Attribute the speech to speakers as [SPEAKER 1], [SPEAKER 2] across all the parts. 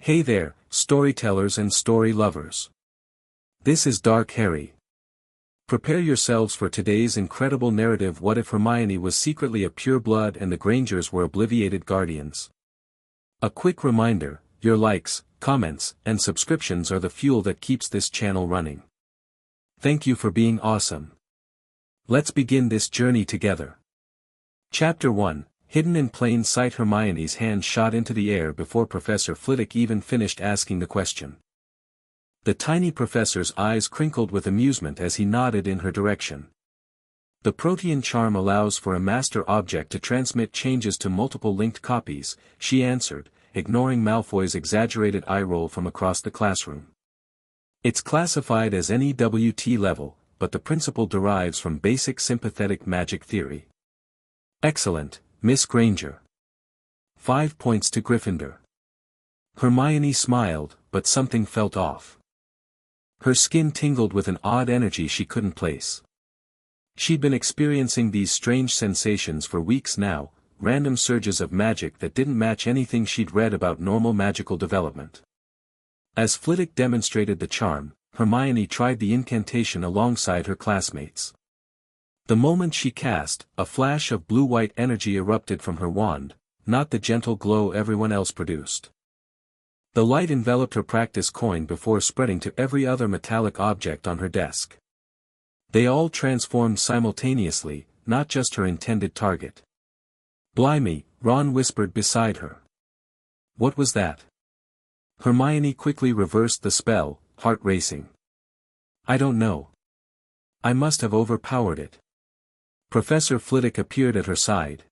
[SPEAKER 1] Hey there, storytellers and story lovers. This is Dark Harry. Prepare yourselves for today's incredible narrative. What if Hermione was secretly a pureblood and the Grangers were Obliviated guardians? A quick reminder, your likes, comments, and subscriptions are the fuel that keeps this channel running. Thank you for being awesome. Let's begin this journey together. Chapter 1. Hidden in plain sight. Hermione's hand shot into the air before Professor Flitwick even finished asking the question. The tiny professor's eyes crinkled with amusement as he nodded in her direction. The protean charm allows for a master object to transmit changes to multiple linked copies, she answered, ignoring Malfoy's exaggerated eye roll from across the classroom. It's classified as NEWT level, but the principle derives from basic sympathetic magic theory. Excellent, Miss Granger. 5 points to Gryffindor. Hermione smiled, but something felt off. Her skin tingled with an odd energy she couldn't place. She'd been experiencing these strange sensations for weeks now, random surges of magic that didn't match anything she'd read about normal magical development. As Flitwick demonstrated the charm, Hermione tried the incantation alongside her classmates. The moment she cast, a flash of blue-white energy erupted from her wand, not the gentle glow everyone else produced. The light enveloped her practice coin before spreading to every other metallic object on her desk. They all transformed simultaneously, not just her intended target. Blimey, Ron whispered beside her. What was that? Hermione quickly reversed the spell, heart racing. I don't know. I must have overpowered it. Professor Flitwick appeared at her side.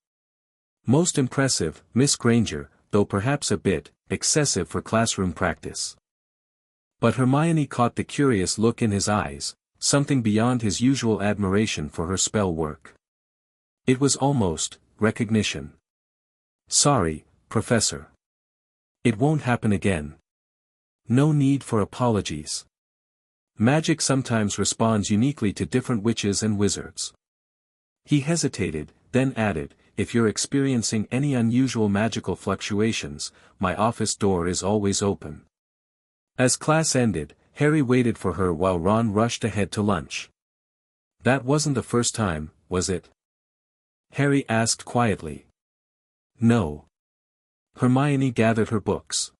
[SPEAKER 1] Most impressive, Miss Granger, though perhaps a bit excessive for classroom practice. But Hermione caught the curious look in his eyes, something beyond his usual admiration for her spell work. It was almost recognition. Sorry, Professor. It won't happen again. No need for apologies. Magic sometimes responds uniquely to different witches and wizards. He hesitated, then added, if you're experiencing any unusual magical fluctuations, my office door is always open. As class ended, Harry waited for her while Ron rushed ahead to lunch. That wasn't the first time, was it? Harry asked quietly. No. Hermione gathered her books.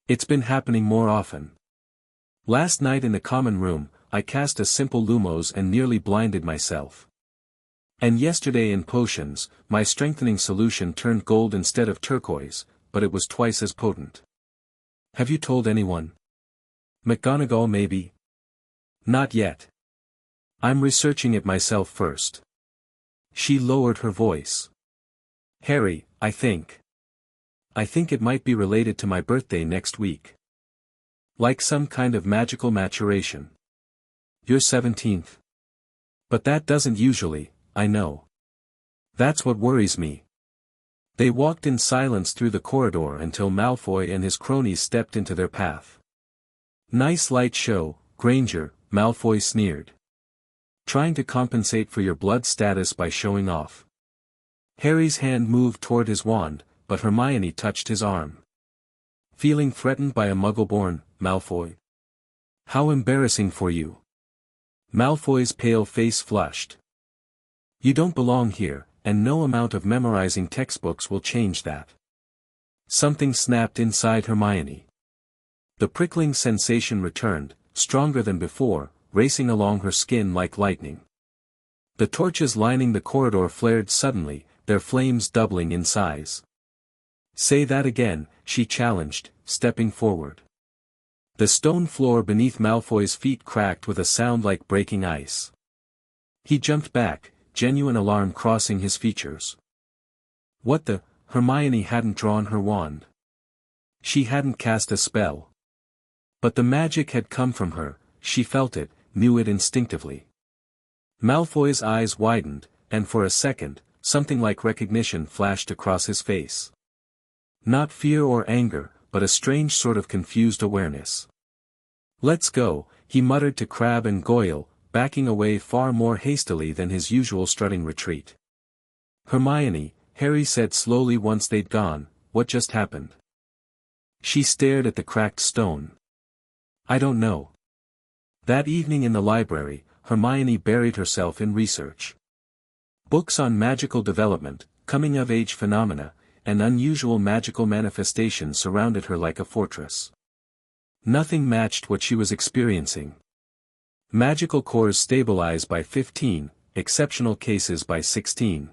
[SPEAKER 1] It's been happening more often. Last night in the common room, I cast a simple Lumos and nearly blinded myself. And yesterday in potions, my strengthening solution turned gold instead of turquoise, but it was twice as potent. Have you told anyone? McGonagall maybe? Not yet. I'm researching it myself first. She lowered her voice. Harry, I think it might be related to my birthday next week. Like some kind of magical maturation. You're 17th. But that doesn't usually, I know. That's what worries me. They walked in silence through the corridor until Malfoy and his cronies stepped into their path. Nice light show, Granger, Malfoy sneered. Trying to compensate for your blood status by showing off. Harry's hand moved toward his wand, but Hermione touched his arm. Feeling threatened by a Muggle-born, Malfoy? How embarrassing for you. Malfoy's pale face flushed. You don't belong here, and no amount of memorizing textbooks will change that. Something snapped inside Hermione. The prickling sensation returned, stronger than before, racing along her skin like lightning. The torches lining the corridor flared suddenly, their flames doubling in size. Say that again, she challenged, stepping forward. The stone floor beneath Malfoy's feet cracked with a sound like breaking ice. He jumped back, genuine alarm crossing his features. What the? Hermione hadn't drawn her wand. She hadn't cast a spell. But the magic had come from her, she felt it, knew it instinctively. Malfoy's eyes widened, and for a second, something like recognition flashed across his face. Not fear or anger, but a strange sort of confused awareness. Let's go, he muttered to Crabbe and Goyle, backing away far more hastily than his usual strutting retreat. Hermione, Harry said slowly once they'd gone, what just happened? She stared at the cracked stone. I don't know. That evening in the library, Hermione buried herself in research. Books on magical development, coming-of-age phenomena, and unusual magical manifestations surrounded her like a fortress. Nothing matched what she was experiencing. Magical cores stabilize by 15, exceptional cases by 16.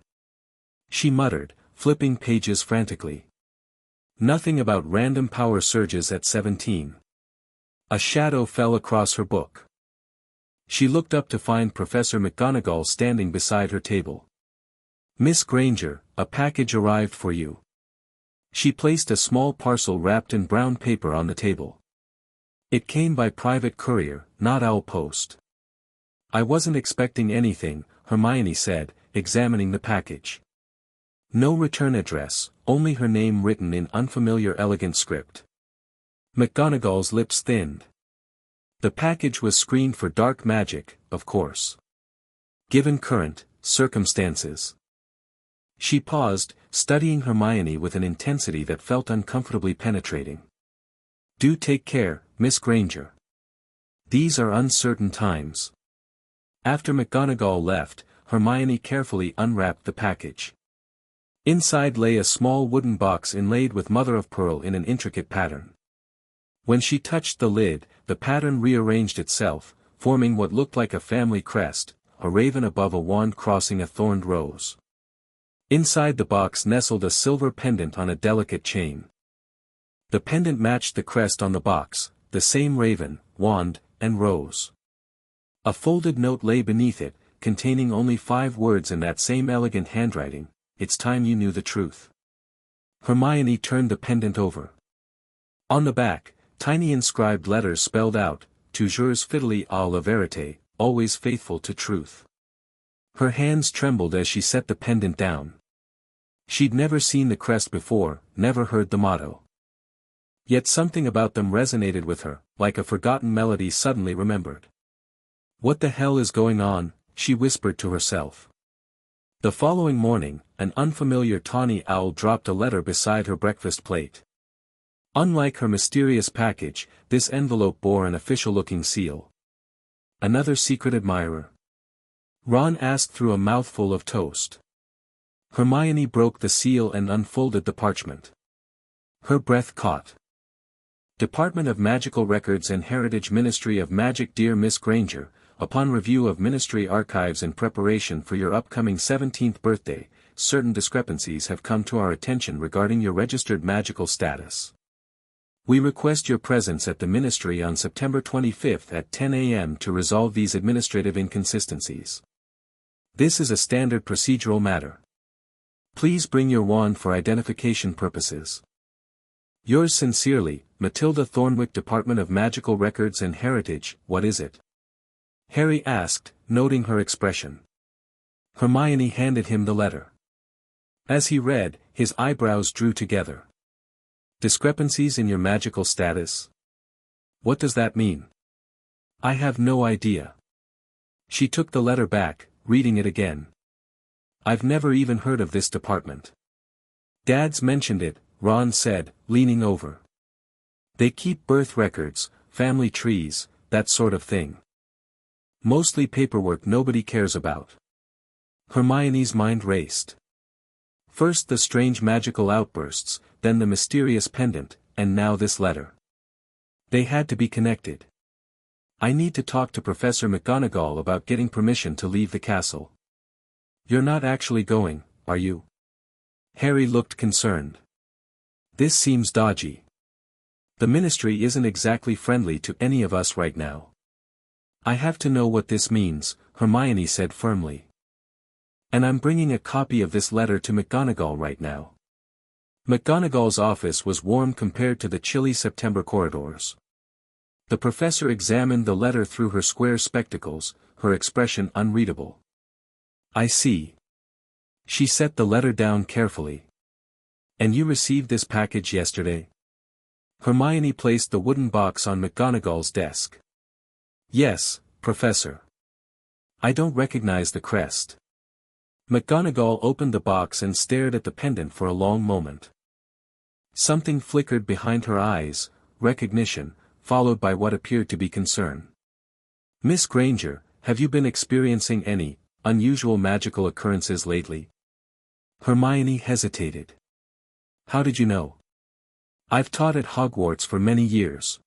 [SPEAKER 1] She muttered, flipping pages frantically. Nothing about random power surges at 17. A shadow fell across her book. She looked up to find Professor McGonagall standing beside her table. Miss Granger, a package arrived for you. She placed a small parcel wrapped in brown paper on the table. It came by private courier, not owl post. I wasn't expecting anything, Hermione said, examining the package. No return address, only her name written in unfamiliar elegant script. McGonagall's lips thinned. The package was screened for dark magic, of course. Given current circumstances. She paused, studying Hermione with an intensity that felt uncomfortably penetrating. Do take care, Miss Granger. These are uncertain times. After McGonagall left, Hermione carefully unwrapped the package. Inside lay a small wooden box inlaid with mother-of-pearl in an intricate pattern. When she touched the lid, the pattern rearranged itself, forming what looked like a family crest, a raven above a wand crossing a thorned rose. Inside the box nestled a silver pendant on a delicate chain. The pendant matched the crest on the box, the same raven, wand, and rose. A folded note lay beneath it, containing only 5 words in that same elegant handwriting: "It's time you knew the truth." Hermione turned the pendant over. On the back, tiny inscribed letters spelled out, "Toujours fidèle à la vérité, always faithful to truth." Her hands trembled as she set the pendant down. She'd never seen the crest before, never heard the motto. Yet something about them resonated with her, like a forgotten melody suddenly remembered. What the hell is going on? She whispered to herself. The following morning, an unfamiliar tawny owl dropped a letter beside her breakfast plate. Unlike her mysterious package, this envelope bore an official-looking seal. Another secret admirer? Ron asked through a mouthful of toast. Hermione broke the seal and unfolded the parchment. Her breath caught. Department of Magical Records and Heritage, Ministry of Magic. Dear Miss Granger, upon review of Ministry archives in preparation for your upcoming 17th birthday, certain discrepancies have come to our attention regarding your registered magical status. We request your presence at the Ministry on September 25th at 10 a.m. to resolve these administrative inconsistencies. This is a standard procedural matter. Please bring your wand for identification purposes. Yours sincerely, Matilda Thornwick. Department of Magical Records and Heritage. What is it? Harry asked, noting her expression. Hermione handed him the letter. As he read, his eyebrows drew together. Discrepancies in your magical status? What does that mean? I have no idea. She took the letter back, reading it again. I've never even heard of this department. Dad's mentioned it, Ron said, leaning over. They keep birth records, family trees, that sort of thing. Mostly paperwork nobody cares about. Hermione's mind raced. First the strange magical outbursts, then the mysterious pendant, and now this letter. They had to be connected. I need to talk to Professor McGonagall about getting permission to leave the castle. You're not actually going, are you? Harry looked concerned. This seems dodgy. The Ministry isn't exactly friendly to any of us right now. I have to know what this means, Hermione said firmly. And I'm bringing a copy of this letter to McGonagall right now. McGonagall's office was warm compared to the chilly September corridors. The professor examined the letter through her square spectacles, her expression unreadable. I see. She set the letter down carefully. And you received this package yesterday? Hermione placed the wooden box on McGonagall's desk. Yes, Professor. I don't recognize the crest. McGonagall opened the box and stared at the pendant for a long moment. Something flickered behind her eyes, recognition, followed by what appeared to be concern. "Miss Granger, have you been experiencing any unusual magical occurrences lately?" Hermione hesitated. "How did you know?" "I've taught at Hogwarts for many years.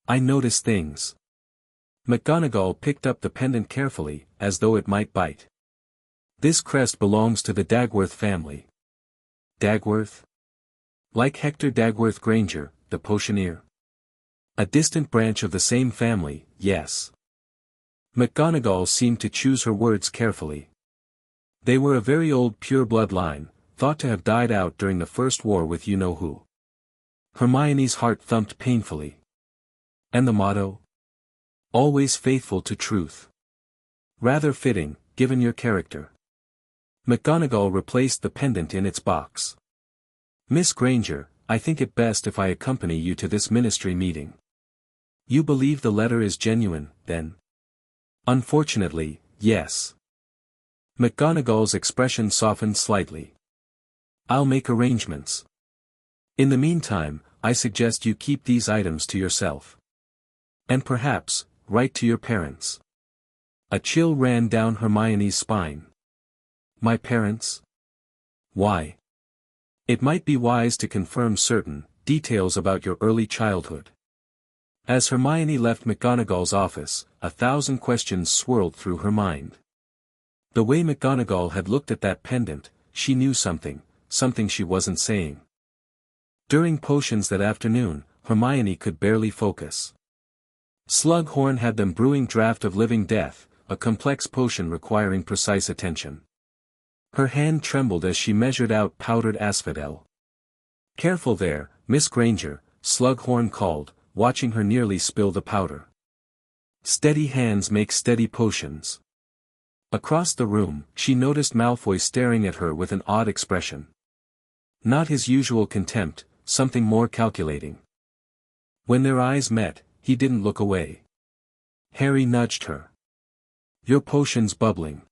[SPEAKER 1] I notice things." McGonagall picked up the pendant carefully, as though it might bite. "This crest belongs to the Dagworth family." "Dagworth?" "Like Hector Dagworth Granger, the potioneer." "A distant branch of the same family, yes." McGonagall seemed to choose her words carefully. "They were a very old pureblood line, thought to have died out during the First War with you-know-who." Hermione's heart thumped painfully. "And the motto?" "Always faithful to truth." "Rather fitting, given your character." McGonagall replaced the pendant in its box. "Miss Granger, I think it best if I accompany you to this ministry meeting." "You believe the letter is genuine, then?" "Unfortunately, yes." McGonagall's expression softened slightly. "I'll make arrangements. In the meantime, I suggest you keep these items to yourself. And perhaps, write to your parents." A chill ran down Hermione's spine. "My parents? Why?" "It might be wise to confirm certain details about your early childhood." As Hermione left McGonagall's office, 1,000 questions swirled through her mind. The way McGonagall had looked at that pendant, she knew something she wasn't saying. During potions that afternoon, Hermione could barely focus. Slughorn had them brewing Draught of Living Death, a complex potion requiring precise attention. Her hand trembled as she measured out powdered asphodel. "Careful there, Miss Granger," Slughorn called, watching her nearly spill the powder. "Steady hands make steady potions." Across the room, she noticed Malfoy staring at her with an odd expression. Not his usual contempt, something more calculating. When their eyes met, he didn't look away. Harry nudged her. "Your potion's bubbling."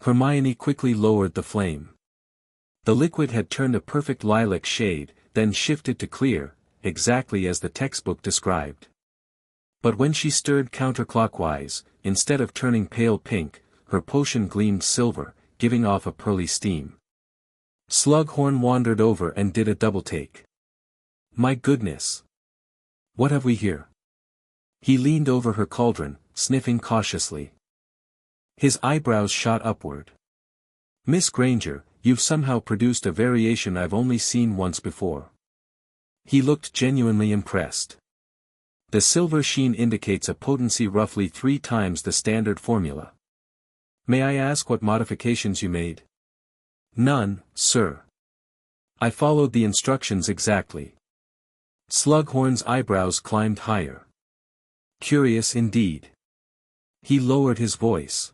[SPEAKER 1] Hermione quickly lowered the flame. The liquid had turned a perfect lilac shade, then shifted to clear, exactly as the textbook described. But when she stirred counterclockwise, instead of turning pale pink, her potion gleamed silver, giving off a pearly steam. Slughorn wandered over and did a double-take. "My goodness! What have we here?" He leaned over her cauldron, sniffing cautiously. His eyebrows shot upward. "Miss Granger, you've somehow produced a variation I've only seen once before." He looked genuinely impressed. "The silver sheen indicates a potency roughly 3 times the standard formula." "May I ask what modifications you made?" "None, sir. I followed the instructions exactly." Slughorn's eyebrows climbed higher. "Curious indeed." He lowered his voice.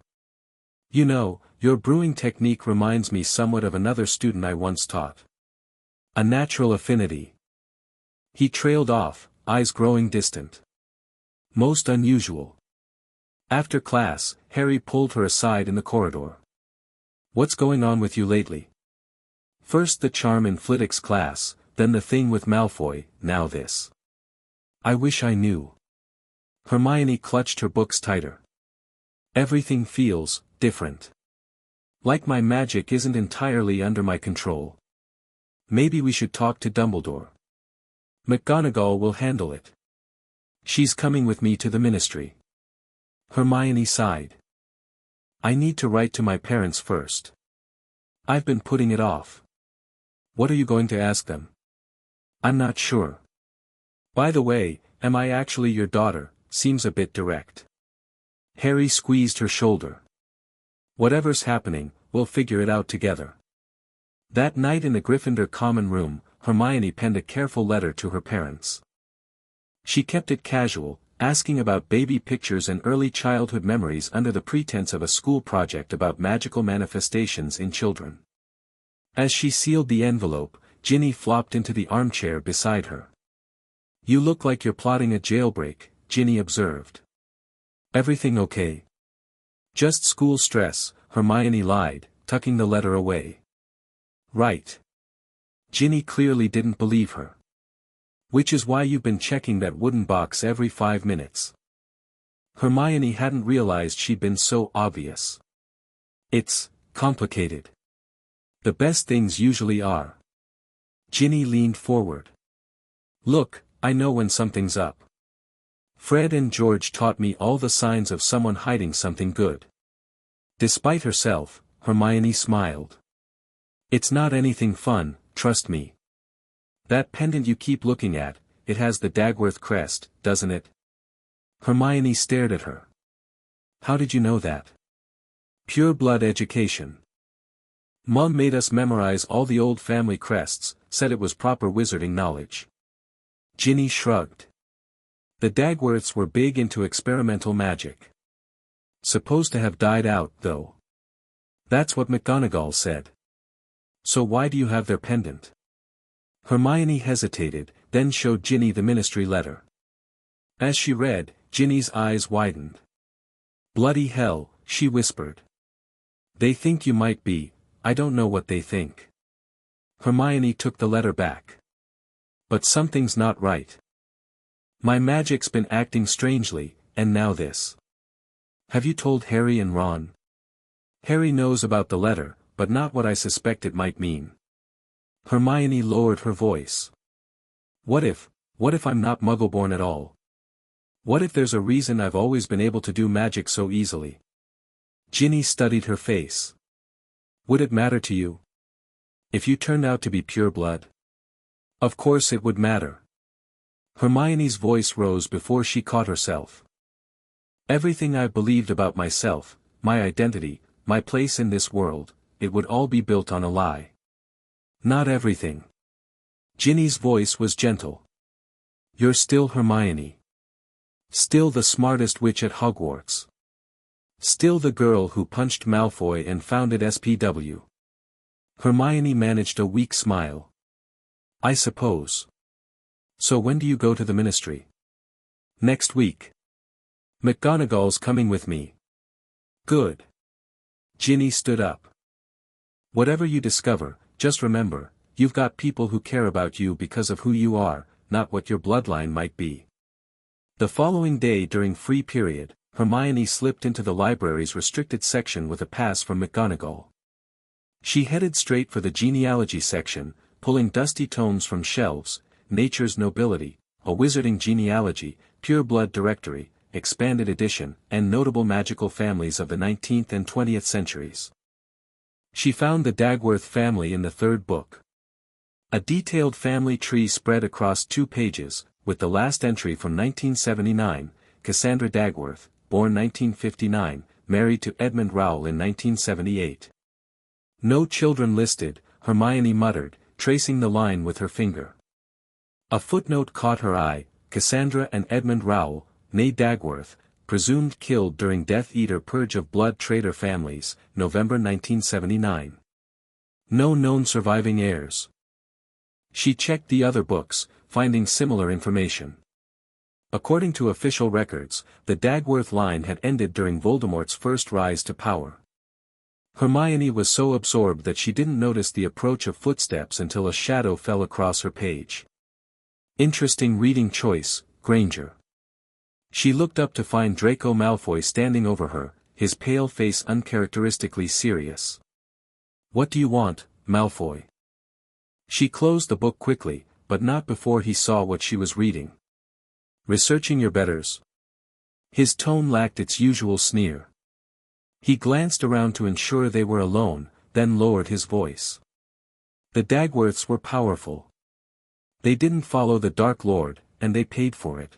[SPEAKER 1] "You know, your brewing technique reminds me somewhat of another student I once taught. A natural affinity." He trailed off, eyes growing distant. "Most unusual." After class, Harry pulled her aside in the corridor. "What's going on with you lately? First the charm in Flitwick's class, then the thing with Malfoy, now this." "I wish I knew." Hermione clutched her books tighter. "Everything feels different. Like my magic isn't entirely under my control. Maybe we should talk to Dumbledore. McGonagall will handle it. She's coming with me to the ministry." Hermione sighed. "I need to write to my parents first. I've been putting it off." "What are you going to ask them?" "I'm not sure. By the way, am I actually your daughter? Seems a bit direct." Harry squeezed her shoulder. "Whatever's happening, we'll figure it out together." That night in the Gryffindor common room, Hermione penned a careful letter to her parents. She kept it casual, asking about baby pictures and early childhood memories under the pretense of a school project about magical manifestations in children. As she sealed the envelope, Ginny flopped into the armchair beside her. "You look like you're plotting a jailbreak," Ginny observed. "Everything okay?" "Just school stress," Hermione lied, tucking the letter away. "Right. Ginny clearly didn't believe her. Which is why you've been checking that wooden box every 5 minutes. Hermione hadn't realized she'd been so obvious. It's complicated. The best things usually are. Ginny leaned forward. Look, I know when something's up. Fred and George taught me all the signs of someone hiding something good. Despite herself, Hermione smiled. It's not anything fun, trust me. That pendant you keep looking at, it has the Dagworth crest, doesn't it? Hermione stared at her. How did you know that? Pure blood education. Mom made us memorize all the old family crests, said it was proper wizarding knowledge. Ginny shrugged. The Dagworths were big into experimental magic. Supposed to have died out, though. That's what McGonagall said. So why do you have their pendant? Hermione hesitated, then showed Ginny the ministry letter. As she read, Ginny's eyes widened. Bloody hell, she whispered. They think you might be, I don't know what they think. Hermione took the letter back. But something's not right. My magic's been acting strangely, and now this. Have you told Harry and Ron? Harry knows about the letter, but not what I suspect it might mean. Hermione lowered her voice. What if I'm not Muggleborn at all? What if there's a reason I've always been able to do magic so easily? Ginny studied her face. Would it matter to you? If you turned out to be pure blood? Of course it would matter. Hermione's voice rose before she caught herself. Everything I've believed about myself, my identity, my place in this world, it would all be built on a lie. Not everything. Ginny's voice was gentle. You're still Hermione. Still the smartest witch at Hogwarts. Still the girl who punched Malfoy and founded SPW. Hermione managed a weak smile. I suppose. So when do you go to the ministry? Next week. McGonagall's coming with me. Good. Ginny stood up. Whatever you discover, just remember, you've got people who care about you because of who you are, not what your bloodline might be. The following day during free period, Hermione slipped into the library's restricted section with a pass from McGonagall. She headed straight for the genealogy section, pulling dusty tomes from shelves, Nature's Nobility, A Wizarding Genealogy, Pure Blood Directory, Expanded Edition, and Notable Magical Families of the 19th and 20th Centuries. She found the Dagworth family in the third book. A detailed family tree spread across 2 pages, with the last entry from 1979, Cassandra Dagworth, born 1959, married to Edmund Rowell in 1978. No children listed, Hermione muttered, tracing the line with her finger. A footnote caught her eye, Cassandra and Edmund Rowell, née Dagworth, presumed killed during Death Eater Purge of Blood Traitor Families, November 1979. No known surviving heirs. She checked the other books, finding similar information. According to official records, the Dagworth line had ended during Voldemort's first rise to power. Hermione was so absorbed that she didn't notice the approach of footsteps until a shadow fell across her page. Interesting reading choice, Granger. She looked up to find Draco Malfoy standing over her, his pale face uncharacteristically serious. What do you want, Malfoy? She closed the book quickly, but not before he saw what she was reading. Researching your betters? His tone lacked its usual sneer. He glanced around to ensure they were alone, then lowered his voice. The Dagworths were powerful. They didn't follow the Dark Lord, and they paid for it.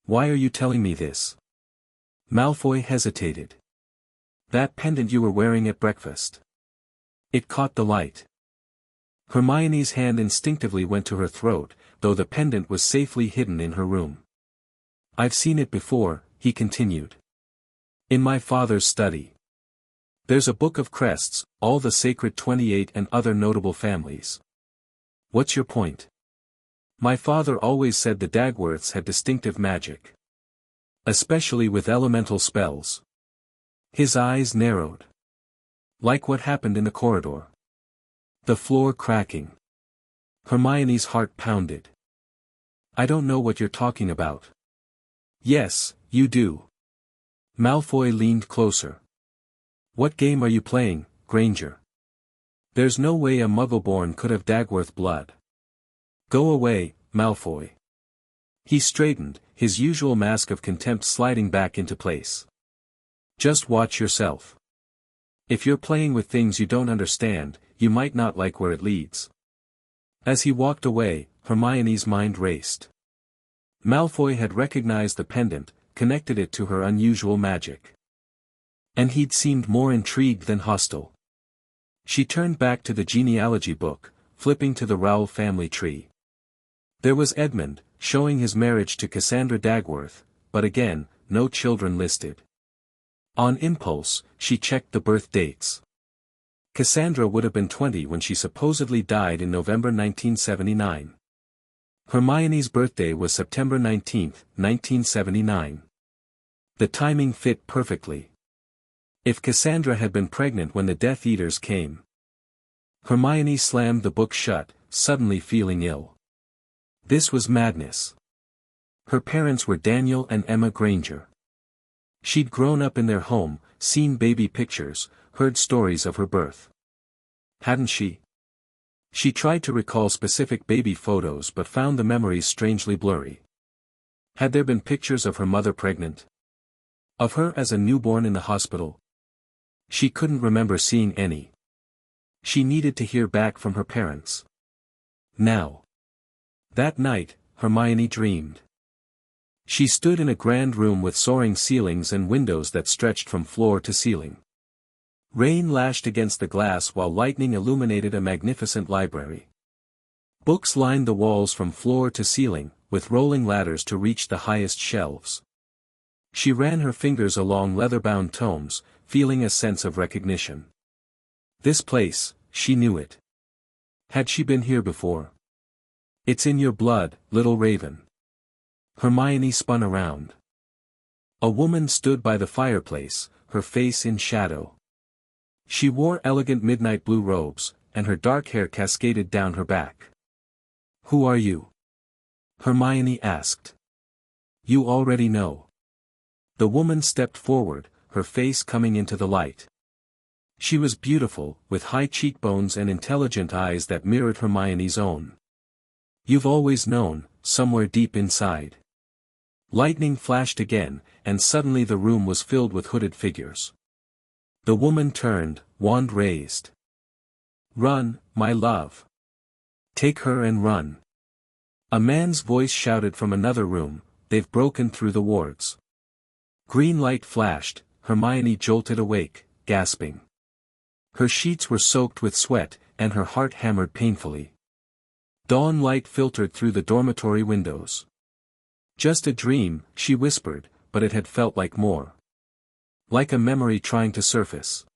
[SPEAKER 1] Why are you telling me this? Malfoy hesitated. That pendant you were wearing at breakfast. It caught the light. Hermione's hand instinctively went to her throat, though the pendant was safely hidden in her room. I've seen it before, he continued. In my father's study. There's a book of crests, all the sacred 28 and other notable families. What's your point? My father always said the Dagworths had distinctive magic. Especially with elemental spells. His eyes narrowed. Like what happened in the corridor. The floor cracking. Hermione's heart pounded. I don't know what you're talking about. Yes, you do. Malfoy leaned closer. What game are you playing, Granger? There's no way a Muggleborn could have Dagworth blood. Go away, Malfoy. He straightened, his usual mask of contempt sliding back into place. Just watch yourself. If you're playing with things you don't understand, you might not like where it leads. As he walked away, Hermione's mind raced. Malfoy had recognized the pendant, connected it to her unusual magic. And he'd seemed more intrigued than hostile. She turned back to the genealogy book, flipping to the Rowell family tree. There was Edmund, showing his marriage to Cassandra Dagworth, but again, no children listed. On impulse, she checked the birth dates. Cassandra would have been 20 when she supposedly died in November 1979. Hermione's birthday was September 19, 1979. The timing fit perfectly. If Cassandra had been pregnant when the Death Eaters came. Hermione slammed the book shut, suddenly feeling ill. This was madness. Her parents were Daniel and Emma Granger. She'd grown up in their home, seen baby pictures, heard stories of her birth. Hadn't she? She tried to recall specific baby photos but found the memories strangely blurry. Had there been pictures of her mother pregnant? Of her as a newborn in the hospital? She couldn't remember seeing any. She needed to hear back from her parents. Now. That night, Hermione dreamed. She stood in a grand room with soaring ceilings and windows that stretched from floor to ceiling. Rain lashed against the glass while lightning illuminated a magnificent library. Books lined the walls from floor to ceiling, with rolling ladders to reach the highest shelves. She ran her fingers along leather-bound tomes, feeling a sense of recognition. This place, she knew it. Had she been here before? It's in your blood, little raven. Hermione spun around. A woman stood by the fireplace, her face in shadow. She wore elegant midnight blue robes, and her dark hair cascaded down her back. Who are you? Hermione asked. You already know. The woman stepped forward, her face coming into the light. She was beautiful, with high cheekbones and intelligent eyes that mirrored Hermione's own. You've always known, somewhere deep inside. Lightning flashed again, and suddenly the room was filled with hooded figures. The woman turned, wand raised. Run, my love. Take her and run. A man's voice shouted from another room, they've broken through the wards. Green light flashed, Hermione jolted awake, gasping. Her sheets were soaked with sweat, and her heart hammered painfully. Dawn light filtered through the dormitory windows. Just a dream, she whispered, but it had felt like more. Like a memory trying to surface.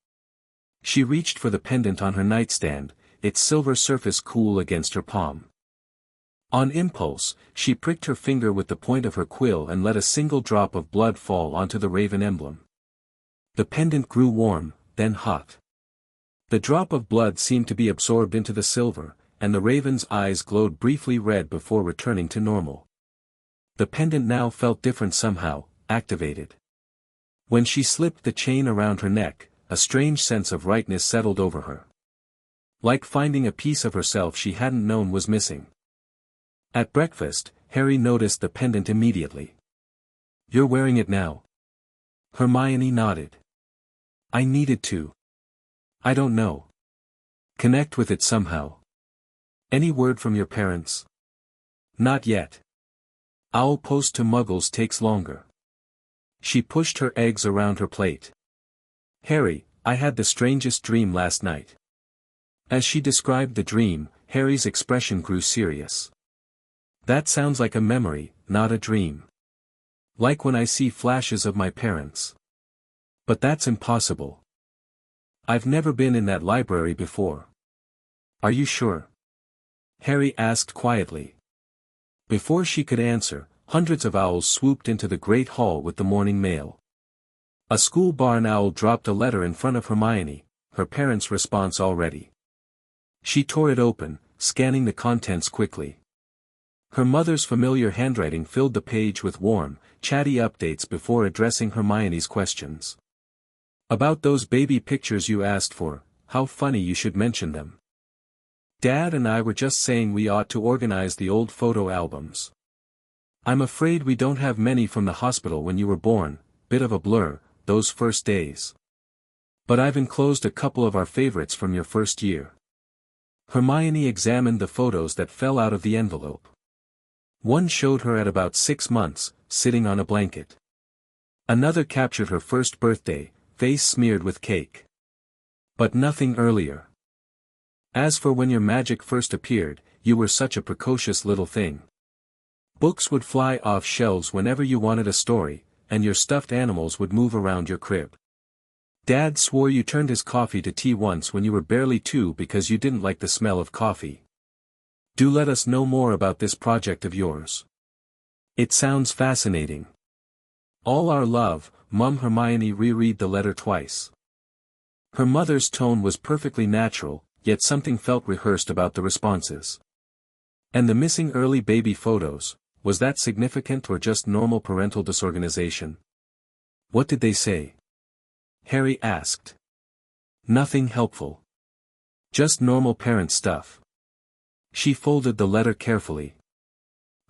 [SPEAKER 1] She reached for the pendant on her nightstand, its silver surface cool against her palm. On impulse, she pricked her finger with the point of her quill and let a single drop of blood fall onto the raven emblem. The pendant grew warm, then hot. The drop of blood seemed to be absorbed into the silver, and the raven's eyes glowed briefly red before returning to normal. The pendant now felt different somehow, activated. When she slipped the chain around her neck, a strange sense of rightness settled over her. Like finding a piece of herself she hadn't known was missing. At breakfast, Harry noticed the pendant immediately. You're wearing it now? Hermione nodded. I needed to. I don't know. Connect with it somehow. Any word from your parents? Not yet. Owl post to Muggles takes longer. She pushed her eggs around her plate. Harry, I had the strangest dream last night. As she described the dream, Harry's expression grew serious. That sounds like a memory, not a dream. Like when I see flashes of my parents. But that's impossible. I've never been in that library before. Are you sure? Harry asked quietly. Before she could answer, hundreds of owls swooped into the great hall with the morning mail. A school barn owl dropped a letter in front of Hermione, her parents' response already. She tore it open, scanning the contents quickly. Her mother's familiar handwriting filled the page with warm, chatty updates before addressing Hermione's questions. "About those baby pictures you asked for, how funny you should mention them. Dad and I were just saying we ought to organize the old photo albums. I'm afraid we don't have many from the hospital when you were born, bit of a blur, those first days. But I've enclosed a couple of our favorites from your first year." Hermione examined the photos that fell out of the envelope. One showed her at about 6 months, sitting on a blanket. Another captured her first birthday, face smeared with cake. But nothing earlier. "As for when your magic first appeared, you were such a precocious little thing. Books would fly off shelves whenever you wanted a story, and your stuffed animals would move around your crib. Dad swore you turned his coffee to tea once when you were barely 2 because you didn't like the smell of coffee. Do let us know more about this project of yours. It sounds fascinating. All our love, Mum." Hermione reread the letter twice. Her mother's tone was perfectly natural, yet something felt rehearsed about the responses. And the missing early baby photos, was that significant or just normal parental disorganization? "What did they say?" Harry asked. "Nothing helpful. Just normal parent stuff." She folded the letter carefully.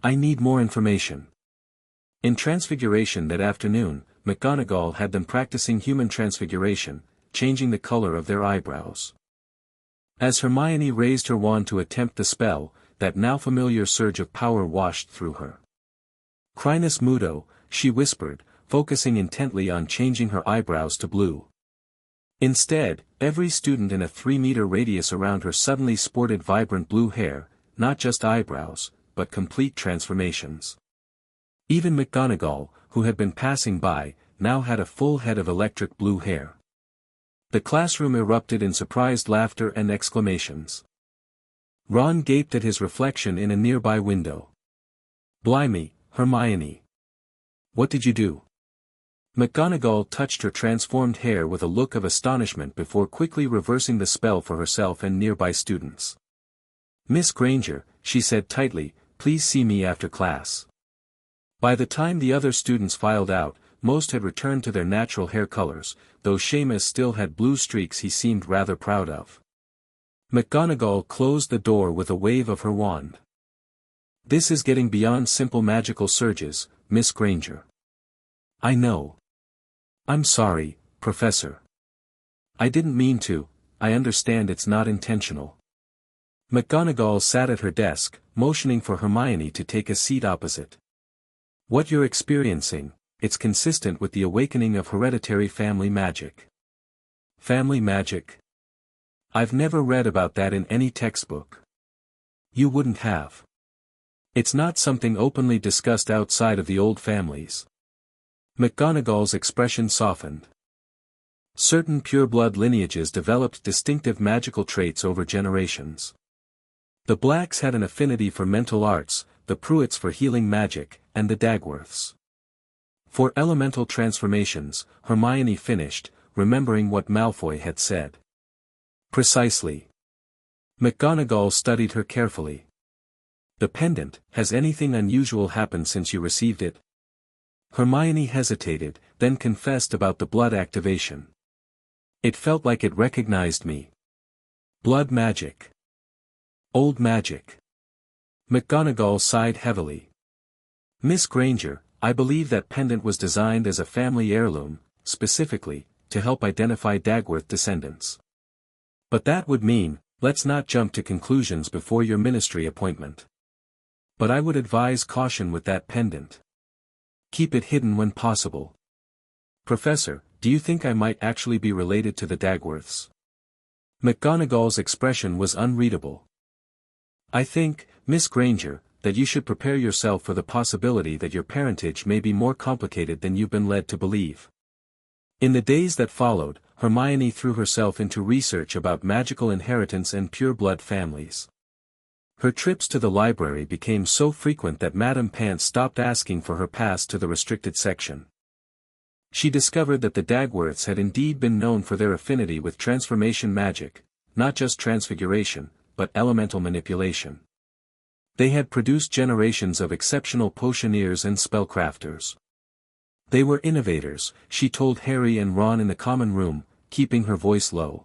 [SPEAKER 1] "I need more information." In Transfiguration that afternoon, McGonagall had them practicing human transfiguration, changing the color of their eyebrows. As Hermione raised her wand to attempt the spell, that now familiar surge of power washed through her. "Crinus Mudo," she whispered, focusing intently on changing her eyebrows to blue. Instead, every student in a 3-meter radius around her suddenly sported vibrant blue hair, not just eyebrows, but complete transformations. Even McGonagall, who had been passing by, now had a full head of electric blue hair. The classroom erupted in surprised laughter and exclamations. Ron gaped at his reflection in a nearby window. "Blimey, Hermione! What did you do?" McGonagall touched her transformed hair with a look of astonishment before quickly reversing the spell for herself and nearby students. "Miss Granger," she said tightly, "please see me after class." By the time the other students filed out, most had returned to their natural hair colors, though Seamus still had blue streaks he seemed rather proud of. McGonagall closed the door with a wave of her wand. "This is getting beyond simple magical surges, Miss Granger." "I know. I'm sorry, Professor. I didn't mean to. I understand it's not intentional." McGonagall sat at her desk, motioning for Hermione to take a seat opposite. "What you're experiencing, it's consistent with the awakening of hereditary family magic." "Family magic? I've never read about that in any textbook." "You wouldn't have. It's not something openly discussed outside of the old families." McGonagall's expression softened. Certain pureblood lineages developed distinctive magical traits over generations. The Blacks had an affinity for mental arts, the Pruitts for healing magic, and the Dagworths for elemental transformations, Hermione finished, remembering what Malfoy had said. "Precisely." McGonagall studied her carefully. "The pendant, has anything unusual happened since you received it?" Hermione hesitated, then confessed about the blood activation. "It felt like it recognized me." "Blood magic. Old magic." McGonagall sighed heavily. "Miss Granger, I believe that pendant was designed as a family heirloom, specifically, to help identify Dagworth descendants. But that would mean, let's not jump to conclusions before your ministry appointment. But I would advise caution with that pendant. Keep it hidden when possible. Professor, do you think I might actually be related to the Dagworths?" McGonagall's expression was unreadable. "I think, Miss Granger, that you should prepare yourself for the possibility that your parentage may be more complicated than you've been led to believe." In the days that followed, Hermione threw herself into research about magical inheritance and pureblood families. Her trips to the library became so frequent that Madame Pant stopped asking for her pass to the restricted section. She discovered that the Dagworths had indeed been known for their affinity with transformation magic, not just transfiguration, but elemental manipulation. They had produced generations of exceptional potioneers and spellcrafters. They were innovators, she told Harry and Ron in the common room, keeping her voice low.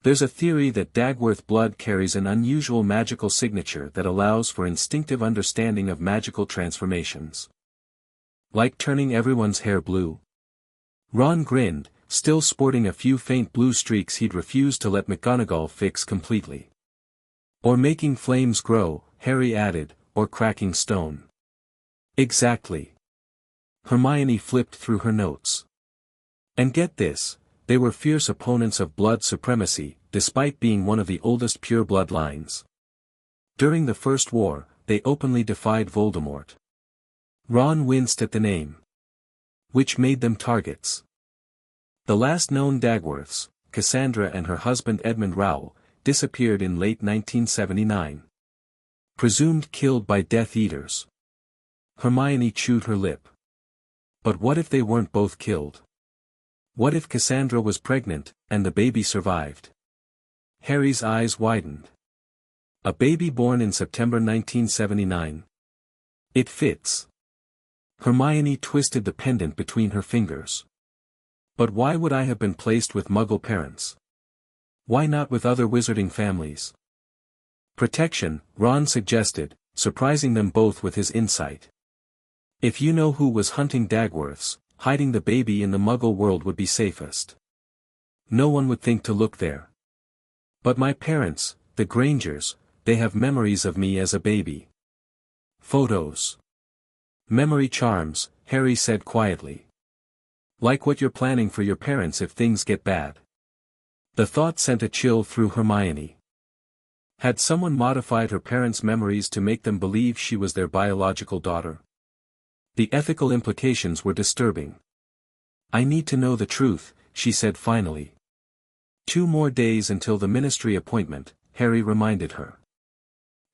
[SPEAKER 1] There's a theory that Dagworth blood carries an unusual magical signature that allows for instinctive understanding of magical transformations. Like turning everyone's hair blue? Ron grinned, still sporting a few faint blue streaks he'd refused to let McGonagall fix completely. Or making flames grow, Harry added, or cracking stone. Exactly. Hermione flipped through her notes. And get this, they were fierce opponents of blood supremacy, despite being one of the oldest pureblood lines. During the First War, they openly defied Voldemort. Ron winced at the name. Which made them targets. The last known Dagworths, Cassandra and her husband Edmund Rowell, disappeared in late 1979. Presumed killed by Death Eaters. Hermione chewed her lip. But what if they weren't both killed? What if Cassandra was pregnant, and the baby survived? Harry's eyes widened. A baby born in September 1979. It fits. Hermione twisted the pendant between her fingers. But why would I have been placed with Muggle parents? Why not with other wizarding families? Protection, Ron suggested, surprising them both with his insight. If you know who was hunting Dagworths, hiding the baby in the Muggle world would be safest. No one would think to look there. But my parents, the Grangers, they have memories of me as a baby. Photos. Memory charms, Harry said quietly. Like what you're planning for your parents if things get bad. The thought sent a chill through Hermione. Had someone modified her parents' memories to make them believe she was their biological daughter? The ethical implications were disturbing. I need to know the truth, she said finally. 2 more days until the ministry appointment, Harry reminded her.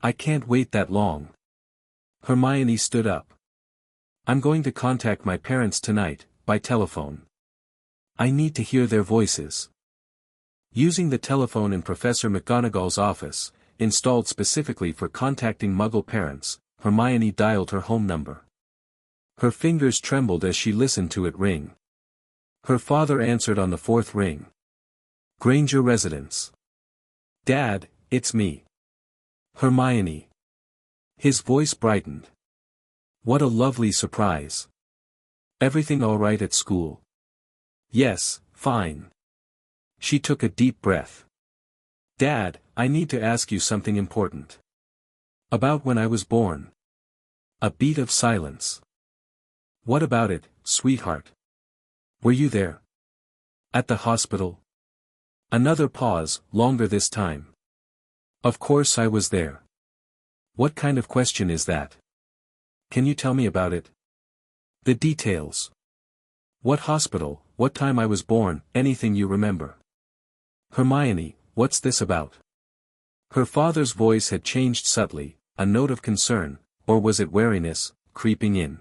[SPEAKER 1] I can't wait that long. Hermione stood up. I'm going to contact my parents tonight, by telephone. I need to hear their voices. Using the telephone in Professor McGonagall's office, installed specifically for contacting Muggle parents, Hermione dialed her home number. Her fingers trembled as she listened to it ring. Her father answered on the 4th ring. Granger residence. Dad, it's me. Hermione. His voice brightened. What a lovely surprise. Everything all right at school? Yes, fine. She took a deep breath. Dad, I need to ask you something important. About when I was born. A beat of silence. What about it, sweetheart? Were you there? At the hospital? Another pause, longer this time. Of course I was there. What kind of question is that? Can you tell me about it? The details. What hospital, what time I was born, anything you remember. Hermione, what's this about? Her father's voice had changed subtly, a note of concern, or was it wariness, creeping in?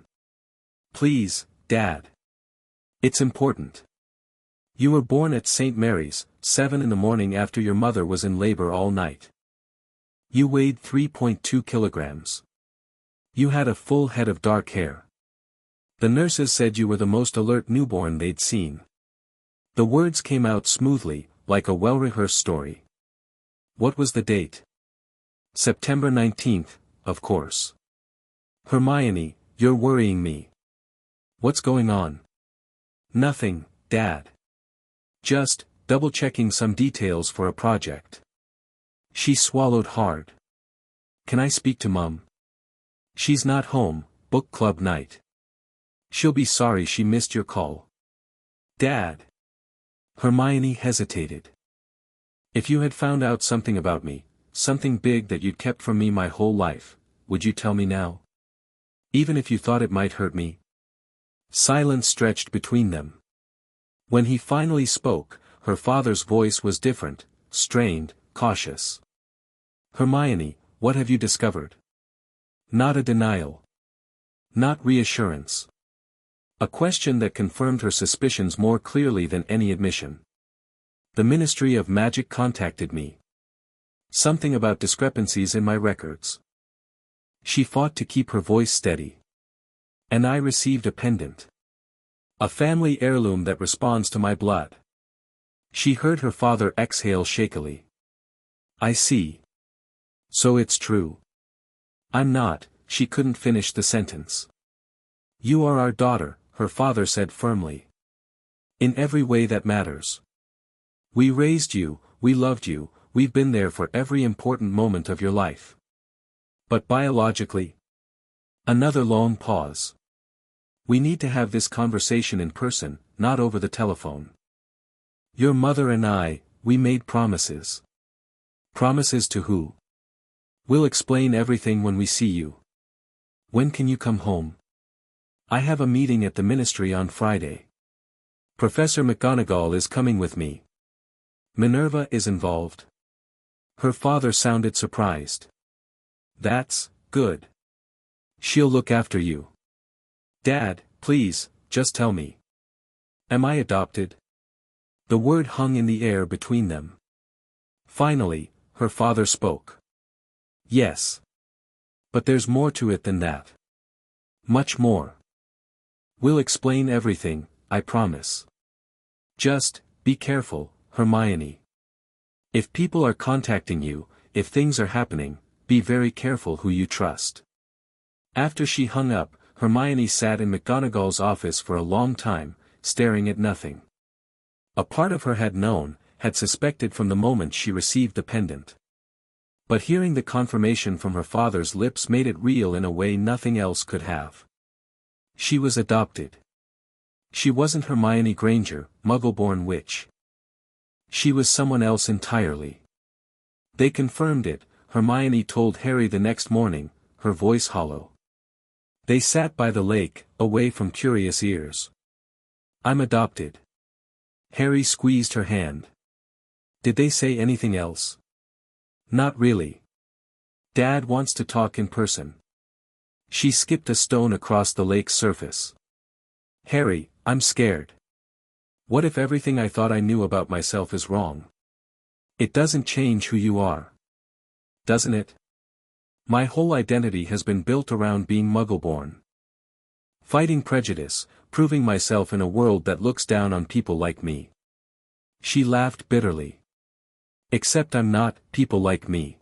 [SPEAKER 1] Please, Dad. It's important. You were born at St. Mary's, 7 in the morning after your mother was in labor all night. You weighed 3.2 kilograms. You had a full head of dark hair. The nurses said you were the most alert newborn they'd seen. The words came out smoothly, like a well-rehearsed story. What was the date? September 19th, of course. Hermione, you're worrying me. What's going on? Nothing, Dad. Just, double-checking some details for a project. She swallowed hard. Can I speak to Mum? She's not home, book club night. She'll be sorry she missed your call. Dad. Hermione hesitated. If you had found out something about me, something big that you'd kept from me my whole life, would you tell me now? Even if you thought it might hurt me? Silence stretched between them. When he finally spoke, her father's voice was different, strained, cautious. Hermione, what have you discovered? Not a denial. Not reassurance. A question that confirmed her suspicions more clearly than any admission. The Ministry of Magic contacted me. Something about discrepancies in my records. She fought to keep her voice steady. And I received a pendant. A family heirloom that responds to my blood. She heard her father exhale shakily. I see. So it's true. I'm not, she couldn't finish the sentence. You are our daughter, her father said firmly. In every way that matters. We raised you, we loved you, we've been there for every important moment of your life. But biologically? Another long pause. We need to have this conversation in person, not over the telephone. Your mother and I, we made promises. Promises to who? We'll explain everything when we see you. When can you come home? I have a meeting at the ministry on Friday. Professor McGonagall is coming with me. Minerva is involved. Her father sounded surprised. That's good. She'll look after you. Dad, please, just tell me. Am I adopted? The word hung in the air between them. Finally, her father spoke. Yes. But there's more to it than that. Much more. We'll explain everything, I promise. Just, be careful, Hermione. If people are contacting you, if things are happening, be very careful who you trust. After she hung up, Hermione sat in McGonagall's office for a long time, staring at nothing. A part of her had known, had suspected from the moment she received the pendant. But hearing the confirmation from her father's lips made it real in a way nothing else could have. She was adopted. She wasn't Hermione Granger, Muggle-born witch. She was someone else entirely. They confirmed it, Hermione told Harry the next morning, her voice hollow. They sat by the lake, away from curious ears. I'm adopted. Harry squeezed her hand. Did they say anything else? Not really. Dad wants to talk in person. She skipped a stone across the lake's surface. Harry, I'm scared. What if everything I thought I knew about myself is wrong? It doesn't change who you are. Doesn't it? My whole identity has been built around being Muggle-born. Fighting prejudice, proving myself in a world that looks down on people like me. She laughed bitterly. Except I'm not, people like me.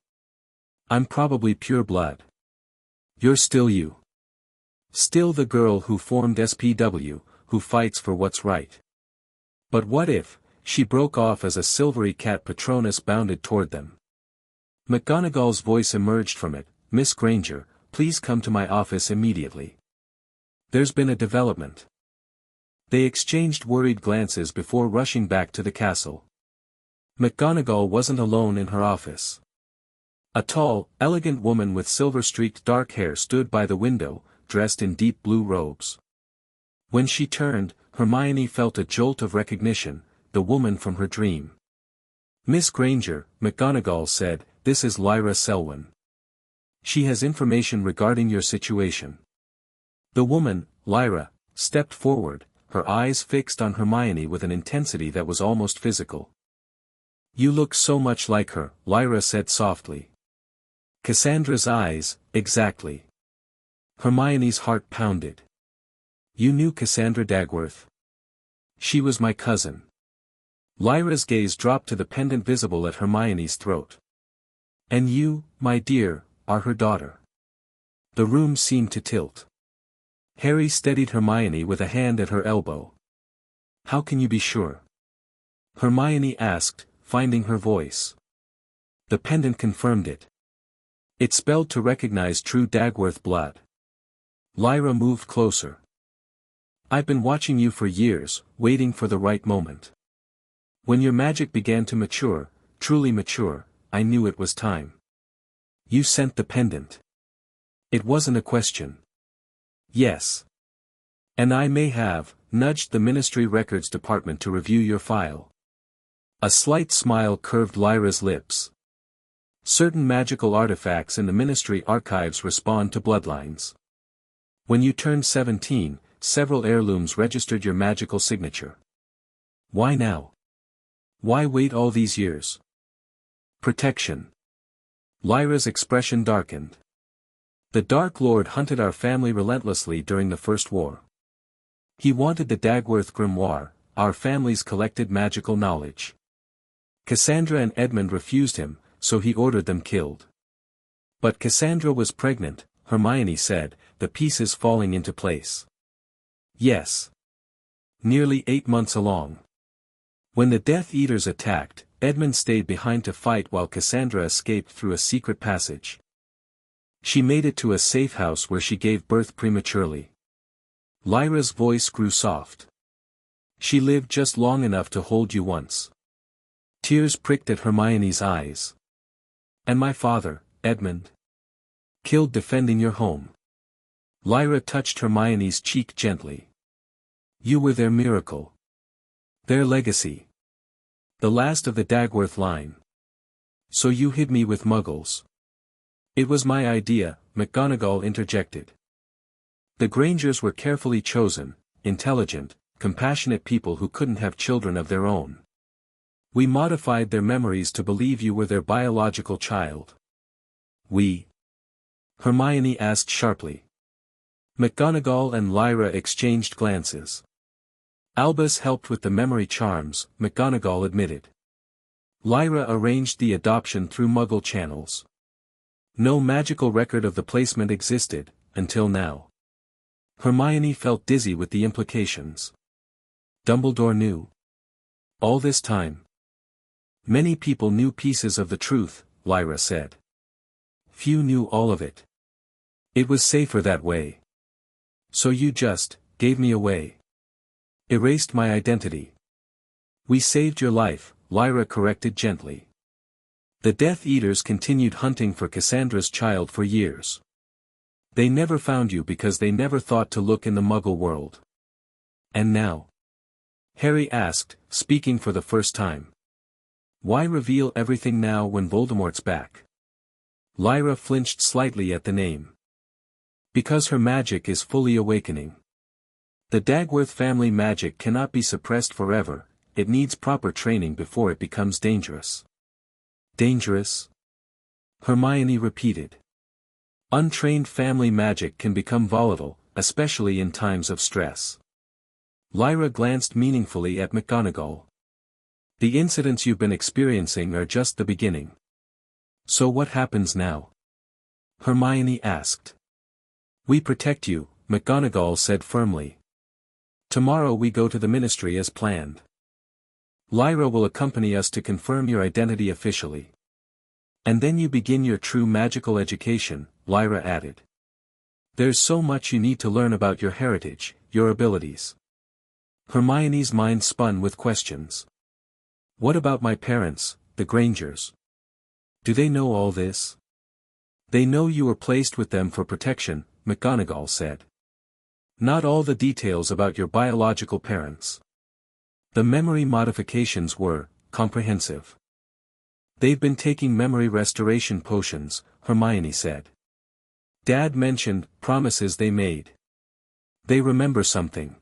[SPEAKER 1] I'm probably pure blood. You're still you. Still the girl who formed SPW, who fights for what's right. But what if, she broke off as a silvery cat Patronus bounded toward them. McGonagall's voice emerged from it, Miss Granger, please come to my office immediately. There's been a development. They exchanged worried glances before rushing back to the castle. McGonagall wasn't alone in her office. A tall, elegant woman with silver-streaked dark hair stood by the window, dressed in deep blue robes. When she turned, Hermione felt a jolt of recognition, the woman from her dream. Miss Granger, McGonagall said, this is Lyra Selwyn. She has information regarding your situation. The woman, Lyra, stepped forward, her eyes fixed on Hermione with an intensity that was almost physical. You look so much like her, Lyra said softly. Cassandra's eyes, exactly. Hermione's heart pounded. You knew Cassandra Dagworth? She was my cousin. Lyra's gaze dropped to the pendant visible at Hermione's throat. And you, my dear, are her daughter. The room seemed to tilt. Harry steadied Hermione with a hand at her elbow. How can you be sure? Hermione asked, finding her voice. The pendant confirmed it. It spelled to recognize true Dagworth blood. Lyra moved closer. I've been watching you for years, waiting for the right moment. When your magic began to mature, truly mature, I knew it was time. You sent the pendant. It wasn't a question. Yes. And I may have, nudged the Ministry Records Department to review your file. A slight smile curved Lyra's lips. Certain magical artifacts in the Ministry archives respond to bloodlines. When you turned 17, several heirlooms registered your magical signature. Why now? Why wait all these years? Protection. Lyra's expression darkened. The Dark Lord hunted our family relentlessly during the First War. He wanted the Dagworth Grimoire, our family's collected magical knowledge. Cassandra and Edmund refused him, so he ordered them killed. But Cassandra was pregnant, Hermione said, the pieces falling into place. Yes. Nearly 8 months along. When the Death Eaters attacked, Edmund stayed behind to fight while Cassandra escaped through a secret passage. She made it to a safe house where she gave birth prematurely. Lyra's voice grew soft. She lived just long enough to hold you once. Tears pricked at Hermione's eyes. And my father, Edmund? Killed defending your home. Lyra touched Hermione's cheek gently. You were their miracle. Their legacy. The last of the Dagworth line. So you hid me with muggles. It was my idea, McGonagall interjected. The Grangers were carefully chosen, intelligent, compassionate people who couldn't have children of their own. We modified their memories to believe you were their biological child. We? Hermione asked sharply. McGonagall and Lyra exchanged glances. Albus helped with the memory charms, McGonagall admitted. Lyra arranged the adoption through Muggle channels. No magical record of the placement existed, until now. Hermione felt dizzy with the implications. Dumbledore knew. All this time. Many people knew pieces of the truth, Lyra said. Few knew all of it. It was safer that way. So you just gave me away. Erased my identity. We saved your life, Lyra corrected gently. The Death Eaters continued hunting for Cassandra's child for years. They never found you because they never thought to look in the Muggle world. And now? Harry asked, speaking for the first time. Why reveal everything now when Voldemort's back? Lyra flinched slightly at the name. Because her magic is fully awakening. The Dagworth family magic cannot be suppressed forever, it needs proper training before it becomes dangerous. Dangerous? Hermione repeated. Untrained family magic can become volatile, especially in times of stress. Lyra glanced meaningfully at McGonagall. The incidents you've been experiencing are just the beginning. So what happens now? Hermione asked. We protect you, McGonagall said firmly. Tomorrow we go to the ministry as planned. Lyra will accompany us to confirm your identity officially. And then you begin your true magical education, Lyra added. There's so much you need to learn about your heritage, your abilities. Hermione's mind spun with questions. What about my parents, the Grangers? Do they know all this? They know you were placed with them for protection, McGonagall said. Not all the details about your biological parents. The memory modifications were comprehensive. They've been taking memory restoration potions, Hermione said. Dad mentioned promises they made. They remember something.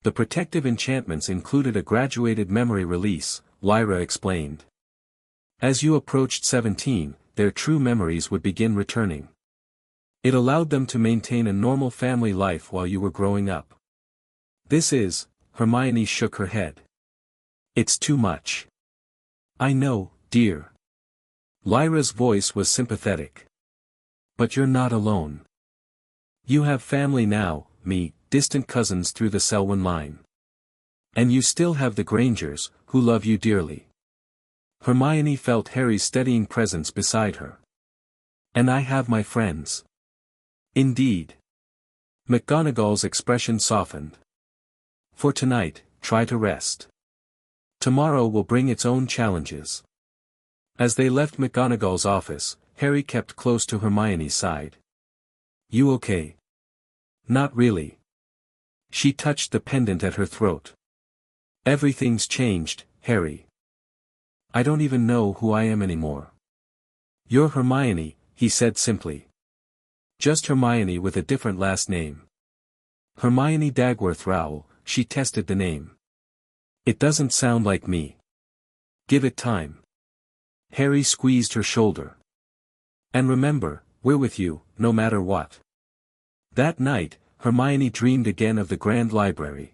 [SPEAKER 1] The protective enchantments included a graduated memory release, Lyra explained. As you approached 17, their true memories would begin returning. It allowed them to maintain a normal family life while you were growing up. This is, Hermione shook her head. It's too much. I know, dear. Lyra's voice was sympathetic. But you're not alone. You have family now, me, distant cousins through the Selwyn line. And you still have the Grangers, who love you dearly. Hermione felt Harry's steadying presence beside her. And I have my friends. Indeed. McGonagall's expression softened. For tonight, try to rest. Tomorrow will bring its own challenges. As they left McGonagall's office, Harry kept close to Hermione's side. You okay? Not really. She touched the pendant at her throat. Everything's changed, Harry. I don't even know who I am anymore. You're Hermione, he said simply. Just Hermione with a different last name. Hermione Dagworth Rowell, she tested the name. It doesn't sound like me. Give it time. Harry squeezed her shoulder. And remember, we're with you, no matter what. That night, Hermione dreamed again of the Grand Library.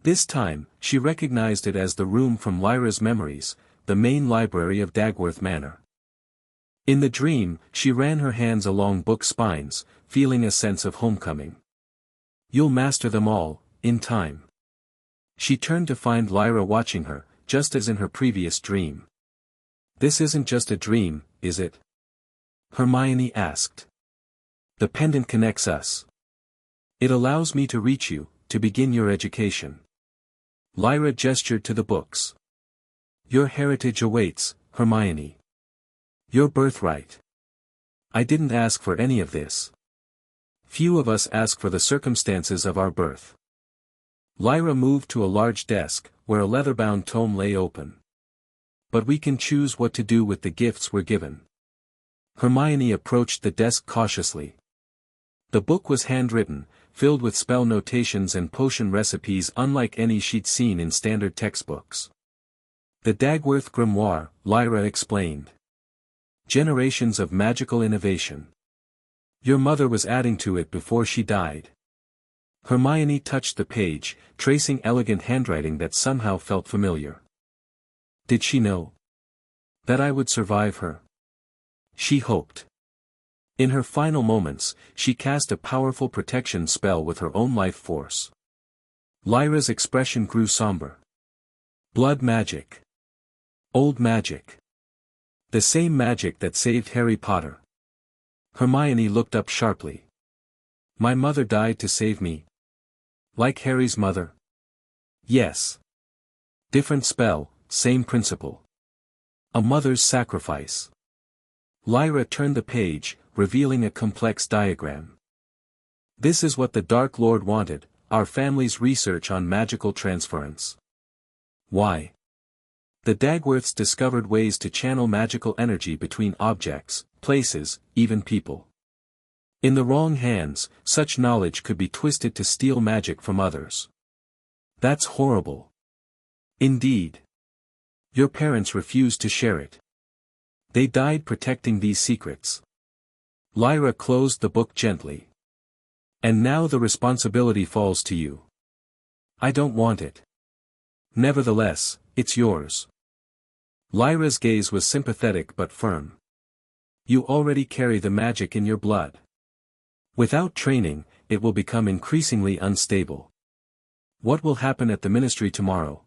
[SPEAKER 1] This time, she recognized it as the room from Lyra's memories, the main library of Dagworth Manor. In the dream, she ran her hands along book spines, feeling a sense of homecoming. You'll master them all, in time. She turned to find Lyra watching her, just as in her previous dream. This isn't just a dream, is it? Hermione asked. The pendant connects us. It allows me to reach you, to begin your education. Lyra gestured to the books. Your heritage awaits, Hermione. Your birthright. I didn't ask for any of this. Few of us ask for the circumstances of our birth. Lyra moved to a large desk, where a leather-bound tome lay open. But we can choose what to do with the gifts we're given. Hermione approached the desk cautiously. The book was handwritten, filled with spell notations and potion recipes unlike any she'd seen in standard textbooks. The Dagworth Grimoire, Lyra explained. Generations of magical innovation. Your mother was adding to it before she died. Hermione touched the page, tracing elegant handwriting that somehow felt familiar. Did she know that I would survive her? She hoped. In her final moments, she cast a powerful protection spell with her own life force. Lyra's expression grew somber. Blood magic. Old magic. The same magic that saved Harry Potter. Hermione looked up sharply. My mother died to save me. Like Harry's mother? Yes. Different spell, same principle. A mother's sacrifice. Lyra turned the page, revealing a complex diagram. This is what the Dark Lord wanted, our family's research on magical transference. Why? The Dagworths discovered ways to channel magical energy between objects, places, even people. In the wrong hands, such knowledge could be twisted to steal magic from others. That's horrible. Indeed. Your parents refused to share it. They died protecting these secrets. Lyra closed the book gently. And now the responsibility falls to you. I don't want it. Nevertheless, it's yours. Lyra's gaze was sympathetic but firm. You already carry the magic in your blood. Without training, it will become increasingly unstable. What will happen at the ministry tomorrow?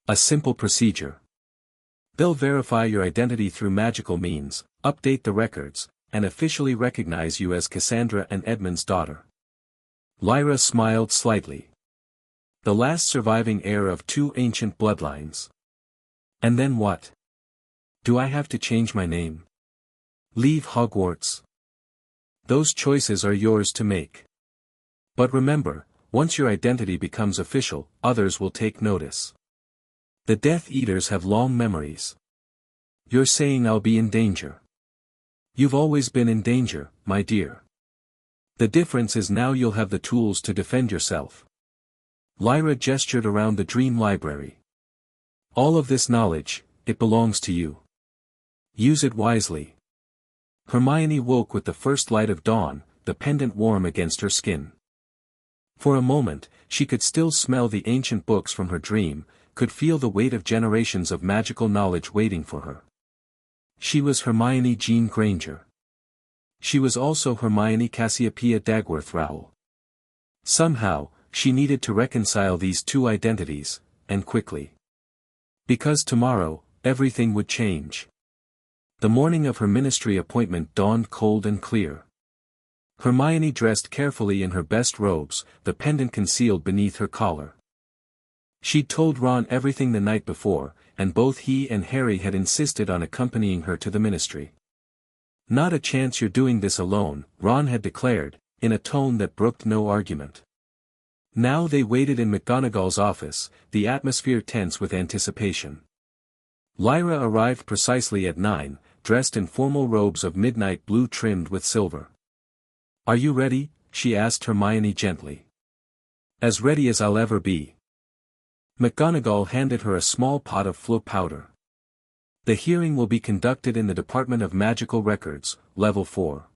[SPEAKER 1] A simple procedure. They'll verify your identity through magical means, update the records, and officially recognize you as Cassandra and Edmund's daughter. Lyra smiled slightly. The last surviving heir of two ancient bloodlines. And then what? Do I have to change my name? Leave Hogwarts? Those choices are yours to make. But remember, once your identity becomes official, others will take notice. The Death Eaters have long memories. You're saying I'll be in danger. You've always been in danger, my dear. The difference is now you'll have the tools to defend yourself. Lyra gestured around the dream library. All of this knowledge, it belongs to you. Use it wisely. Hermione woke with the first light of dawn, the pendant warm against her skin. For a moment, she could still smell the ancient books from her dream, could feel the weight of generations of magical knowledge waiting for her. She was Hermione Jean Granger. She was also Hermione Cassiopeia Dagworth Rowell. Somehow, she needed to reconcile these two identities, and quickly. Because tomorrow, everything would change. The morning of her ministry appointment dawned cold and clear. Hermione dressed carefully in her best robes, the pendant concealed beneath her collar. She'd told Ron everything the night before, and both he and Harry had insisted on accompanying her to the ministry. Not a chance you're doing this alone, Ron had declared, in a tone that brooked no argument. Now they waited in McGonagall's office, the atmosphere tense with anticipation. Lyra arrived precisely at 9, dressed in formal robes of midnight blue trimmed with silver. Are you ready? She asked Hermione gently. As ready as I'll ever be. McGonagall handed her a small pot of flow powder. The hearing will be conducted in the Department of Magical Records, Level 4.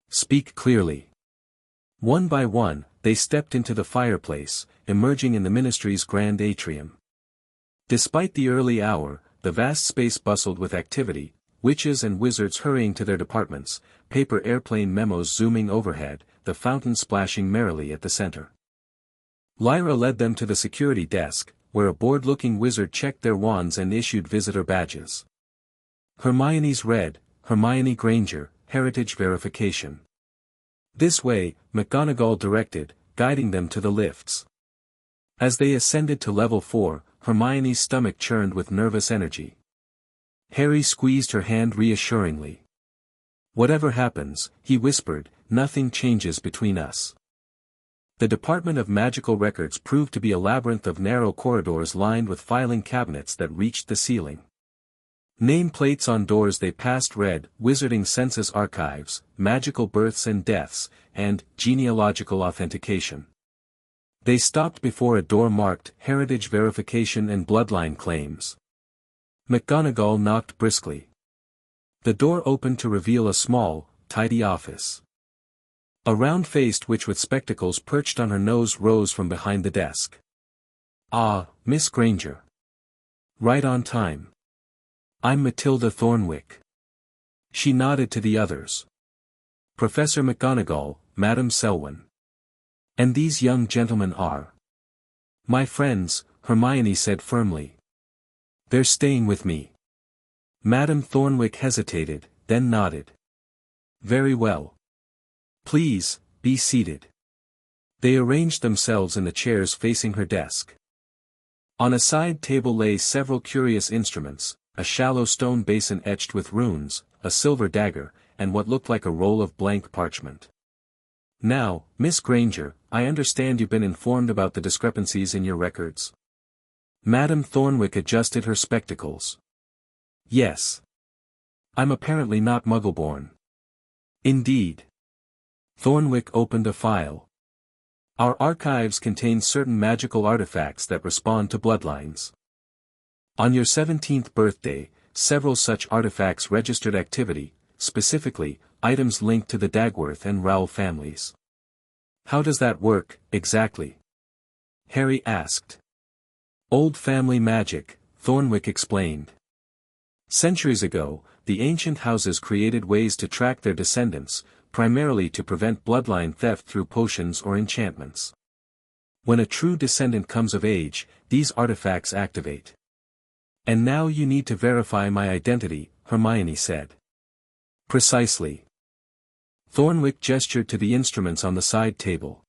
[SPEAKER 1] Speak clearly. One by one, they stepped into the fireplace, emerging in the ministry's grand atrium. Despite the early hour, the vast space bustled with activity, witches and wizards hurrying to their departments, paper airplane memos zooming overhead, the fountain splashing merrily at the center. Lyra led them to the security desk, where a bored-looking wizard checked their wands and issued visitor badges. Hermione's read, Hermione Granger, Heritage Verification. This way, McGonagall directed, guiding them to the lifts. As they ascended to level 4, Hermione's stomach churned with nervous energy. Harry squeezed her hand reassuringly. Whatever happens, he whispered, nothing changes between us. The Department of Magical Records proved to be a labyrinth of narrow corridors lined with filing cabinets that reached the ceiling. Nameplates on doors they passed read, Wizarding Census Archives, Magical Births and Deaths, and Genealogical Authentication. They stopped before a door marked, Heritage Verification and Bloodline Claims. McGonagall knocked briskly. The door opened to reveal a small, tidy office. A round-faced witch with spectacles perched on her nose rose from behind the desk. Ah, Miss Granger. Right on time. I'm Matilda Thornwick. She nodded to the others. Professor McGonagall, Madame Selwyn. And these young gentlemen are my friends, Hermione said firmly. They're staying with me. Madame Thornwick hesitated, then nodded. Very well. Please, be seated. They arranged themselves in the chairs facing her desk. On a side table lay several curious instruments, a shallow stone basin etched with runes, a silver dagger, and what looked like a roll of blank parchment. Now, Miss Granger, I understand you've been informed about the discrepancies in your records. Madame Thornwick adjusted her spectacles. Yes. I'm apparently not Muggle-born. Indeed. Thornwick opened a file. Our archives contain certain magical artifacts that respond to bloodlines. On your 17th birthday, several such artifacts registered activity, specifically, items linked to the Dagworth and Rowell families. How does that work, exactly? Harry asked. Old family magic, Thornwick explained. Centuries ago, the ancient houses created ways to track their descendants, primarily to prevent bloodline theft through potions or enchantments. When a true descendant comes of age, these artifacts activate. And now you need to verify my identity, Hermione said. Precisely. Thornwick gestured to the instruments on the side table.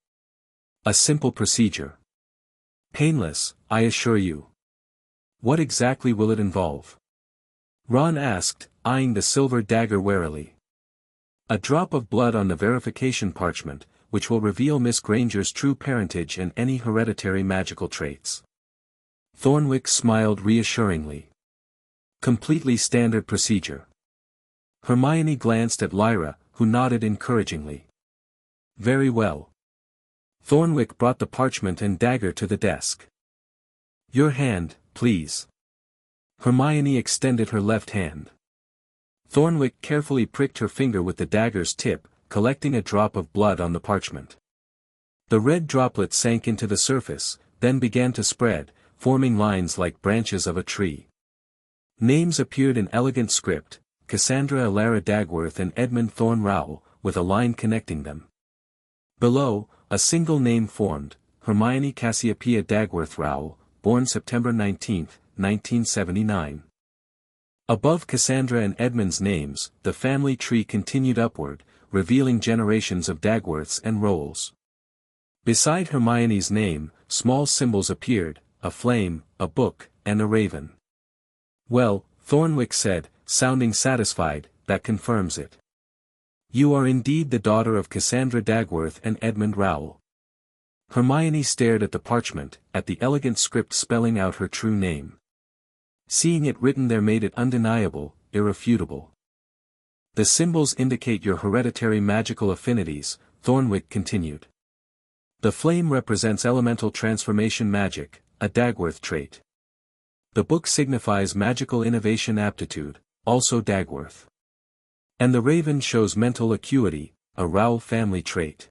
[SPEAKER 1] A simple procedure. Painless, I assure you. What exactly will it involve? Ron asked, eyeing the silver dagger warily. A drop of blood on the verification parchment, which will reveal Miss Granger's true parentage and any hereditary magical traits. Thornwick smiled reassuringly. Completely standard procedure. Hermione glanced at Lyra, who nodded encouragingly. Very well. Thornwick brought the parchment and dagger to the desk. Your hand, please. Hermione extended her left hand. Thornwick carefully pricked her finger with the dagger's tip, collecting a drop of blood on the parchment. The red droplet sank into the surface, then began to spread, forming lines like branches of a tree. Names appeared in elegant script, Cassandra Elara Dagworth and Edmund Thorne Rowell, with a line connecting them. Below, a single name formed, Hermione Cassiopeia Dagworth Rowell, born September 19, 1979. Above Cassandra and Edmund's names, the family tree continued upward, revealing generations of Dagworths and Rowells. Beside Hermione's name, small symbols appeared, a flame, a book, and a raven. Well, Thornwick said, sounding satisfied, that confirms it. You are indeed the daughter of Cassandra Dagworth and Edmund Rowell. Hermione stared at the parchment, at the elegant script spelling out her true name. Seeing it written there made it undeniable, irrefutable. The symbols indicate your hereditary magical affinities, Thornwick continued. The flame represents elemental transformation magic, a Dagworth trait. The book signifies magical innovation aptitude, also Dagworth. And the raven shows mental acuity, a Rowell family trait.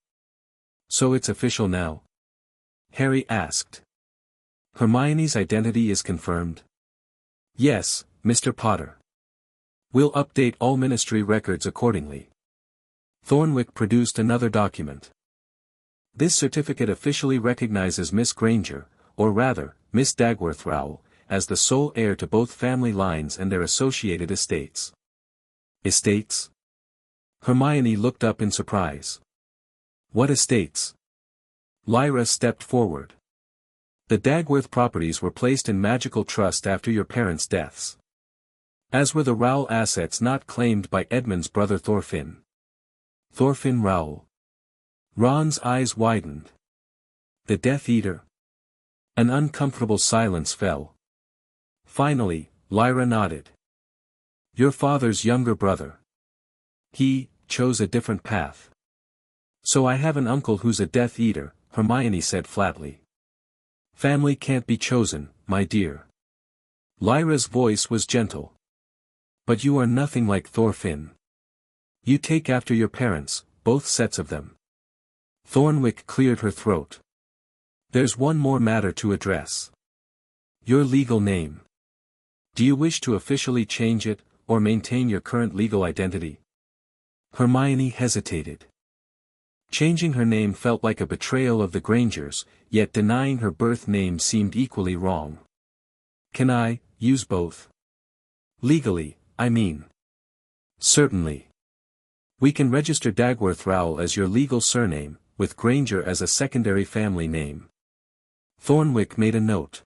[SPEAKER 1] So it's official now? Harry asked. Hermione's identity is confirmed? Yes, Mr. Potter. We'll update all ministry records accordingly. Thornwick produced another document. This certificate officially recognizes Miss Granger, or rather, Miss Dagworth Rowell, as the sole heir to both family lines and their associated estates. Estates? Hermione looked up in surprise. What estates? Lyra stepped forward. The Dagworth properties were placed in magical trust after your parents' deaths. As were the Rowell assets not claimed by Edmund's brother Thorfinn. Thorfinn Rowell. Ron's eyes widened. The Death Eater? An uncomfortable silence fell. Finally, Lyra nodded. Your father's younger brother. He chose a different path. So I have an uncle who's a Death Eater, Hermione said flatly. Family can't be chosen, my dear. Lyra's voice was gentle. But you are nothing like Thorfinn. You take after your parents, both sets of them. Thornwick cleared her throat. There's one more matter to address. Your legal name. Do you wish to officially change it, or maintain your current legal identity? Hermione hesitated. Changing her name felt like a betrayal of the Grangers, yet denying her birth name seemed equally wrong. Can I use both? Legally, I mean. Certainly. We can register Dagworth Rowell as your legal surname, with Granger as a secondary family name. Thornwick made a note.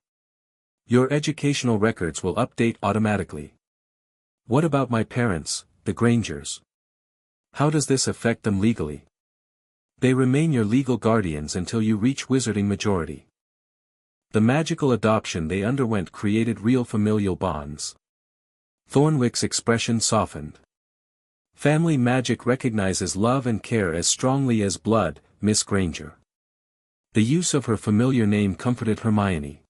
[SPEAKER 1] Your educational records will update automatically. What about my parents, the Grangers? How does this affect them legally? They remain your legal guardians until you reach wizarding majority. The magical adoption they underwent created real familial bonds. Thornwick's expression softened. Family magic recognizes love and care as strongly as blood, Miss Granger. The use of her familiar name comforted Hermione.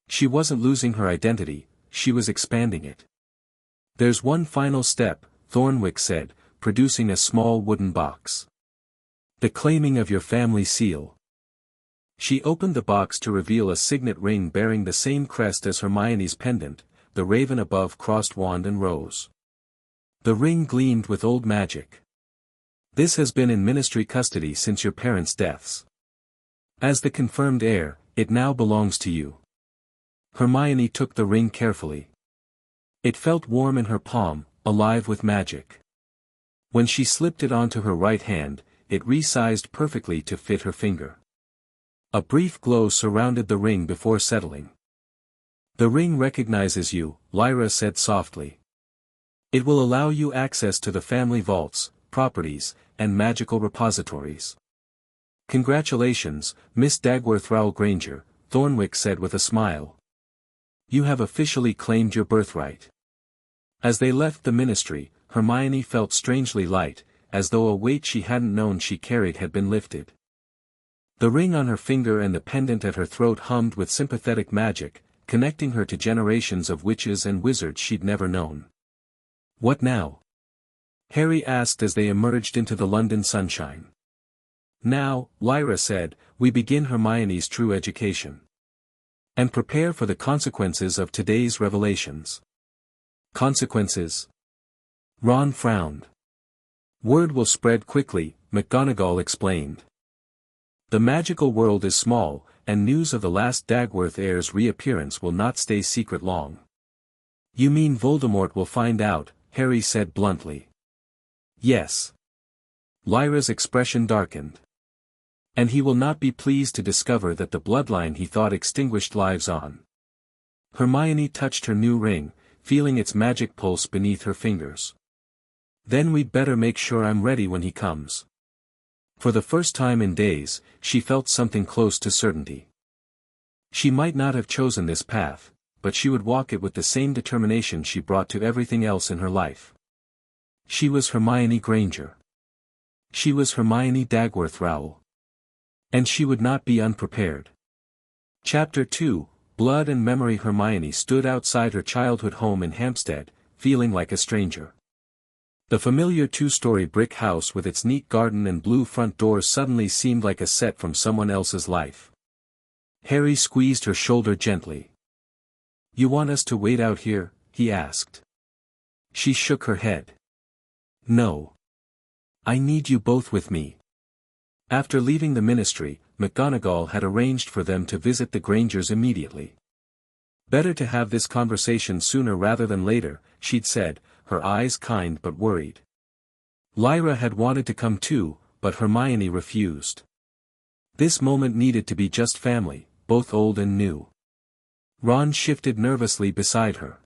[SPEAKER 1] She wasn't losing her identity, she was expanding it. There's one final step, Thornwick said, producing a small wooden box. The claiming of your family seal. She opened the box to reveal a signet ring bearing the same crest as Hermione's pendant, the raven above crossed wand and rose. The ring gleamed with old magic. This has been in ministry custody since your parents' deaths. As the confirmed heir, it now belongs to you. Hermione took the ring carefully. It felt warm in her palm, alive with magic. When she slipped it onto her right hand, it resized perfectly to fit her finger. A brief glow surrounded the ring before settling. The ring recognizes you, Lyra said softly. It will allow you access to the family vaults, properties, and magical repositories. Congratulations, Miss Dagworth Rowell Granger, Thornwick said with a smile. You have officially claimed your birthright. As they left the ministry, Hermione felt strangely light, as though a weight she hadn't known she carried had been lifted. The ring on her finger and the pendant at her throat hummed with sympathetic magic, connecting her to generations of witches and wizards she'd never known. What now? Harry asked as they emerged into the London sunshine. Now, Lyra said, we begin Hermione's true education. And prepare for the consequences of today's revelations. Consequences? Ron frowned. Word will spread quickly, McGonagall explained. The magical world is small, and news of the last Dagworth heir's reappearance will not stay secret long. You mean Voldemort will find out, Harry said bluntly. Yes. Lyra's expression darkened. And he will not be pleased to discover that the bloodline he thought extinguished lives on. Hermione touched her new ring, feeling its magic pulse beneath her fingers. Then we'd better make sure I'm ready when he comes. For the first time in days, she felt something close to certainty. She might not have chosen this path, but she would walk it with the same determination she brought to everything else in her life. She was Hermione Granger. She was Hermione Dagworth Rowell. And she would not be unprepared. Chapter 2, blood and memory. Hermione stood outside her childhood home in Hampstead, feeling like a stranger. The familiar two-story brick house with its neat garden and blue front doors suddenly seemed like a set from someone else's life. Harry squeezed her shoulder gently. "You want us to wait out here?" he asked. She shook her head. "No. I need you both with me." After leaving the ministry, McGonagall had arranged for them to visit the Grangers immediately. "Better to have this conversation sooner rather than later," she'd said, her eyes kind but worried. Lyra had wanted to come too, but Hermione refused. This moment needed to be just family, both old and new. Ron shifted nervously beside her.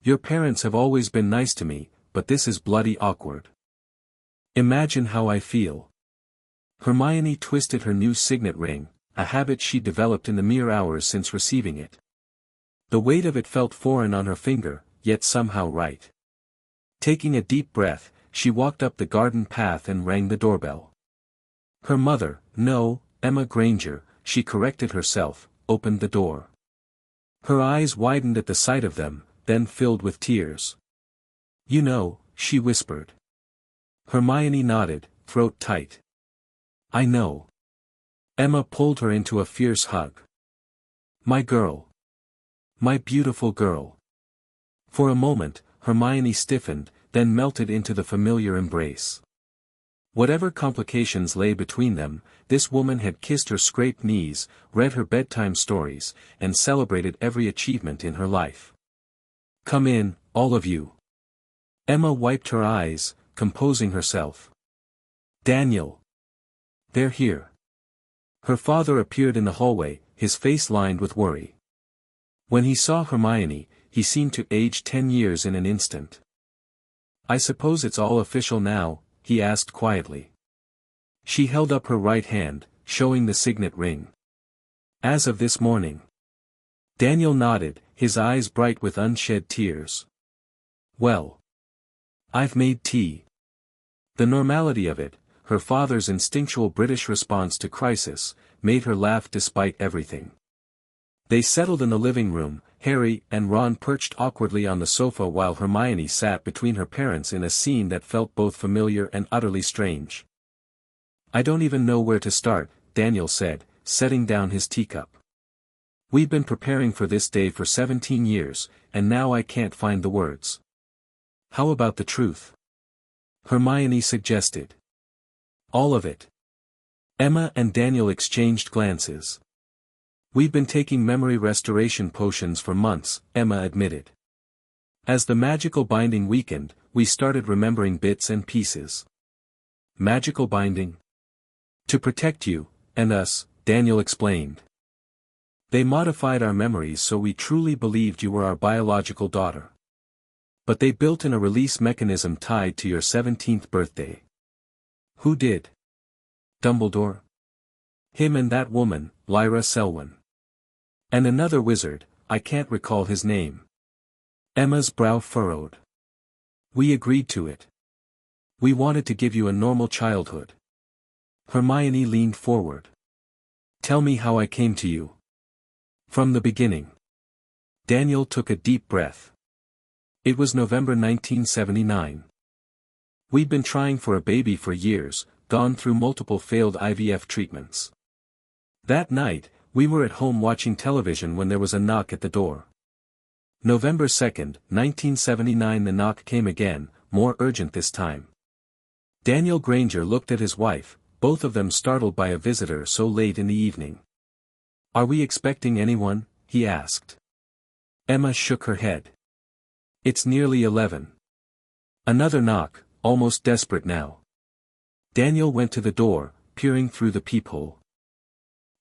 [SPEAKER 1] "Your parents have always been nice to me, but this is bloody awkward. Imagine how I feel." Hermione twisted her new signet ring, a habit she'd developed in the mere hours since receiving it. The weight of it felt foreign on her finger, yet somehow right. Taking a deep breath, she walked up the garden path and rang the doorbell. Her mother, no, Emma Granger, she corrected herself, opened the door. Her eyes widened at the sight of them, then filled with tears. "You know," she whispered. Hermione nodded, throat tight. "I know." Emma pulled her into a fierce hug. "My girl. My beautiful girl." For a moment, Hermione stiffened, then melted into the familiar embrace. Whatever complications lay between them, this woman had kissed her scraped knees, read her bedtime stories, and celebrated every achievement in her life. "Come in, all of you." Emma wiped her eyes, composing herself. "Daniel. They're here." Her father appeared in the hallway, his face lined with worry. When he saw Hermione, he seemed to age 10 years in an instant. "I suppose it's all official now?" he asked quietly. She held up her right hand, showing the signet ring. "As of this morning." Daniel nodded, his eyes bright with unshed tears. "Well. I've made tea." The normality of it, her father's instinctual British response to crisis, made her laugh despite everything. They settled in the living room, Harry and Ron perched awkwardly on the sofa while Hermione sat between her parents in a scene that felt both familiar and utterly strange. "I don't even know where to start," Daniel said, setting down his teacup. "We've been preparing for this day for 17 years, and now I can't find the words." "How about the truth?" Hermione suggested. "All of it." Emma and Daniel exchanged glances. "We've been taking memory restoration potions for months," Emma admitted. "As the magical binding weakened, we started remembering bits and pieces." "Magical binding?" "To protect you, and us," Daniel explained. "They modified our memories so we truly believed you were our biological daughter. But they built in a release mechanism tied to your 17th birthday." "Who did?" "Dumbledore. Him and that woman, Lyra Selwyn. And another wizard, I can't recall his name." Emma's brow furrowed. "We agreed to it. We wanted to give you a normal childhood." Hermione leaned forward. "Tell me how I came to you." "From the beginning." Daniel took a deep breath. "It was November 1979. We'd been trying for a baby for years, gone through multiple failed IVF treatments. That night, we were at home watching television when there was a knock at the door. November 2nd, 1979. The knock came again, more urgent this time. Daniel Granger looked at his wife, both of them startled by a visitor so late in the evening. "Are we expecting anyone?" he asked. Emma shook her head. "It's nearly 11. Another knock, almost desperate now. Daniel went to the door, peering through the peephole.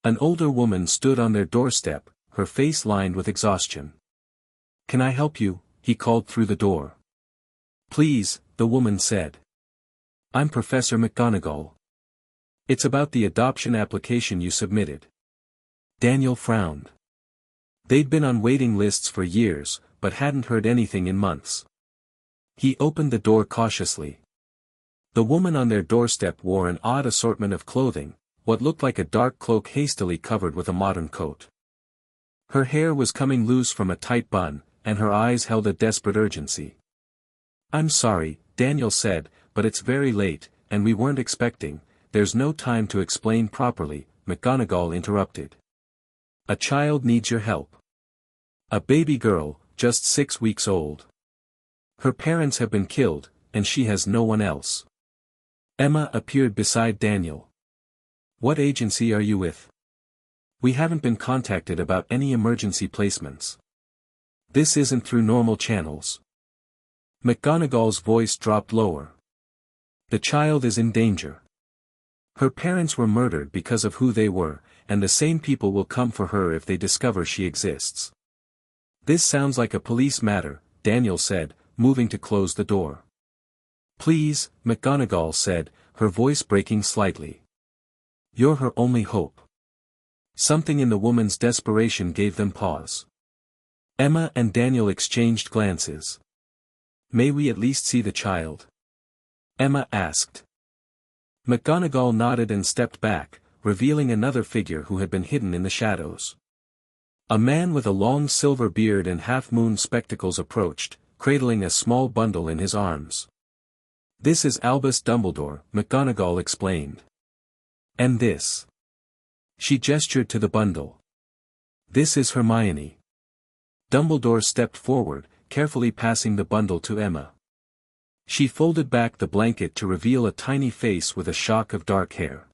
[SPEAKER 1] An older woman stood on their doorstep, her face lined with exhaustion. "Can I help you?" he called through the door. "Please," the woman said. "I'm Professor McGonagall. It's about the adoption application you submitted." Daniel frowned. They'd been on waiting lists for years, but hadn't heard anything in months. He opened the door cautiously. The woman on their doorstep wore an odd assortment of clothing, what looked like a dark cloak hastily covered with a modern coat. Her hair was coming loose from a tight bun, and her eyes held a desperate urgency. "I'm sorry," Daniel said, "but it's very late, and we weren't expecting." "There's no time to explain properly," McGonagall interrupted. "A child needs your help. A baby girl, just 6 weeks old. Her parents have been killed, and she has no one else." Emma appeared beside Daniel. "What agency are you with?" "We haven't been contacted about any emergency placements. This isn't through normal channels." McGonagall's voice dropped lower. "The child is in danger. Her parents were murdered because of who they were, and the same people will come for her if they discover she exists." "This sounds like a police matter," Daniel said, moving to close the door. "Please," McGonagall said, her voice breaking slightly. "You're her only hope." Something in the woman's desperation gave them pause. Emma and Daniel exchanged glances. "May we at least see the child?" Emma asked. McGonagall nodded and stepped back, revealing another figure who had been hidden in the shadows. A man with a long silver beard and half-moon spectacles approached, cradling a small bundle in his arms. "This is Albus Dumbledore," McGonagall explained. "And this?" She gestured to the bundle. "This is Hermione." Dumbledore stepped forward, carefully passing the bundle to Emma. She folded back the blanket to reveal a tiny face with a shock of dark hair.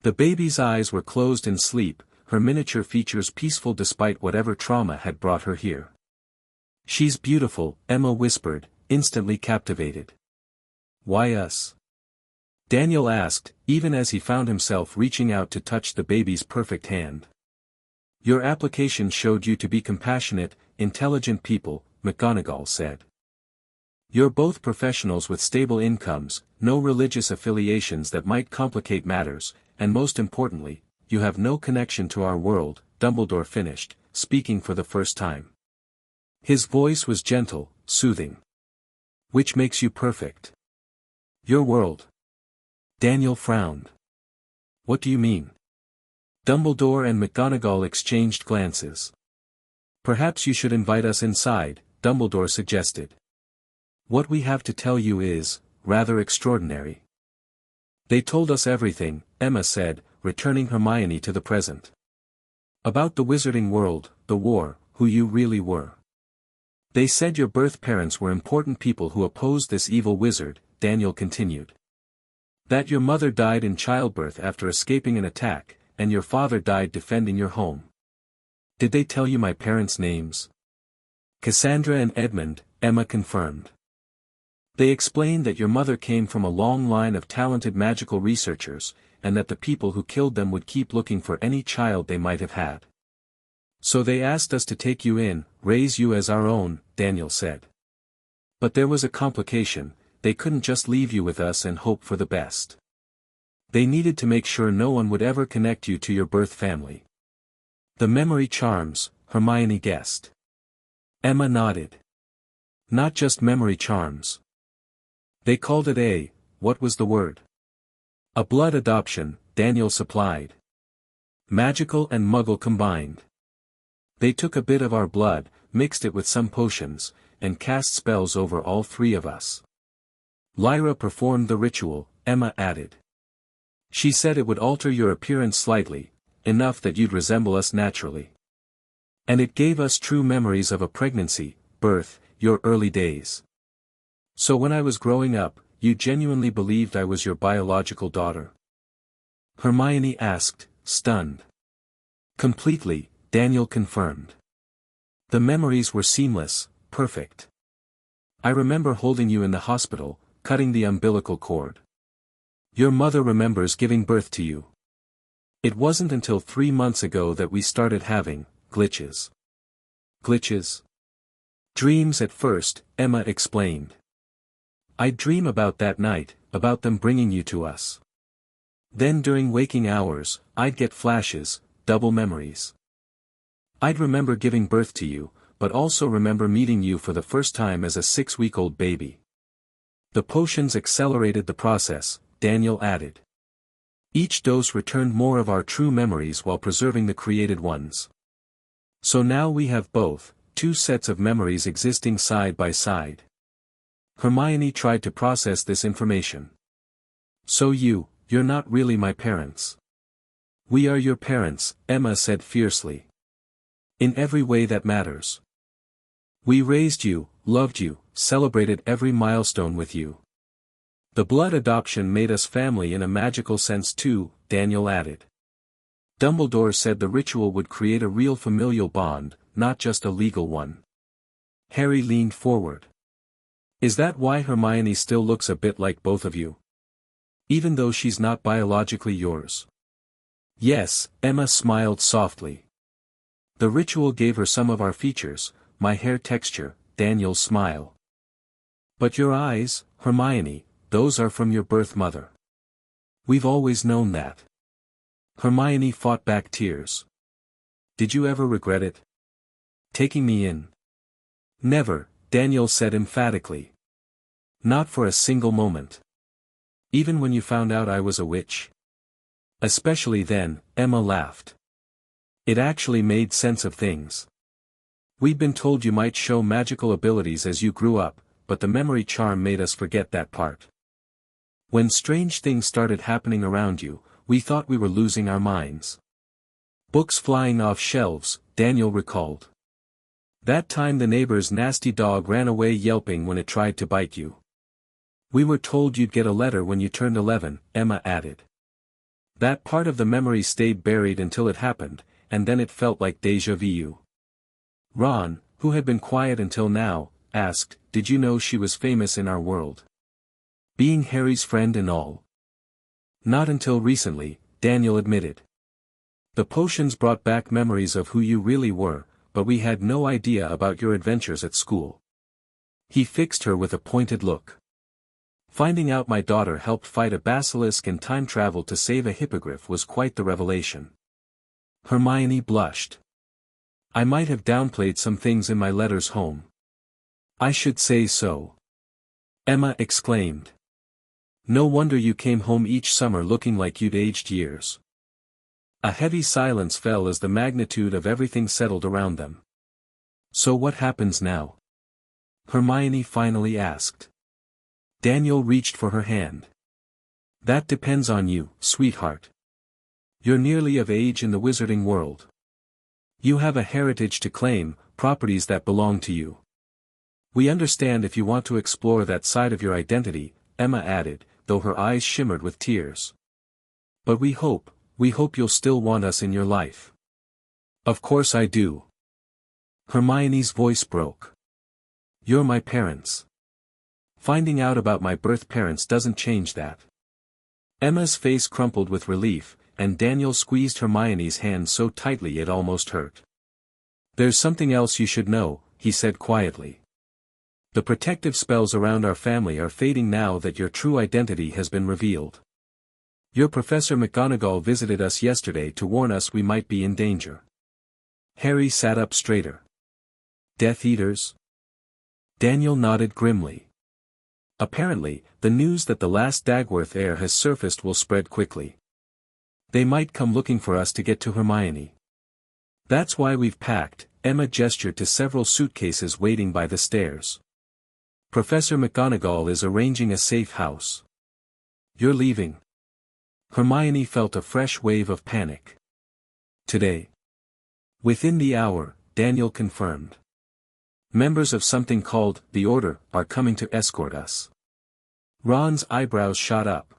[SPEAKER 1] The baby's eyes were closed in sleep, her miniature features peaceful despite whatever trauma had brought her here. "She's beautiful," Emma whispered, instantly captivated. "Why us?" Daniel asked, even as he found himself reaching out to touch the baby's perfect hand. "Your application showed you to be compassionate, intelligent people," McGonagall said. "You're both professionals with stable incomes, no religious affiliations that might complicate matters, and most importantly, you have no connection to our world," Dumbledore finished, speaking for the first time. His voice was gentle, soothing. "Which makes you perfect?" "Your world." Daniel frowned. "What do you mean?" Dumbledore and McGonagall exchanged glances. "Perhaps you should invite us inside," Dumbledore suggested. "What we have to tell you is, rather extraordinary." "They told us everything," Emma said, returning Hermione to the present. "About the wizarding world, the war, who you really were. They said your birth parents were important people who opposed this evil wizard," Daniel continued. "That your mother died in childbirth after escaping an attack, and your father died defending your home." "Did they tell you my parents' names?" "Cassandra and Edmund," Emma confirmed. "They explained that your mother came from a long line of talented magical researchers, and that the people who killed them would keep looking for any child they might have had. So they asked us to take you in, raise you as our own," Daniel said. "But there was a complication. They couldn't just leave you with us and hope for the best. They needed to make sure no one would ever connect you to your birth family." "The memory charms," Hermione guessed. Emma nodded. "Not just memory charms. They called it what was the word?" "A blood adoption," Daniel supplied. "Magical and muggle combined. They took a bit of our blood, mixed it with some potions, and cast spells over all three of us. Lyra performed the ritual," Emma added. "She said it would alter your appearance slightly, enough that you'd resemble us naturally. And it gave us true memories of a pregnancy, birth, your early days. So when I was growing up, you genuinely believed I was your biological daughter?" Hermione asked, stunned. "Completely," Daniel confirmed. "The memories were seamless, perfect. I remember holding you in the hospital, cutting the umbilical cord. Your mother remembers giving birth to you. It wasn't until 3 months ago that we started having glitches." "Glitches?" "Dreams at first," Emma explained. "I'd dream about that night, about them bringing you to us. Then during waking hours, I'd get flashes, double memories. I'd remember giving birth to you, but also remember meeting you for the first time as a 6-week-old baby. The potions accelerated the process," Daniel added. "Each dose returned more of our true memories while preserving the created ones. So now we have both, two sets of memories existing side by side. Hermione tried to process this information. So you're not really my parents. We are your parents, Emma said fiercely. In every way that matters. We raised you, loved you, celebrated every milestone with you. The blood adoption made us family in a magical sense too, Daniel added. Dumbledore said the ritual would create a real familial bond, not just a legal one. Harry leaned forward. Is that why Hermione still looks a bit like both of you? Even though she's not biologically yours. Yes, Emma smiled softly. The ritual gave her some of our features, my hair texture, Daniel's smile. But your eyes, Hermione, those are from your birth mother. We've always known that. Hermione fought back tears. Did you ever regret it? Taking me in? Never, Daniel said emphatically. Not for a single moment. Even when you found out I was a witch? Especially then, Emma laughed. It actually made sense of things. We'd been told you might show magical abilities as you grew up, but the memory charm made us forget that part. When strange things started happening around you, we thought we were losing our minds. Books flying off shelves, Daniel recalled. That time the neighbor's nasty dog ran away yelping when it tried to bite you. We were told you'd get a letter when you turned 11, Emma added. That part of the memory stayed buried until it happened, and then it felt like déjà vu. Ron, who had been quiet until now, asked, did you know she was famous in our world? Being Harry's friend and all. Not until recently, Daniel admitted. The potions brought back memories of who you really were, but we had no idea about your adventures at school. He fixed her with a pointed look. Finding out my daughter helped fight a basilisk and time traveled to save a hippogriff was quite the revelation. Hermione blushed. I might have downplayed some things in my letters home. I should say so. Emma exclaimed. No wonder you came home each summer looking like you'd aged years. A heavy silence fell as the magnitude of everything settled around them. So what happens now? Hermione finally asked. Daniel reached for her hand. That depends on you, sweetheart. You're nearly of age in the wizarding world. You have a heritage to claim, properties that belong to you. We understand if you want to explore that side of your identity, Emma added, though her eyes shimmered with tears. But we hope you'll still want us in your life. Of course I do. Hermione's voice broke. You're my parents. Finding out about my birth parents doesn't change that. Emma's face crumpled with relief, and Daniel squeezed Hermione's hand so tightly it almost hurt. There's something else you should know, he said quietly. The protective spells around our family are fading now that your true identity has been revealed. Your Professor McGonagall visited us yesterday to warn us we might be in danger. Harry sat up straighter. Death Eaters? Daniel nodded grimly. Apparently, the news that the last Dagworth heir has surfaced will spread quickly. They might come looking for us to get to Hermione. That's why we've packed, Emma gestured to several suitcases waiting by the stairs. Professor McGonagall is arranging a safe house. You're leaving. Hermione felt a fresh wave of panic. Today. Within the hour, Daniel confirmed. Members of something called the Order are coming to escort us. Ron's eyebrows shot up.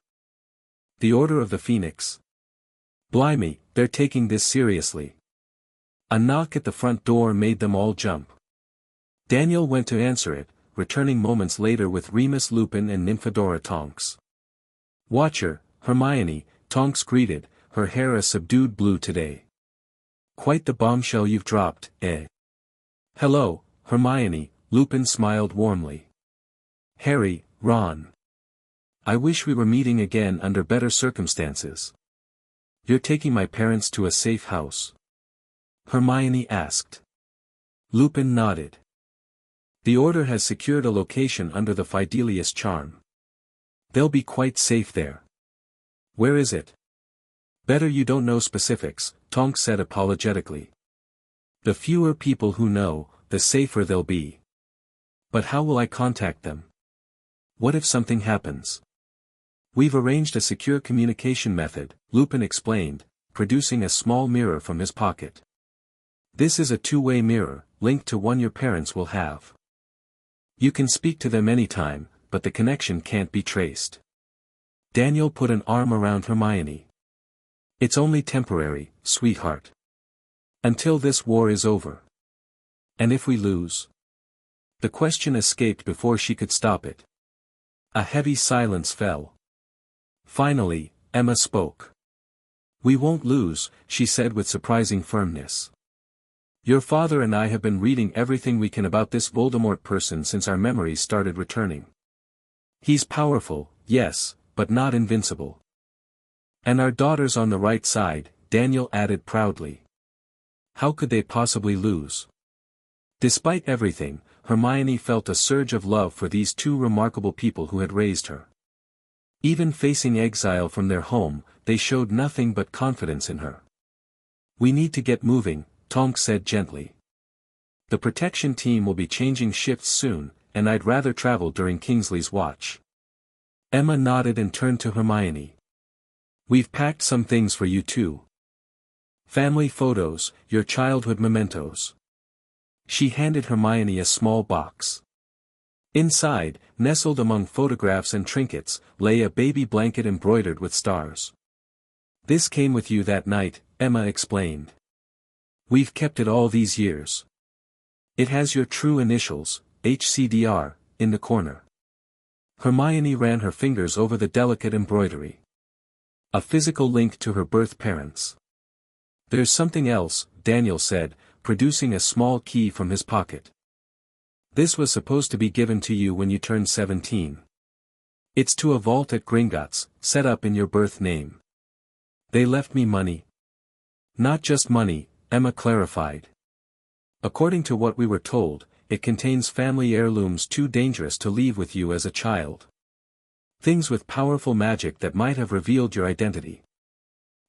[SPEAKER 1] The Order of the Phoenix. Blimey, they're taking this seriously. A knock at the front door made them all jump. Daniel went to answer it, returning moments later with Remus Lupin and Nymphadora Tonks. Watcher, Hermione, Tonks greeted, her hair a subdued blue today. Quite the bombshell you've dropped, eh? Hello, Hermione, Lupin smiled warmly. Harry, Ron. I wish we were meeting again under better circumstances. You're taking my parents to a safe house? Hermione asked. Lupin nodded. The Order has secured a location under the Fidelius charm. They'll be quite safe there. Where is it? Better you don't know specifics, Tonks said apologetically. The fewer people who know, the safer they'll be. But how will I contact them? What if something happens? We've arranged a secure communication method, Lupin explained, producing a small mirror from his pocket. This is a two-way mirror, linked to one your parents will have. You can speak to them anytime, but the connection can't be traced. Daniel put an arm around Hermione. It's only temporary, sweetheart. Until this war is over. And if we lose? The question escaped before she could stop it. A heavy silence fell. Finally, Emma spoke. We won't lose, she said with surprising firmness. Your father and I have been reading everything we can about this Voldemort person since our memories started returning. He's powerful, yes, but not invincible. And our daughter's on the right side, Daniel added proudly. How could they possibly lose? Despite everything, Hermione felt a surge of love for these two remarkable people who had raised her. Even facing exile from their home, they showed nothing but confidence in her. We need to get moving, Tonks said gently. The protection team will be changing shifts soon, and I'd rather travel during Kingsley's watch. Emma nodded and turned to Hermione. We've packed some things for you too. Family photos, your childhood mementos. She handed Hermione a small box. Inside, nestled among photographs and trinkets, lay a baby blanket embroidered with stars. This came with you that night, Emma explained. We've kept it all these years. It has your true initials, HCDR, in the corner. Hermione ran her fingers over the delicate embroidery. A physical link to her birth parents. There's something else, Daniel said, producing a small key from his pocket. This was supposed to be given to you when you turned 17. It's to a vault at Gringotts, set up in your birth name. They left me money. Not just money, Emma clarified. According to what we were told, it contains family heirlooms too dangerous to leave with you as a child. Things with powerful magic that might have revealed your identity.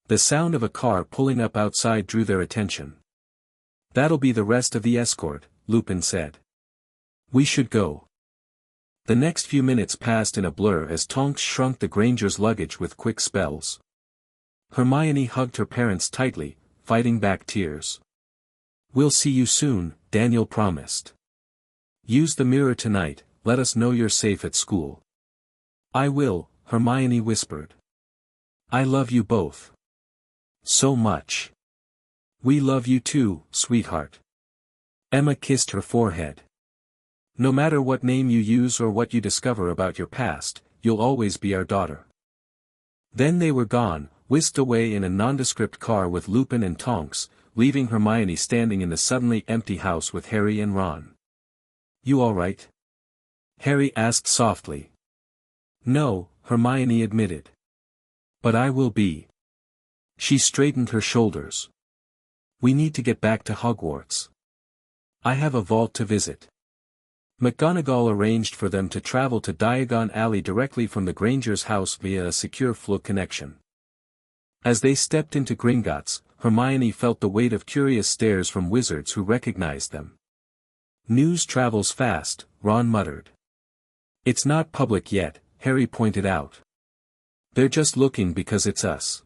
[SPEAKER 1] The sound of a car pulling up outside drew their attention. That'll be the rest of the escort, Lupin said. We should go. The next few minutes passed in a blur as Tonks shrunk the Grangers' luggage with quick spells. Hermione hugged her parents tightly, fighting back tears. We'll see you soon, Daniel promised. Use the mirror tonight, let us know you're safe at school. I will, Hermione whispered. I love you both. So much. We love you too, sweetheart. Emma kissed her forehead. No matter what name you use or what you discover about your past, you'll always be our daughter. Then they were gone, whisked away in a nondescript car with Lupin and Tonks, leaving Hermione standing in the suddenly empty house with Harry and Ron. You all right? Harry asked softly. No, Hermione admitted. But I will be. She straightened her shoulders. We need to get back to Hogwarts. I have a vault to visit. McGonagall arranged for them to travel to Diagon Alley directly from the Grangers' house via a secure flow connection. As they stepped into Gringotts, Hermione felt the weight of curious stares from wizards who recognized them. News travels fast, Ron muttered. It's not public yet, Harry pointed out. They're just looking because it's us.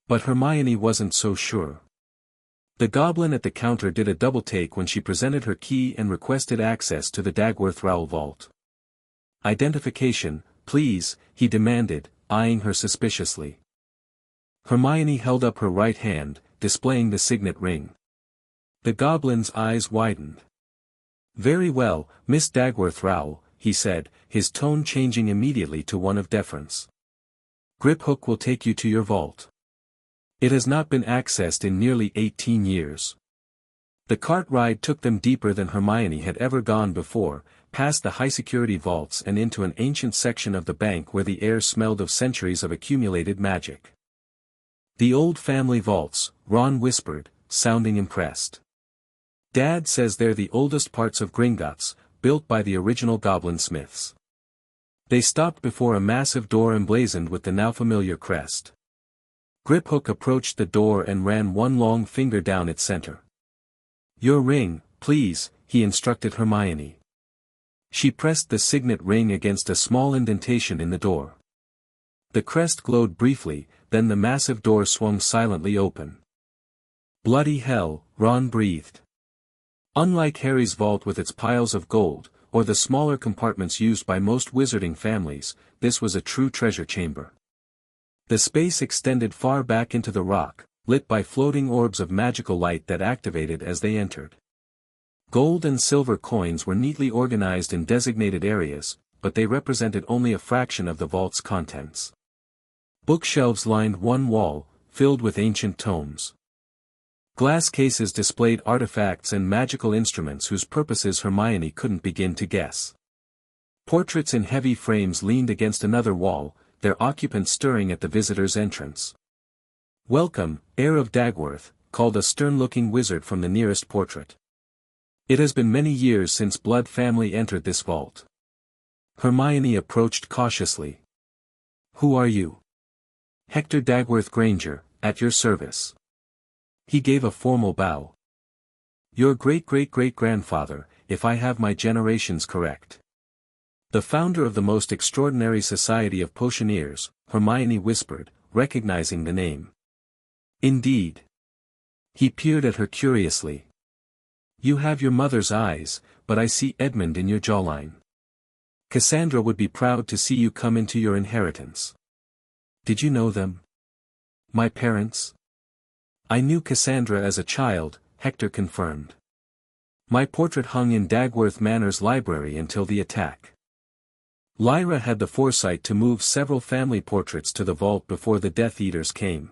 [SPEAKER 1] But Hermione wasn't so sure. The goblin at the counter did a double-take when she presented her key and requested access to the Dagworth Rowell vault. Identification, please, he demanded, eyeing her suspiciously. Hermione held up her right hand, displaying the signet ring. The goblin's eyes widened. Very well, Miss Dagworth Rowell, he said, his tone changing immediately to one of deference. Griphook will take you to your vault. It has not been accessed in nearly 18 years. The cart ride took them deeper than Hermione had ever gone before, past the high-security vaults and into an ancient section of the bank where the air smelled of centuries of accumulated magic. The old family vaults, Ron whispered, sounding impressed. Dad says they're the oldest parts of Gringotts, built by the original goblin smiths. They stopped before a massive door emblazoned with the now familiar crest. Griphook approached the door and ran one long finger down its center. Your ring, please, he instructed Hermione. She pressed the signet ring against a small indentation in the door. The crest glowed briefly, then the massive door swung silently open. Bloody hell, Ron breathed. Unlike Harry's vault with its piles of gold, or the smaller compartments used by most wizarding families, this was a true treasure chamber. The space extended far back into the rock, lit by floating orbs of magical light that activated as they entered. Gold and silver coins were neatly organized in designated areas, but they represented only a fraction of the vault's contents. Bookshelves lined one wall, filled with ancient tomes. Glass cases displayed artifacts and magical instruments whose purposes Hermione couldn't begin to guess. Portraits in heavy frames leaned against another wall, their occupants stirring at the visitor's entrance. "Welcome, heir of Dagworth," called a stern-looking wizard from the nearest portrait. "It has been many years since Blood family entered this vault." Hermione approached cautiously. "Who are you?" "Hector Dagworth Granger, at your service." He gave a formal bow. "Your great-great-great-grandfather, if I have my generations correct." "The founder of the most extraordinary society of potioneers," Hermione whispered, recognizing the name. "Indeed." He peered at her curiously. "You have your mother's eyes, but I see Edmund in your jawline. Cassandra would be proud to see you come into your inheritance." "Did you know them?" "My parents?" "I knew Cassandra as a child," Hector confirmed. "My portrait hung in Dagworth Manor's library until the attack. Lyra had the foresight to move several family portraits to the vault before the Death Eaters came."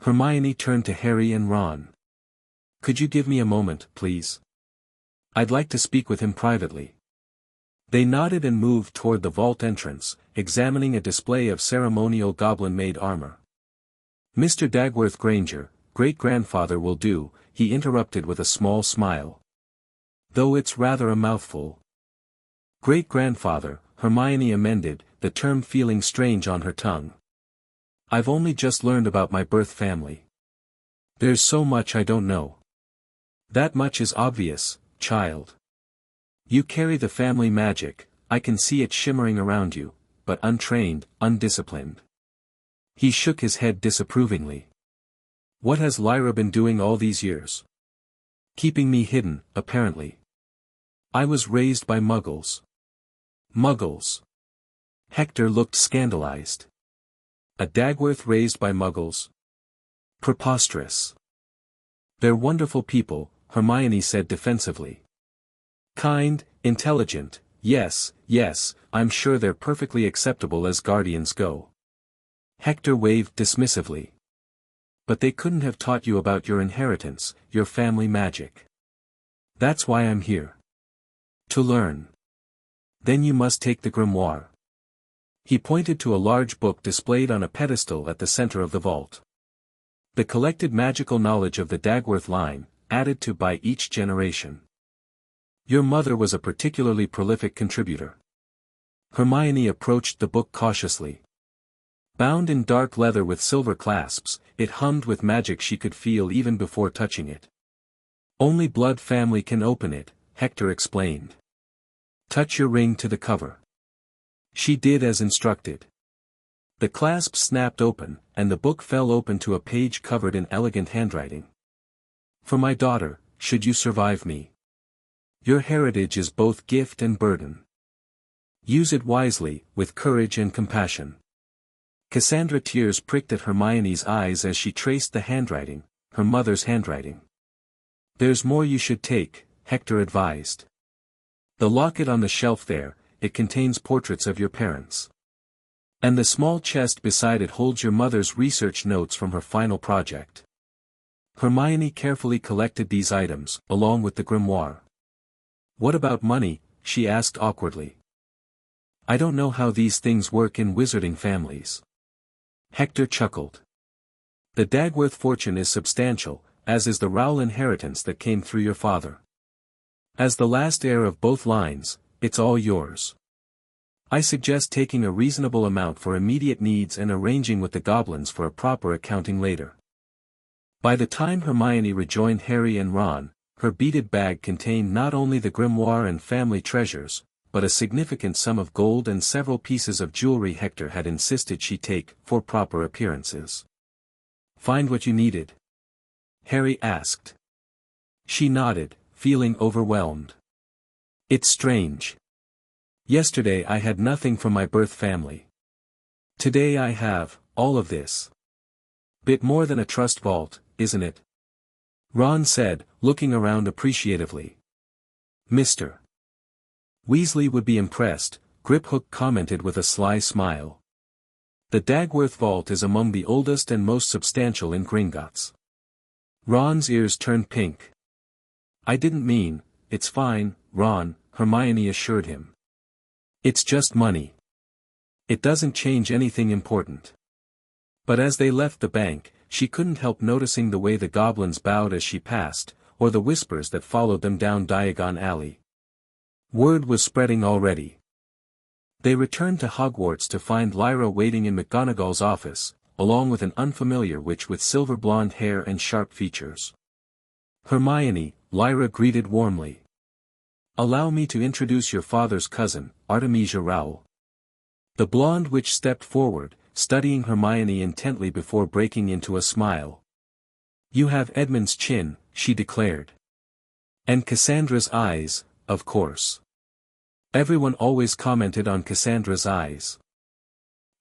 [SPEAKER 1] Hermione turned to Harry and Ron. "Could you give me a moment, please? I'd like to speak with him privately." They nodded and moved toward the vault entrance, examining a display of ceremonial goblin-made armor. "Mr. Dagworth Granger, great-grandfather will do," he interrupted with a small smile. "Though it's rather a mouthful." "Great-grandfather," Hermione amended, the term feeling strange on her tongue. "I've only just learned about my birth family. There's so much I don't know." "That much is obvious, child. You carry the family magic, I can see it shimmering around you, but untrained, undisciplined." He shook his head disapprovingly. "What has Lyra been doing all these years?" "Keeping me hidden, apparently. I was raised by muggles." "Muggles?" Hector looked scandalized. "A Dagworth raised by muggles? Preposterous." "They're wonderful people," Hermione said defensively. "Kind, intelligent, yes, I'm sure they're perfectly acceptable as guardians go." Hector waved dismissively. "But they couldn't have taught you about your inheritance, your family magic." "That's why I'm here. To learn." "Then you must take the grimoire." He pointed to a large book displayed on a pedestal at the center of the vault. "The collected magical knowledge of the Dagworth line, added to by each generation. Your mother was a particularly prolific contributor." Hermione approached the book cautiously. Bound in dark leather with silver clasps, it hummed with magic she could feel even before touching it. "Only Blood family can open it," Hector explained. "Touch your ring to the cover." She did as instructed. The clasp snapped open, and the book fell open to a page covered in elegant handwriting. "For my daughter, should you survive me. Your heritage is both gift and burden. Use it wisely, with courage and compassion." Cassandra tears pricked at Hermione's eyes as she traced the handwriting, her mother's handwriting. "There's more you should take," Hector advised. "The locket on the shelf there, it contains portraits of your parents. And the small chest beside it holds your mother's research notes from her final project." Hermione carefully collected these items, along with the grimoire. "What about money?" she asked awkwardly. "I don't know how these things work in wizarding families." Hector chuckled. "The Dagworth fortune is substantial, as is the Rowell inheritance that came through your father. As the last heir of both lines, it's all yours. I suggest taking a reasonable amount for immediate needs and arranging with the goblins for a proper accounting later." By the time Hermione rejoined Harry and Ron, her beaded bag contained not only the grimoire and family treasures, but a significant sum of gold and several pieces of jewelry Hector had insisted she take for proper appearances. "Find what you needed?" Harry asked. She nodded, feeling overwhelmed. "It's strange. Yesterday I had nothing from my birth family. Today I have all of this. Bit more than a trust vault, isn't it?" Ron said, looking around appreciatively. "Mr. Weasley would be impressed," Griphook commented with a sly smile. "The Dagworth vault is among the oldest and most substantial in Gringotts." Ron's ears turned pink. "I didn't mean, it's fine, Ron," Hermione assured him. "It's just money. It doesn't change anything important." But as they left the bank, she couldn't help noticing the way the goblins bowed as she passed, or the whispers that followed them down Diagon Alley. Word was spreading already. They returned to Hogwarts to find Lyra waiting in McGonagall's office, along with an unfamiliar witch with silver blonde hair and sharp features. "Hermione," Lyra greeted warmly. "Allow me to introduce your father's cousin, Artemisia Rowell." The blonde witch stepped forward, studying Hermione intently before breaking into a smile. "You have Edmund's chin," she declared. "And Cassandra's eyes, of course." Everyone always commented on Cassandra's eyes.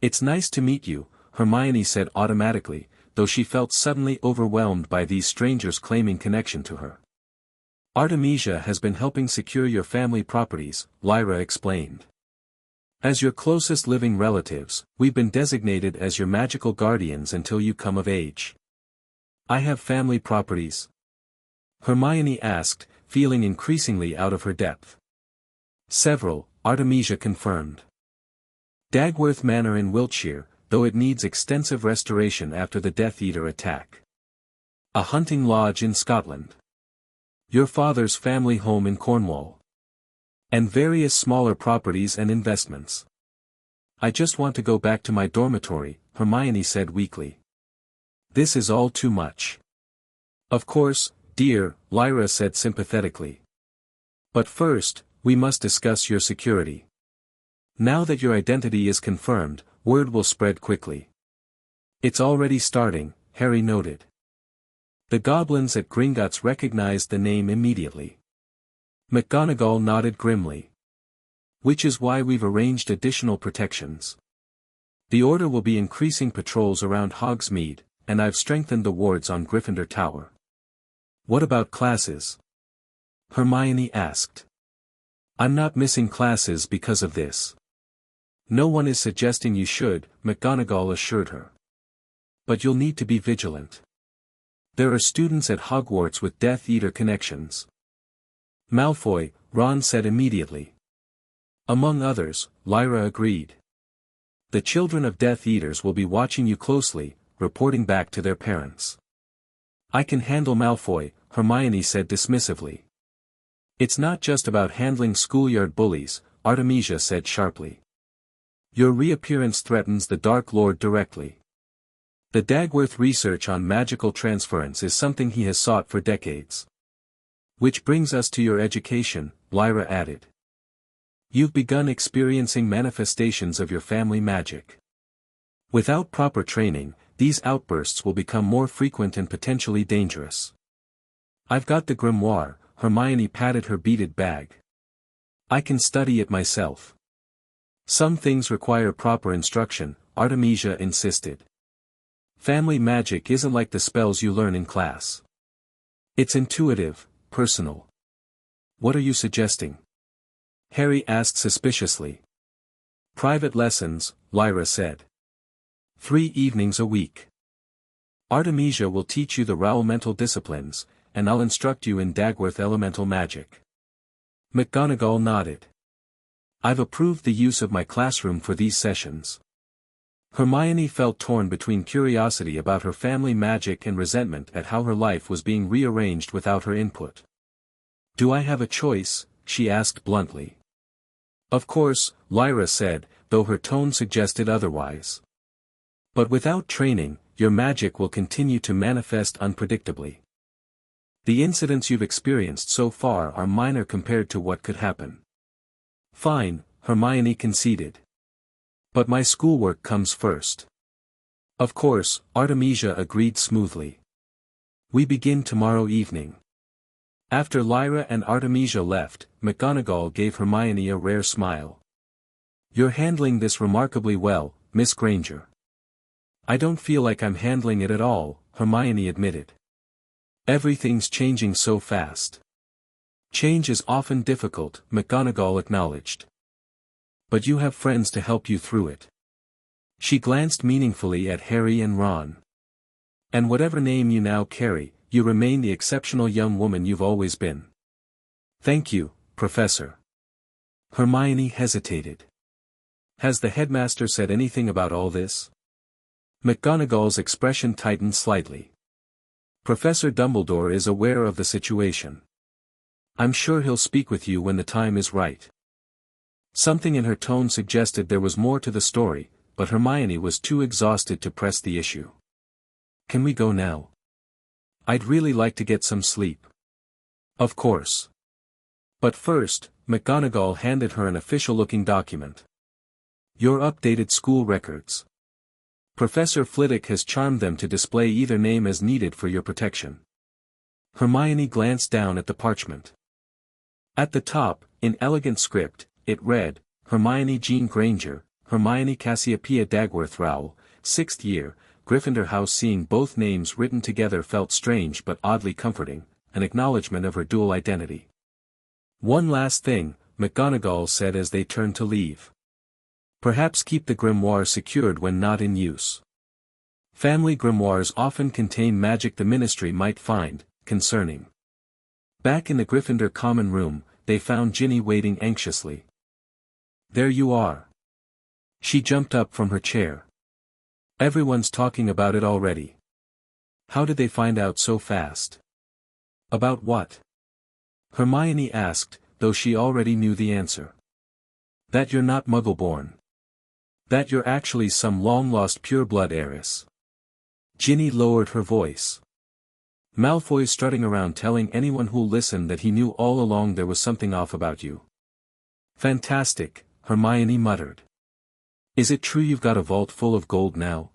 [SPEAKER 1] "It's nice to meet you," Hermione said automatically, though she felt suddenly overwhelmed by these strangers claiming connection to her. "Artemisia has been helping secure your family properties," Lyra explained. "As your closest living relatives, we've been designated as your magical guardians until you come of age." "I have family properties?" Hermione asked, feeling increasingly out of her depth. "Several," Artemisia confirmed. "Dagworth Manor in Wiltshire, though it needs extensive restoration after the Death Eater attack. A hunting lodge in Scotland. Your father's family home in Cornwall. And various smaller properties and investments." "I just want to go back to my dormitory," Hermione said weakly. "This is all too much." "Of course, dear," Lyra said sympathetically. "But first, we must discuss your security. Now that your identity is confirmed, word will spread quickly." "It's already starting," Harry noted. The goblins at Gringotts recognized the name immediately. McGonagall nodded grimly. "Which is why we've arranged additional protections. The Order will be increasing patrols around Hogsmeade, and I've strengthened the wards on Gryffindor Tower." "What about classes?" Hermione asked. "I'm not missing classes because of this." "No one is suggesting you should," McGonagall assured her. "But you'll need to be vigilant. There are students at Hogwarts with Death Eater connections." "Malfoy," Ron said immediately. "Among others," Lyra agreed. "The children of Death Eaters will be watching you closely, reporting back to their parents." "I can handle Malfoy," Hermione said dismissively. "It's not just about handling schoolyard bullies," Artemisia said sharply. "Your reappearance threatens the Dark Lord directly. The Dagworth research on magical transference is something he has sought for decades." "Which brings us to your education," Lyra added. "You've begun experiencing manifestations of your family magic. Without proper training, these outbursts will become more frequent and potentially dangerous." "I've got the grimoire," Hermione patted her beaded bag. "I can study it myself." "Some things require proper instruction," Artemisia insisted. "Family magic isn't like the spells you learn in class. It's intuitive, personal." "What are you suggesting?" Harry asked suspiciously. "Private lessons," Lyra said. 3 evenings a week. Artemisia will teach you the Rowell mental disciplines, and I'll instruct you in Dagworth elemental magic." McGonagall nodded. "I've approved the use of my classroom for these sessions." Hermione felt torn between curiosity about her family magic and resentment at how her life was being rearranged without her input. "Do I have a choice?" she asked bluntly. "Of course," Lyra said, though her tone suggested otherwise. "But without training, your magic will continue to manifest unpredictably. The incidents you've experienced so far are minor compared to what could happen. Fine, Hermione conceded. But my schoolwork comes first. Of course, Artemisia agreed smoothly. We begin tomorrow evening. After Lyra and Artemisia left, McGonagall gave Hermione a rare smile. You're handling this remarkably well, Miss Granger. I don't feel like I'm handling it at all, Hermione admitted. Everything's changing so fast. Change is often difficult, McGonagall acknowledged. But you have friends to help you through it. She glanced meaningfully at Harry and Ron. And whatever name you now carry, you remain the exceptional young woman you've always been. Thank you, Professor. Hermione hesitated. Has the headmaster said anything about all this? McGonagall's expression tightened slightly. Professor Dumbledore is aware of the situation. I'm sure he'll speak with you when the time is right. Something in her tone suggested there was more to the story, but Hermione was too exhausted to press the issue. Can we go now? I'd really like to get some sleep. Of course. But first, McGonagall handed her an official-looking document. Your updated school records. Professor Flitwick has charmed them to display either name as needed for your protection. Hermione glanced down at the parchment. At the top, in elegant script, it read, Hermione Jean Granger, Hermione Cassiopeia Dagworth Rowell, 6th year, Gryffindor House. Seeing both names written together felt strange but oddly comforting, an acknowledgement of her dual identity. One last thing, McGonagall said as they turned to leave. Perhaps keep the grimoire secured when not in use. Family grimoires often contain magic the Ministry might find concerning. Back in the Gryffindor common room, they found Ginny waiting anxiously. There you are. She jumped up from her chair. Everyone's talking about it already. How did they find out so fast? About what? Hermione asked, though she already knew the answer. That you're not Muggle-born. That you're actually some long-lost pureblood heiress. Ginny lowered her voice. Malfoy's strutting around telling anyone who'll listen that he knew all along there was something off about you. Fantastic, Hermione muttered. Is it true you've got a vault full of gold now?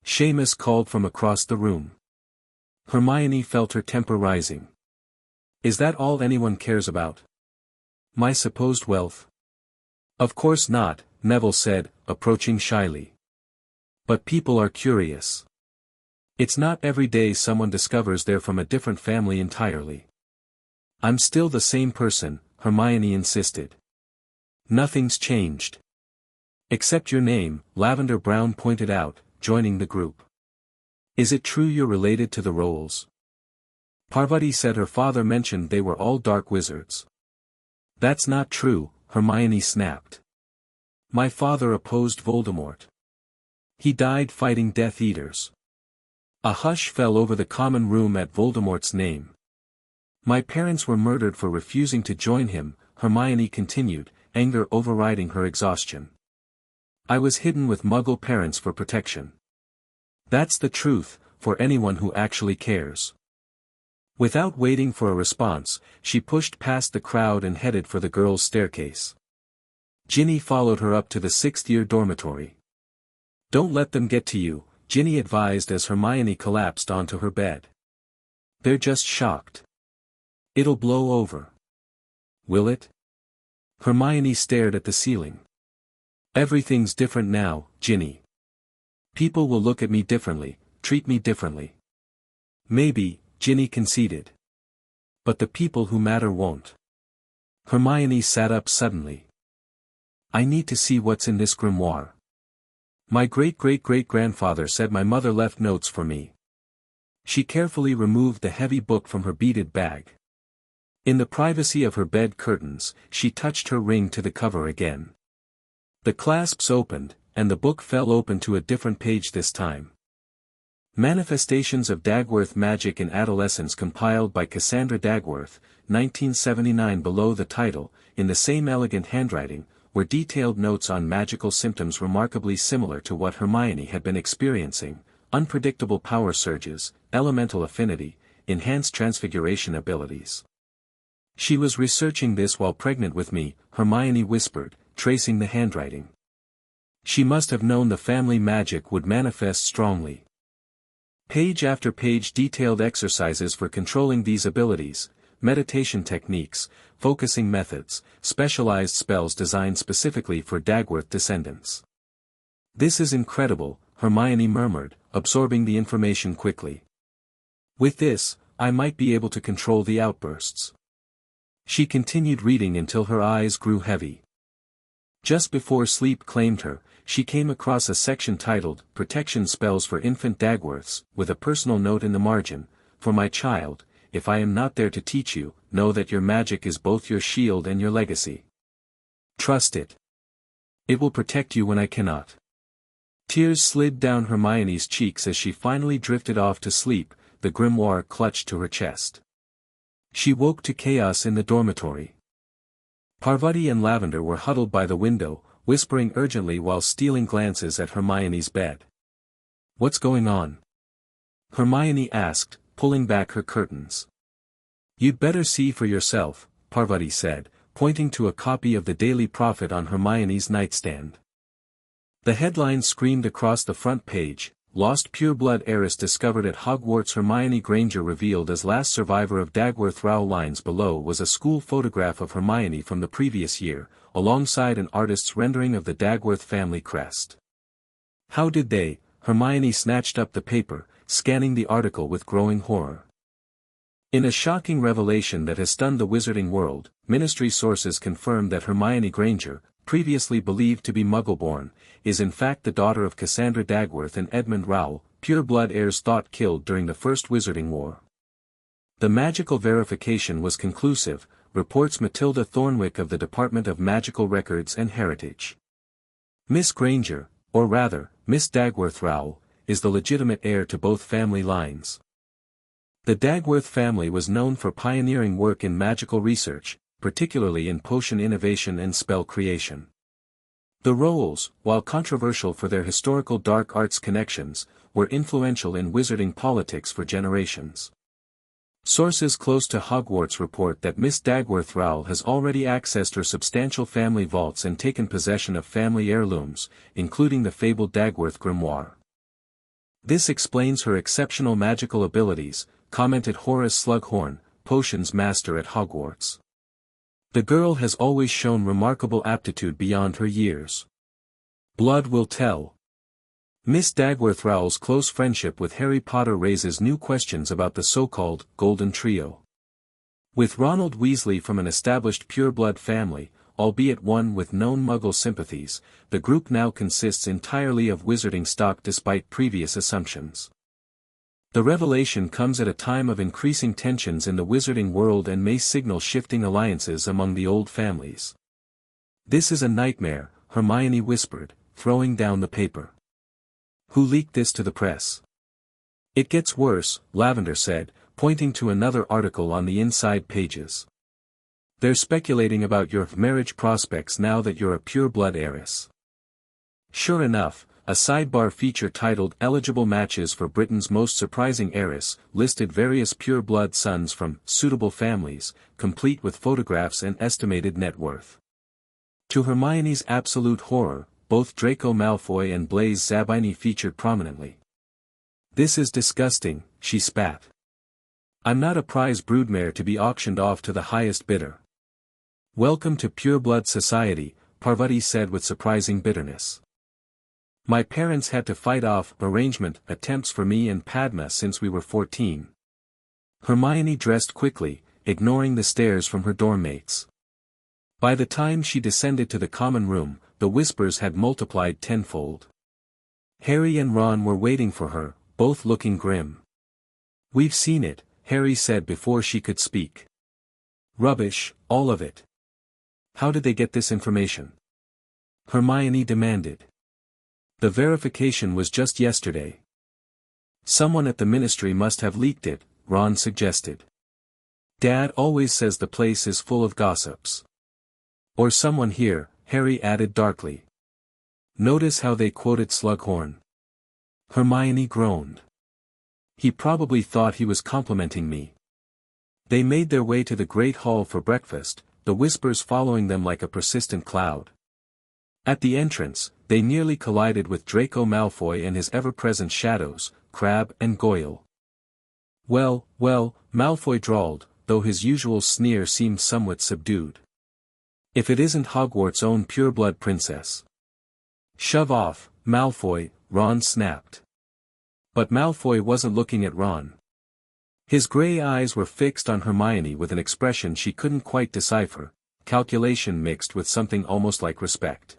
[SPEAKER 1] Seamus called from across the room. Hermione felt her temper rising. Is that all anyone cares about? My supposed wealth? Of course not, Neville said, approaching shyly. But people are curious. It's not every day someone discovers they're from a different family entirely. I'm still the same person, Hermione insisted. Nothing's changed. Except your name, Lavender Brown pointed out, joining the group. Is it true you're related to the Rolls? Parvati said her father mentioned they were all dark wizards. That's not true, Hermione snapped. My father opposed Voldemort. He died fighting Death Eaters. A hush fell over the common room at Voldemort's name. My parents were murdered for refusing to join him, Hermione continued, anger overriding her exhaustion. I was hidden with Muggle parents for protection. That's the truth, for anyone who actually cares. Without waiting for a response, she pushed past the crowd and headed for the girls' staircase. Ginny followed her up to the 6th-year dormitory. Don't let them get to you, Ginny advised as Hermione collapsed onto her bed. They're just shocked. It'll blow over. Will it? Hermione stared at the ceiling. Everything's different now, Ginny. People will look at me differently, treat me differently. Maybe, Ginny conceded. But the people who matter won't. Hermione sat up suddenly. I need to see what's in this grimoire. My great-great-great-grandfather said my mother left notes for me. She carefully removed the heavy book from her beaded bag. In the privacy of her bed curtains, she touched her ring to the cover again. The clasps opened, and the book fell open to a different page this time. Manifestations of Dagworth Magic in Adolescence compiled by Cassandra Dagworth, 1979. Below the title, in the same elegant handwriting, were detailed notes on magical symptoms remarkably similar to what Hermione had been experiencing: unpredictable power surges, elemental affinity, enhanced transfiguration abilities. She was researching this while pregnant with me, Hermione whispered, tracing the handwriting. She must have known the family magic would manifest strongly. Page after page detailed exercises for controlling these abilities, meditation techniques, focusing methods, specialized spells designed specifically for Dagworth descendants. This is incredible, Hermione murmured, absorbing the information quickly. With this, I might be able to control the outbursts. She continued reading until her eyes grew heavy. Just before sleep claimed her, she came across a section titled, Protection Spells for Infant Dagworths, with a personal note in the margin, For my child, if I am not there to teach you, know that your magic is both your shield and your legacy. Trust it. It will protect you when I cannot. Tears slid down Hermione's cheeks as she finally drifted off to sleep, the grimoire clutched to her chest. She woke to chaos in the dormitory. Parvati and Lavender were huddled by the window, whispering urgently while stealing glances at Hermione's bed. What's going on? Hermione asked, pulling back her curtains. You'd better see for yourself, Parvati said, pointing to a copy of the Daily Prophet on Hermione's nightstand. The headline screamed across the front page, Lost Pureblood Heiress Discovered at Hogwarts. Hermione Granger revealed as last survivor of Dagworth. Row lines below was a school photograph of Hermione from the previous year, alongside an artist's rendering of the Dagworth family crest. How did they? Hermione snatched up the paper, scanning the article with growing horror. In a shocking revelation that has stunned the wizarding world, Ministry sources confirmed that Hermione Granger, previously believed to be Muggle-born, is in fact the daughter of Cassandra Dagworth and Edmund Rowell, pureblood heirs thought killed during the First Wizarding War. The magical verification was conclusive, reports Matilda Thornwick of the Department of Magical Records and Heritage. Miss Granger, or rather, Miss Dagworth Rowell, is the legitimate heir to both family lines. The Dagworth family was known for pioneering work in magical research, particularly in potion innovation and spell creation. The Rowells, while controversial for their historical dark arts connections, were influential in wizarding politics for generations. Sources close to Hogwarts report that Miss Dagworth Rowell has already accessed her substantial family vaults and taken possession of family heirlooms, including the fabled Dagworth grimoire. This explains her exceptional magical abilities, commented Horace Slughorn, potions master at Hogwarts. The girl has always shown remarkable aptitude beyond her years. Blood will tell. Miss Dagworth Rowell's close friendship with Harry Potter raises new questions about the so-called Golden Trio. With Ronald Weasley from an established pureblood family, albeit one with known Muggle sympathies, the group now consists entirely of wizarding stock despite previous assumptions. The revelation comes at a time of increasing tensions in the wizarding world and may signal shifting alliances among the old families. This is a nightmare, Hermione whispered, throwing down the paper. Who leaked this to the press? It gets worse, Lavender said, pointing to another article on the inside pages. They're speculating about your marriage prospects now that you're a pureblood heiress. Sure enough, a sidebar feature titled Eligible Matches for Britain's Most Surprising Heiress listed various pureblood sons from suitable families, complete with photographs and estimated net worth. To Hermione's absolute horror, both Draco Malfoy and Blaise Zabini featured prominently. This is disgusting, she spat. I'm not a prize broodmare to be auctioned off to the highest bidder. Welcome to pureblood society, Parvati said with surprising bitterness. My parents had to fight off arrangement attempts for me and Padma since we were 14. Hermione dressed quickly, ignoring the stares from her dorm mates. By the time she descended to the common room, the whispers had multiplied tenfold. Harry and Ron were waiting for her, both looking grim. We've seen it, Harry said before she could speak. Rubbish, all of it. How did they get this information? Hermione demanded. The verification was just yesterday. Someone at the ministry must have leaked it, Ron suggested. Dad always says the place is full of gossips. Or someone here, Harry added darkly. Notice how they quoted Slughorn. Hermione groaned. He probably thought he was complimenting me. They made their way to the great hall for breakfast, the whispers following them like a persistent cloud. At the entrance, they nearly collided with Draco Malfoy and his ever-present shadows, Crabbe and Goyle. Well, well, Malfoy drawled, though his usual sneer seemed somewhat subdued. If it isn't Hogwarts' own pureblood princess. Shove off, Malfoy, Ron snapped. But Malfoy wasn't looking at Ron. His grey eyes were fixed on Hermione with an expression she couldn't quite decipher, calculation mixed with something almost like respect.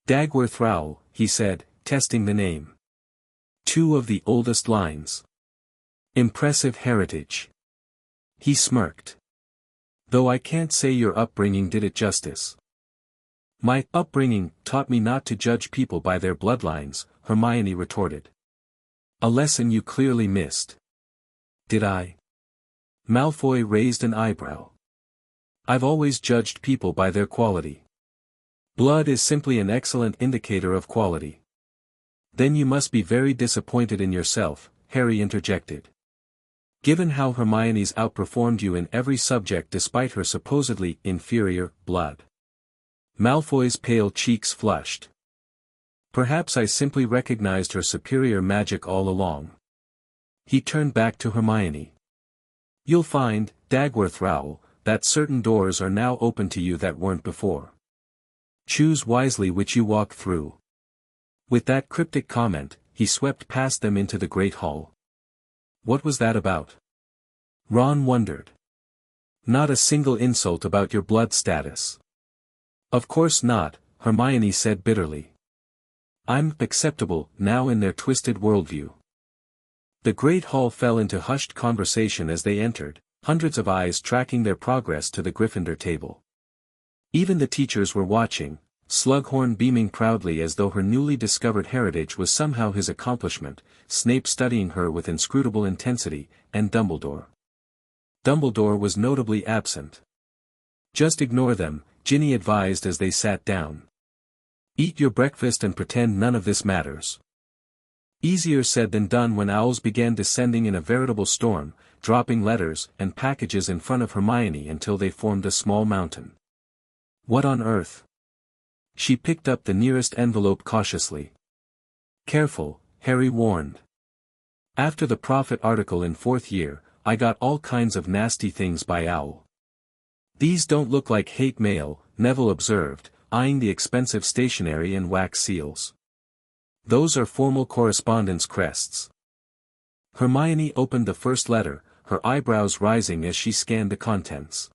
[SPEAKER 1] Dagworth Rowell, he said, testing the name. 2 of the oldest lines. Impressive heritage. He smirked. Though I can't say your upbringing did it justice. My upbringing taught me not to judge people by their bloodlines, Hermione retorted. A lesson you clearly missed. Did I? Malfoy raised an eyebrow. I've always judged people by their quality. Blood is simply an excellent indicator of quality. Then you must be very disappointed in yourself, Harry interjected. Given how Hermione's outperformed you in every subject despite her supposedly inferior blood. Malfoy's pale cheeks flushed. Perhaps I simply recognized her superior magic all along. He turned back to Hermione. You'll find, Dagworth Rowell, that certain doors are now open to you that weren't before. Choose wisely which you walk through. With that cryptic comment, he swept past them into the great hall. What was that about? Ron wondered. Not a single insult about your blood status. Of course not, Hermione said bitterly. I'm acceptable now in their twisted worldview. The great hall fell into hushed conversation as they entered, hundreds of eyes tracking their progress to the Gryffindor table. Even the teachers were watching, Slughorn beaming proudly as though her newly discovered heritage was somehow his accomplishment, Snape studying her with inscrutable intensity, and Dumbledore. Dumbledore was notably absent. Just ignore them, Ginny advised as they sat down. Eat your breakfast and pretend none of this matters. Easier said than done when owls began descending in a veritable storm, dropping letters and packages in front of Hermione until they formed a small mountain. What on earth? She picked up the nearest envelope cautiously. Careful, Harry warned. After the Prophet article in 4th year, I got all kinds of nasty things by Owl. These don't look like hate mail, Neville observed, eyeing the expensive stationery and wax seals. Those are formal correspondence crests. Hermione opened the first letter, her eyebrows rising as she scanned the contents.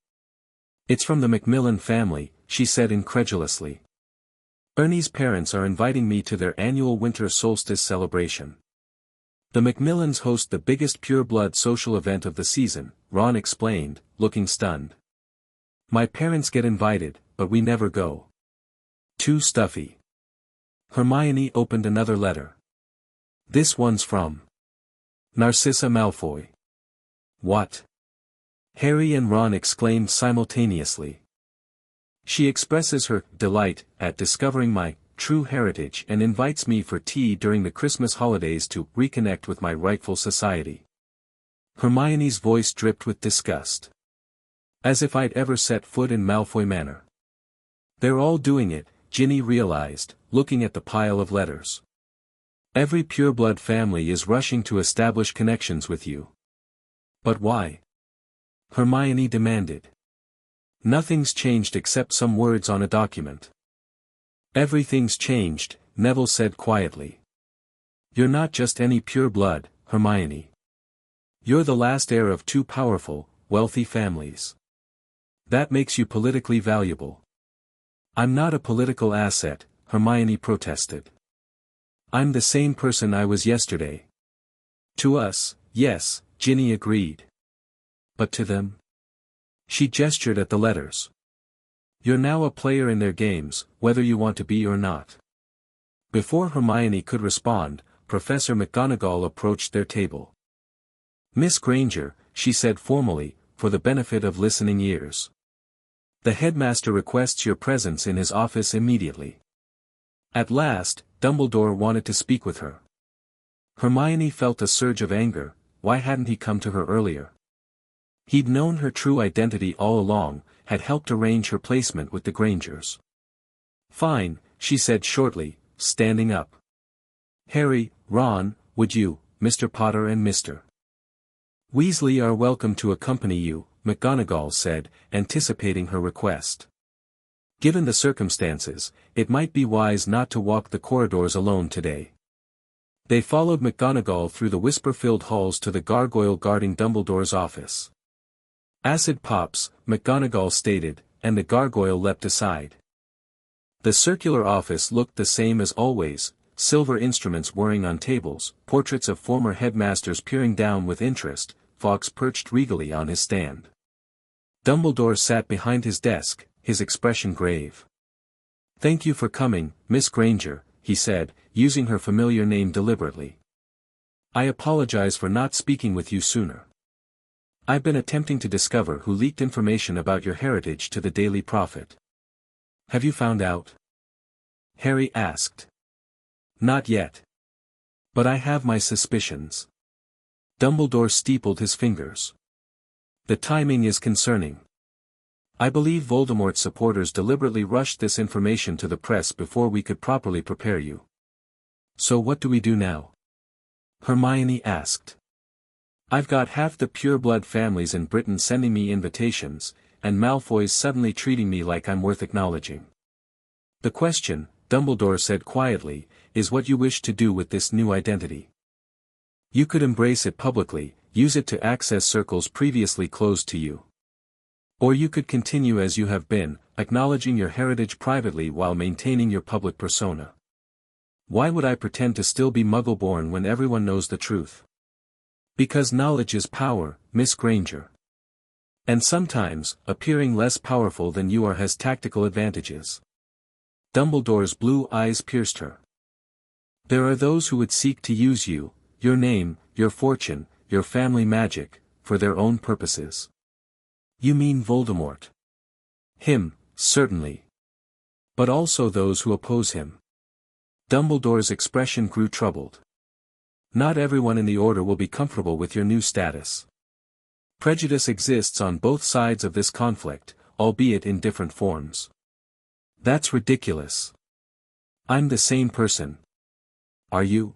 [SPEAKER 1] It's from the Macmillan family, she said incredulously. Ernie's parents are inviting me to their annual winter solstice celebration. The Macmillans host the biggest pureblood social event of the season, Ron explained, looking stunned. My parents get invited, but we never go. Too stuffy. Hermione opened another letter. This one's from Narcissa Malfoy. What? Harry and Ron exclaimed simultaneously. She expresses her delight at discovering my true heritage and invites me for tea during the Christmas holidays to reconnect with my rightful society. Hermione's voice dripped with disgust. As if I'd ever set foot in Malfoy Manor. They're all doing it, Ginny realized, looking at the pile of letters. Every pureblood family is rushing to establish connections with you. But why? Hermione demanded. Nothing's changed except some words on a document. Everything's changed, Neville said quietly. You're not just any pureblood, Hermione. You're the last heir of 2 powerful, wealthy families. That makes you politically valuable. I'm not a political asset, Hermione protested. I'm the same person I was yesterday. To us, yes, Ginny agreed. But to them? She gestured at the letters. You're now a player in their games, whether you want to be or not. Before Hermione could respond, Professor McGonagall approached their table. Miss Granger, she said formally, for the benefit of listening ears. The headmaster requests your presence in his office immediately. At last, Dumbledore wanted to speak with her. Hermione felt a surge of anger. Why hadn't he come to her earlier? He'd known her true identity all along, had helped arrange her placement with the Grangers. Fine, she said shortly, standing up. Harry, Ron, would you, Mr. Potter and Mr. Weasley are welcome to accompany you, McGonagall said, anticipating her request. Given the circumstances, it might be wise not to walk the corridors alone today. They followed McGonagall through the whisper-filled halls to the gargoyle guarding Dumbledore's office. Acid pops, McGonagall stated, and the gargoyle leapt aside. The circular office looked the same as always, silver instruments whirring on tables, portraits of former headmasters peering down with interest, Fawkes perched regally on his stand. Dumbledore sat behind his desk, his expression grave. "Thank you for coming, Miss Granger," he said, using her familiar name deliberately. "I apologize for not speaking with you sooner. I've been attempting to discover who leaked information about your heritage to the Daily Prophet." "Have you found out?" Harry asked. "Not yet. But I have my suspicions." Dumbledore steepled his fingers. "The timing is concerning. I believe Voldemort's supporters deliberately rushed this information to the press before we could properly prepare you." "So what do we do now?" Hermione asked. "I've got half the pureblood families in Britain sending me invitations, and Malfoy's suddenly treating me like I'm worth acknowledging. The question," Dumbledore said quietly, "is what you wish to do with this new identity. You could embrace it publicly, use it to access circles previously closed to you. Or you could continue as you have been, acknowledging your heritage privately while maintaining your public persona. Why would I pretend to still be Muggle-born when everyone knows the truth? Because knowledge is power, Miss Granger. And sometimes, appearing less powerful than you are has tactical advantages." Dumbledore's blue eyes pierced her. "There are those who would seek to use you, your name, your fortune, your family magic, for their own purposes." "You mean Voldemort?" "Him, certainly. But also those who oppose him." Dumbledore's expression grew troubled. "Not everyone in the Order will be comfortable with your new status. Prejudice exists on both sides of this conflict, albeit in different forms." "That's ridiculous. I'm the same person." "Are you?"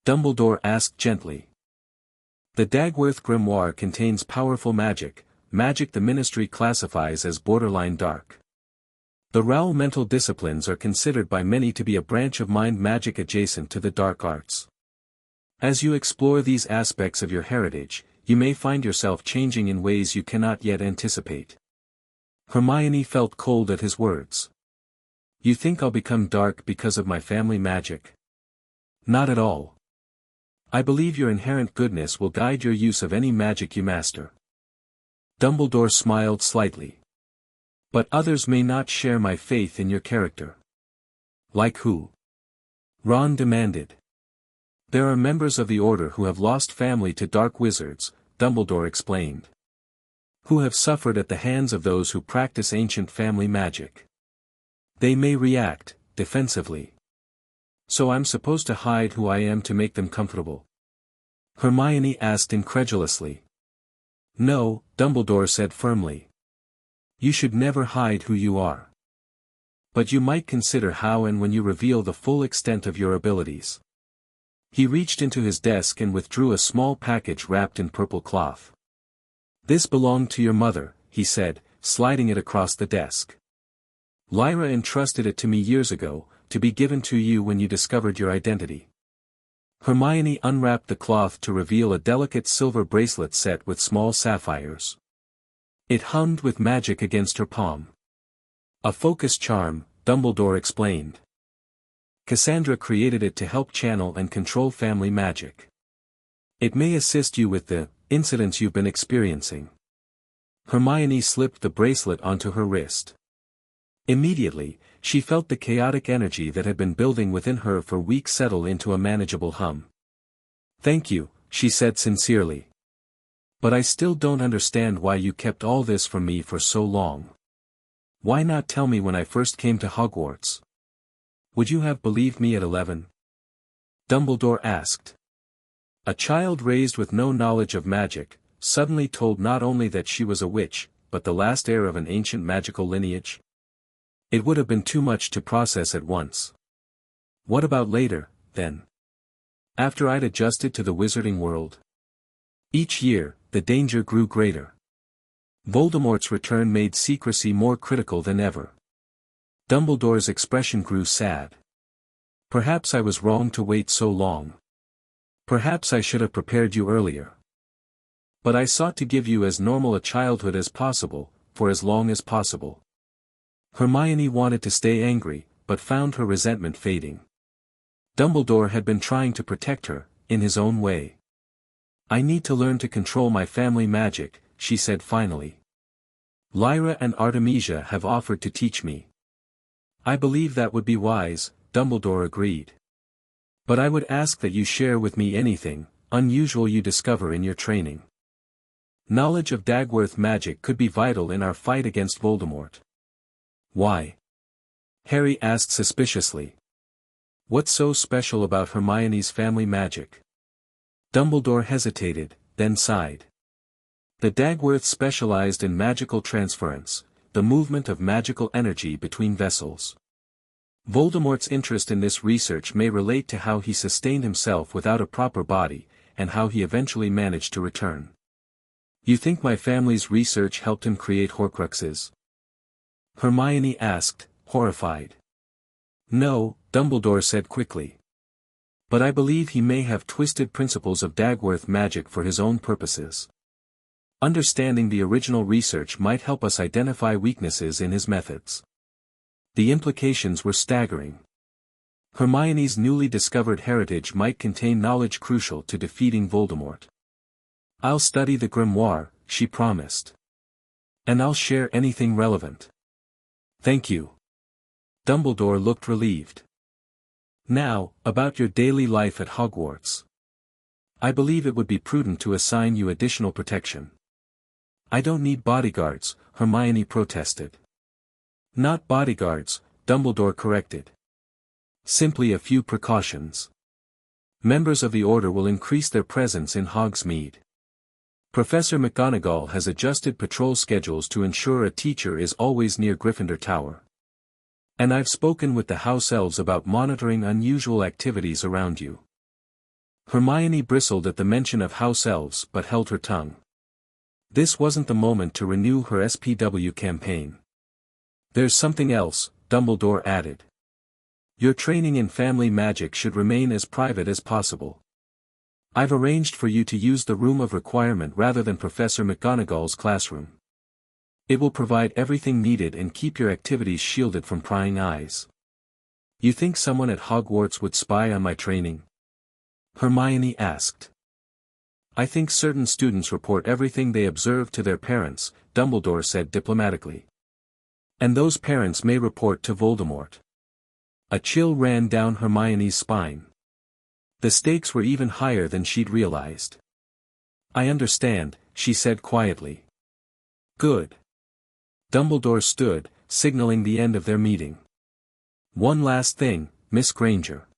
[SPEAKER 1] Dumbledore asked gently. "The Dagworth grimoire contains powerful magic the Ministry classifies as borderline dark. The Rowell mental disciplines are considered by many to be a branch of mind magic adjacent to the dark arts. As you explore these aspects of your heritage, you may find yourself changing in ways you cannot yet anticipate." Hermione felt cold at his words. "You think I'll become dark because of my family magic?" "Not at all. I believe your inherent goodness will guide your use of any magic you master." Dumbledore smiled slightly. "But others may not share my faith in your character." "Like who?" Ron demanded. "There are members of the Order who have lost family to dark wizards," Dumbledore explained. "Who have suffered at the hands of those who practice ancient family magic. They may react, defensively. So I'm supposed to hide who I am to make them comfortable?" Hermione asked incredulously. "No," Dumbledore said firmly. "You should never hide who you are. But you might consider how and when you reveal the full extent of your abilities." He reached into his desk and withdrew a small package wrapped in purple cloth. "This belonged to your mother," he said, sliding it across the desk. "Lyra entrusted it to me years ago, to be given to you when you discovered your identity." Hermione unwrapped the cloth to reveal a delicate silver bracelet set with small sapphires. It hummed with magic against her palm. "A focus charm," Dumbledore explained. "Cassandra created it to help channel and control family magic. It may assist you with the incidents you've been experiencing." Hermione slipped the bracelet onto her wrist. Immediately, she felt the chaotic energy that had been building within her for weeks settle into a manageable hum. "Thank you," she said sincerely. "But I still don't understand why you kept all this from me for so long. Why not tell me when I first came to Hogwarts? Would you have believed me at 11? Dumbledore asked. A child raised with no knowledge of magic, suddenly told not only that she was a witch, but the last heir of an ancient magical lineage? It would have been too much to process at once. What about later, then? After I'd adjusted to the wizarding world? Each year, the danger grew greater. Voldemort's return made secrecy more critical than ever. Dumbledore's expression grew sad. Perhaps I was wrong to wait so long. Perhaps I should have prepared you earlier. But I sought to give you as normal a childhood as possible, for as long as possible. Hermione wanted to stay angry, but found her resentment fading. Dumbledore had been trying to protect her, in his own way. I need to learn to control my family magic, she said finally. Lyra and Artemisia have offered to teach me. I believe that would be wise, Dumbledore agreed. But I would ask that you share with me anything unusual you discover in your training. Knowledge of Dagworth magic could be vital in our fight against Voldemort. Why? Harry asked suspiciously. What's so special about Hermione's family magic? Dumbledore hesitated, then sighed. The Dagworths specialized in magical transference, the movement of magical energy between vessels. Voldemort's interest in this research may relate to how he sustained himself without a proper body, and how he eventually managed to return. You think my family's research helped him create Horcruxes? Hermione asked, horrified. No, Dumbledore said quickly. But I believe he may have twisted principles of Dagworth magic for his own purposes. Understanding the original research might help us identify weaknesses in his methods. The implications were staggering. Hermione's newly discovered heritage might contain knowledge crucial to defeating Voldemort. I'll study the grimoire, she promised. And I'll share anything relevant. Thank you. Dumbledore looked relieved. Now, about your daily life at Hogwarts. I believe it would be prudent to assign you additional protection. I don't need bodyguards, Hermione protested. Not bodyguards, Dumbledore corrected. Simply a few precautions. Members of the Order will increase their presence in Hogsmeade. Professor McGonagall has adjusted patrol schedules to ensure a teacher is always near Gryffindor Tower. And I've spoken with the House Elves about monitoring unusual activities around you. Hermione bristled at the mention of House Elves but held her tongue. This wasn't the moment to renew her SPW campaign. There's something else, Dumbledore added. Your training in family magic should remain as private as possible. I've arranged for you to use the Room of Requirement rather than Professor McGonagall's classroom. It will provide everything needed and keep your activities shielded from prying eyes. You think someone at Hogwarts would spy on my training? Hermione asked. I think certain students report everything they observe to their parents, Dumbledore said diplomatically. And those parents may report to Voldemort. A chill ran down Hermione's spine. The stakes were even higher than she'd realized. I understand, she said quietly. Good. Dumbledore stood, signaling the end of their meeting. One last thing, Miss Granger.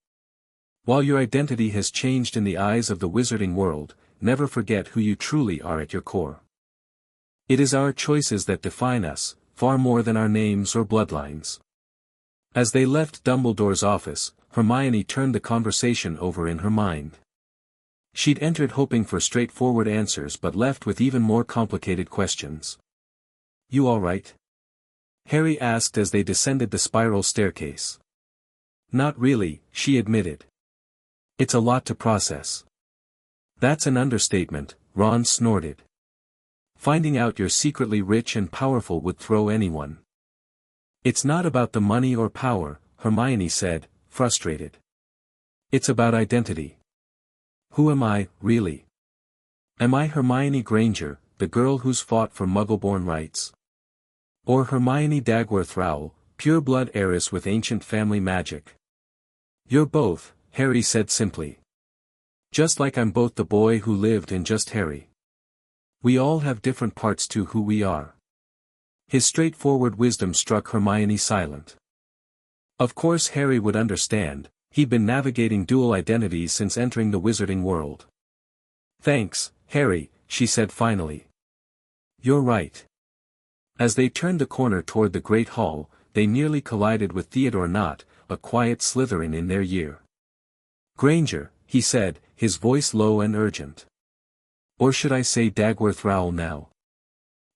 [SPEAKER 1] While your identity has changed in the eyes of the wizarding world, never forget who you truly are at your core. It is our choices that define us, far more than our names or bloodlines. As they left Dumbledore's office, Hermione turned the conversation over in her mind. She'd entered hoping for straightforward answers but left with even more complicated questions. You all right? Harry asked as they descended the spiral staircase. Not really, she admitted. It's a lot to process. That's an understatement, Ron snorted. Finding out you're secretly rich and powerful would throw anyone. It's not about the money or power, Hermione said, frustrated. It's about identity. Who am I, really? Am I Hermione Granger, the girl who's fought for Muggle-born rights? Or Hermione Dagworth Rowell, pure-blood heiress with ancient family magic? You're both, Harry said simply. Just like I'm both the boy who lived and just Harry. We all have different parts to who we are. His straightforward wisdom struck Hermione silent. Of course Harry would understand, he'd been navigating dual identities since entering the wizarding world. Thanks, Harry, she said finally. You're right. As they turned the corner toward the Great Hall, they nearly collided with Theodore Nott, a quiet Slytherin in their year. Granger, he said, his voice low and urgent. Or should I say Dagworth Rowell now?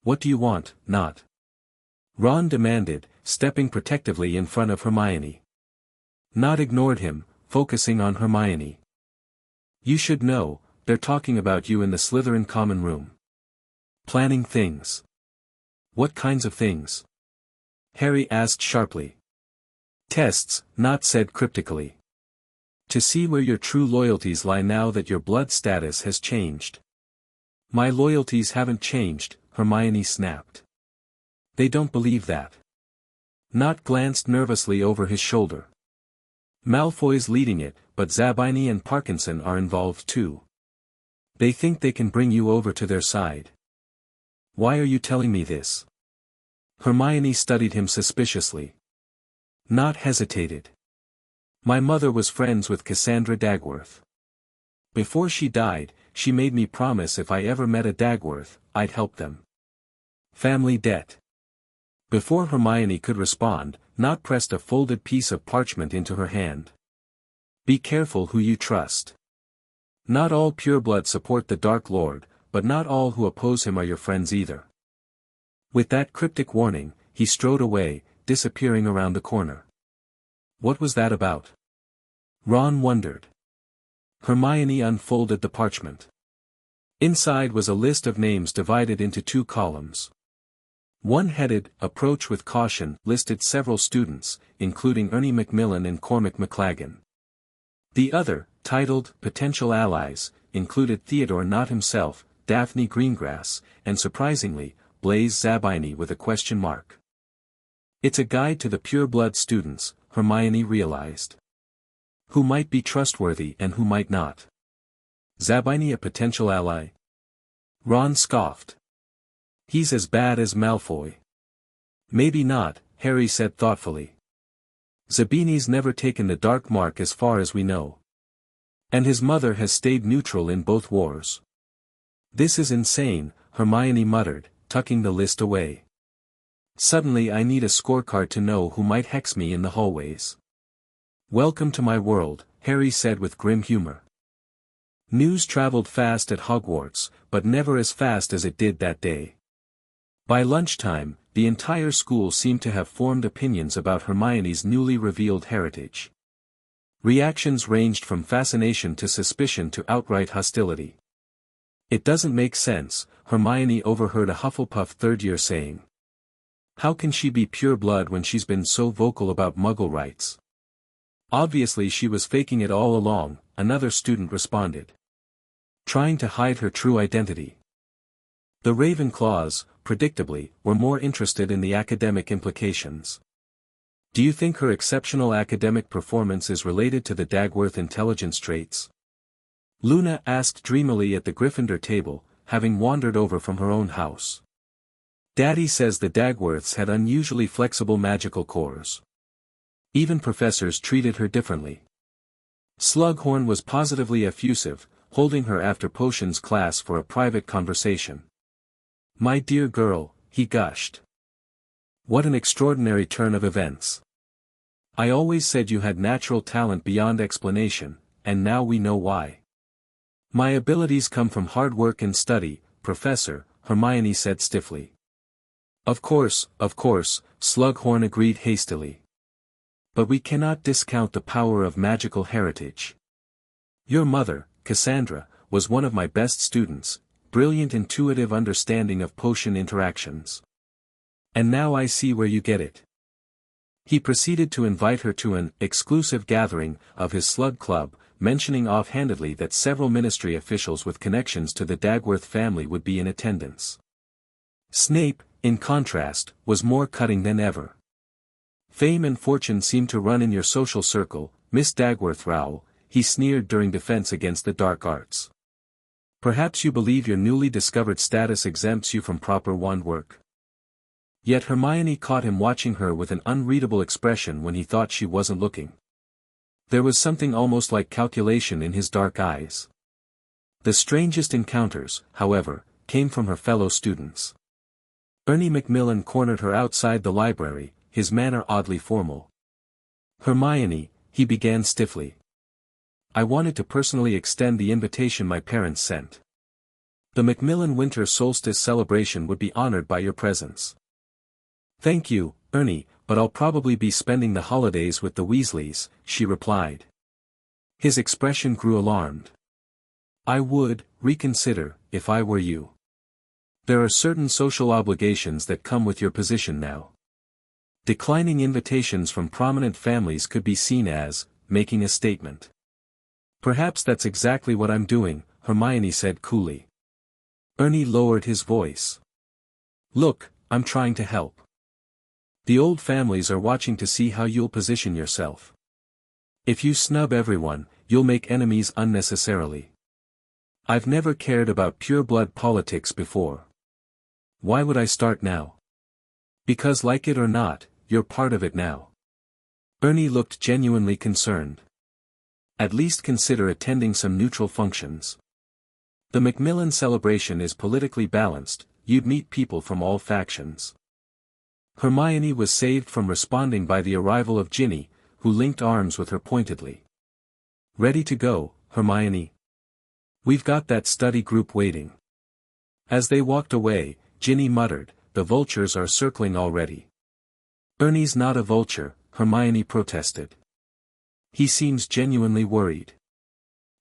[SPEAKER 1] What do you want, Nott? Ron demanded, stepping protectively in front of Hermione. Nott ignored him, focusing on Hermione. You should know, they're talking about you in the Slytherin common room. Planning things. What kinds of things? Harry asked sharply. Tests, Nott said cryptically. To see where your true loyalties lie now that your blood status has changed. My loyalties haven't changed, Hermione snapped. They don't believe that. Nott glanced nervously over his shoulder. Malfoy's leading it, but Zabini and Parkinson are involved too. They think they can bring you over to their side. Why are you telling me this? Hermione studied him suspiciously. Nott hesitated. My mother was friends with Cassandra Dagworth. Before she died, she made me promise if I ever met a Dagworth, I'd help them. Family debt. Before Hermione could respond, Nott pressed a folded piece of parchment into her hand. Be careful who you trust. Not all pureblood support the Dark Lord, but not all who oppose him are your friends either. With that cryptic warning, he strode away, disappearing around the corner. What was that about? Ron wondered. Hermione unfolded the parchment. Inside was a list of names divided into 2 columns. One headed, Approach with Caution, listed several students, including Ernie Macmillan and Cormac McLagan. The other, titled Potential Allies, included Theodore Nott himself, Daphne Greengrass, and surprisingly, Blaise Zabini with a question mark. It's a guide to the pureblood students, Hermione realized. Who might be trustworthy and who might not. Zabini a potential ally? Ron scoffed. He's as bad as Malfoy. Maybe not, Harry said thoughtfully. Zabini's never taken the dark mark as far as we know. And his mother has stayed neutral in both wars. This is insane, Hermione muttered, tucking the list away. Suddenly I need a scorecard to know who might hex me in the hallways. Welcome to my world, Harry said with grim humor. News traveled fast at Hogwarts, but never as fast as it did that day. By lunchtime, the entire school seemed to have formed opinions about Hermione's newly revealed heritage. Reactions ranged from fascination to suspicion to outright hostility. It doesn't make sense, Hermione overheard a Hufflepuff third-year saying. How can she be pure blood when she's been so vocal about Muggle rights? Obviously she was faking it all along, another student responded. Trying to hide her true identity. The Ravenclaws, predictably, were more interested in the academic implications. Do you think her exceptional academic performance is related to the Dagworth intelligence traits? Luna asked dreamily at the Gryffindor table, having wandered over from her own house. Daddy says the Dagworths had unusually flexible magical cores. Even professors treated her differently. Slughorn was positively effusive, holding her after potions class for a private conversation. My dear girl, he gushed. What an extraordinary turn of events. I always said you had natural talent beyond explanation, and now we know why. My abilities come from hard work and study, Professor, Hermione said stiffly. Of course, Slughorn agreed hastily. But we cannot discount the power of magical heritage. Your mother, Cassandra, was one of my best students, brilliant intuitive understanding of potion interactions. And now I see where you get it. He proceeded to invite her to an exclusive gathering of his slug club, mentioning offhandedly that several ministry officials with connections to the Dagworth family would be in attendance. Snape, in contrast, was more cutting than ever. Fame and fortune seem to run in your social circle, Miss Dagworth Rowell, he sneered during defense against the dark arts. Perhaps you believe your newly discovered status exempts you from proper wand work. Yet Hermione caught him watching her with an unreadable expression when he thought she wasn't looking. There was something almost like calculation in his dark eyes. The strangest encounters, however, came from her fellow students. Ernie Macmillan cornered her outside the library, his manner oddly formal. "Hermione," he began stiffly. "I wanted to personally extend the invitation my parents sent. The Macmillan winter solstice celebration would be honored by your presence." "Thank you, Ernie, but I'll probably be spending the holidays with the Weasleys," she replied. His expression grew alarmed. "I would reconsider, if I were you. There are certain social obligations that come with your position now. Declining invitations from prominent families could be seen as making a statement." "Perhaps that's exactly what I'm doing," Hermione said coolly. Ernie lowered his voice. "Look, I'm trying to help. The old families are watching to see how you'll position yourself. If you snub everyone, you'll make enemies unnecessarily. I've never cared about pureblood politics before. Why would I start now? Because like it or not, you're part of it now." Ernie looked genuinely concerned. "At least consider attending some neutral functions. The Macmillan celebration is politically balanced, you'd meet people from all factions." Hermione was saved from responding by the arrival of Ginny, who linked arms with her pointedly. "Ready to go, Hermione? We've got that study group waiting." As they walked away, Ginny muttered, "The vultures are circling already." "Ernie's not a vulture," Hermione protested. "He seems genuinely worried."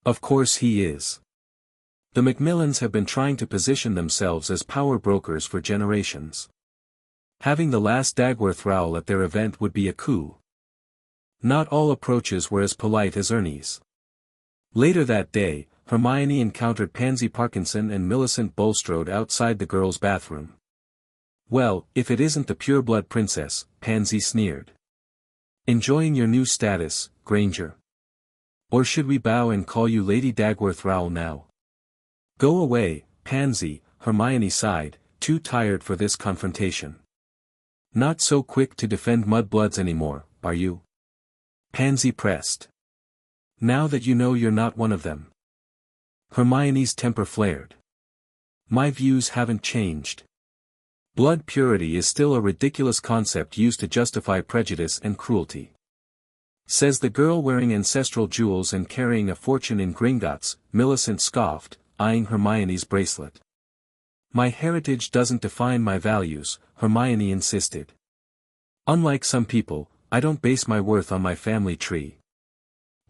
[SPEAKER 1] "Of course he is. The Macmillans have been trying to position themselves as power brokers for generations. Having the last Dagworth Rowell at their event would be a coup." Not all approaches were as polite as Ernie's. Later that day, Hermione encountered Pansy Parkinson and Millicent Bulstrode outside the girls' bathroom. "Well, if it isn't the pureblood princess," Pansy sneered. "Enjoying your new status, Granger? Or should we bow and call you Lady Dagworth Rowell now?" "Go away, Pansy," Hermione sighed, too tired for this confrontation. "Not so quick to defend mudbloods anymore, are you?" Pansy pressed. "Now that you know you're not one of them." Hermione's temper flared. "My views haven't changed. Blood purity is still a ridiculous concept used to justify prejudice and cruelty. Says the girl wearing ancestral jewels and carrying a fortune in Gringotts," Millicent scoffed, eyeing Hermione's bracelet. "My heritage doesn't define my values," Hermione insisted. "Unlike some people, I don't base my worth on my family tree."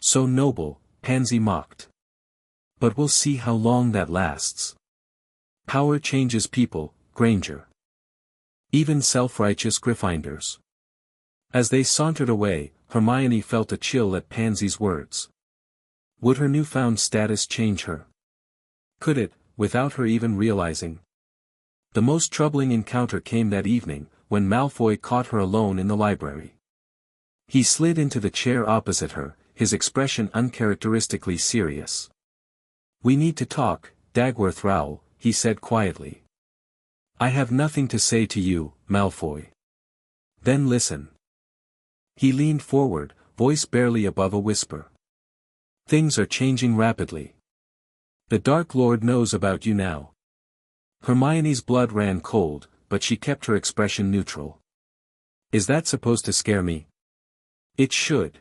[SPEAKER 1] "So noble," Pansy mocked. "But we'll see how long that lasts. Power changes people, Granger. Even self-righteous Gryffindors." As they sauntered away, Hermione felt a chill at Pansy's words. Would her newfound status change her? Could it, without her even realizing? The most troubling encounter came that evening, when Malfoy caught her alone in the library. He slid into the chair opposite her, his expression uncharacteristically serious. "We need to talk, Dagworth Rowell," he said quietly. "I have nothing to say to you, Malfoy." "Then listen." He leaned forward, voice barely above a whisper. "Things are changing rapidly. The Dark Lord knows about you now." Hermione's blood ran cold, but she kept her expression neutral. "Is that supposed to scare me?" "It should."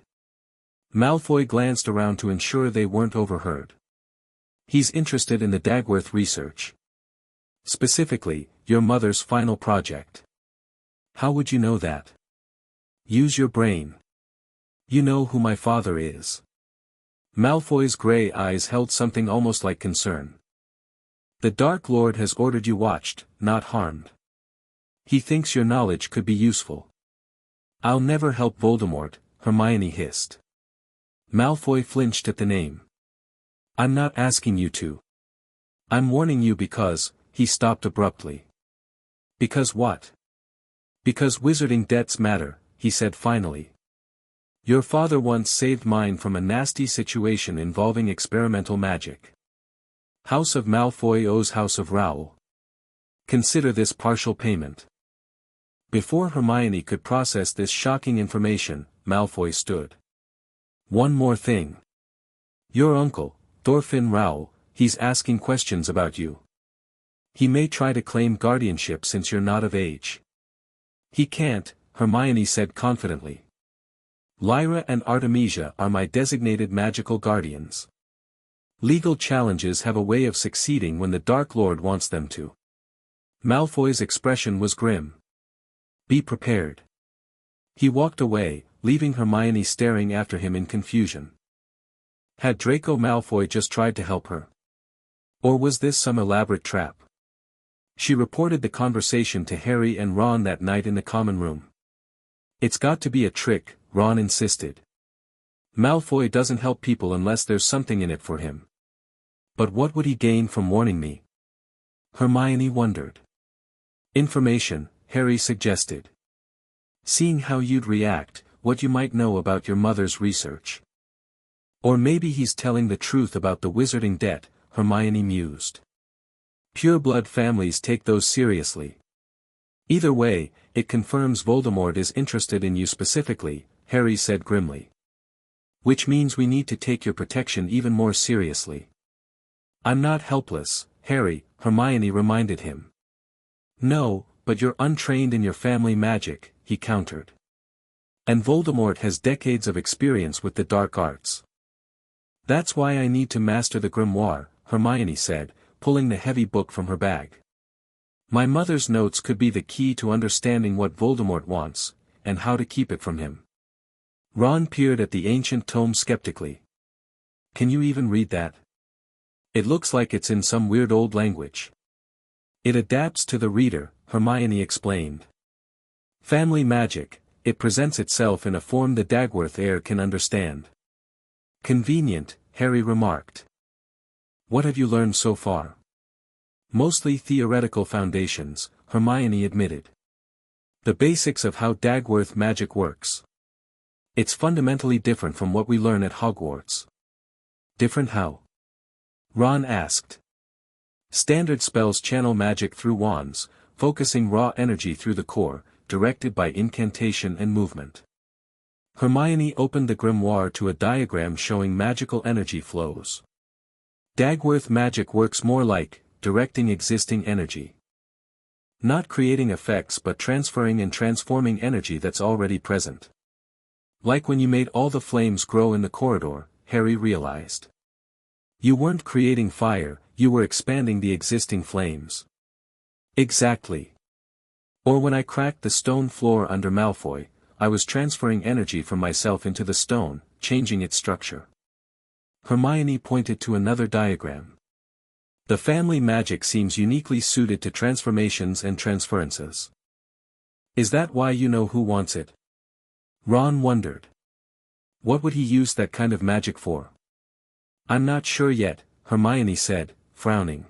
[SPEAKER 1] Malfoy glanced around to ensure they weren't overheard. "He's interested in the Dagworth research. Specifically, your mother's final project." "How would you know that?" "Use your brain. You know who my father is." Malfoy's grey eyes held something almost like concern. "The Dark Lord has ordered you watched, not harmed. He thinks your knowledge could be useful." "I'll never help Voldemort," Hermione hissed. Malfoy flinched at the name. "I'm not asking you to. I'm warning you because," he stopped abruptly. "Because what?" "Because wizarding debts matter," he said finally. "Your father once saved mine from a nasty situation involving experimental magic. House of Malfoy owes House of Rowell. Consider this partial payment." Before Hermione could process this shocking information, Malfoy stood. "One more thing. Your uncle, Thorfinn Rowell, he's asking questions about you. He may try to claim guardianship since you're not of age. He can't, Hermione said confidently. Lyra and Artemisia are my designated magical guardians. Legal challenges have a way of succeeding when the Dark Lord wants them to. Malfoy's expression was grim. Be prepared. He walked away, leaving Hermione staring after him in confusion. Had Draco Malfoy just tried to help her? Or was this some elaborate trap? She reported the conversation to Harry and Ron that night in the common room. It's got to be a trick, Ron insisted. Malfoy doesn't help people unless there's something in it for him. But what would he gain from warning me? Hermione wondered. Information, Harry suggested. Seeing how you'd react, what you might know about your mother's research. Or maybe he's telling the truth about the wizarding debt, Hermione mused. Pureblood families take those seriously. Either way, it confirms Voldemort is interested in you specifically, Harry said grimly. Which means we need to take your protection even more seriously. I'm not helpless, Harry, Hermione reminded him. No, but you're untrained in your family magic, he countered. And Voldemort has decades of experience with the dark arts. That's why I need to master the grimoire, Hermione said, pulling the heavy book from her bag. My mother's notes could be the key to understanding what Voldemort wants, and how to keep it from him. Ron peered at the ancient tome skeptically. Can you even read that? It looks like it's in some weird old language. It adapts to the reader, Hermione explained. Family magic, it presents itself in a form the Dagworth heir can understand. Convenient, Harry remarked. What have you learned so far? Mostly theoretical foundations, Hermione admitted. The basics of how Dagworth magic works. It's fundamentally different from what we learn at Hogwarts. Different how? Ron asked. Standard spells channel magic through wands, focusing raw energy through the core, directed by incantation and movement. Hermione opened the grimoire to a diagram showing magical energy flows. Dagworth magic works more like, directing existing energy. Not creating effects but transferring and transforming energy that's already present. Like when you made all the flames grow in the corridor, Harry realized. You weren't creating fire, you were expanding the existing flames. Exactly. Or when I cracked the stone floor under Malfoy, I was transferring energy from myself into the stone, changing its structure. Hermione pointed to another diagram. The family magic seems uniquely suited to transformations and transferences. Is that why you know who wants it? Ron wondered. What would he use that kind of magic for? I'm not sure yet, Hermione said, frowning.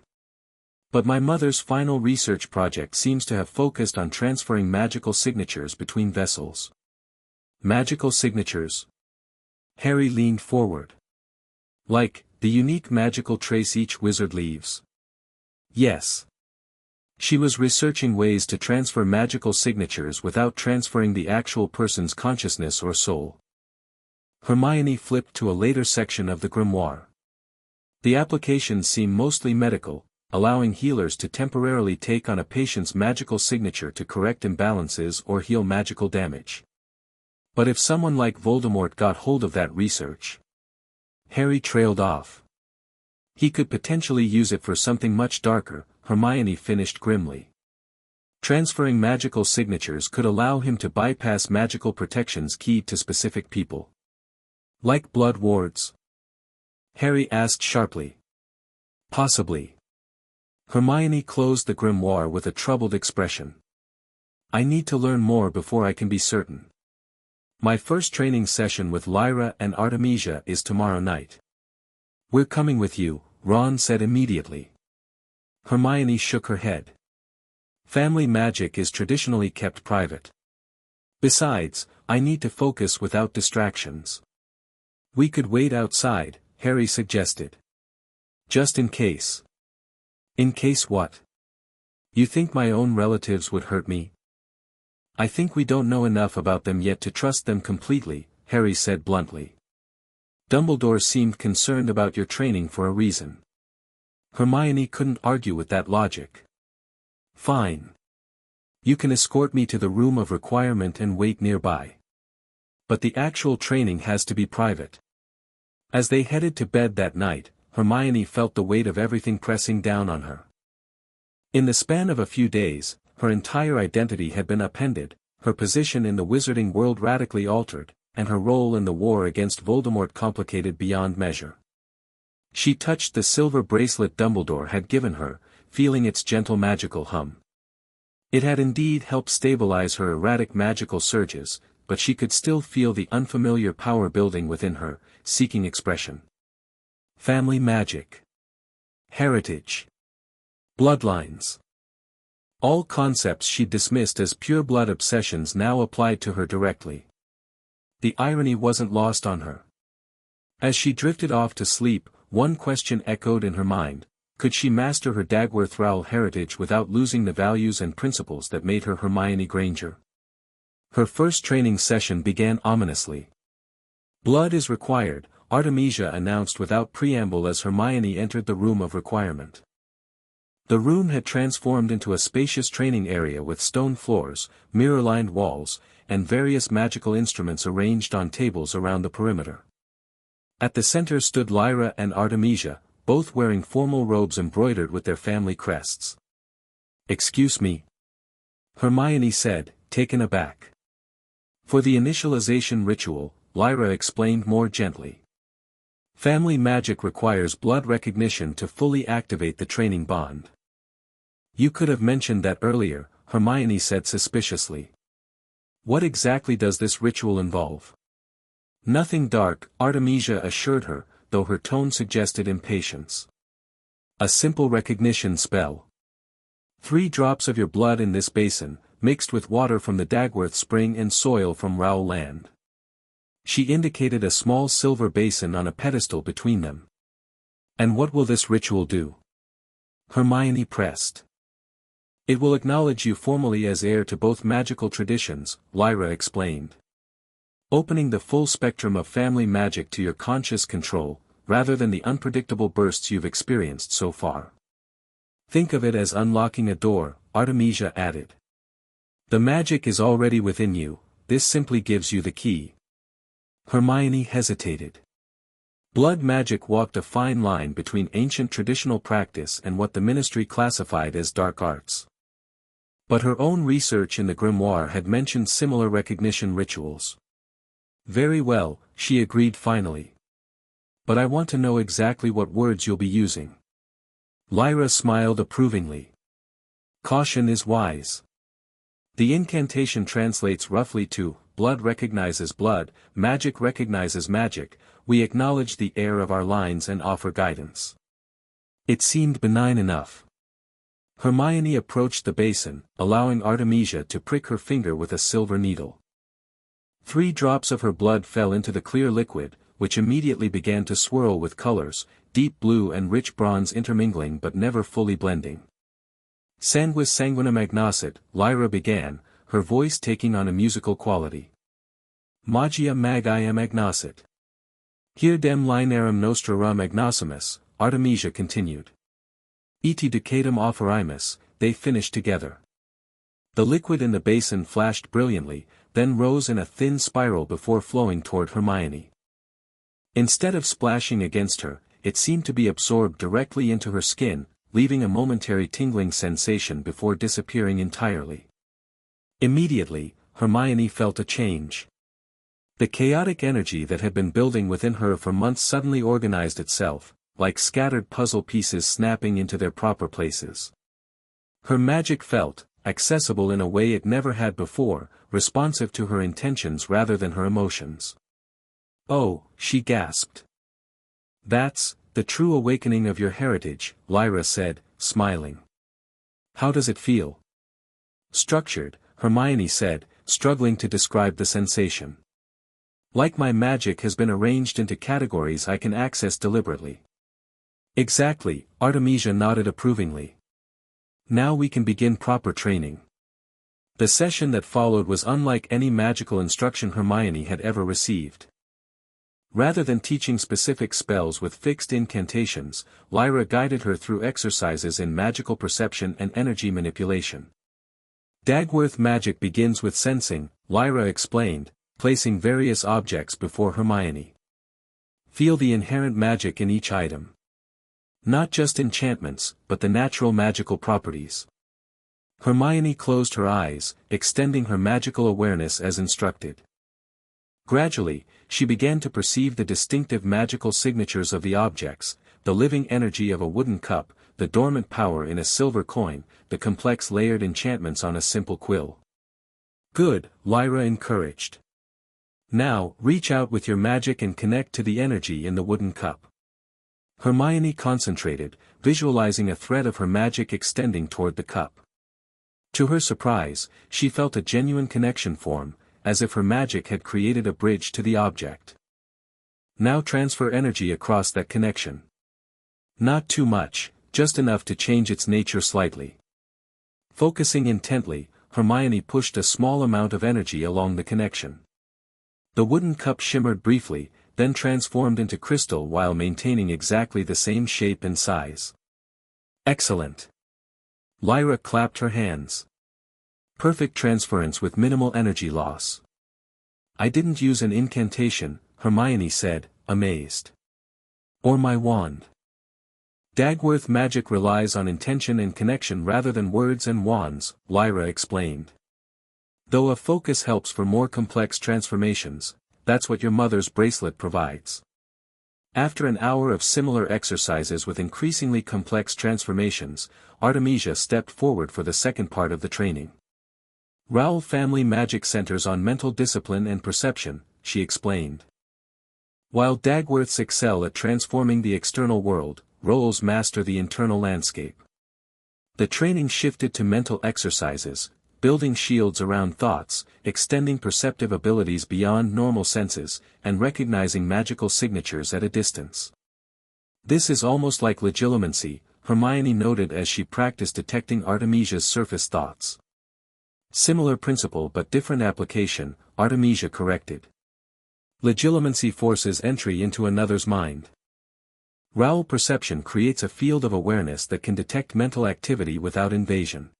[SPEAKER 1] But my mother's final research project seems to have focused on transferring magical signatures between vessels. Magical signatures? Harry leaned forward. Like, the unique magical trace each wizard leaves. Yes. She was researching ways to transfer magical signatures without transferring the actual person's consciousness or soul. Hermione flipped to a later section of the grimoire. The applications seem mostly medical, allowing healers to temporarily take on a patient's magical signature to correct imbalances or heal magical damage. But if someone like Voldemort got hold of that research... Harry trailed off. He could potentially use it for something much darker, Hermione finished grimly. Transferring magical signatures could allow him to bypass magical protections keyed to specific people. Like blood wards? Harry asked sharply. Possibly. Hermione closed the grimoire with a troubled expression. I need to learn more before I can be certain. My first training session with Lyra and Artemisia is tomorrow night. We're coming with you, Ron said immediately. Hermione shook her head. Family magic is traditionally kept private. Besides, I need to focus without distractions. We could wait outside, Harry suggested. Just in case. In case what? You think my own relatives would hurt me? I think we don't know enough about them yet to trust them completely, Harry said bluntly. Dumbledore seemed concerned about your training for a reason. Hermione couldn't argue with that logic. Fine. You can escort me to the room of requirement and wait nearby. But the actual training has to be private. As they headed to bed that night, Hermione felt the weight of everything pressing down on her. In the span of a few days, her entire identity had been upended, her position in the wizarding world radically altered, and her role in the war against Voldemort complicated beyond measure. She touched the silver bracelet Dumbledore had given her, feeling its gentle magical hum. It had indeed helped stabilize her erratic magical surges, but she could still feel the unfamiliar power building within her, seeking expression. Family magic. Heritage. Bloodlines. All concepts she'd dismissed as pure-blood obsessions now applied to her directly. The irony wasn't lost on her. As she drifted off to sleep, one question echoed in her mind: could she master her Dagworth Rowell heritage without losing the values and principles that made her Hermione Granger? Her first training session began ominously. "Blood is required," Artemisia announced without preamble as Hermione entered the room of requirement. The room had transformed into a spacious training area with stone floors, mirror-lined walls, and various magical instruments arranged on tables around the perimeter. At the center stood Lyra and Artemisia, both wearing formal robes embroidered with their family crests. "Excuse me," Hermione said, taken aback. "For the initialization ritual," Lyra explained more gently. "Family magic requires blood recognition to fully activate the training bond." "You could have mentioned that earlier," Hermione said suspiciously. "What exactly does this ritual involve?" "Nothing dark," Artemisia assured her, though her tone suggested impatience. "A simple recognition spell. 3 drops of your blood in this basin, mixed with water from the Dagworth spring and soil from Rowell land." She indicated a small silver basin on a pedestal between them. "And what will this ritual do?" Hermione pressed. "It will acknowledge you formally as heir to both magical traditions," Lyra explained. "Opening the full spectrum of family magic to your conscious control, rather than the unpredictable bursts you've experienced so far. Think of it as unlocking a door," Artemisia added. "The magic is already within you, this simply gives you the key." Hermione hesitated. Blood magic walked a fine line between ancient traditional practice and what the Ministry classified as dark arts. But her own research in the grimoire had mentioned similar recognition rituals. "Very well," she agreed finally. "But I want to know exactly what words you'll be using." Lyra smiled approvingly. "Caution is wise." The incantation translates roughly to, "Blood recognizes blood, magic recognizes magic, we acknowledge the heir of our lines and offer guidance." It seemed benign enough. Hermione approached the basin, allowing Artemisia to prick her finger with a silver needle. 3 drops of her blood fell into the clear liquid, which immediately began to swirl with colors, deep blue and rich bronze intermingling but never fully blending. "Sanguis sanguinem agnoscit," Lyra began, her voice taking on a musical quality. "Magia magiam agnoscit. Hier dem linearum nostrarum agnosimus," Artemisia continued. "Eti ducatum offerimus," they finished together. The liquid in the basin flashed brilliantly, then rose in a thin spiral before flowing toward Hermione. Instead of splashing against her, it seemed to be absorbed directly into her skin, leaving a momentary tingling sensation before disappearing entirely. Immediately, Hermione felt a change. The chaotic energy that had been building within her for months suddenly organized itself, like scattered puzzle pieces snapping into their proper places. Her magic felt accessible in a way it never had before, responsive to her intentions rather than her emotions. "Oh," she gasped. "That's the true awakening of your heritage," Lyra said, smiling. "How does it feel?" "Structured," Hermione said, struggling to describe the sensation. "Like my magic has been arranged into categories I can access deliberately." "Exactly," Artemisia nodded approvingly. "Now we can begin proper training." The session that followed was unlike any magical instruction Hermione had ever received. Rather than teaching specific spells with fixed incantations, Lyra guided her through exercises in magical perception and energy manipulation. Dagworth magic begins with sensing, Lyra explained, placing various objects before Hermione. Feel the inherent magic in each item. Not just enchantments, but the natural magical properties. Hermione closed her eyes, extending her magical awareness as instructed. Gradually, she began to perceive the distinctive magical signatures of the objects, the living energy of a wooden cup, the dormant power in a silver coin, the complex layered enchantments on a simple quill. Good, Lyra encouraged. Now, reach out with your magic and connect to the energy in the wooden cup. Hermione concentrated, visualizing a thread of her magic extending toward the cup. To her surprise, she felt a genuine connection form, as if her magic had created a bridge to the object. Now transfer energy across that connection. Not too much, just enough to change its nature slightly. Focusing intently, Hermione pushed a small amount of energy along the connection. The wooden cup shimmered briefly, then transformed into crystal while maintaining exactly the same shape and size. Excellent! Lyra clapped her hands. Perfect transference with minimal energy loss. I didn't use an incantation, Hermione said, amazed. Or my wand. Dagworth magic relies on intention and connection rather than words and wands, Lyra explained. Though a focus helps for more complex transformations, that's what your mother's bracelet provides. After an hour of similar exercises with increasingly complex transformations, Artemisia stepped forward for the second part of the training. Rowell family magic centers on mental discipline and perception, she explained. While Dagworths excel at transforming the external world, Rowells master the internal landscape. The training shifted to mental exercises, building shields around thoughts, extending perceptive abilities beyond normal senses, and recognizing magical signatures at a distance. This is almost like legilimency, Hermione noted as she practiced detecting Artemisia's surface thoughts. Similar principle but different application, Artemisia corrected. Legilimency forces entry into another's mind. Rowell perception creates a field of awareness that can detect mental activity without invasion.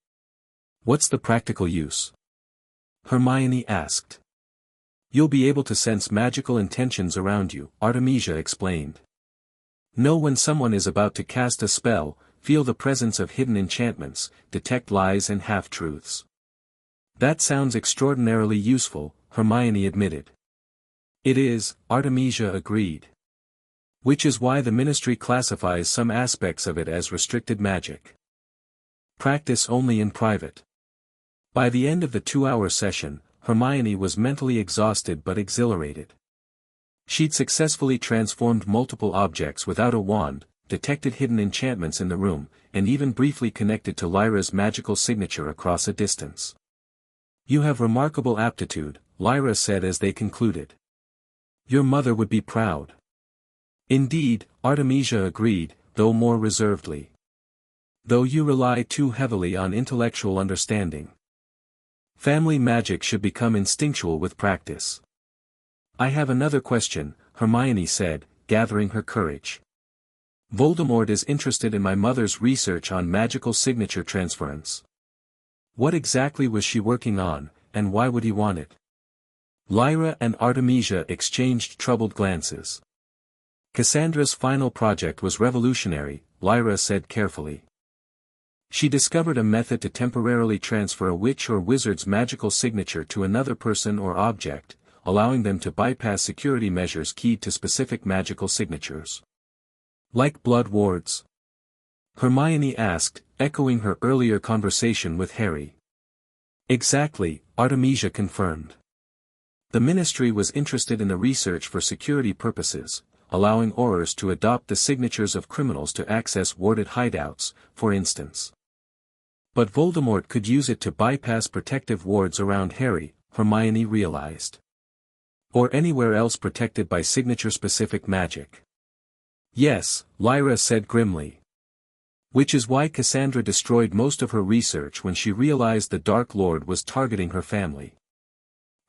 [SPEAKER 1] What's the practical use? Hermione asked. You'll be able to sense magical intentions around you, Artemisia explained. Know when someone is about to cast a spell, feel the presence of hidden enchantments, detect lies and half-truths. That sounds extraordinarily useful, Hermione admitted. It is, Artemisia agreed. Which is why the Ministry classifies some aspects of it as restricted magic. Practice only in private. By the end of the 2-hour session, Hermione was mentally exhausted but exhilarated. She'd successfully transformed multiple objects without a wand, detected hidden enchantments in the room, and even briefly connected to Lyra's magical signature across a distance. You have remarkable aptitude, Lyra said as they concluded. Your mother would be proud. Indeed, Artemisia agreed, though more reservedly. Though you rely too heavily on intellectual understanding. Family magic should become instinctual with practice. I have another question, Hermione said, gathering her courage. Voldemort is interested in my mother's research on magical signature transference. What exactly was she working on, and why would he want it? Lyra and Artemisia exchanged troubled glances. Cassandra's final project was revolutionary, Lyra said carefully. She discovered a method to temporarily transfer a witch or wizard's magical signature to another person or object, allowing them to bypass security measures keyed to specific magical signatures. Like blood wards? Hermione asked, echoing her earlier conversation with Harry. Exactly, Artemisia confirmed. The Ministry was interested in the research for security purposes, allowing Aurors to adopt the signatures of criminals to access warded hideouts, for instance. But Voldemort could use it to bypass protective wards around Harry, Hermione realized. Or anywhere else protected by signature-specific magic. Yes, Lyra said grimly. Which is why Cassandra destroyed most of her research when she realized the Dark Lord was targeting her family.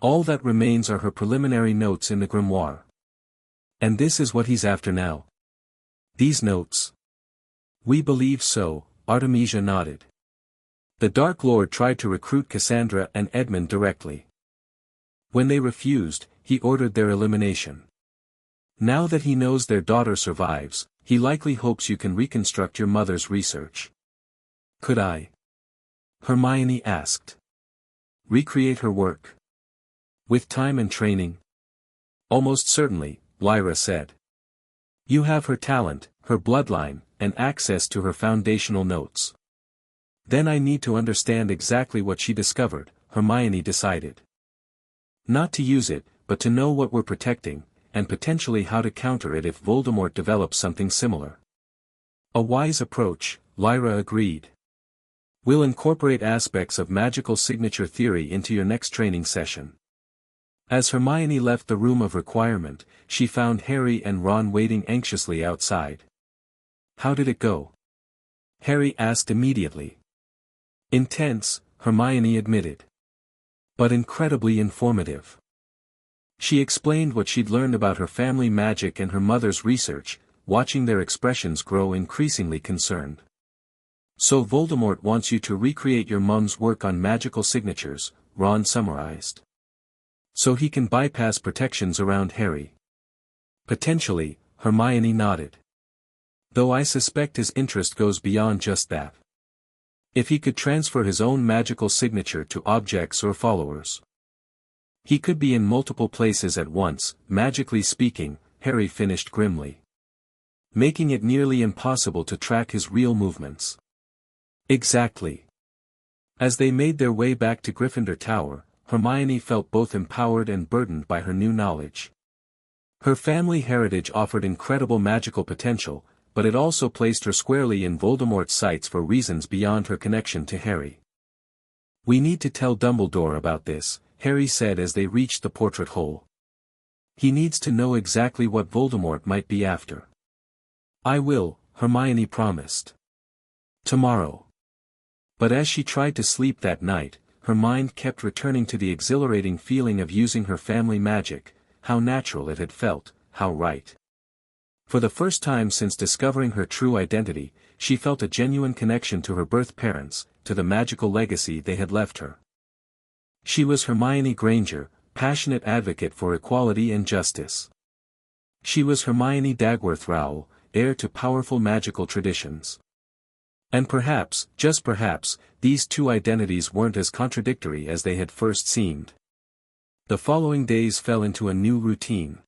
[SPEAKER 1] All that remains are her preliminary notes in the grimoire. And this is what he's after now. These notes. We believe so, Artemisia nodded. The Dark Lord tried to recruit Cassandra and Edmund directly. When they refused, he ordered their elimination. Now that he knows their daughter survives, he likely hopes you can reconstruct your mother's research. Could I? Hermione asked. Recreate her work. With time and training? Almost certainly, Lyra said. You have her talent, her bloodline, and access to her foundational notes. Then I need to understand exactly what she discovered, Hermione decided. Not to use it, but to know what we're protecting, and potentially how to counter it if Voldemort develops something similar. A wise approach, Lyra agreed. We'll incorporate aspects of magical signature theory into your next training session. As Hermione left the room of requirement, she found Harry and Ron waiting anxiously outside. How did it go? Harry asked immediately. Intense, Hermione admitted. But incredibly informative. She explained what she'd learned about her family magic and her mother's research, watching their expressions grow increasingly concerned. So Voldemort wants you to recreate your mum's work on magical signatures, Ron summarized. So he can bypass protections around Harry. Potentially, Hermione nodded. Though I suspect his interest goes beyond just that. If he could transfer his own magical signature to objects or followers. He could be in multiple places at once, magically speaking, Harry finished grimly. Making it nearly impossible to track his real movements. Exactly. As they made their way back to Gryffindor Tower, Hermione felt both empowered and burdened by her new knowledge. Her family heritage offered incredible magical potential, but it also placed her squarely in Voldemort's sights for reasons beyond her connection to Harry. We need to tell Dumbledore about this, Harry said as they reached the portrait hole. He needs to know exactly what Voldemort might be after. I will, Hermione promised. Tomorrow. But as she tried to sleep that night, her mind kept returning to the exhilarating feeling of using her family magic, how natural it had felt, how right. For the first time since discovering her true identity, she felt a genuine connection to her birth parents, to the magical legacy they had left her. She was Hermione Granger, passionate advocate for equality and justice. She was Hermione Dagworth Rowell, heir to powerful magical traditions. And perhaps, just perhaps, these two identities weren't as contradictory as they had first seemed. The following days fell into a new routine.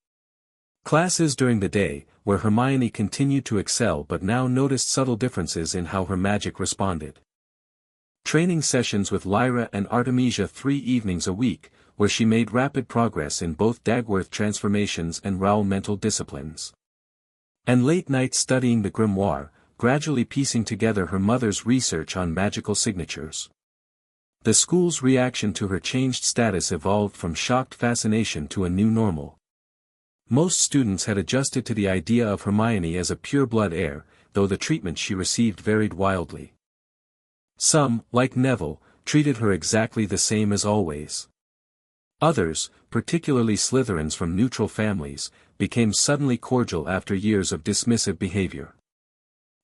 [SPEAKER 1] Classes during the day, where Hermione continued to excel but now noticed subtle differences in how her magic responded. Training sessions with Lyra and Artemisia 3 evenings a week, where she made rapid progress in both Dagworth transformations and Rowell mental disciplines. And late nights studying the grimoire, gradually piecing together her mother's research on magical signatures. The school's reaction to her changed status evolved from shocked fascination to a new normal. Most students had adjusted to the idea of Hermione as a pure-blood heir, though the treatment she received varied wildly. Some, like Neville, treated her exactly the same as always. Others, particularly Slytherins from neutral families, became suddenly cordial after years of dismissive behavior.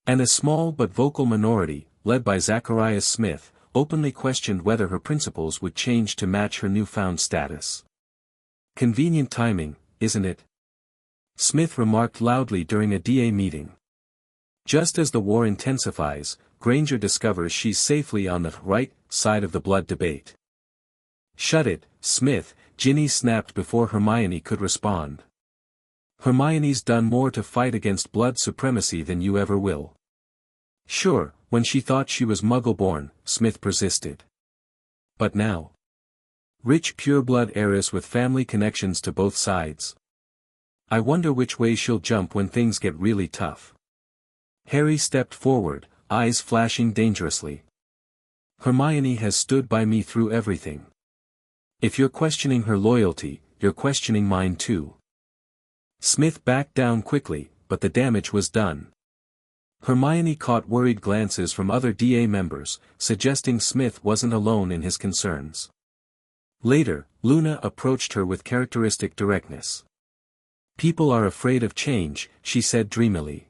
[SPEAKER 1] And a small but vocal minority, led by Zacharias Smith, openly questioned whether her principles would change to match her newfound status. Convenient timing, isn't it? Smith remarked loudly during a DA meeting. Just as the war intensifies, Granger discovers she's safely on the right side of the blood debate. Shut it, Smith, Ginny snapped before Hermione could respond. Hermione's done more to fight against blood supremacy than you ever will. Sure, when she thought she was Muggle-born, Smith persisted. But now? Rich pure-blood heiress with family connections to both sides. I wonder which way she'll jump when things get really tough. Harry stepped forward, eyes flashing dangerously. Hermione has stood by me through everything. If you're questioning her loyalty, you're questioning mine too. Smith backed down quickly, but the damage was done. Hermione caught worried glances from other DA members, suggesting Smith wasn't alone in his concerns. Later, Luna approached her with characteristic directness. People are afraid of change, she said dreamily.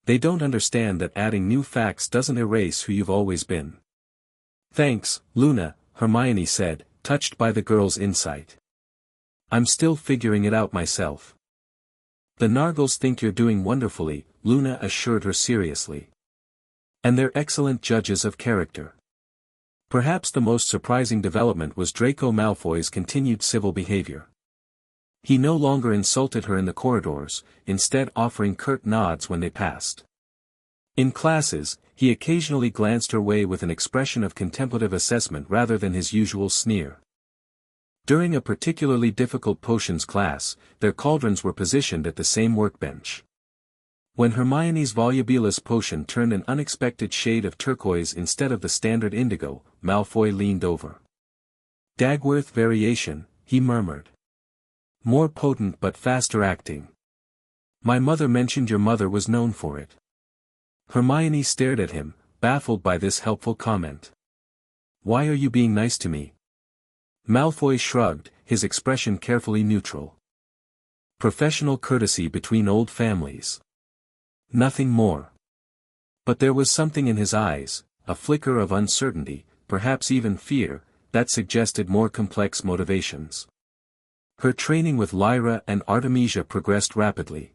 [SPEAKER 1] They don't understand that adding new facts doesn't erase who you've always been. Thanks, Luna, Hermione said, touched by the girl's insight. I'm still figuring it out myself. The Nargles think you're doing wonderfully, Luna assured her seriously. And they're excellent judges of character. Perhaps the most surprising development was Draco Malfoy's continued civil behavior. He no longer insulted her in the corridors, instead offering curt nods when they passed. In classes, he occasionally glanced her way with an expression of contemplative assessment rather than his usual sneer. During a particularly difficult potions class, their cauldrons were positioned at the same workbench. When Hermione's volubilis potion turned an unexpected shade of turquoise instead of the standard indigo, Malfoy leaned over. Dagworth variation, he murmured. More potent but faster acting. My mother mentioned your mother was known for it. Hermione stared at him, baffled by this helpful comment. Why are you being nice to me? Malfoy shrugged, his expression carefully neutral. Professional courtesy between old families. Nothing more. But there was something in his eyes, a flicker of uncertainty, perhaps even fear, that suggested more complex motivations. Her training with Lyra and Artemisia progressed rapidly.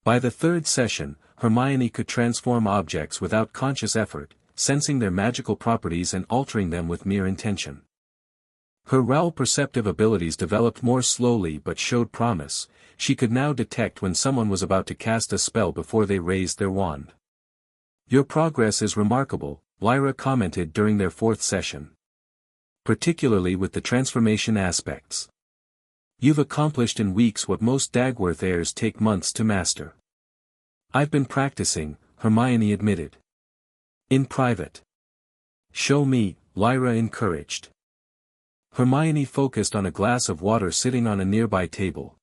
[SPEAKER 1] By the third session, Hermione could transform objects without conscious effort, sensing their magical properties and altering them with mere intention. Her Raoul perceptive abilities developed more slowly but showed promise. She could now detect when someone was about to cast a spell before they raised their wand. Your progress is remarkable, Lyra commented during their fourth session. Particularly with the transformation aspects. You've accomplished in weeks what most Dagworth heirs take months to master. I've been practicing, Hermione admitted. In private. Show me, Lyra encouraged. Hermione focused on a glass of water sitting on a nearby table.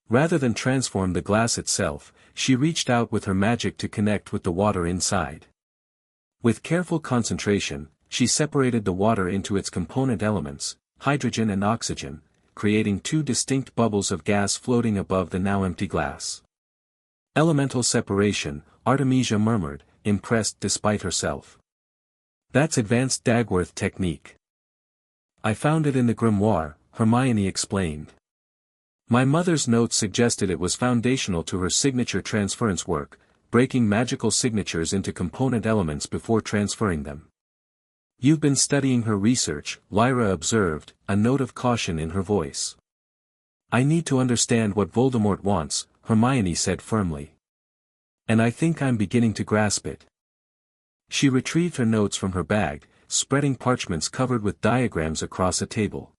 [SPEAKER 1] Rather than transform the glass itself, she reached out with her magic to connect with the water inside. With careful concentration, she separated the water into its component elements, hydrogen and oxygen, creating two distinct bubbles of gas floating above the now empty glass. Elemental separation, Artemisia murmured, impressed despite herself. That's advanced Dagworth technique. I found it in the grimoire, Hermione explained. My mother's notes suggested it was foundational to her signature transference work, breaking magical signatures into component elements before transferring them. You've been studying her research, Lyra observed, a note of caution in her voice. I need to understand what Voldemort wants, Hermione said firmly. And I think I'm beginning to grasp it. She retrieved her notes from her bag, spreading parchments covered with diagrams across a table.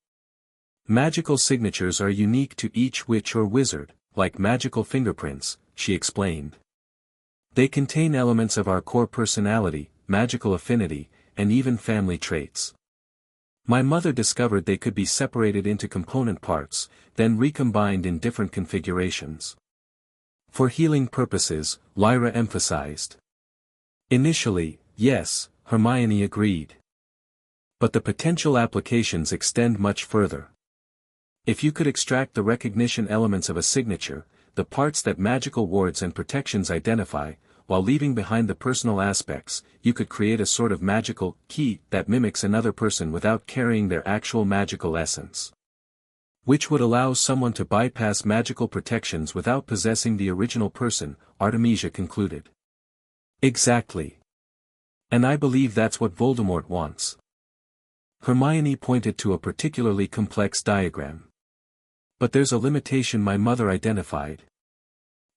[SPEAKER 1] Magical signatures are unique to each witch or wizard, like magical fingerprints, she explained. They contain elements of our core personality, magical affinity, and even family traits. My mother discovered they could be separated into component parts, then recombined in different configurations. For healing purposes, Lyra emphasized. Initially, yes, Hermione agreed. But the potential applications extend much further. If you could extract the recognition elements of a signature, the parts that magical wards and protections identify, while leaving behind the personal aspects, you could create a sort of magical key that mimics another person without carrying their actual magical essence. Which would allow someone to bypass magical protections without possessing the original person, Artemisia concluded. Exactly. And I believe that's what Voldemort wants. Hermione pointed to a particularly complex diagram. But there's a limitation my mother identified.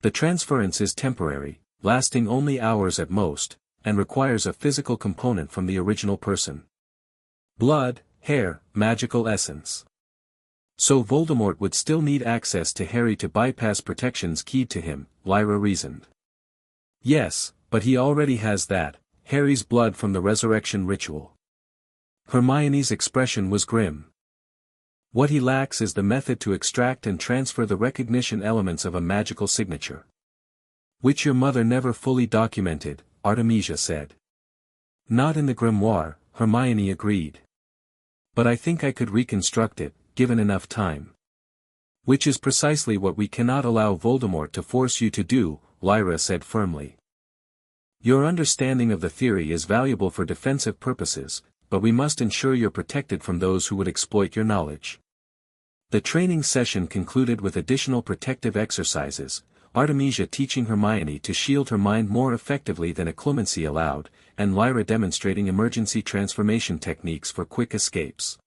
[SPEAKER 1] The transference is temporary, lasting only hours at most, and requires a physical component from the original person. Blood, hair, magical essence. So Voldemort would still need access to Harry to bypass protections keyed to him, Lyra reasoned. Yes, but he already has that, Harry's blood from the resurrection ritual. Hermione's expression was grim. What he lacks is the method to extract and transfer the recognition elements of a magical signature. Which your mother never fully documented, Artemisia said. Not in the grimoire, Hermione agreed. But I think I could reconstruct it, given enough time. Which is precisely what we cannot allow Voldemort to force you to do, Lyra said firmly. Your understanding of the theory is valuable for defensive purposes, but we must ensure you're protected from those who would exploit your knowledge. The training session concluded with additional protective exercises, Artemisia teaching Hermione to shield her mind more effectively than occlumency allowed, and Lyra demonstrating emergency transformation techniques for quick escapes.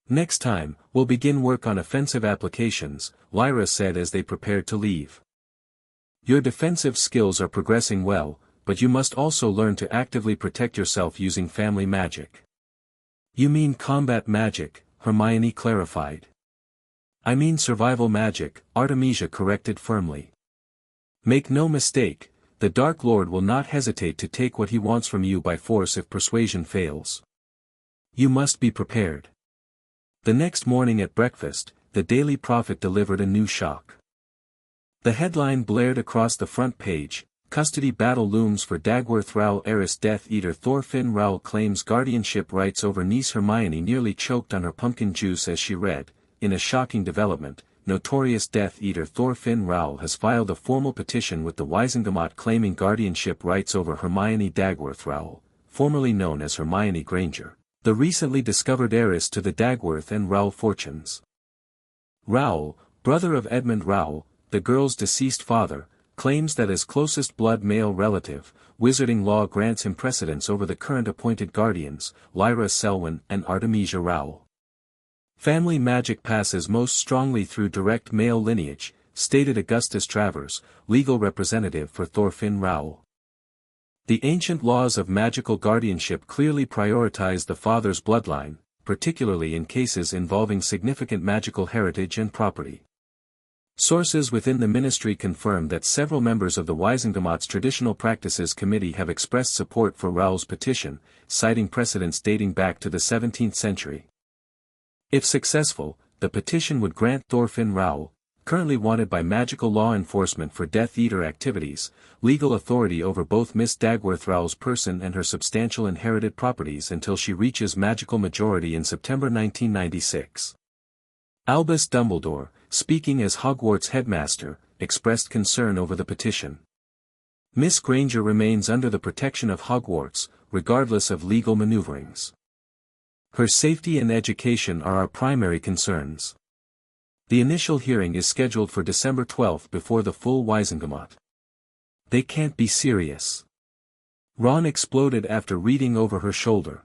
[SPEAKER 1] Next time, we'll begin work on offensive applications, Lyra said as they prepared to leave. Your defensive skills are progressing well, but you must also learn to actively protect yourself using family magic. You mean combat magic, Hermione clarified. I mean survival magic, Artemisia corrected firmly. Make no mistake, the Dark Lord will not hesitate to take what he wants from you by force if persuasion fails. You must be prepared. The next morning at breakfast, the Daily Prophet delivered a new shock. The headline blared across the front page, Custody battle looms for Dagworth Rowell heiress Death Eater Thorfinn Rowell claims guardianship rights over niece Hermione nearly choked on her pumpkin juice as she read, in a shocking development. Notorious Death Eater Thorfinn Rowell has filed a formal petition with the Wisengamot claiming guardianship rights over Hermione Dagworth Rowell, formerly known as Hermione Granger, the recently discovered heiress to the Dagworth and Rowell fortunes. Rowell, brother of Edmund Rowell, the girl's deceased father, claims that as closest blood male relative, wizarding law grants him precedence over the current appointed guardians, Lyra Selwyn and Artemisia Rowell. Family magic passes most strongly through direct male lineage, stated Augustus Travers, legal representative for Thorfinn Rowell. The ancient laws of magical guardianship clearly prioritize the father's bloodline, particularly in cases involving significant magical heritage and property. Sources within the ministry confirm that several members of the Wisengamot's Traditional Practices Committee have expressed support for Rowell's petition, citing precedents dating back to the 17th century. If successful, the petition would grant Thorfinn Rowell, currently wanted by magical law enforcement for Death Eater activities, legal authority over both Miss Dagworth Rowell's person and her substantial inherited properties until she reaches magical majority in September 1996. Albus Dumbledore, speaking as Hogwarts headmaster, expressed concern over the petition. Miss Granger remains under the protection of Hogwarts, regardless of legal maneuverings. Her safety and education are our primary concerns. The initial hearing is scheduled for December 12 before the full Wisengamot. They can't be serious. Ron exploded after reading over her shoulder.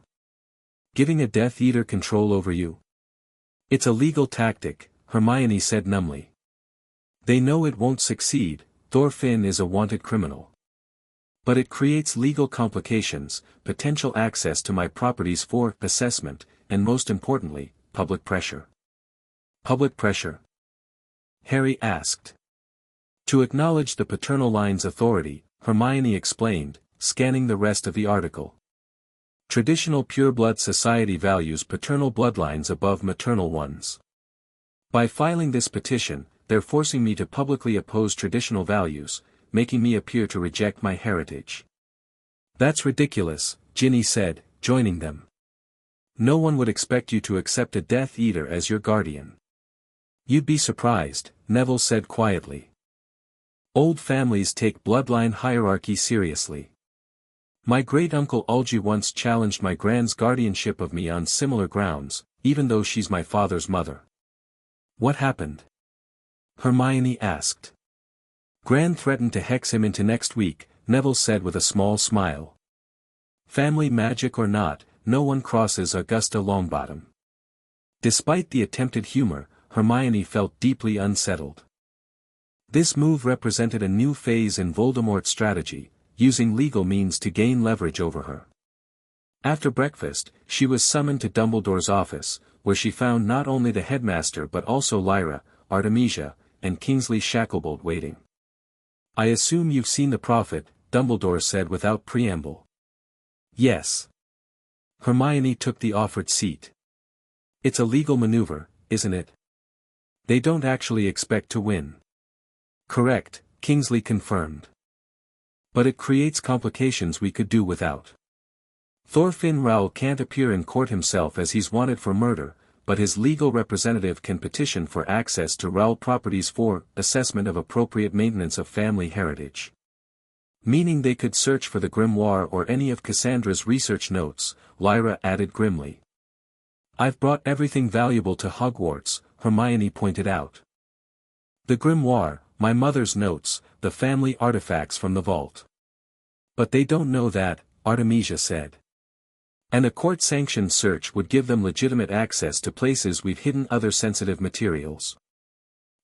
[SPEAKER 1] Giving a Death Eater control over you? It's a legal tactic, Hermione said numbly. They know it won't succeed, Thorfinn is a wanted criminal. But it creates legal complications, potential access to my properties for assessment, and most importantly, public pressure. Public pressure? Harry asked. To acknowledge the paternal line's authority, Hermione explained, scanning the rest of the article. Traditional pureblood society values paternal bloodlines above maternal ones. By filing this petition, they're forcing me to publicly oppose traditional values, making me appear to reject my heritage. That's ridiculous, Ginny said, joining them. No one would expect you to accept a Death Eater as your guardian. You'd be surprised, Neville said quietly. Old families take bloodline hierarchy seriously. My great-uncle Algy once challenged my grand's guardianship of me on similar grounds, even though she's my father's mother. What happened? Hermione asked. Gran threatened to hex him into next week, Neville said with a small smile. Family magic or not, no one crosses Augusta Longbottom. Despite the attempted humor, Hermione felt deeply unsettled. This move represented a new phase in Voldemort's strategy, using legal means to gain leverage over her. After breakfast, she was summoned to Dumbledore's office, where she found not only the headmaster but also Lyra, Artemisia, and Kingsley Shacklebolt waiting. I assume you've seen the prophet, Dumbledore said without preamble. Yes. Hermione took the offered seat. It's a legal maneuver, isn't it? They don't actually expect to win. Correct, Kingsley confirmed. But it creates complications we could do without. Thorfinn Rowell can't appear in court himself as he's wanted for murder, but his legal representative can petition for access to Raoul properties for assessment of appropriate maintenance of family heritage. Meaning they could search for the grimoire or any of Cassandra's research notes, Lyra added grimly. I've brought everything valuable to Hogwarts, Hermione pointed out. The grimoire, my mother's notes, the family artifacts from the vault. But they don't know that, Artemisia said. And a court-sanctioned search would give them legitimate access to places we've hidden other sensitive materials.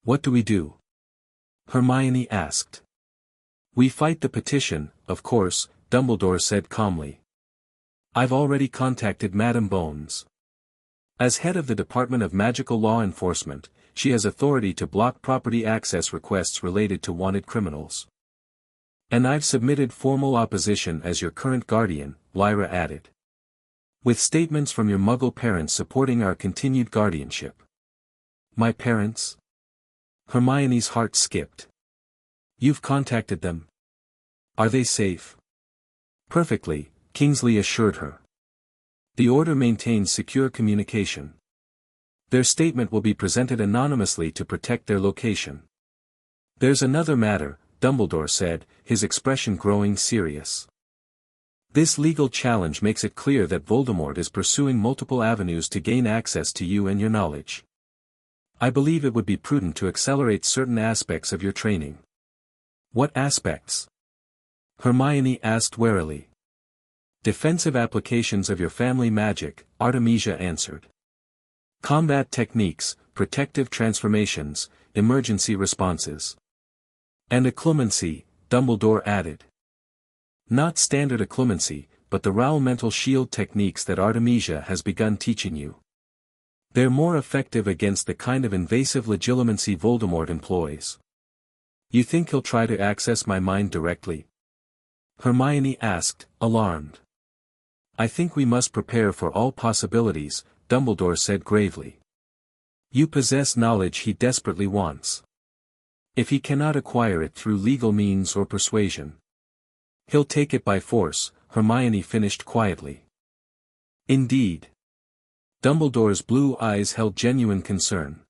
[SPEAKER 1] What do we do? Hermione asked. We fight the petition, of course, Dumbledore said calmly. I've already contacted Madame Bones. As head of the Department of Magical Law Enforcement, she has authority to block property access requests related to wanted criminals. And I've submitted formal opposition as your current guardian, Lyra added. With statements from your Muggle parents supporting our continued guardianship. My parents? Hermione's heart skipped. You've contacted them? Are they safe? Perfectly, Kingsley assured her. The Order maintains secure communication. Their statement will be presented anonymously to protect their location. There's another matter, Dumbledore said, his expression growing serious. This legal challenge makes it clear that Voldemort is pursuing multiple avenues to gain access to you and your knowledge. I believe it would be prudent to accelerate certain aspects of your training. What aspects? Hermione asked warily. Defensive applications of your family magic, Artemisia answered. Combat techniques, protective transformations, emergency responses. And occlumency, Dumbledore added. Not standard occlumency, but the Raoul mental shield techniques that Artemisia has begun teaching you. They're more effective against the kind of invasive legilimency Voldemort employs. You think he'll try to access my mind directly? Hermione asked, alarmed. I think we must prepare for all possibilities, Dumbledore said gravely. You possess knowledge he desperately wants. If he cannot acquire it through legal means or persuasion, he'll take it by force, Hermione finished quietly. Indeed. Dumbledore's blue eyes held genuine concern.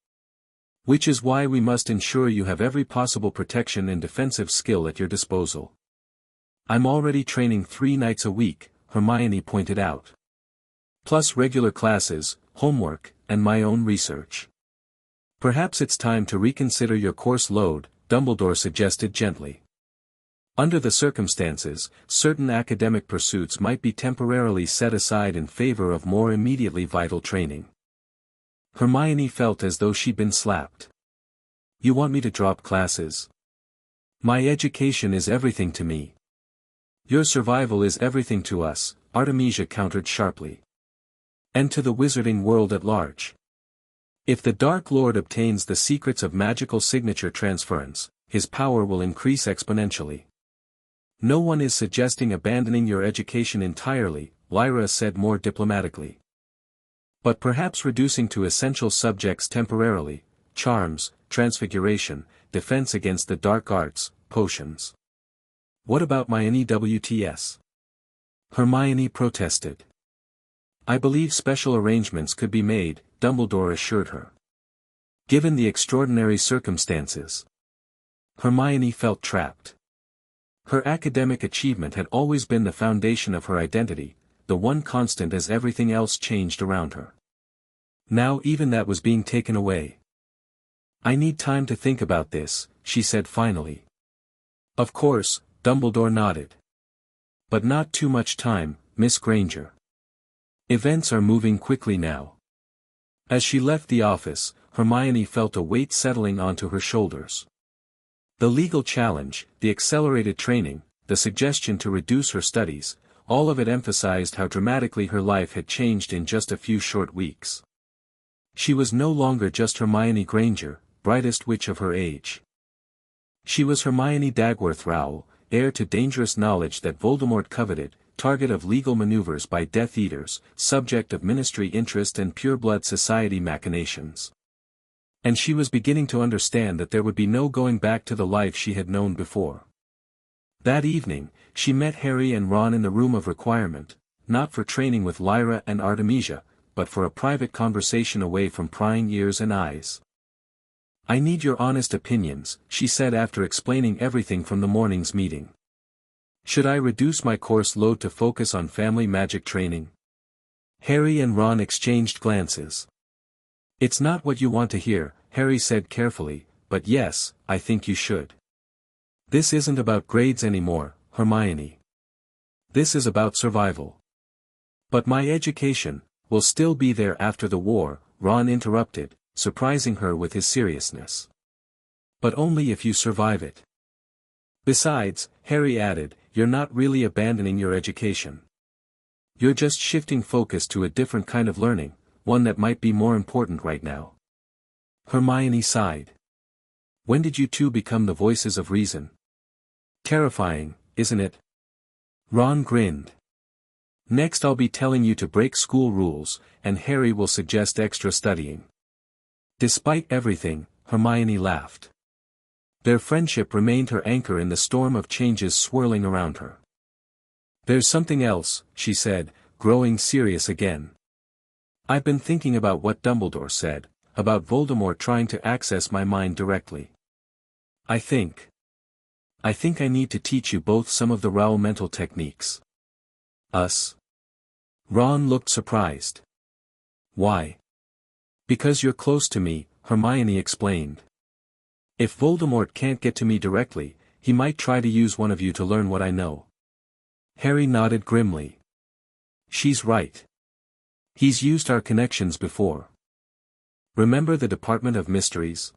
[SPEAKER 1] Which is why we must ensure you have every possible protection and defensive skill at your disposal. I'm already training 3 nights a week, Hermione pointed out. Plus regular classes, homework, and my own research. Perhaps it's time to reconsider your course load, Dumbledore suggested gently. Under the circumstances, certain academic pursuits might be temporarily set aside in favor of more immediately vital training. Hermione felt as though she'd been slapped. You want me to drop classes? My education is everything to me. Your survival is everything to us, Artemisia countered sharply. And to the wizarding world at large. If the Dark Lord obtains the secrets of magical signature transference, his power will increase exponentially. No one is suggesting abandoning your education entirely, Lyra said more diplomatically. But perhaps reducing to essential subjects temporarily, charms, transfiguration, defense against the dark arts, potions. What about my NEWTS? Hermione protested. I believe special arrangements could be made, Dumbledore assured her. Given the extraordinary circumstances. Hermione felt trapped. Her academic achievement had always been the foundation of her identity, the one constant as everything else changed around her. Now even that was being taken away. I need time to think about this, she said finally. Of course, Dumbledore nodded. But not too much time, Miss Granger. Events are moving quickly now. As she left the office, Hermione felt a weight settling onto her shoulders. The legal challenge, the accelerated training, the suggestion to reduce her studies, all of it emphasized how dramatically her life had changed in just a few short weeks. She was no longer just Hermione Granger, brightest witch of her age. She was Hermione Dagworth Rowell, heir to dangerous knowledge that Voldemort coveted, target of legal maneuvers by Death Eaters, subject of Ministry interest and Pureblood Society machinations. And she was beginning to understand that there would be no going back to the life she had known before. That evening, she met Harry and Ron in the room of requirement, not for training with Lyra and Artemisia, but for a private conversation away from prying ears and eyes. "I need your honest opinions," she said after explaining everything from the morning's meeting. "Should I reduce my course load to focus on family magic training?" Harry and Ron exchanged glances. "It's not what you want to hear," Harry said carefully, "but yes, I think you should. This isn't about grades anymore, Hermione. This is about survival." "But my education will still be there after the war," Ron interrupted, surprising her with his seriousness. "But only if you survive it. Besides," Harry added, "you're not really abandoning your education. You're just shifting focus to a different kind of learning, one that might be more important right now." Hermione sighed. "When did you two become the voices of reason? Terrifying, isn't it?" Ron grinned. "Next I'll be telling you to break school rules, and Harry will suggest extra studying." Despite everything, Hermione laughed. Their friendship remained her anchor in the storm of changes swirling around her. "There's something else," she said, growing serious again. "I've been thinking about what Dumbledore said, about Voldemort trying to access my mind directly. I think I need to teach you both some of the Raoul mental techniques." "Us?" Ron looked surprised. "Why?" "Because you're close to me," Hermione explained. "If Voldemort can't get to me directly, he might try to use one of you to learn what I know." Harry nodded grimly. "She's right. He's used our connections before. Remember the Department of Mysteries?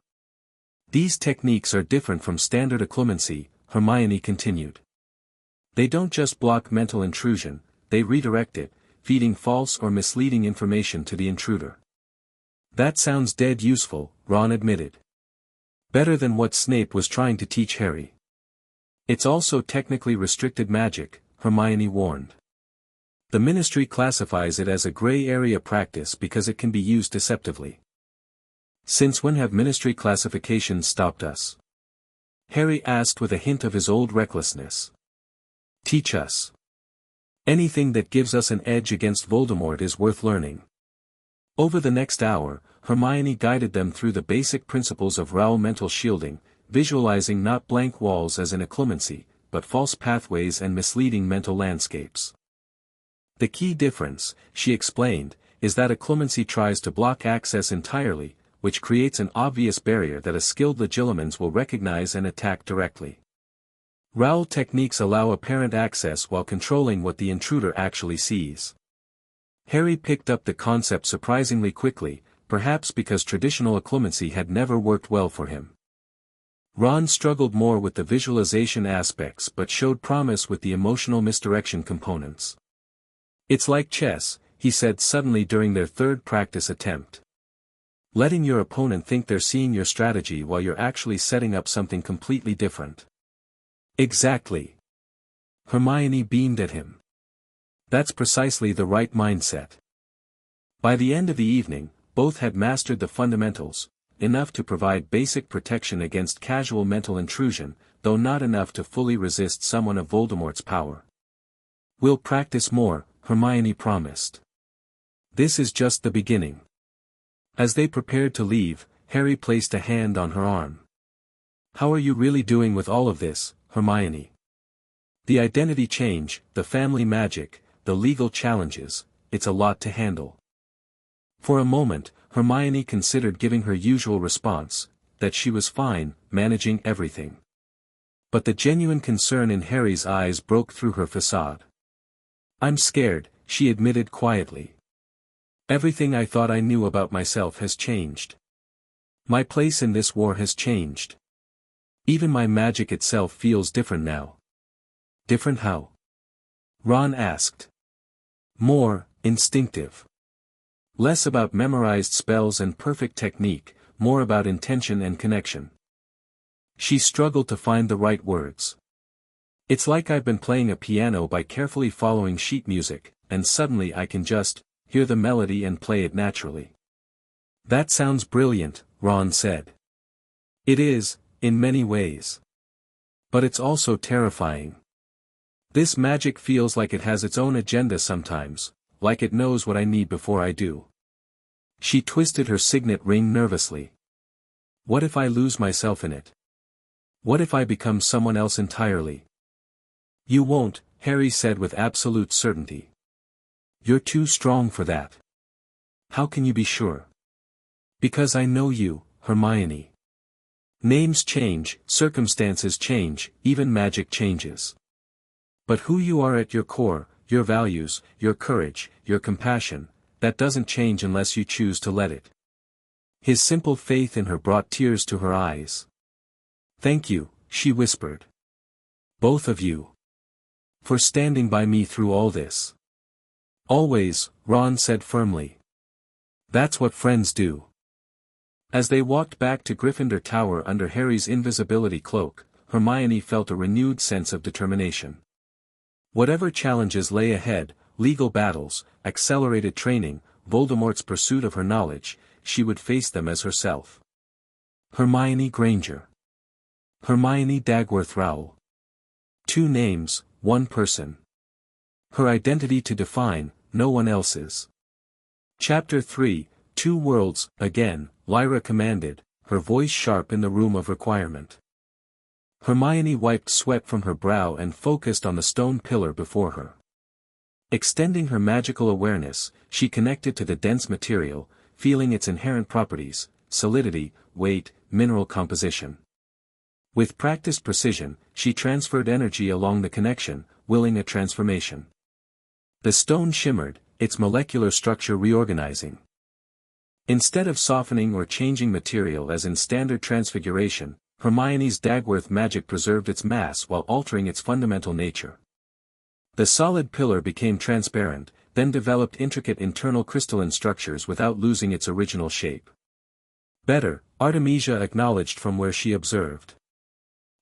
[SPEAKER 1] These techniques are different from standard occlumency," Hermione continued. "They don't just block mental intrusion, they redirect it, feeding false or misleading information to the intruder." "That sounds dead useful," Ron admitted. "Better than what Snape was trying to teach Harry." "It's also technically restricted magic," Hermione warned. "The Ministry classifies it as a gray area practice because it can be used deceptively." "Since when have Ministry classifications stopped us?" Harry asked with a hint of his old recklessness. "Teach us. Anything that gives us an edge against Voldemort is worth learning." Over the next hour, Hermione guided them through the basic principles of Raoul mental shielding, visualizing not blank walls as in occlumency, but false pathways and misleading mental landscapes. "The key difference," she explained, "is that occlumency tries to block access entirely, which creates an obvious barrier that a skilled legilimens will recognize and attack directly. Raoul techniques allow apparent access while controlling what the intruder actually sees." Harry picked up the concept surprisingly quickly, perhaps because traditional occlumency had never worked well for him. Ron struggled more with the visualization aspects but showed promise with the emotional misdirection components. "It's like chess," he said suddenly during their third practice attempt. "Letting your opponent think they're seeing your strategy while you're actually setting up something completely different." "Exactly." Hermione beamed at him. "That's precisely the right mindset." By the end of the evening, both had mastered the fundamentals, enough to provide basic protection against casual mental intrusion, though not enough to fully resist someone of Voldemort's power. "We'll practice more," Hermione promised. "This is just the beginning." As they prepared to leave, Harry placed a hand on her arm. "How are you really doing with all of this, Hermione? The identity change, the family magic, the legal challenges, it's a lot to handle." For a moment, Hermione considered giving her usual response, that she was fine, managing everything. But the genuine concern in Harry's eyes broke through her facade. "I'm scared," she admitted quietly. "Everything I thought I knew about myself has changed. My place in this war has changed. Even my magic itself feels different now." "Different how?" Ron asked. "More instinctive. Less about memorized spells and perfect technique, more about intention and connection." She struggled to find the right words. "It's like I've been playing a piano by carefully following sheet music, and suddenly I can just hear the melody and play it naturally." "That sounds brilliant," Ron said. "It is, in many ways. But it's also terrifying. This magic feels like it has its own agenda sometimes, like it knows what I need before I do. She twisted her signet ring nervously. What if I lose myself in it? What if I become someone else entirely? You won't, Harry said with absolute certainty. You're too strong for that. How can you be sure? Because I know you, Hermione. Names change, circumstances change, even magic changes. But who you are at your core, your values, your courage, your compassion, that doesn't change unless you choose to let it. His simple faith in her brought tears to her eyes. Thank you, she whispered. Both of you. For standing by me through all this. Always, Ron said firmly. That's what friends do. As they walked back to Gryffindor Tower under Harry's invisibility cloak, Hermione felt a renewed sense of determination. Whatever challenges lay ahead, legal battles, accelerated training, Voldemort's pursuit of her knowledge, she would face them as herself. Hermione Granger. Hermione Dagworth Rowell. 2 names, 1 person. Her identity to define, no one else's. Chapter 3, 2 Worlds, again, Lyra commanded, her voice sharp in the room of requirement. Hermione wiped sweat from her brow and focused on the stone pillar before her. Extending her magical awareness, she connected to the dense material, feeling its inherent properties, solidity, weight, mineral composition. With practiced precision, she transferred energy along the connection, willing a transformation. The stone shimmered, its molecular structure reorganizing. Instead of softening or changing material as in standard transfiguration, Hermione's Dagworth magic preserved its mass while altering its fundamental nature. The solid pillar became transparent, then developed intricate internal crystalline structures without losing its original shape. Better, Artemisia acknowledged from where she observed.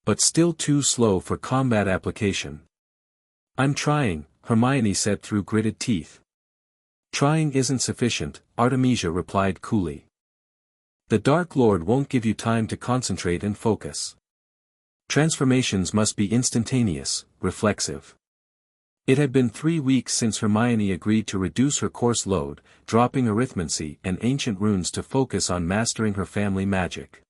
[SPEAKER 1] But still too slow for combat application. I'm trying, Hermione said through gritted teeth. Trying isn't sufficient, Artemisia replied coolly. The Dark Lord won't give you time to concentrate and focus. Transformations must be instantaneous, reflexive. It had been 3 weeks since Hermione agreed to reduce her course load, dropping arithmancy and ancient runes to focus on mastering her family magic.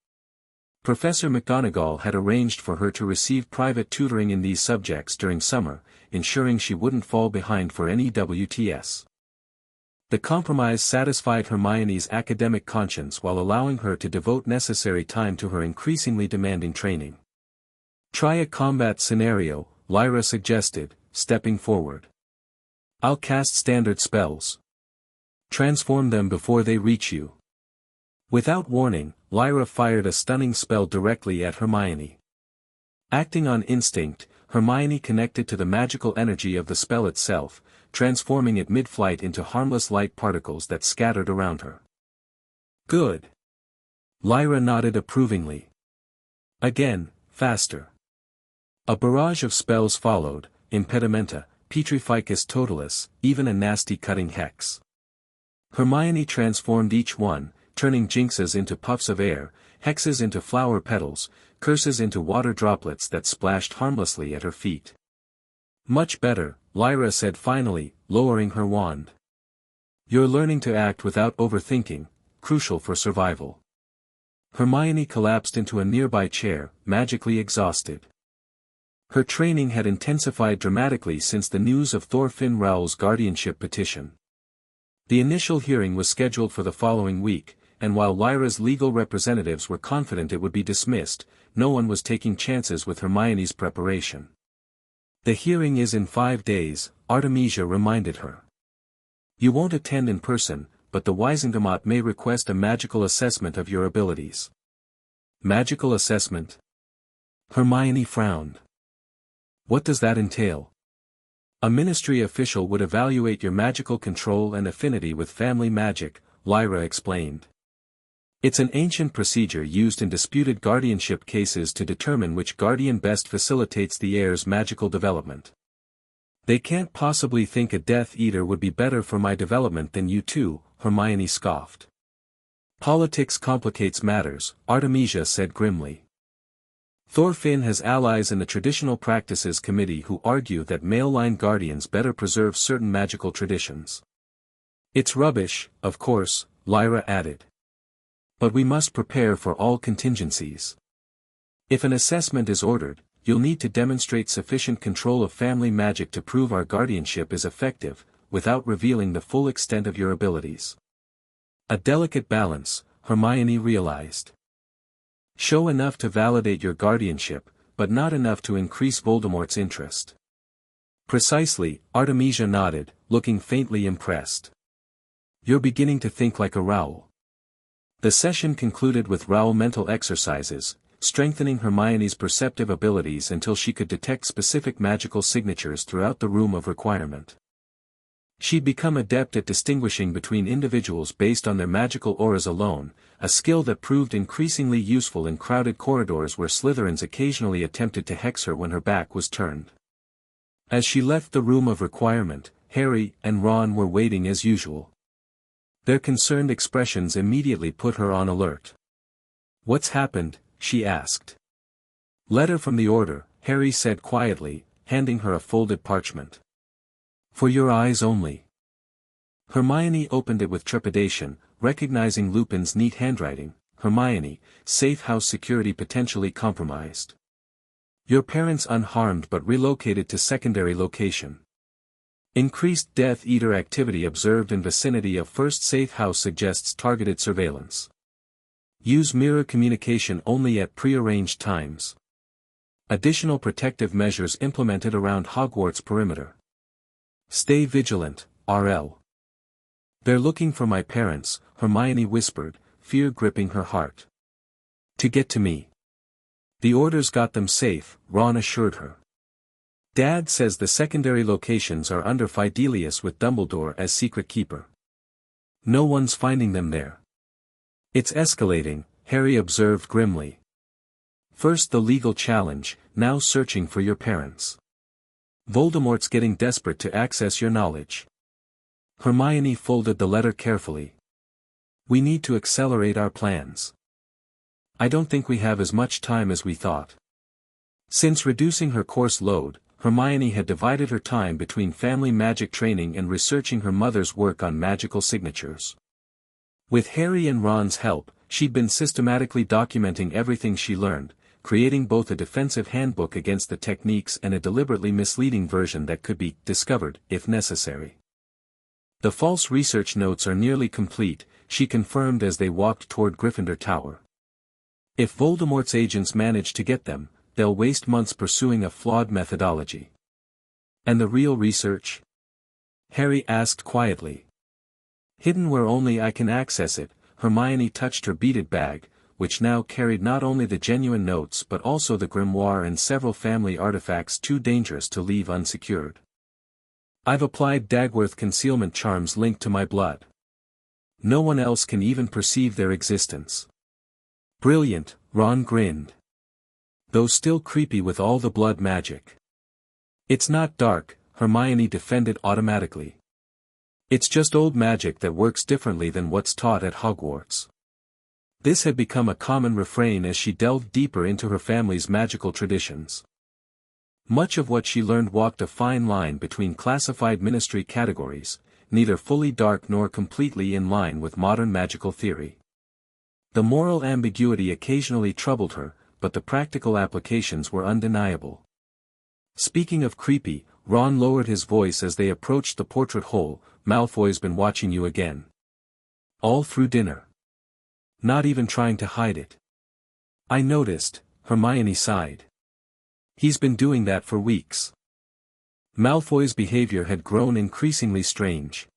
[SPEAKER 1] Professor McGonagall had arranged for her to receive private tutoring in these subjects during summer, ensuring she wouldn't fall behind for any WTS. The compromise satisfied Hermione's academic conscience while allowing her to devote necessary time to her increasingly demanding training. Try a combat scenario, Lyra suggested, stepping forward. I'll cast standard spells. Transform them before they reach you. Without warning, Lyra fired a stunning spell directly at Hermione. Acting on instinct, Hermione connected to the magical energy of the spell itself, transforming it mid-flight into harmless light particles that scattered around her. Good. Lyra nodded approvingly. Again, faster. A barrage of spells followed, Impedimenta, Petrificus Totalis, even a nasty cutting hex. Hermione transformed each one, turning jinxes into puffs of air, hexes into flower petals, curses into water droplets that splashed harmlessly at her feet. Much better, Lyra said finally, lowering her wand. You're learning to act without overthinking, crucial for survival. Hermione collapsed into a nearby chair, magically exhausted. Her training had intensified dramatically since the news of Thorfinn Rowell's guardianship petition. The initial hearing was scheduled for the following week, and while Lyra's legal representatives were confident it would be dismissed, no one was taking chances with Hermione's preparation. The hearing is in 5 days, Artemisia reminded her. You won't attend in person, but the Wisengamot may request a magical assessment of your abilities. Magical assessment? Hermione frowned. What does that entail? A ministry official would evaluate your magical control and affinity with family magic, Lyra explained. It's an ancient procedure used in disputed guardianship cases to determine which guardian best facilitates the heir's magical development. They can't possibly think a Death Eater would be better for my development than you two, Hermione scoffed. Politics complicates matters, Artemisia said grimly. Thorfinn has allies in the Traditional Practices Committee who argue that male-line guardians better preserve certain magical traditions. It's rubbish, of course, Lyra added. But we must prepare for all contingencies. If an assessment is ordered, you'll need to demonstrate sufficient control of family magic to prove our guardianship is effective, without revealing the full extent of your abilities. A delicate balance, Hermione realized. Show enough to validate your guardianship, but not enough to increase Voldemort's interest. Precisely, Artemisia nodded, looking faintly impressed. You're beginning to think like a Raoul. The session concluded with Raoul mental exercises, strengthening Hermione's perceptive abilities until she could detect specific magical signatures throughout the room of requirement. She'd become adept at distinguishing between individuals based on their magical auras alone, a skill that proved increasingly useful in crowded corridors where Slytherins occasionally attempted to hex her when her back was turned. As she left the room of requirement, Harry and Ron were waiting as usual. Their concerned expressions immediately put her on alert. "What's happened?" she asked. "Letter from the Order," Harry said quietly, handing her a folded parchment. "For your eyes only." Hermione opened it with trepidation, recognizing Lupin's neat handwriting. "Hermione, safe house security potentially compromised. Your parents unharmed but relocated to secondary location. Increased Death Eater activity observed in vicinity of first safe house suggests targeted surveillance. Use mirror communication only at prearranged times. Additional protective measures implemented around Hogwarts perimeter. Stay vigilant, RL. They're looking for my parents," Hermione whispered, fear gripping her heart. "To get to me. The Order's got them safe," Ron assured her. "Dad says the secondary locations are under Fidelius with Dumbledore as secret keeper. No one's finding them there." "It's escalating," Harry observed grimly. "First the legal challenge, now searching for your parents. Voldemort's getting desperate to access your knowledge." Hermione folded the letter carefully. "We need to accelerate our plans. I don't think we have as much time as we thought." Since reducing her course load, Hermione had divided her time between family magic training and researching her mother's work on magical signatures. With Harry and Ron's help, she'd been systematically documenting everything she learned, creating both a defensive handbook against the techniques and a deliberately misleading version that could be discovered, if necessary. "The false research notes are nearly complete," she confirmed as they walked toward Gryffindor Tower. "If Voldemort's agents manage to get them, they'll waste months pursuing a flawed methodology." "And the real research?" Harry asked quietly. "Hidden where only I can access it." Hermione touched her beaded bag, which now carried not only the genuine notes but also the grimoire and several family artifacts too dangerous to leave unsecured. "I've applied Dagworth concealment charms linked to my blood. No one else can even perceive their existence." "Brilliant," Ron grinned. "Though still creepy with all the blood magic." "It's not dark," Hermione defended automatically. "It's just old magic that works differently than what's taught at Hogwarts." This had become a common refrain as she delved deeper into her family's magical traditions. Much of what she learned walked a fine line between classified ministry categories, neither fully dark nor completely in line with modern magical theory. The moral ambiguity occasionally troubled her, but the practical applications were undeniable. "Speaking of creepy," Ron lowered his voice as they approached the portrait hole. "Malfoy's been watching you again. All through dinner. Not even trying to hide it." "I noticed," Hermione sighed. "He's been doing that for weeks." Malfoy's behavior had grown increasingly strange.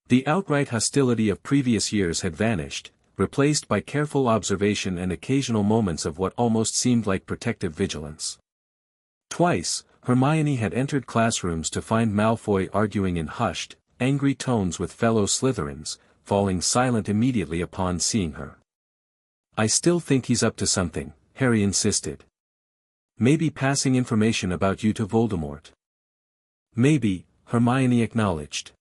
[SPEAKER 1] The outright hostility of previous years had vanished, replaced by careful observation and occasional moments of what almost seemed like protective vigilance. Twice, Hermione had entered classrooms to find Malfoy arguing in hushed, angry tones with fellow Slytherins, falling silent immediately upon seeing her. "I still think he's up to something," Harry insisted. "Maybe passing information about you to Voldemort." "Maybe," Hermione acknowledged.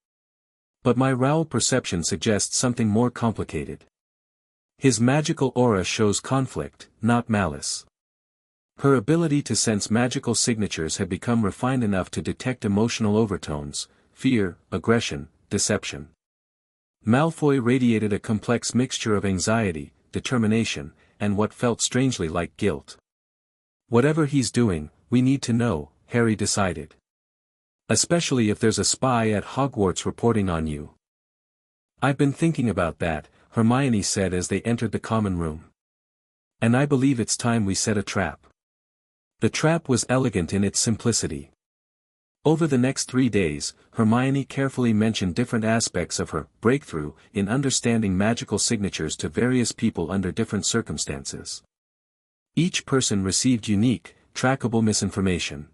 [SPEAKER 1] "But my Raoul perception suggests something more complicated. His magical aura shows conflict, not malice." Her ability to sense magical signatures had become refined enough to detect emotional overtones, fear, aggression, deception. Malfoy radiated a complex mixture of anxiety, determination, and what felt strangely like guilt. Whatever he's doing, we need to know, Harry decided. Especially if there's a spy at Hogwarts reporting on you. I've been thinking about that, Hermione said as they entered the common room. And I believe it's time we set a trap. The trap was elegant in its simplicity. Over the next 3 days, Hermione carefully mentioned different aspects of her breakthrough in understanding magical signatures to various people under different circumstances. Each person received unique, trackable misinformation.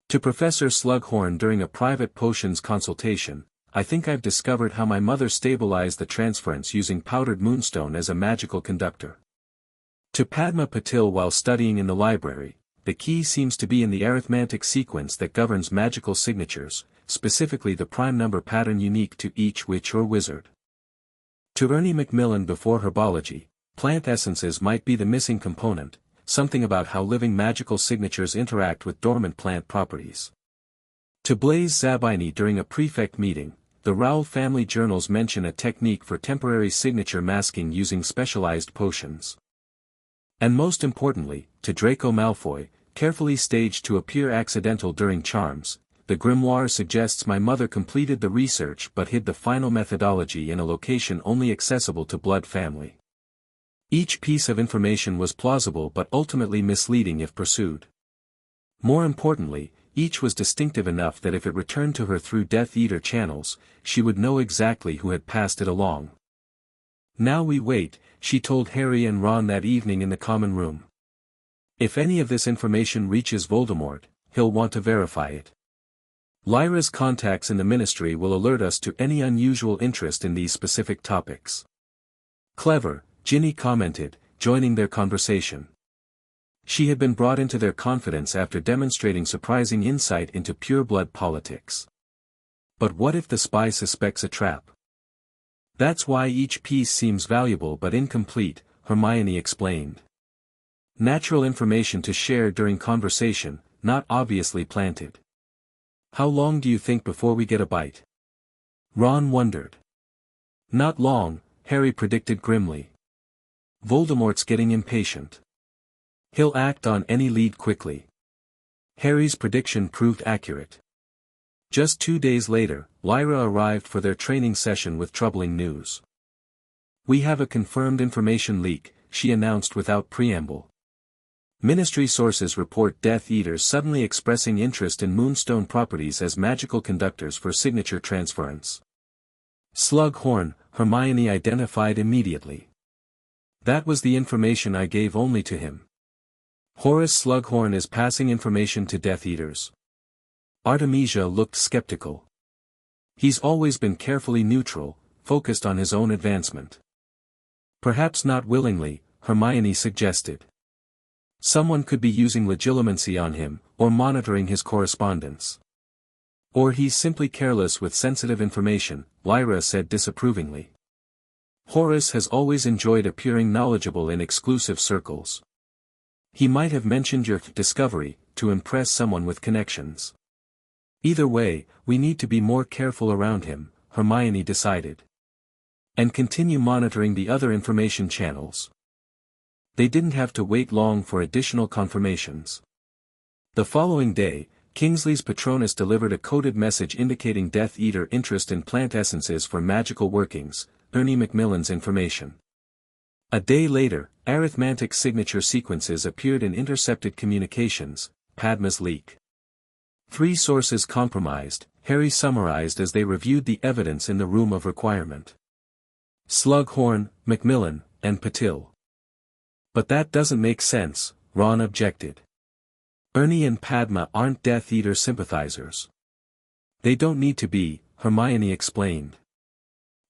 [SPEAKER 1] To Professor Slughorn during a private potions consultation, I think I've discovered how my mother stabilized the transference using powdered moonstone as a magical conductor. To Padma Patil while studying in the library, the key seems to be in the arithmetic sequence that governs magical signatures, specifically the prime number pattern unique to each witch or wizard. To Ernie Macmillan before herbology, plant essences might be the missing component, something about how living magical signatures interact with dormant plant properties. To Blaise Zabini during a prefect meeting, the Raoul family journals mention a technique for temporary signature masking using specialized potions. And most importantly, to Draco Malfoy, carefully staged to appear accidental during charms, the grimoire suggests my mother completed the research but hid the final methodology in a location only accessible to blood family. Each piece of information was plausible but ultimately misleading if pursued. More importantly, each was distinctive enough that if it returned to her through Death Eater channels, she would know exactly who had passed it along. Now we wait, she told Harry and Ron that evening in the common room. If any of this information reaches Voldemort, he'll want to verify it. Lyra's contacts in the Ministry will alert us to any unusual interest in these specific topics. Clever, Ginny commented, joining their conversation. She had been brought into their confidence after demonstrating surprising insight into pureblood politics. But what if the spy suspects a trap? That's why each piece seems valuable but incomplete, Hermione explained. Natural information to share during conversation, not obviously planted. How long do you think before we get a bite? Ron wondered. Not long, Harry predicted grimly. Voldemort's getting impatient. He'll act on any lead quickly. Harry's prediction proved accurate. Just 2 days later, Lyra arrived for their training session with troubling news. We have a confirmed information leak, she announced without preamble. Ministry sources report Death Eaters suddenly expressing interest in moonstone properties as magical conductors for signature transference. Slughorn, Hermione identified immediately. That was the information I gave only to him. Horace Slughorn is passing information to Death Eaters. Artemisia looked skeptical. He's always been carefully neutral, focused on his own advancement. Perhaps not willingly, Hermione suggested. Someone could be using legilimency on him, or monitoring his correspondence. Or he's simply careless with sensitive information, Lyra said disapprovingly. Horace has always enjoyed appearing knowledgeable in exclusive circles. He might have mentioned your discovery, to impress someone with connections. Either way, we need to be more careful around him, Hermione decided. And continue monitoring the other information channels. They didn't have to wait long for additional confirmations. The following day, Kingsley's Patronus delivered a coded message indicating Death Eater interest in plant essences for magical workings, Ernie Macmillan's information. A day later, arithmetic signature sequences appeared in intercepted communications, Padma's leak. 3 sources compromised, Harry summarized as they reviewed the evidence in the room of requirement. Slughorn, Macmillan, and Patil. But that doesn't make sense, Ron objected. Ernie and Padma aren't Death Eater sympathizers. They don't need to be, Hermione explained.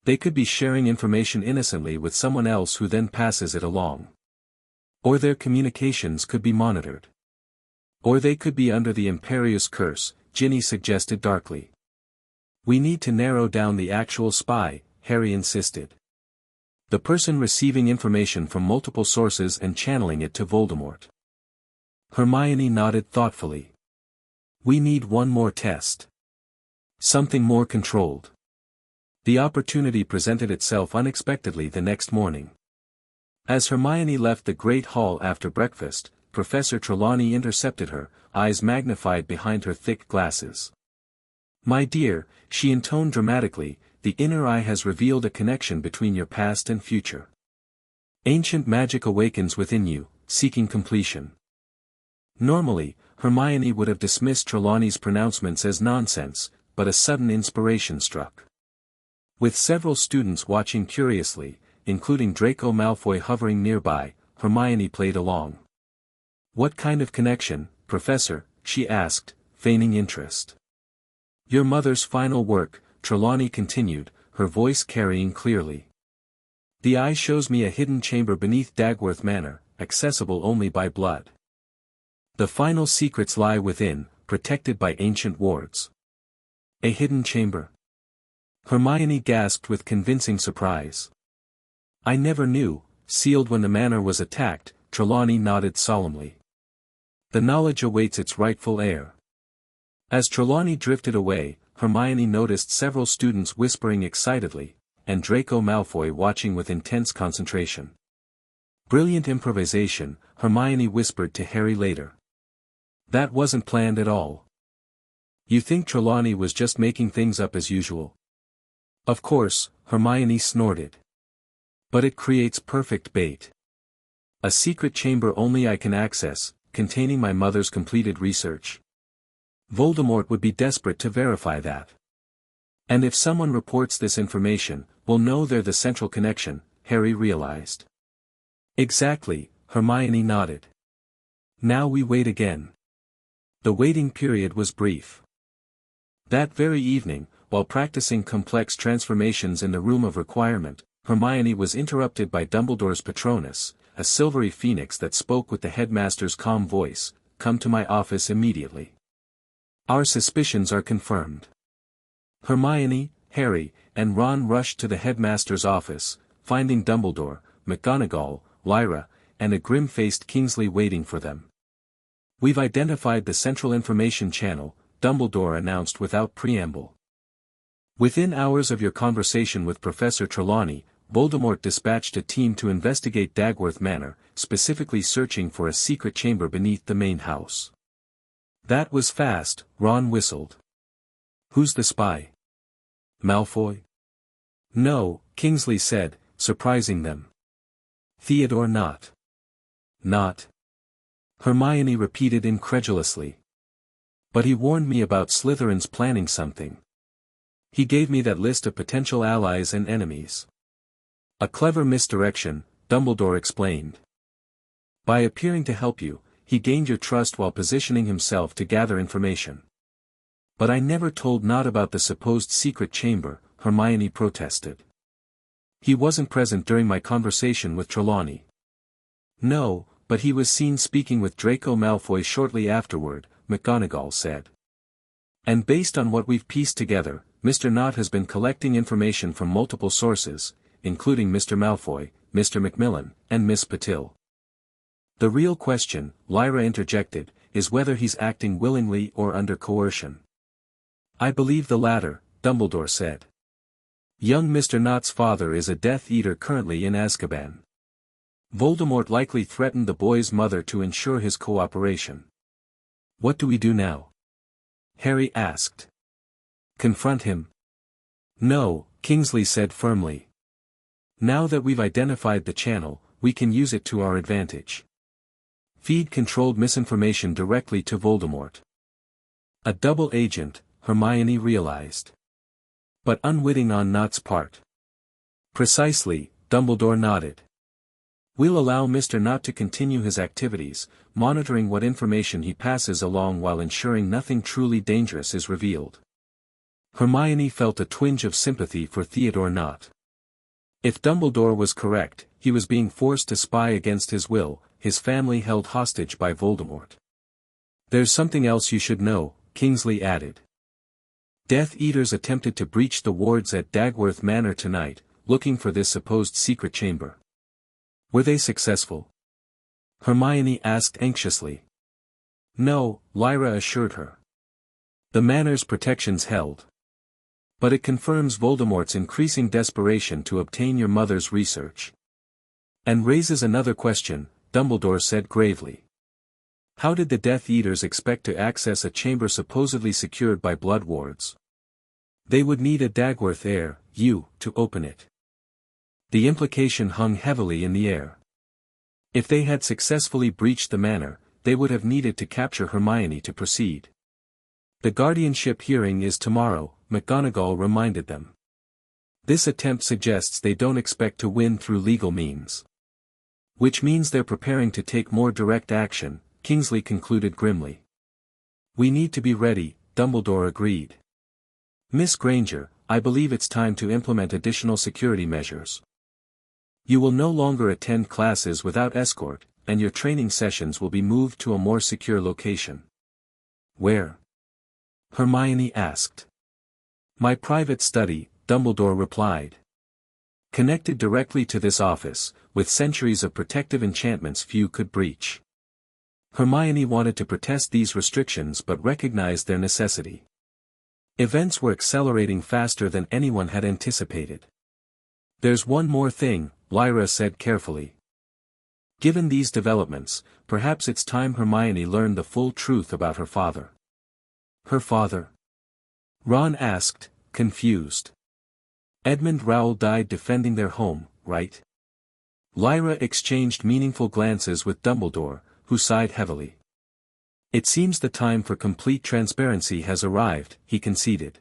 [SPEAKER 1] They could be sharing information innocently with someone else who then passes it along. Or their communications could be monitored. Or they could be under the Imperius curse, Ginny suggested darkly. We need to narrow down the actual spy, Harry insisted. The person receiving information from multiple sources and channeling it to Voldemort. Hermione nodded thoughtfully. We need one more test. Something more controlled. The opportunity presented itself unexpectedly the next morning. As Hermione left the great hall after breakfast, Professor Trelawney intercepted her, eyes magnified behind her thick glasses. "My dear," she intoned dramatically, "the inner eye has revealed a connection between your past and future. Ancient magic awakens within you, seeking completion." Normally, Hermione would have dismissed Trelawney's pronouncements as nonsense, but a sudden inspiration struck. With several students watching curiously, including Draco Malfoy hovering nearby, Hermione played along. "What kind of connection, Professor?" she asked, feigning interest. "Your mother's final work," Trelawney continued, her voice carrying clearly. "The eye shows me a hidden chamber beneath Dagworth Manor, accessible only by blood. The final secrets lie within, protected by ancient wards." "A hidden chamber?" Hermione gasped with convincing surprise. "I never knew." "Sealed when the manor was attacked," Trelawney nodded solemnly. "The knowledge awaits its rightful heir." As Trelawney drifted away, Hermione noticed several students whispering excitedly, and Draco Malfoy watching with intense concentration. "Brilliant improvisation," Hermione whispered to Harry later. "That wasn't planned at all." "You think Trelawney was just making things up as usual?" "Of course," Hermione snorted. "But it creates perfect bait. A secret chamber only I can access, containing my mother's completed research. Voldemort would be desperate to verify that. And if someone reports this information, we'll know they're the central connection," Harry realized. "Exactly," Hermione nodded. "Now we wait again." The waiting period was brief. That very evening, while practicing complex transformations in the Room of Requirement, Hermione was interrupted by Dumbledore's Patronus, a silvery phoenix that spoke with the headmaster's calm voice, "Come to my office immediately. Our suspicions are confirmed." Hermione, Harry, and Ron rushed to the headmaster's office, finding Dumbledore, McGonagall, Lyra, and a grim-faced Kingsley waiting for them. "We've identified the central information channel," Dumbledore announced without preamble. "Within hours of your conversation with Professor Trelawney, Voldemort dispatched a team to investigate Dagworth Manor, specifically searching for a secret chamber beneath the main house." "That was fast," Ron whistled. "Who's the spy? Malfoy?" "No," Kingsley said, surprising them. "Theodore Nott." "Not?" Hermione repeated incredulously. "But he warned me about Slytherin's planning something. He gave me that list of potential allies and enemies." "A clever misdirection," Dumbledore explained. "By appearing to help you, he gained your trust while positioning himself to gather information." "But I never told Nott about the supposed secret chamber," Hermione protested. "He wasn't present during my conversation with Trelawney." "No, but he was seen speaking with Draco Malfoy shortly afterward," McGonagall said. "And based on what we've pieced together, Mr. Nott has been collecting information from multiple sources, including Mr. Malfoy, Mr. Macmillan, and Miss Patil. The real question," Lyra interjected, "is whether he's acting willingly or under coercion." "I believe the latter," Dumbledore said. "Young Mr. Nott's father is a Death Eater currently in Azkaban. Voldemort likely threatened the boy's mother to ensure his cooperation." "What do we do now?" Harry asked. "Confront him?" "No," Kingsley said firmly. "Now that we've identified the channel, we can use it to our advantage. Feed controlled misinformation directly to Voldemort." A double agent, Hermione realized. But unwitting on Nott's part. "Precisely," Dumbledore nodded. "We'll allow Mr. Nott to continue his activities, monitoring what information he passes along while ensuring nothing truly dangerous is revealed." Hermione felt a twinge of sympathy for Theodore Nott. If Dumbledore was correct, he was being forced to spy against his will, his family held hostage by Voldemort. "There's something else you should know," Kingsley added. "Death Eaters attempted to breach the wards at Dagworth Manor tonight, looking for this supposed secret chamber. Were they successful?" Hermione asked anxiously. "No," Lyra assured her. "The manor's protections held. But it confirms Voldemort's increasing desperation to obtain your mother's research. And raises another question, Dumbledore said gravely. How did the Death Eaters expect to access a chamber supposedly secured by blood wards? They would need a Dagworth heir, to open it. The implication hung heavily in the air. If they had successfully breached the manor, they would have needed to capture Hermione to proceed. The guardianship hearing is tomorrow, McGonagall reminded them. This attempt suggests they don't expect to win through legal means. Which means they're preparing to take more direct action, Kingsley concluded grimly. We need to be ready, Dumbledore agreed. Miss Granger, I believe it's time to implement additional security measures. You will no longer attend classes without escort, and your training sessions will be moved to a more secure location. Where? Hermione asked. My private study, Dumbledore replied. Connected directly to this office, with centuries of protective enchantments few could breach. Hermione wanted to protest these restrictions but recognized their necessity. Events were accelerating faster than anyone had anticipated. There's one more thing, Lyra said carefully. Given these developments, perhaps it's time Hermione learned the full truth about her father. Her father? Ron asked, confused. Edmund Rowell died defending their home, right? Lyra exchanged meaningful glances with Dumbledore, who sighed heavily. It seems the time for complete transparency has arrived, he conceded.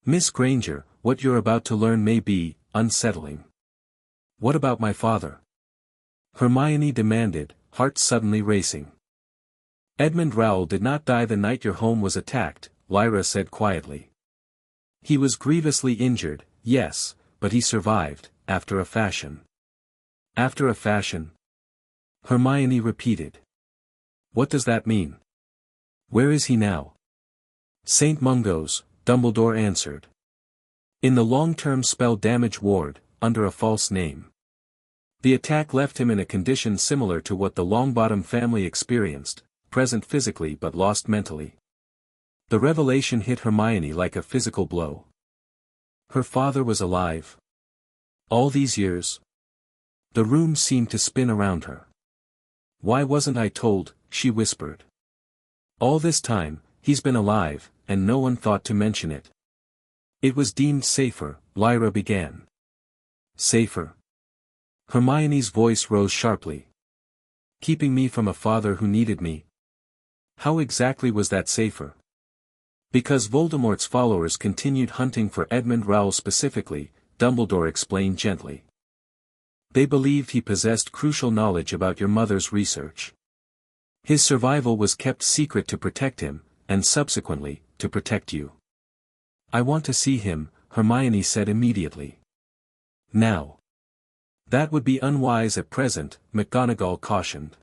[SPEAKER 1] Miss Granger, what you're about to learn may be unsettling. What about my father? Hermione demanded, heart suddenly racing. Edmund Rowell did not die the night your home was attacked, Lyra said quietly. He was grievously injured, yes, but he survived, after a fashion. After a fashion? Hermione repeated. What does that mean? Where is he now? St. Mungo's, Dumbledore answered. In the long-term spell damage ward, under a false name. The attack left him in a condition similar to what the Longbottom family experienced, present physically but lost mentally. The revelation hit Hermione like a physical blow. Her father was alive. All these years? The room seemed to spin around her. Why wasn't I told, she whispered. All this time, he's been alive, and no one thought to mention it. It was deemed safer, Lyra began. Safer? Hermione's voice rose sharply. Keeping me from a father who needed me? How exactly was that safer? Because Voldemort's followers continued hunting for Edmund Rowell specifically, Dumbledore explained gently. They believed he possessed crucial knowledge about your mother's research. His survival was kept secret to protect him, and subsequently, to protect you. I want to see him, Hermione said immediately. Now. That would be unwise at present, McGonagall cautioned.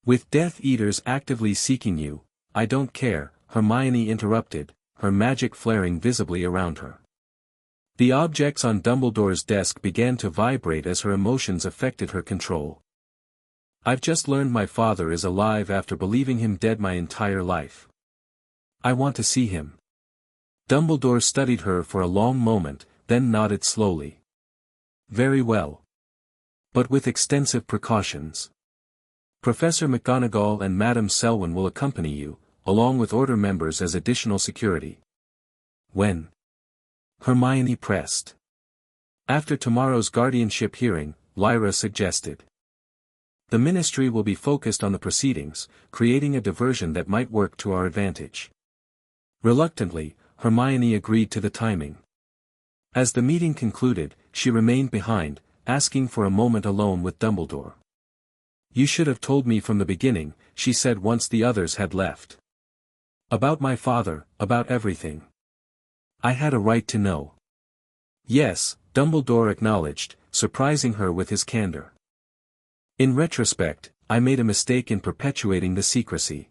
[SPEAKER 1] With Death Eaters actively seeking you, I don't care, Hermione interrupted, her magic flaring visibly around her. The objects on Dumbledore's desk began to vibrate as her emotions affected her control. I've just learned my father is alive after believing him dead my entire life. I want to see him. Dumbledore studied her for a long moment, then nodded slowly. Very well. But with extensive precautions. Professor McGonagall and Madame Selwyn will accompany you, along with Order members as additional security. When? Hermione pressed. After tomorrow's guardianship hearing, Lyra suggested. The Ministry will be focused on the proceedings, creating a diversion that might work to our advantage. Reluctantly, Hermione agreed to the timing. As the meeting concluded, she remained behind, asking for a moment alone with Dumbledore. You should have told me from the beginning, she said once the others had left. About my father, about everything. I had a right to know. Yes, Dumbledore acknowledged, surprising her with his candor. In retrospect, I made a mistake in perpetuating the secrecy.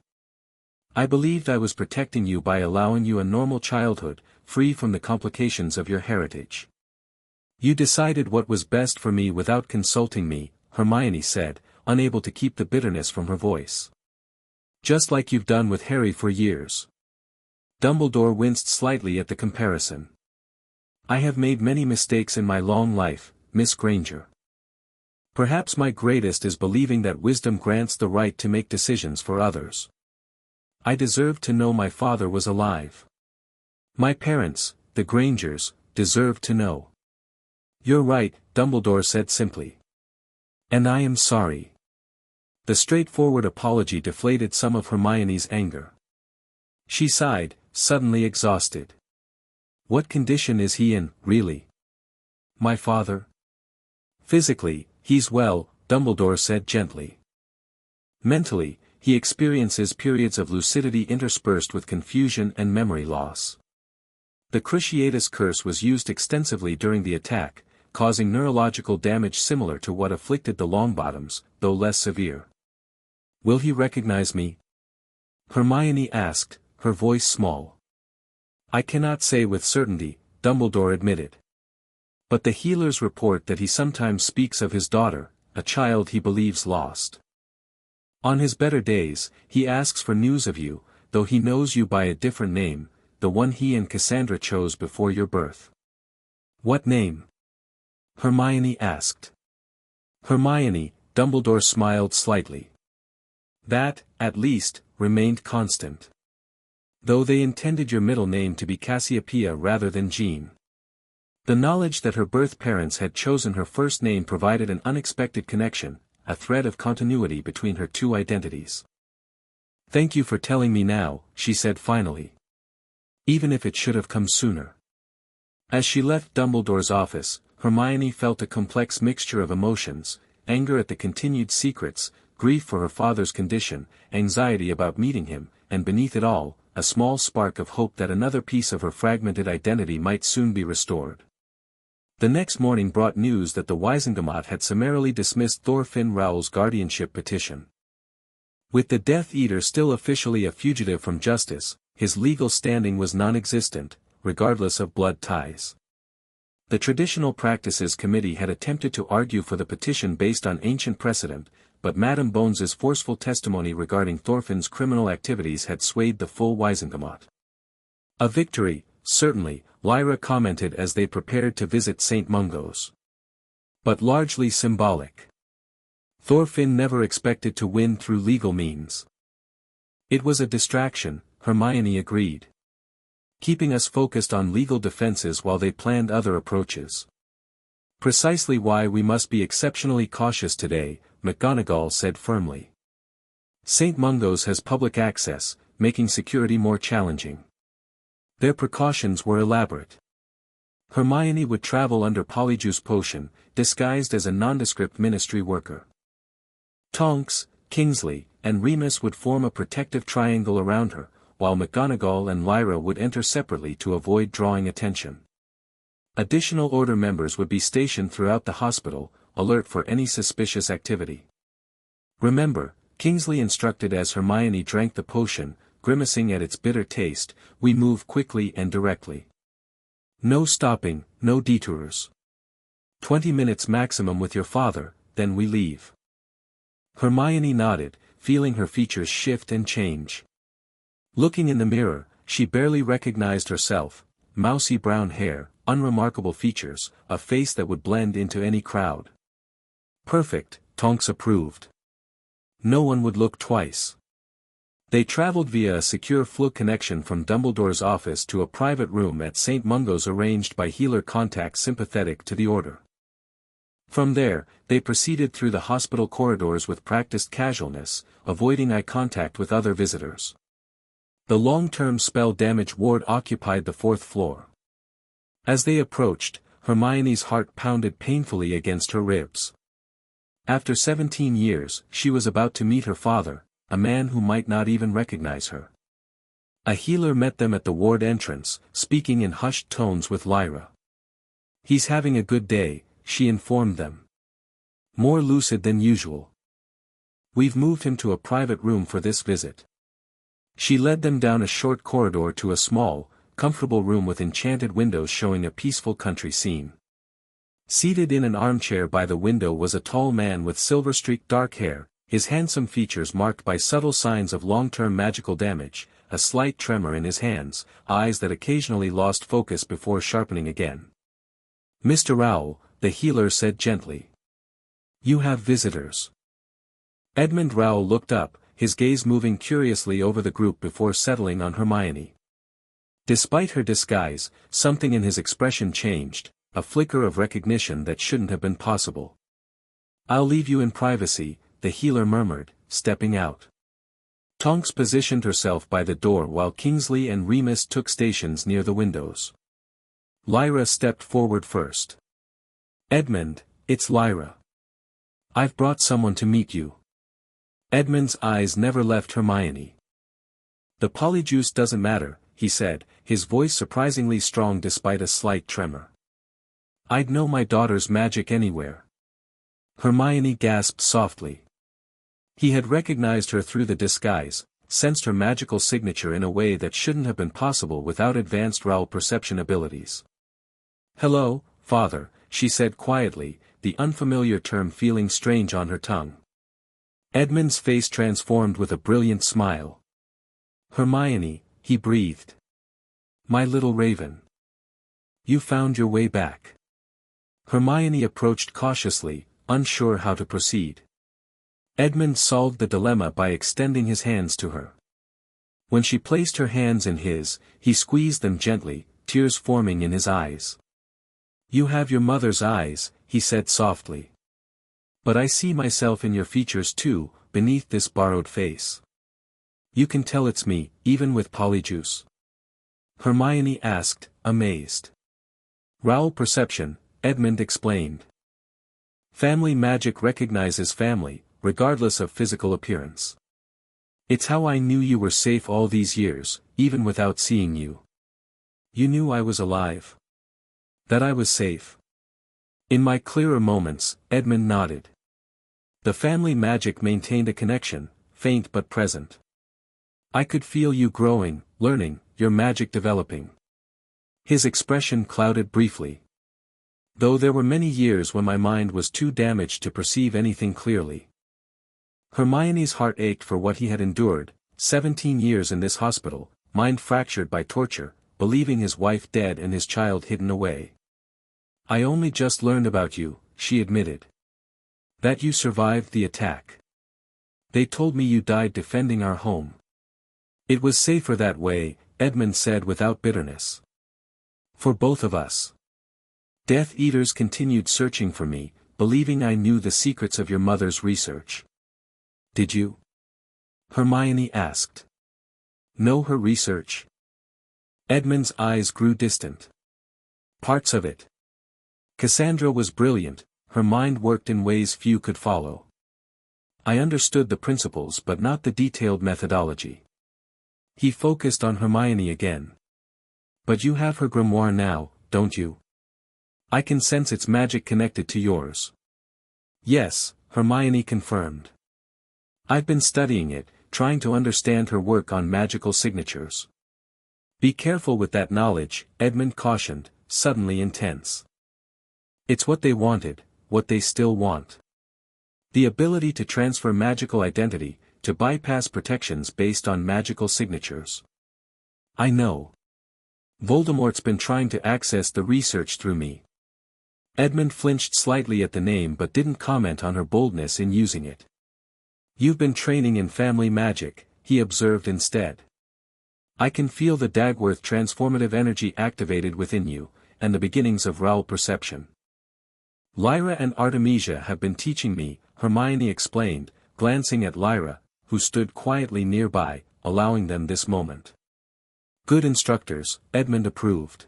[SPEAKER 1] I believed I was protecting you by allowing you a normal childhood, free from the complications of your heritage. You decided what was best for me without consulting me, Hermione said, unable to keep the bitterness from her voice. Just like you've done with Harry for years. Dumbledore winced slightly at the comparison. I have made many mistakes in my long life, Miss Granger. Perhaps my greatest is believing that wisdom grants the right to make decisions for others. I deserved to know my father was alive. My parents, the Grangers, deserved to know. You're right, Dumbledore said simply. And I am sorry. The straightforward apology deflated some of Hermione's anger. She sighed, suddenly exhausted. What condition is he in, really? My father? Physically, he's well, Dumbledore said gently. Mentally, he experiences periods of lucidity interspersed with confusion and memory loss. The Cruciatus curse was used extensively during the attack, causing neurological damage similar to what afflicted the Longbottoms, though less severe. Will he recognize me? Hermione asked, her voice small. I cannot say with certainty, Dumbledore admitted. But the healers report that he sometimes speaks of his daughter, a child he believes lost. On his better days, he asks for news of you, though he knows you by a different name, the one he and Cassandra chose before your birth. What name? Hermione asked. Hermione, Dumbledore smiled slightly. That, at least, remained constant. Though they intended your middle name to be Cassiopeia rather than Jean. The knowledge that her birth parents had chosen her first name provided an unexpected connection, a thread of continuity between her two identities. Thank you for telling me now, she said finally. Even if it should have come sooner. As she left Dumbledore's office, Hermione felt a complex mixture of emotions, anger at the continued secrets, grief for her father's condition, anxiety about meeting him, and beneath it all, a small spark of hope that another piece of her fragmented identity might soon be restored. The next morning brought news that the Wizengamot had summarily dismissed Thorfinn Rowell's guardianship petition. With the Death Eater still officially a fugitive from justice, his legal standing was non-existent, regardless of blood ties. The Traditional Practices Committee had attempted to argue for the petition based on ancient precedent, but Madame Bones's forceful testimony regarding Thorfinn's criminal activities had swayed the full Wizengamot. A victory, certainly, Lyra commented as they prepared to visit St. Mungo's. But largely symbolic. Thorfinn never expected to win through legal means. It was a distraction, Hermione agreed. Keeping us focused on legal defenses while they planned other approaches. Precisely why we must be exceptionally cautious today, McGonagall said firmly. St. Mungo's has public access, making security more challenging. Their precautions were elaborate. Hermione would travel under Polyjuice Potion, disguised as a nondescript ministry worker. Tonks, Kingsley, and Remus would form a protective triangle around her, while McGonagall and Lyra would enter separately to avoid drawing attention. Additional Order members would be stationed throughout the hospital, alert for any suspicious activity. Remember, Kingsley instructed as Hermione drank the potion, grimacing at its bitter taste, we move quickly and directly. No stopping, no detours. 20 minutes maximum with your father, then we leave. Hermione nodded, feeling her features shift and change. Looking in the mirror, she barely recognized herself, mousy brown hair, unremarkable features, a face that would blend into any crowd. Perfect, Tonks approved. No one would look twice. They traveled via a secure Floo connection from Dumbledore's office to a private room at St. Mungo's arranged by healer contacts sympathetic to the Order. From there, they proceeded through the hospital corridors with practiced casualness, avoiding eye contact with other visitors. The long-term spell damage ward occupied the 4th floor. As they approached, Hermione's heart pounded painfully against her ribs. After 17 years, she was about to meet her father, a man who might not even recognize her. A healer met them at the ward entrance, speaking in hushed tones with Lyra. He's having a good day, she informed them. More lucid than usual. We've moved him to a private room for this visit. She led them down a short corridor to a small, comfortable room with enchanted windows showing a peaceful country scene. Seated in an armchair by the window was a tall man with silver-streaked dark hair, his handsome features marked by subtle signs of long-term magical damage, a slight tremor in his hands, eyes that occasionally lost focus before sharpening again. Mr. Rowell, the healer said gently. You have visitors. Edmund Rowell looked up, his gaze moving curiously over the group before settling on Hermione. Despite her disguise, something in his expression changed, a flicker of recognition that shouldn't have been possible. I'll leave you in privacy, the healer murmured, stepping out. Tonks positioned herself by the door while Kingsley and Remus took stations near the windows. Lyra stepped forward first. Edmund, it's Lyra. I've brought someone to meet you. Edmund's eyes never left Hermione. The polyjuice doesn't matter, he said, his voice surprisingly strong despite a slight tremor. I'd know my daughter's magic anywhere. Hermione gasped softly. He had recognized her through the disguise, sensed her magical signature in a way that shouldn't have been possible without advanced Rowell perception abilities. Hello, Father, she said quietly, the unfamiliar term feeling strange on her tongue. Edmund's face transformed with a brilliant smile. Hermione, he breathed. My little raven. You found your way back. Hermione approached cautiously, unsure how to proceed. Edmund solved the dilemma by extending his hands to her. When she placed her hands in his, he squeezed them gently, tears forming in his eyes. You have your mother's eyes, he said softly. But I see myself in your features too, beneath this borrowed face. You can tell it's me, even with polyjuice? Hermione asked, amazed. Rowell perception, Edmund explained. Family magic recognizes family, regardless of physical appearance. It's how I knew you were safe all these years, even without seeing you. You knew I was alive. That I was safe. In my clearer moments, Edmund nodded. The family magic maintained a connection, faint but present. I could feel you growing, learning, your magic developing. His expression clouded briefly. Though there were many years when my mind was too damaged to perceive anything clearly. Hermione's heart ached for what he had endured, 17 years in this hospital, mind fractured by torture, believing his wife dead and his child hidden away. I only just learned about you, she admitted. That you survived the attack. They told me you died defending our home. It was safer that way, Edmund said without bitterness. For both of us. Death Eaters continued searching for me, believing I knew the secrets of your mother's research. Did you? Hermione asked. Know her research? Edmund's eyes grew distant. Parts of it. Cassandra was brilliant, her mind worked in ways few could follow. I understood the principles but not the detailed methodology. He focused on Hermione again. But you have her grimoire now, don't you? I can sense its magic connected to yours. Yes, Hermione confirmed. I've been studying it, trying to understand her work on magical signatures. Be careful with that knowledge, Edmund cautioned, suddenly intense. It's what they wanted, what they still want. The ability to transfer magical identity, to bypass protections based on magical signatures. I know. Voldemort's been trying to access the research through me. Edmund flinched slightly at the name but didn't comment on her boldness in using it. You've been training in family magic, he observed instead. I can feel the Dagworth transformative energy activated within you, and the beginnings of Rowell perception. Lyra and Artemisia have been teaching me, Hermione explained, glancing at Lyra, who stood quietly nearby, allowing them this moment. Good instructors, Edmund approved.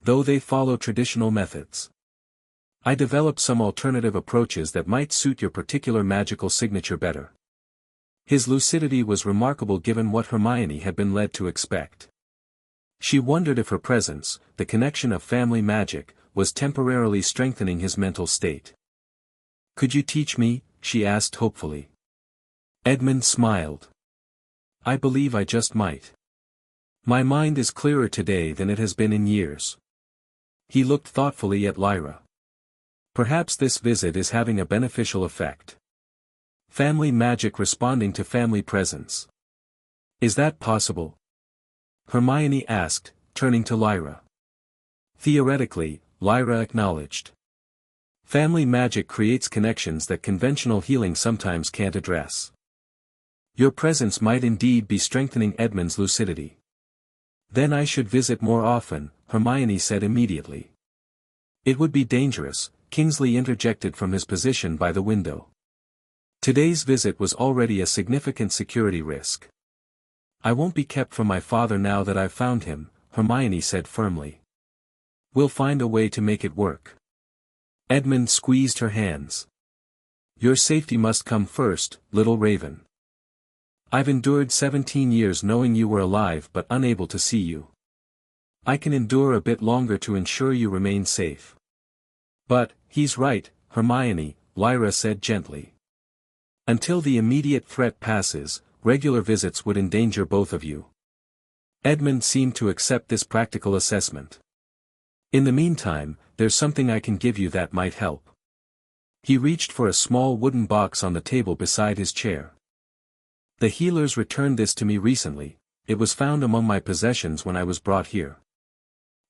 [SPEAKER 1] Though they follow traditional methods. I developed some alternative approaches that might suit your particular magical signature better. His lucidity was remarkable given what Hermione had been led to expect. She wondered if her presence, the connection of family magic, was temporarily strengthening his mental state. Could you teach me? She asked hopefully. Edmund smiled. I believe I just might. My mind is clearer today than it has been in years. He looked thoughtfully at Lyra. Perhaps this visit is having a beneficial effect. Family magic responding to family presence. Is that possible? Hermione asked, turning to Lyra. Theoretically, Lyra acknowledged. Family magic creates connections that conventional healing sometimes can't address. Your presence might indeed be strengthening Edmund's lucidity. Then I should visit more often, Hermione said immediately. It would be dangerous, Kingsley interjected from his position by the window. Today's visit was already a significant security risk. I won't be kept from my father now that I've found him, Hermione said firmly. We'll find a way to make it work. Edmund squeezed her hands. Your safety must come first, little raven. I've endured 17 years knowing you were alive but unable to see you. I can endure a bit longer to ensure you remain safe. But, he's right, Hermione, Lyra said gently. Until the immediate threat passes, regular visits would endanger both of you. Edmund seemed to accept this practical assessment. In the meantime, there's something I can give you that might help. He reached for a small wooden box on the table beside his chair. The healers returned this to me recently, it was found among my possessions when I was brought here.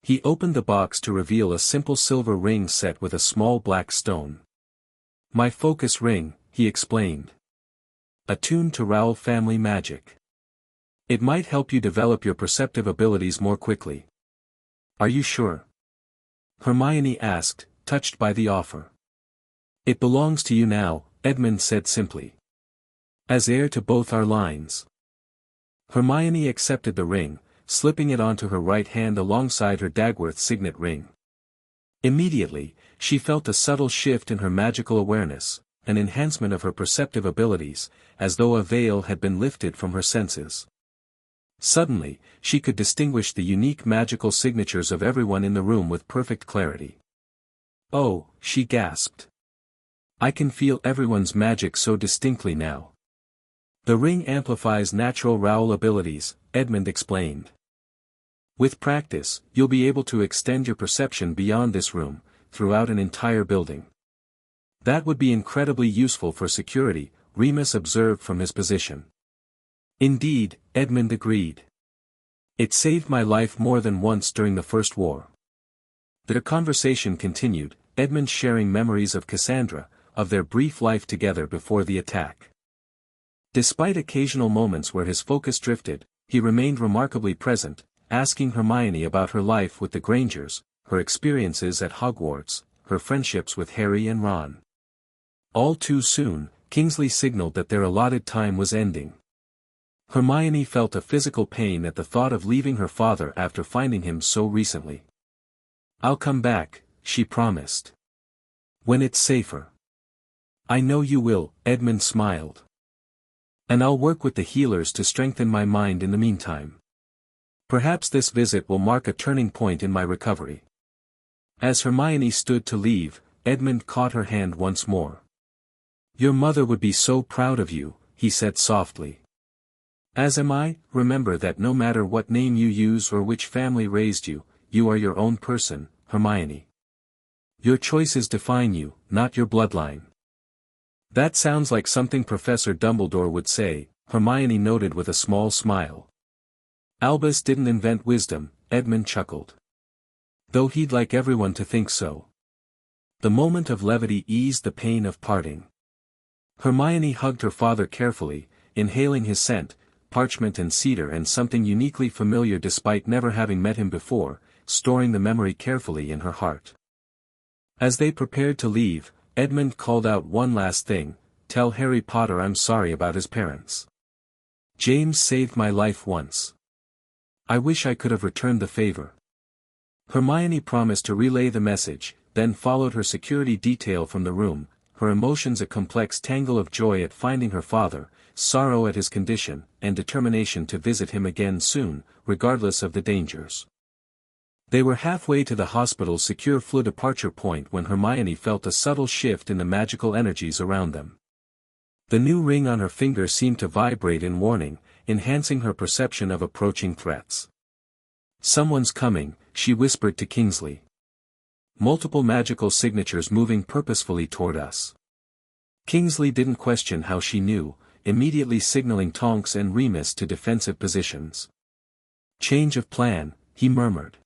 [SPEAKER 1] He opened the box to reveal a simple silver ring set with a small black stone. My focus ring, he explained. Attuned to Raoul family magic. It might help you develop your perceptive abilities more quickly. Are you sure? Hermione asked, touched by the offer. It belongs to you now, Edmund said simply. As heir to both our lines. Hermione accepted the ring, slipping it onto her right hand alongside her Dagworth signet ring. Immediately, she felt a subtle shift in her magical awareness, an enhancement of her perceptive abilities, as though a veil had been lifted from her senses. Suddenly, she could distinguish the unique magical signatures of everyone in the room with perfect clarity. Oh, she gasped. I can feel everyone's magic so distinctly now. The ring amplifies natural Raoul abilities, Edmund explained. With practice, you'll be able to extend your perception beyond this room, throughout an entire building. That would be incredibly useful for security, Remus observed from his position. Indeed, Edmund agreed. It saved my life more than once during the First War. The conversation continued, Edmund sharing memories of Cassandra, of their brief life together before the attack. Despite occasional moments where his focus drifted, he remained remarkably present, asking Hermione about her life with the Grangers, her experiences at Hogwarts, her friendships with Harry and Ron. All too soon, Kingsley signaled that their allotted time was ending. Hermione felt a physical pain at the thought of leaving her father after finding him so recently. I'll come back, she promised. When it's safer. I know you will, Edmund smiled. And I'll work with the healers to strengthen my mind in the meantime. Perhaps this visit will mark a turning point in my recovery. As Hermione stood to leave, Edmund caught her hand once more. Your mother would be so proud of you, he said softly. As am I. Remember that no matter what name you use or which family raised you, you are your own person, Hermione. Your choices define you, not your bloodline. That sounds like something Professor Dumbledore would say, Hermione noted with a small smile. Albus didn't invent wisdom, Edmund chuckled. Though he'd like everyone to think so. The moment of levity eased the pain of parting. Hermione hugged her father carefully, inhaling his scent, parchment and cedar and something uniquely familiar despite never having met him before, storing the memory carefully in her heart. As they prepared to leave, Edmund called out one last thing, tell Harry Potter I'm sorry about his parents. James saved my life once. I wish I could have returned the favor. Hermione promised to relay the message, then followed her security detail from the room, her emotions a complex tangle of joy at finding her father, sorrow at his condition, and determination to visit him again soon, regardless of the dangers. They were halfway to the hospital's secure Floo departure point when Hermione felt a subtle shift in the magical energies around them. The new ring on her finger seemed to vibrate in warning, enhancing her perception of approaching threats. Someone's coming, she whispered to Kingsley. Multiple magical signatures moving purposefully toward us. Kingsley didn't question how she knew, immediately signaling Tonks and Remus to defensive positions. Change of plan, he murmured.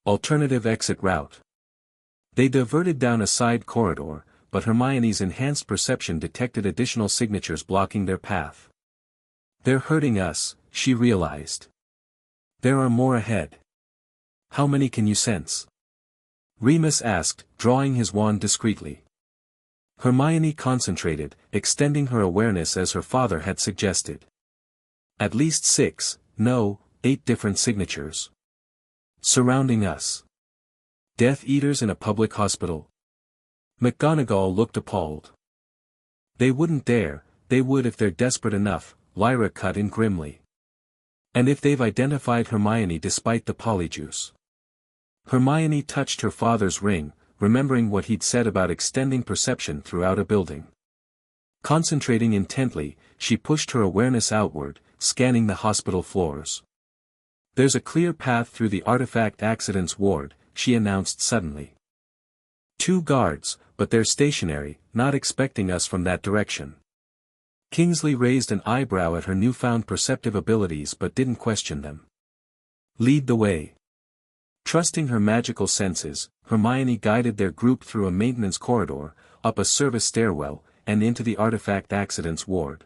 [SPEAKER 1] Alternative exit route. They diverted down a side corridor, but Hermione's enhanced perception detected additional signatures blocking their path. They're hurting us, she realized. There are more ahead. How many can you sense? Remus asked, drawing his wand discreetly. Hermione concentrated, extending her awareness as her father had suggested. At least 6, no, 8 different signatures. Surrounding us. Death Eaters in a public hospital. McGonagall looked appalled. They wouldn't dare, they would if they're desperate enough, Lyra cut in grimly. And if they've identified Hermione despite the polyjuice. Hermione touched her father's ring, remembering what he'd said about extending perception throughout a building. Concentrating intently, she pushed her awareness outward, scanning the hospital floors. There's a clear path through the artifact accidents ward, she announced suddenly. 2 guards, but they're stationary, not expecting us from that direction. Kingsley raised an eyebrow at her newfound perceptive abilities but didn't question them. Lead the way. Trusting her magical senses, Hermione guided their group through a maintenance corridor, up a service stairwell, and into the artifact accidents ward.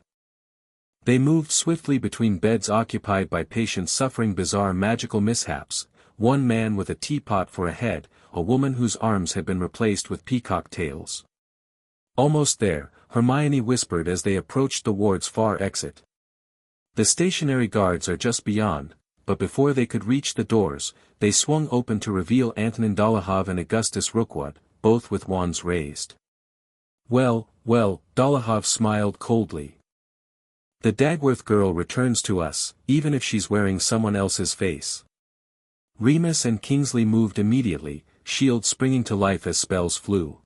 [SPEAKER 1] They moved swiftly between beds occupied by patients suffering bizarre magical mishaps, one man with a teapot for a head, a woman whose arms had been replaced with peacock tails. Almost there, Hermione whispered as they approached the ward's far exit. The stationary guards are just beyond, but before they could reach the doors, they swung open to reveal Antonin Dolohov and Augustus Rookwood, both with wands raised. Well, Dolohov smiled coldly. The Dagworth girl returns to us, even if she's wearing someone else's face. Remus and Kingsley moved immediately, shields springing to life as spells flew.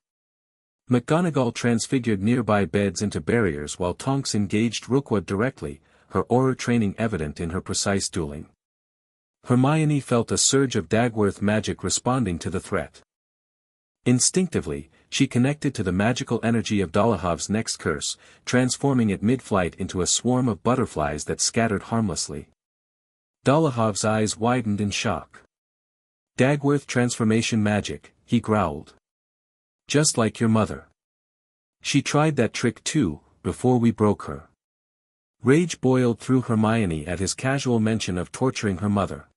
[SPEAKER 1] McGonagall transfigured nearby beds into barriers while Tonks engaged Rookwood directly, her aura training evident in her precise dueling. Hermione felt a surge of Dagworth magic responding to the threat. Instinctively, she connected to the magical energy of Dolohov's next curse, transforming it mid-flight into a swarm of butterflies that scattered harmlessly. Dolohov's eyes widened in shock. Dagworth transformation magic, he growled. Just like your mother. She tried that trick too, before we broke her. Rage boiled through Hermione at his casual mention of torturing her mother.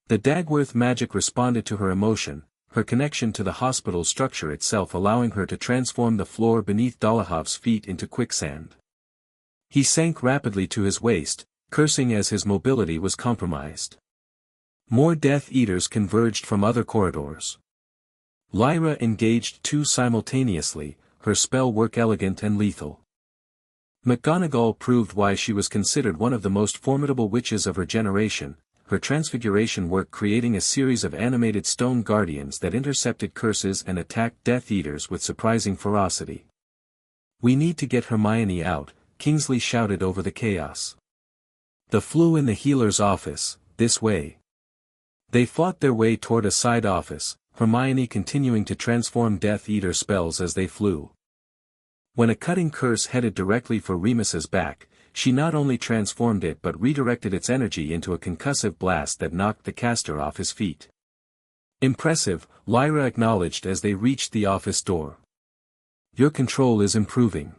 [SPEAKER 1] The Dagworth magic responded to her emotion, her connection to the hospital structure itself allowing her to transform the floor beneath Dolohov's feet into quicksand. He sank rapidly to his waist, cursing as his mobility was compromised. More Death Eaters converged from other corridors. Lyra engaged 2 simultaneously, her spell work elegant and lethal. McGonagall proved why she was considered one of the most formidable witches of her generation, her transfiguration work creating a series of animated stone guardians that intercepted curses and attacked Death Eaters with surprising ferocity. We need to get Hermione out, Kingsley shouted over the chaos. The flew in the healer's office, this way. They fought their way toward a side office, Hermione continuing to transform Death Eater spells as they flew. When a cutting curse headed directly for Remus's back, she not only transformed it but redirected its energy into a concussive blast that knocked the caster off his feet. Impressive, Lyra acknowledged as they reached the office door. Your control is improving.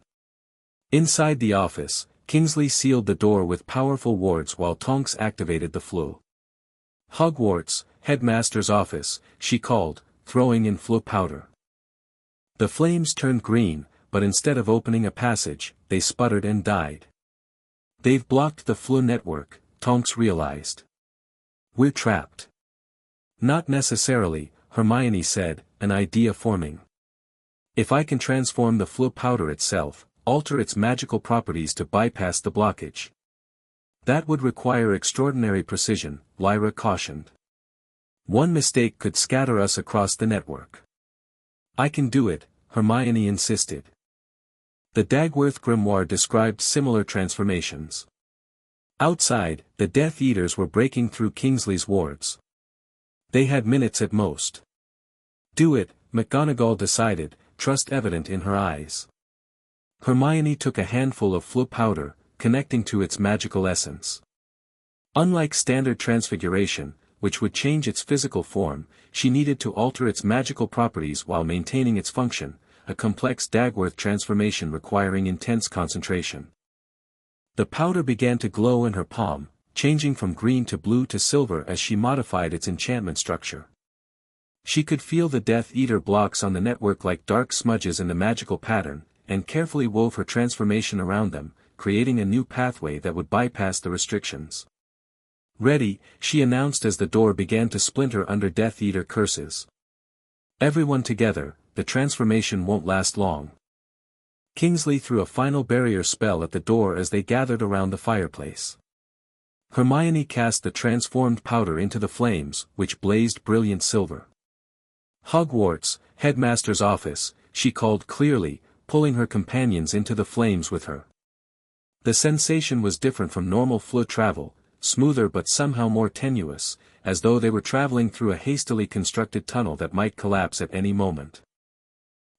[SPEAKER 1] Inside the office, Kingsley sealed the door with powerful wards while Tonks activated the flu. Hogwarts, headmaster's office, she called, throwing in flu powder. The flames turned green, but instead of opening a passage, they sputtered and died. They've blocked the flu network, Tonks realized. We're trapped. Not necessarily, Hermione said, an idea forming. If I can transform the flu powder itself, alter its magical properties to bypass the blockage. That would require extraordinary precision, Lyra cautioned. One mistake could scatter us across the network. I can do it, Hermione insisted. The Dagworth grimoire described similar transformations. Outside, the Death Eaters were breaking through Kingsley's wards. They had minutes at most. Do it, McGonagall decided, trust evident in her eyes. Hermione took a handful of flu powder, connecting to its magical essence. Unlike standard transfiguration, which would change its physical form, she needed to alter its magical properties while maintaining its function, a complex Dagworth transformation requiring intense concentration. The powder began to glow in her palm, changing from green to blue to silver as she modified its enchantment structure. She could feel the Death Eater blocks on the network like dark smudges in the magical pattern, and carefully wove her transformation around them, creating a new pathway that would bypass the restrictions. "Ready," she announced as the door began to splinter under Death Eater curses. "Everyone together, the transformation won't last long." Kingsley threw a final barrier spell at the door as they gathered around the fireplace. Hermione cast the transformed powder into the flames, which blazed brilliant silver. "Hogwarts, headmaster's office," she called clearly, pulling her companions into the flames with her. The sensation was different from normal flood travel, smoother but somehow more tenuous, as though they were traveling through a hastily constructed tunnel that might collapse at any moment.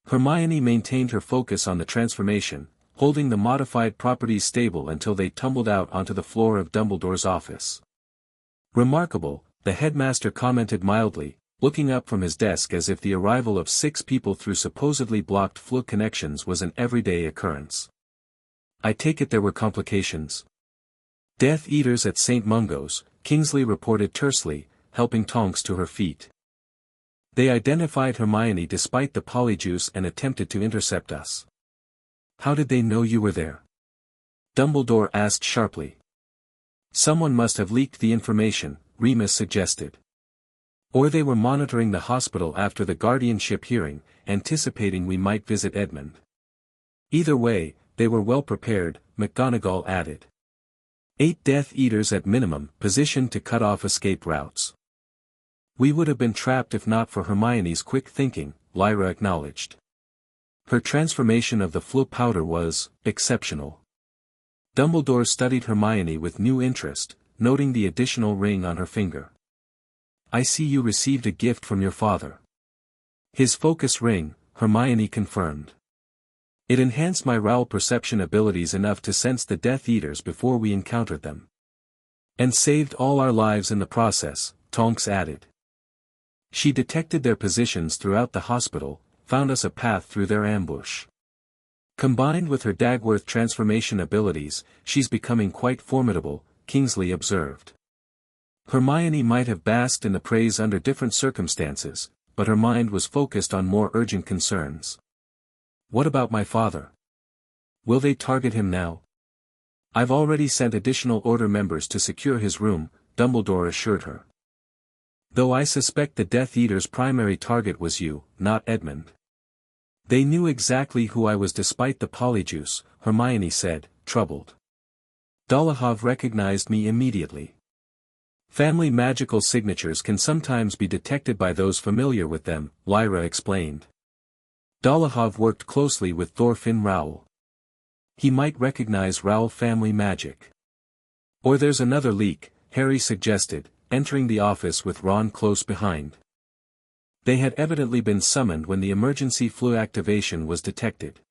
[SPEAKER 1] Hermione maintained her focus on the transformation, holding the modified properties stable until they tumbled out onto the floor of Dumbledore's office. "Remarkable," the headmaster commented mildly, looking up from his desk as if the arrival of 6 people through supposedly blocked flood connections was an everyday occurrence. "I take it there were complications." "Death Eaters at St. Mungo's," Kingsley reported tersely, helping Tonks to her feet. "They identified Hermione despite the polyjuice and attempted to intercept us." "How did they know you were there?" Dumbledore asked sharply. "Someone must have leaked the information," Remus suggested. "Or they were monitoring the hospital after the guardianship hearing, anticipating we might visit Edmund." "Either way, they were well prepared," McGonagall added. 8 Death Eaters at minimum, positioned to cut off escape routes. "We would have been trapped if not for Hermione's quick thinking," Lyra acknowledged. "Her transformation of the Floo powder was exceptional." Dumbledore studied Hermione with new interest, noting the additional ring on her finger. "I see you received a gift from your father." "His focus ring," Hermione confirmed. "It enhanced my Raoul perception abilities enough to sense the Death Eaters before we encountered them. And saved all our lives in the process," Tonks added. "She detected their positions throughout the hospital, found us a path through their ambush. Combined with her Dagworth transformation abilities, she's becoming quite formidable," Kingsley observed. Hermione might have basked in the praise under different circumstances, but her mind was focused on more urgent concerns. "What about my father? Will they target him now?" "I've already sent additional Order members to secure his room," Dumbledore assured her. "Though I suspect the Death Eater's primary target was you, not Edmund." "They knew exactly who I was despite the polyjuice," Hermione said, troubled. "Dolohov recognized me immediately. Family magical signatures can sometimes be detected by those familiar with them," Lyra explained. "Dolohov worked closely with Thorfinn Raoul. He might recognize Raoul family magic." "Or there's another leak," Harry suggested, entering the office with Ron close behind. They had evidently been summoned when the emergency Floo activation was detected.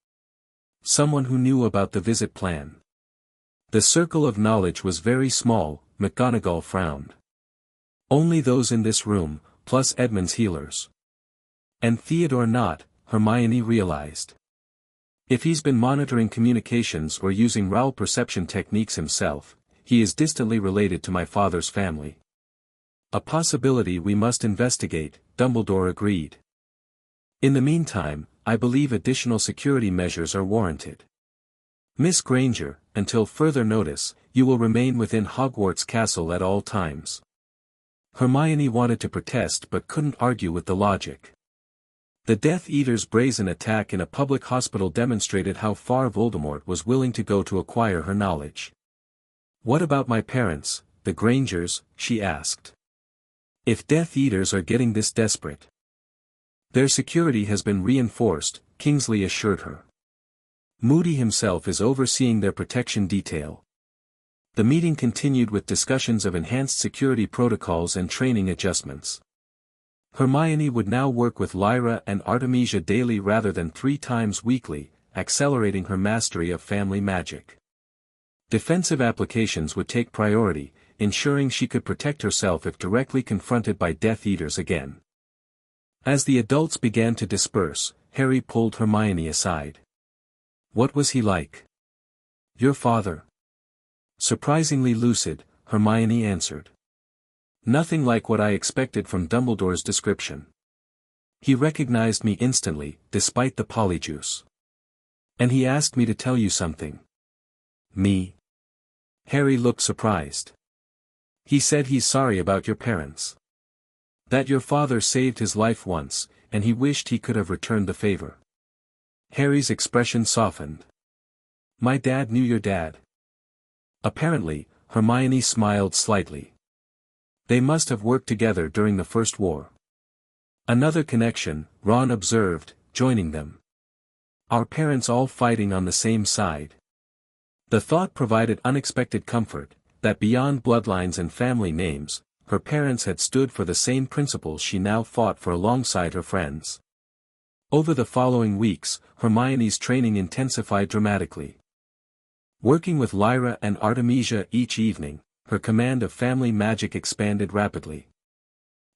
[SPEAKER 1] Someone who knew about the visit plan. The circle of knowledge was very small, McGonagall frowned. "Only those in this room, plus Edmund's healers. And Theodore not," Hermione realized. "If he's been monitoring communications or using Raoul perception techniques himself, he is distantly related to my father's family." "A possibility we must investigate," Dumbledore agreed. "In the meantime, I believe additional security measures are warranted. Miss Granger, until further notice, you will remain within Hogwarts Castle at all times." Hermione wanted to protest but couldn't argue with the logic. The Death Eater's brazen attack in a public hospital demonstrated how far Voldemort was willing to go to acquire her knowledge. "What about my parents, the Grangers?" she asked. "If Death Eaters are getting this desperate." "Their security has been reinforced," Kingsley assured her. "Moody himself is overseeing their protection detail." The meeting continued with discussions of enhanced security protocols and training adjustments. Hermione would now work with Lyra and Artemisia daily rather than 3 times weekly, accelerating her mastery of family magic. Defensive applications would take priority, ensuring she could protect herself if directly confronted by Death Eaters again. As the adults began to disperse, Harry pulled Hermione aside. "What was he like?" "Your father." Surprisingly lucid, Hermione answered. "Nothing like what I expected from Dumbledore's description. He recognized me instantly, despite the polyjuice. And he asked me to tell you something." "Me?" Harry looked surprised. "He said he's sorry about your parents. That your father saved his life once, and he wished he could have returned the favor." Harry's expression softened. "My dad knew your dad." Apparently, Hermione smiled slightly. "They must have worked together during the First War." "Another connection," Ron observed, joining them. "Our parents all fighting on the same side." The thought provided unexpected comfort, that beyond bloodlines and family names, her parents had stood for the same principles she now fought for alongside her friends. Over the following weeks, Hermione's training intensified dramatically. Working with Lyra and Artemisia each evening, her command of family magic expanded rapidly.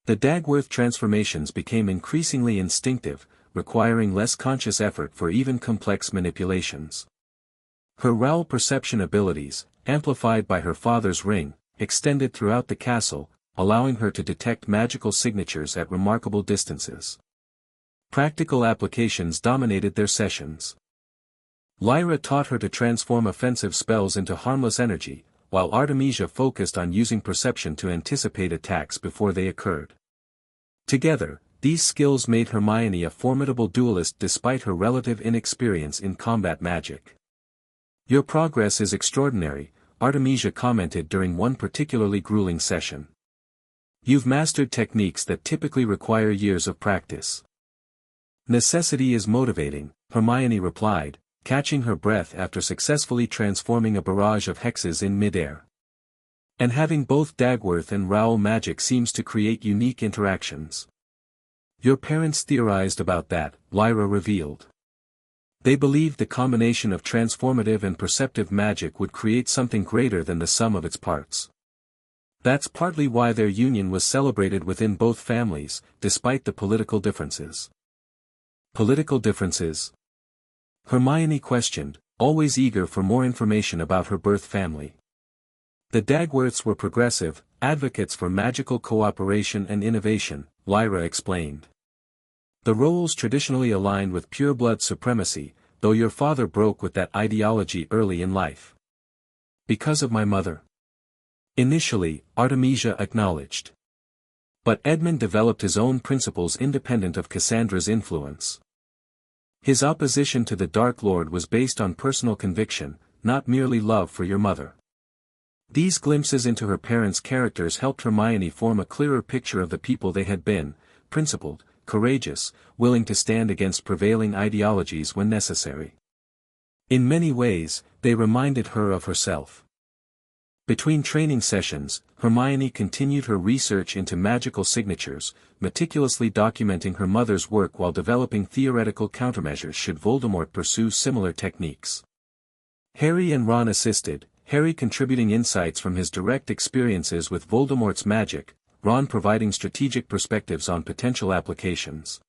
[SPEAKER 1] The Dagworth transformations became increasingly instinctive, requiring less conscious effort for even complex manipulations. Her Raoul perception abilities, amplified by her father's ring, extended throughout the castle, allowing her to detect magical signatures at remarkable distances. Practical applications dominated their sessions. Lyra taught her to transform offensive spells into harmless energy, while Artemisia focused on using perception to anticipate attacks before they occurred. Together, these skills made Hermione a formidable duelist despite her relative inexperience in combat magic. "Your progress is extraordinary," Artemisia commented during one particularly grueling session. "You've mastered techniques that typically require years of practice." "Necessity is motivating," Hermione replied, catching her breath after successfully transforming a barrage of hexes in midair. "And having both Dagworth and Raoul magic seems to create unique interactions." "Your parents theorized about that," Lyra revealed. "They believed the combination of transformative and perceptive magic would create something greater than the sum of its parts. That's partly why their union was celebrated within both families, despite the political differences." "Political differences?" Hermione questioned, always eager for more information about her birth family. "The Dagworths were progressive, advocates for magical cooperation and innovation," Lyra explained. "The Rowells traditionally aligned with pureblood supremacy, though your father broke with that ideology early in life." "Because of my mother?" Initially, Artemisia acknowledged. "But Edmund developed his own principles independent of Cassandra's influence. His opposition to the Dark Lord was based on personal conviction, not merely love for your mother." These glimpses into her parents' characters helped Hermione form a clearer picture of the people they had been: principled, courageous, willing to stand against prevailing ideologies when necessary. In many ways, they reminded her of herself. Between training sessions, Hermione continued her research into magical signatures, meticulously documenting her mother's work while developing theoretical countermeasures should Voldemort pursue similar techniques. Harry and Ron assisted, Harry contributing insights from his direct experiences with Voldemort's magic, Ron providing strategic perspectives on potential applications.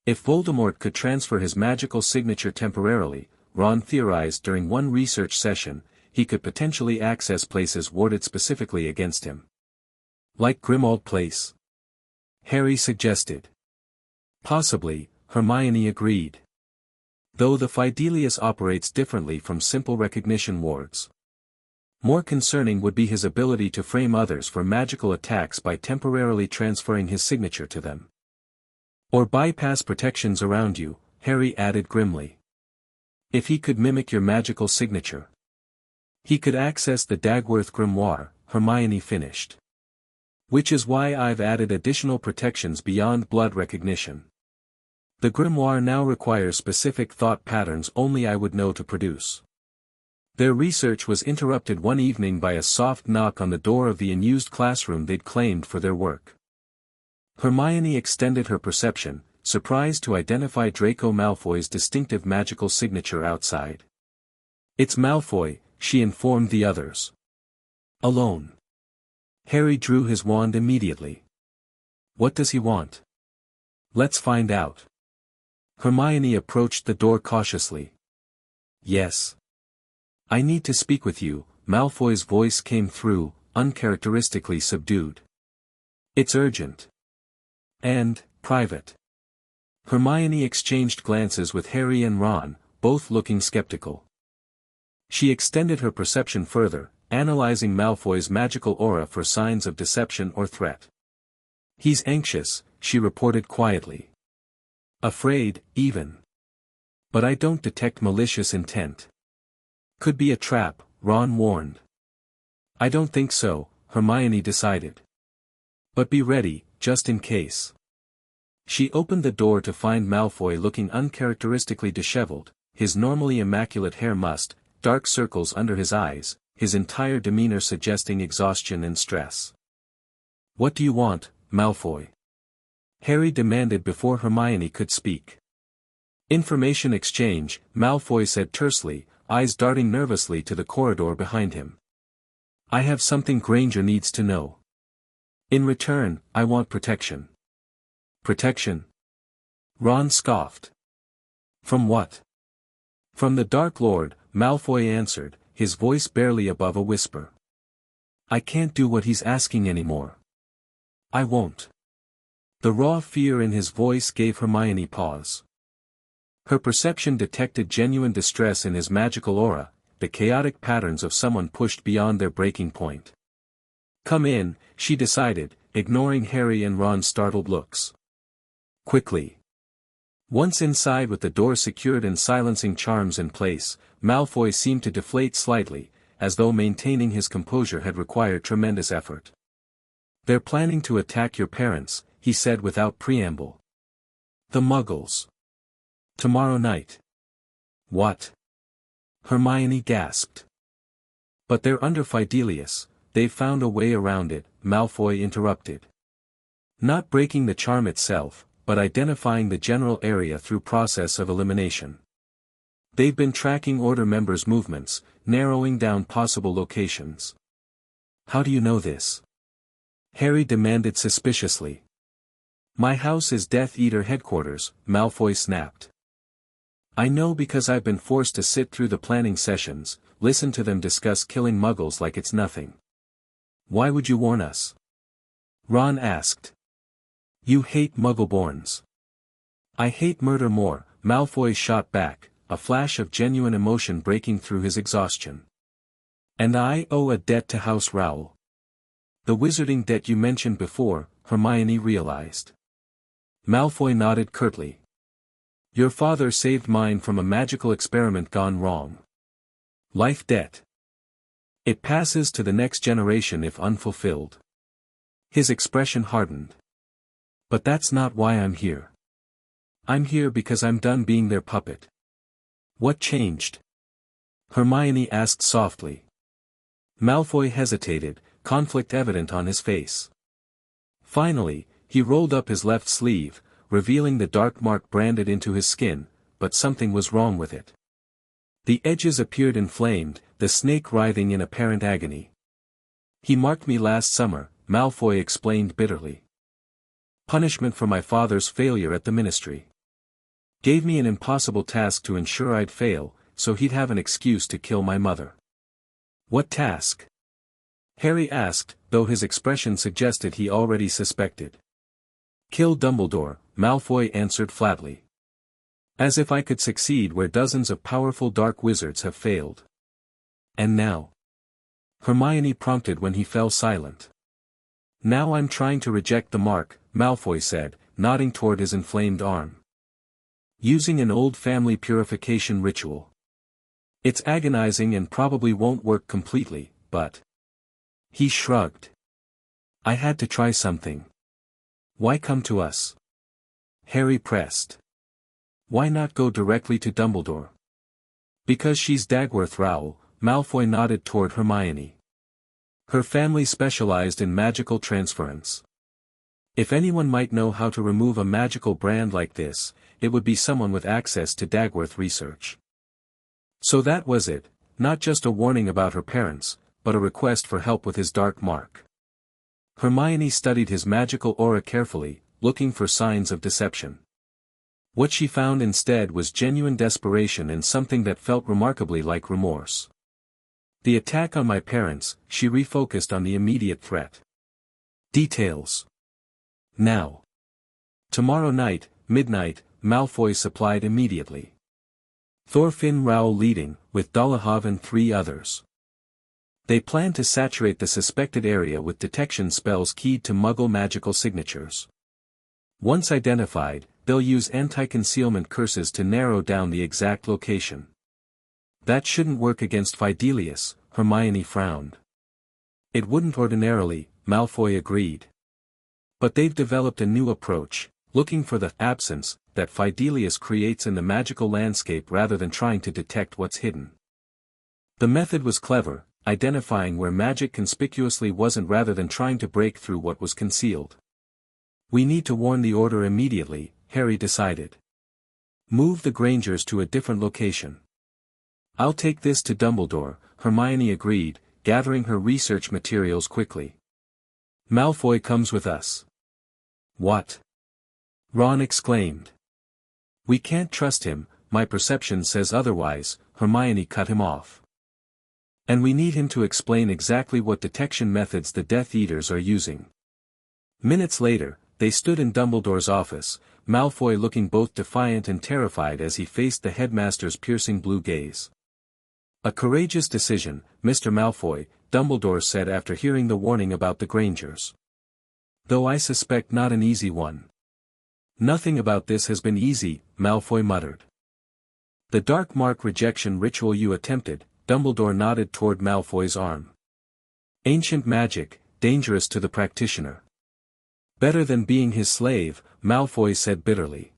[SPEAKER 1] If Voldemort could transfer his magical signature temporarily, Ron theorized during one research session, he could potentially access places warded specifically against him. "Like Grimmauld Place?" Harry suggested. "Possibly," Hermione agreed. "Though the Fidelius operates differently from simple recognition wards. More concerning would be his ability to frame others for magical attacks by temporarily transferring his signature to them. Or bypass protections around you," Harry added grimly. "If he could mimic your magical signature. He could access the Dagworth grimoire," Hermione finished. "Which is why I've added additional protections beyond blood recognition. The grimoire now requires specific thought patterns only I would know to produce." Their research was interrupted one evening by a soft knock on the door of the unused classroom they'd claimed for their work. Hermione extended her perception, surprised to identify Draco Malfoy's distinctive magical signature outside. "It's Malfoy," she informed the others. "Alone." Harry drew his wand immediately. What does he want? Let's find out. Hermione approached the door cautiously. Yes. I need to speak with you, Malfoy's voice came through, uncharacteristically subdued. It's urgent. And, private. Hermione exchanged glances with Harry and Ron, both looking skeptical. She extended her perception further, analyzing Malfoy's magical aura for signs of deception or threat. He's anxious, she reported quietly. Afraid, even. But I don't detect malicious intent. Could be a trap, Ron warned. I don't think so, Hermione decided. But be ready, just in case. She opened the door to find Malfoy looking uncharacteristically disheveled, his normally immaculate hair mussed, dark circles under his eyes, his entire demeanor suggesting exhaustion and stress. What do you want, Malfoy? Harry demanded before Hermione could speak. Information exchange, Malfoy said tersely, eyes darting nervously to the corridor behind him. I have something Granger needs to know. In return, I want protection. Protection? Ron scoffed. From what? From the Dark Lord, Malfoy answered, his voice barely above a whisper. I can't do what he's asking anymore. I won't. The raw fear in his voice gave Hermione pause. Her perception detected genuine distress in his magical aura, the chaotic patterns of someone pushed beyond their breaking point. Come in, she decided, ignoring Harry and Ron's startled looks. Quickly. Once inside with the door secured and silencing charms in place, Malfoy seemed to deflate slightly, as though maintaining his composure had required tremendous effort. They're planning to attack your parents, he said without preamble. The Muggles. Tomorrow night. What? Hermione gasped. But they're under Fidelius, they've found a way around it, Malfoy interrupted. Not breaking the charm itself, but identifying the general area through process of elimination. They've been tracking Order members' movements, narrowing down possible locations. How do you know this? Harry demanded suspiciously. My house is Death Eater headquarters, Malfoy snapped. I know because I've been forced to sit through the planning sessions, listen to them discuss killing Muggles like it's nothing. Why would you warn us? Ron asked. You hate Muggleborns. I hate murder more, Malfoy shot back, a flash of genuine emotion breaking through his exhaustion. And I owe a debt to House Rowell. The wizarding debt you mentioned before, Hermione realized. Malfoy nodded curtly. Your father saved mine from a magical experiment gone wrong. Life debt. It passes to the next generation if unfulfilled. His expression hardened. But that's not why I'm here. I'm here because I'm done being their puppet. What changed? Hermione asked softly. Malfoy hesitated, conflict evident on his face. Finally, he rolled up his left sleeve, revealing the dark mark branded into his skin, but something was wrong with it. The edges appeared inflamed, the snake writhing in apparent agony. He marked me last summer, Malfoy explained bitterly. Punishment for my father's failure at the ministry. Gave me an impossible task to ensure I'd fail, so he'd have an excuse to kill my mother. What task? Harry asked, though his expression suggested he already suspected. Kill Dumbledore, Malfoy answered flatly. As if I could succeed where dozens of powerful dark wizards have failed. And now? Hermione prompted when he fell silent. Now I'm trying to reject the mark, Malfoy said, nodding toward his inflamed arm. Using an old family purification ritual. It's agonizing and probably won't work completely, but... He shrugged. I had to try something. Why come to us? Harry pressed. Why not go directly to Dumbledore? Because she's Dagworth Rowell, Malfoy nodded toward Hermione. Her family specialized in magical transference. If anyone might know how to remove a magical brand like this, it would be someone with access to Dagworth research. So that was it, not just a warning about her parents, but a request for help with his dark mark. Hermione studied his magical aura carefully, looking for signs of deception. What she found instead was genuine desperation and something that felt remarkably like remorse. The attack on my parents, she refocused on the immediate threat. Details. Now. Tomorrow night, midnight, Malfoy supplied immediately. Thorfinn Rowell leading, with Dolohov and 3 others. They plan to saturate the suspected area with detection spells keyed to Muggle magical signatures. Once identified, they'll use anti-concealment curses to narrow down the exact location. That shouldn't work against Fidelius, Hermione frowned. It wouldn't ordinarily, Malfoy agreed. But they've developed a new approach, looking for the absence that Fidelius creates in the magical landscape rather than trying to detect what's hidden. The method was clever, identifying where magic conspicuously wasn't rather than trying to break through what was concealed. We need to warn the Order immediately, Harry decided. Move the Grangers to a different location. I'll take this to Dumbledore, Hermione agreed, gathering her research materials quickly. Malfoy comes with us. What? Ron exclaimed. We can't trust him, my perception says otherwise, Hermione cut him off. And we need him to explain exactly what detection methods the Death Eaters are using. Minutes later, they stood in Dumbledore's office, Malfoy looking both defiant and terrified as he faced the headmaster's piercing blue gaze. A courageous decision, Mr. Malfoy, Dumbledore said after hearing the warning about the Grangers. Though I suspect not an easy one. Nothing about this has been easy, Malfoy muttered. The dark mark rejection ritual you attempted, Dumbledore nodded toward Malfoy's arm. Ancient magic, dangerous to the practitioner. Better than being his slave, Malfoy said bitterly.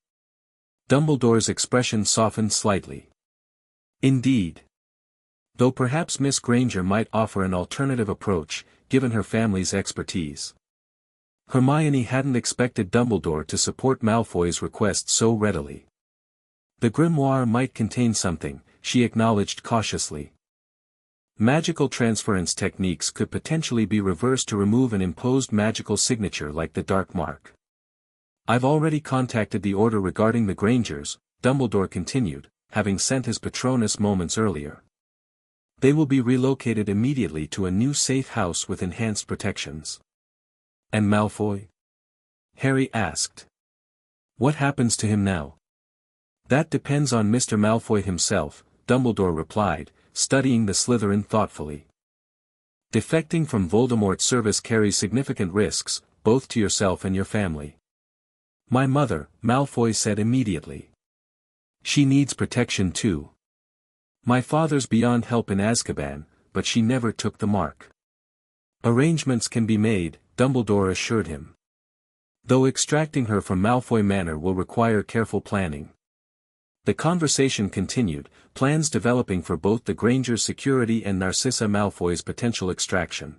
[SPEAKER 1] Dumbledore's expression softened slightly. Indeed. Though perhaps Miss Granger might offer an alternative approach, given her family's expertise. Hermione hadn't expected Dumbledore to support Malfoy's request so readily. The grimoire might contain something, she acknowledged cautiously. Magical transference techniques could potentially be reversed to remove an imposed magical signature like the Dark Mark. I've already contacted the Order regarding the Grangers, Dumbledore continued, having sent his Patronus moments earlier. They will be relocated immediately to a new safe house with enhanced protections. And Malfoy? Harry asked. What happens to him now? That depends on Mr. Malfoy himself, Dumbledore replied, studying the Slytherin thoughtfully. Defecting from Voldemort's service carries significant risks, both to yourself and your family. My mother, Malfoy said immediately. She needs protection too. My father's beyond help in Azkaban, but she never took the mark. Arrangements can be made, Dumbledore assured him. Though extracting her from Malfoy Manor will require careful planning. The conversation continued, plans developing for both the Grangers' security and Narcissa Malfoy's potential extraction.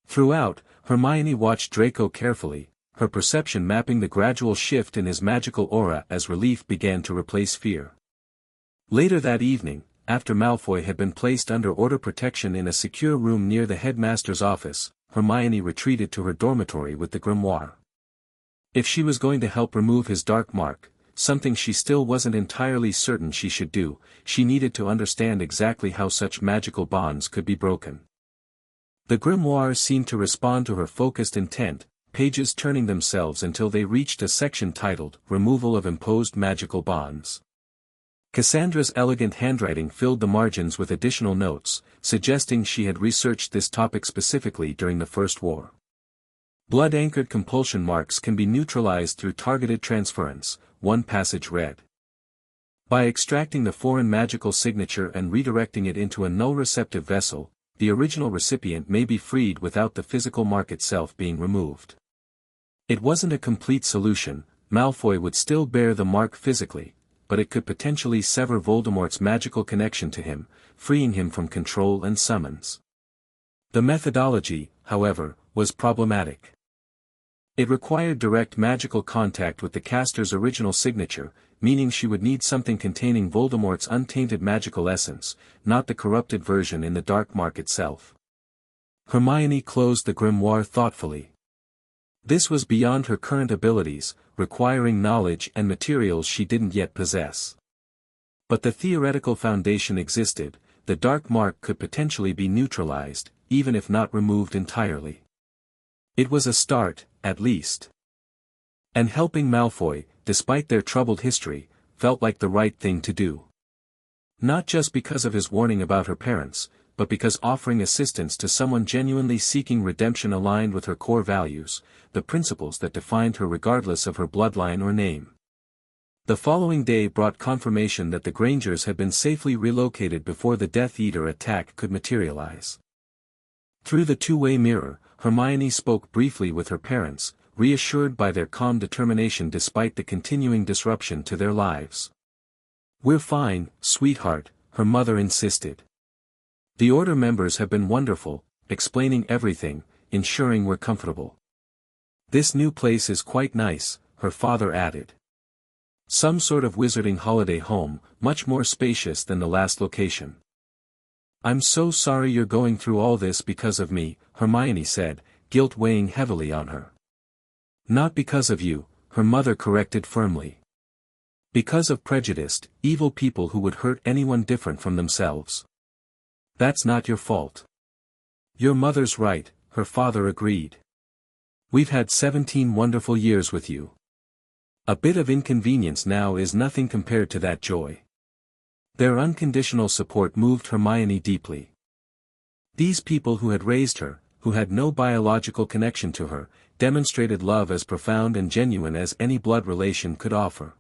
[SPEAKER 1] Throughout, Hermione watched Draco carefully, her perception mapping the gradual shift in his magical aura as relief began to replace fear. Later that evening, after Malfoy had been placed under Order protection in a secure room near the headmaster's office, Hermione retreated to her dormitory with the grimoire. If she was going to help remove his dark mark, something she still wasn't entirely certain she should do, she needed to understand exactly how such magical bonds could be broken. The grimoire seemed to respond to her focused intent, pages turning themselves until they reached a section titled, Removal of Imposed Magical Bonds. Cassandra's elegant handwriting filled the margins with additional notes, suggesting she had researched this topic specifically during the First War. Blood-anchored compulsion marks can be neutralized through targeted transference, one passage read. By extracting the foreign magical signature and redirecting it into a null-receptive vessel, the original recipient may be freed without the physical mark itself being removed. It wasn't a complete solution, Malfoy would still bear the mark physically, but it could potentially sever Voldemort's magical connection to him, freeing him from control and summons. The methodology, however, was problematic. It required direct magical contact with the caster's original signature, meaning she would need something containing Voldemort's untainted magical essence, not the corrupted version in the dark mark itself. Hermione closed the grimoire thoughtfully. This was beyond her current abilities, requiring knowledge and materials she didn't yet possess. But the theoretical foundation existed. The dark mark could potentially be neutralized, even if not removed entirely. It was a start, at least. And helping Malfoy, despite their troubled history, felt like the right thing to do. Not just because of his warning about her parents, but because offering assistance to someone genuinely seeking redemption aligned with her core values, the principles that defined her regardless of her bloodline or name. The following day brought confirmation that the Grangers had been safely relocated before the Death Eater attack could materialize. Through the two-way mirror, Hermione spoke briefly with her parents, reassured by their calm determination despite the continuing disruption to their lives. "We're fine, sweetheart," her mother insisted. "The Order members have been wonderful, explaining everything, ensuring we're comfortable. This new place is quite nice," her father added. "Some sort of wizarding holiday home, much more spacious than the last location." "I'm so sorry you're going through all this because of me," Hermione said, guilt weighing heavily on her. "Not because of you," her mother corrected firmly. "Because of prejudiced, evil people who would hurt anyone different from themselves. That's not your fault." "Your mother's right," her father agreed. "We've had 17 wonderful years with you. A bit of inconvenience now is nothing compared to that joy." Their unconditional support moved Hermione deeply. These people who had raised her, who had no biological connection to her, demonstrated love as profound and genuine as any blood relation could offer.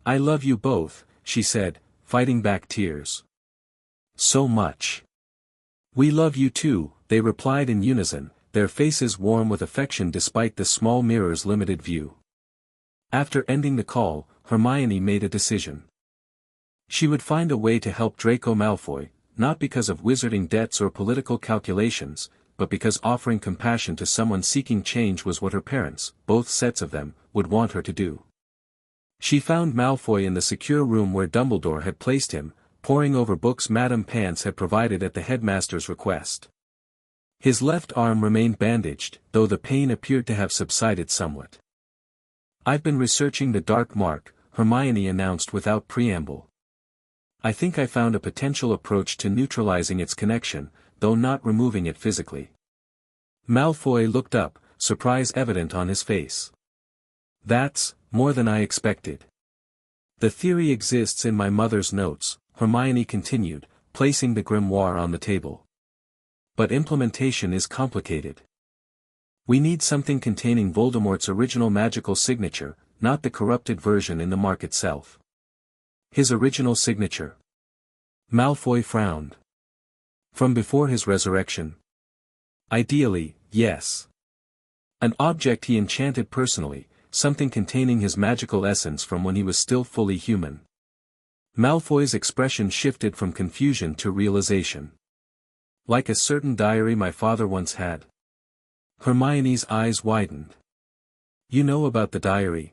[SPEAKER 1] "I love you both," she said, fighting back tears. "So much." "We love you too," they replied in unison, their faces warm with affection despite the small mirror's limited view. After ending the call, Hermione made a decision. She would find a way to help Draco Malfoy, not because of wizarding debts or political calculations, but because offering compassion to someone seeking change was what her parents, both sets of them, would want her to do. She found Malfoy in the secure room where Dumbledore had placed him, poring over books Madame Pants had provided at the headmaster's request. His left arm remained bandaged, though the pain appeared to have subsided somewhat. "I've been researching the dark mark," Hermione announced without preamble. "I think I found a potential approach to neutralizing its connection, though not removing it physically." Malfoy looked up, surprise evident on his face. "That's more than I expected. The theory exists in my mother's notes," Hermione continued, placing the grimoire on the table. "But implementation is complicated. We need something containing Voldemort's original magical signature, not the corrupted version in the mark itself." "His original signature?" Malfoy frowned. "From before his resurrection?" "Ideally, yes. An object he enchanted personally, something containing his magical essence from when he was still fully human." Malfoy's expression shifted from confusion to realization. "Like a certain diary my father once had?" Hermione's eyes widened. "You know about the diary?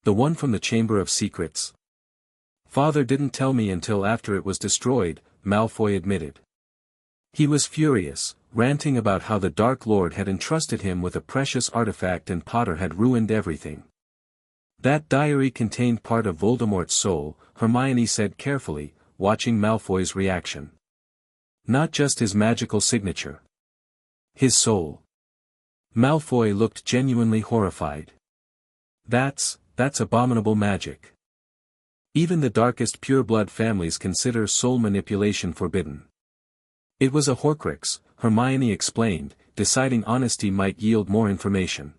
[SPEAKER 1] The one from the Chamber of Secrets?" "Father didn't tell me until after it was destroyed," Malfoy admitted. He was furious, ranting about how the Dark Lord had entrusted him with a precious artifact and Potter had ruined everything. "That diary contained part of Voldemort's soul," Hermione said carefully, watching Malfoy's reaction. "Not just his magical signature. His soul." Malfoy looked genuinely horrified. That's abominable magic. Even the darkest pureblood families consider soul manipulation forbidden." "It was a Horcrux," Hermione explained, deciding honesty might yield more information.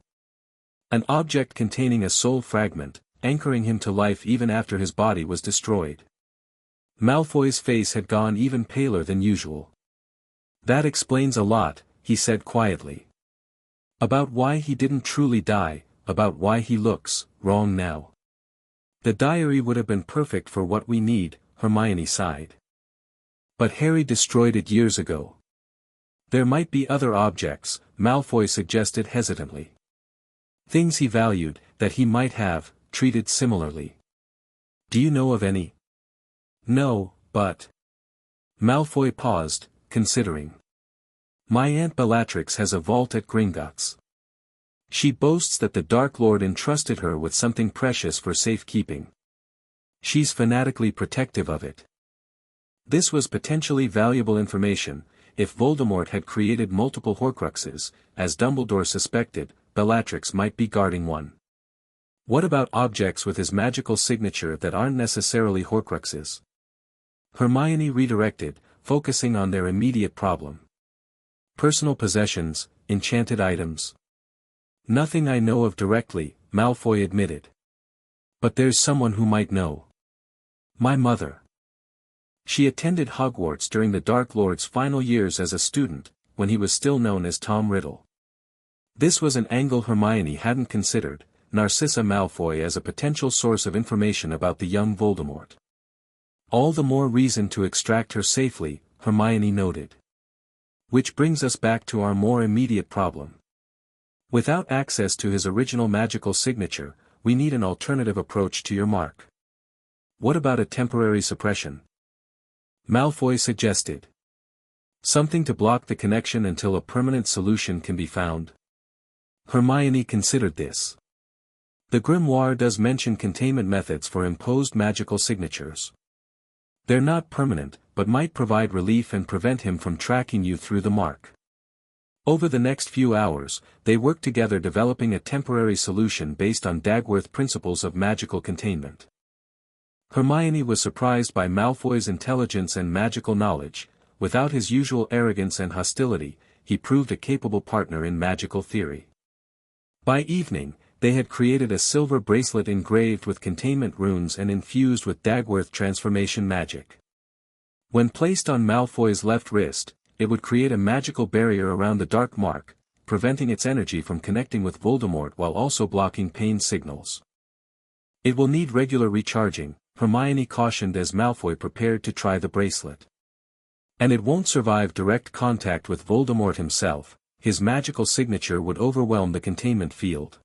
[SPEAKER 1] "An object containing a soul fragment, anchoring him to life even after his body was destroyed." Malfoy's face had gone even paler than usual. "That explains a lot," he said quietly. "About why he didn't truly die, about why he looks wrong now." "The diary would have been perfect for what we need," Hermione sighed. "But Harry destroyed it years ago." "There might be other objects," Malfoy suggested hesitantly. "Things he valued, that he might have treated similarly. Do you know of any?" "No, but..." Malfoy paused, considering. My Aunt Bellatrix has a vault at Gringotts. She boasts that the Dark Lord entrusted her with something precious for safekeeping. She's fanatically protective of it. This was potentially valuable information. If Voldemort had created multiple Horcruxes, as Dumbledore suspected, Bellatrix might be guarding one. What about objects with his magical signature that aren't necessarily Horcruxes? Hermione redirected, focusing on their immediate problem. Personal possessions, enchanted items. Nothing I know of directly, Malfoy admitted. But there's someone who might know. My mother. She attended Hogwarts during the Dark Lord's final years as a student, when he was still known as Tom Riddle. This was an angle Hermione hadn't considered, Narcissa Malfoy as a potential source of information about the young Voldemort. All the more reason to extract her safely, Hermione noted. Which brings us back to our more immediate problem. Without access to his original magical signature, we need an alternative approach to your mark. What about a temporary suppression? Malfoy suggested. Something to block the connection until a permanent solution can be found. Hermione considered this. The grimoire does mention containment methods for imposed magical signatures. They're not permanent, but might provide relief and prevent him from tracking you through the mark. Over the next few hours, they worked together developing a temporary solution based on Dagworth principles of magical containment. Hermione was surprised by Malfoy's intelligence and magical knowledge. Without his usual arrogance and hostility, he proved a capable partner in magical theory. By evening, they had created a silver bracelet engraved with containment runes and infused with Dagworth transformation magic. When placed on Malfoy's left wrist, it would create a magical barrier around the dark mark, preventing its energy from connecting with Voldemort while also blocking pain signals. It will need regular recharging, Hermione cautioned as Malfoy prepared to try the bracelet. And it won't survive direct contact with Voldemort himself, his magical signature would overwhelm the containment field.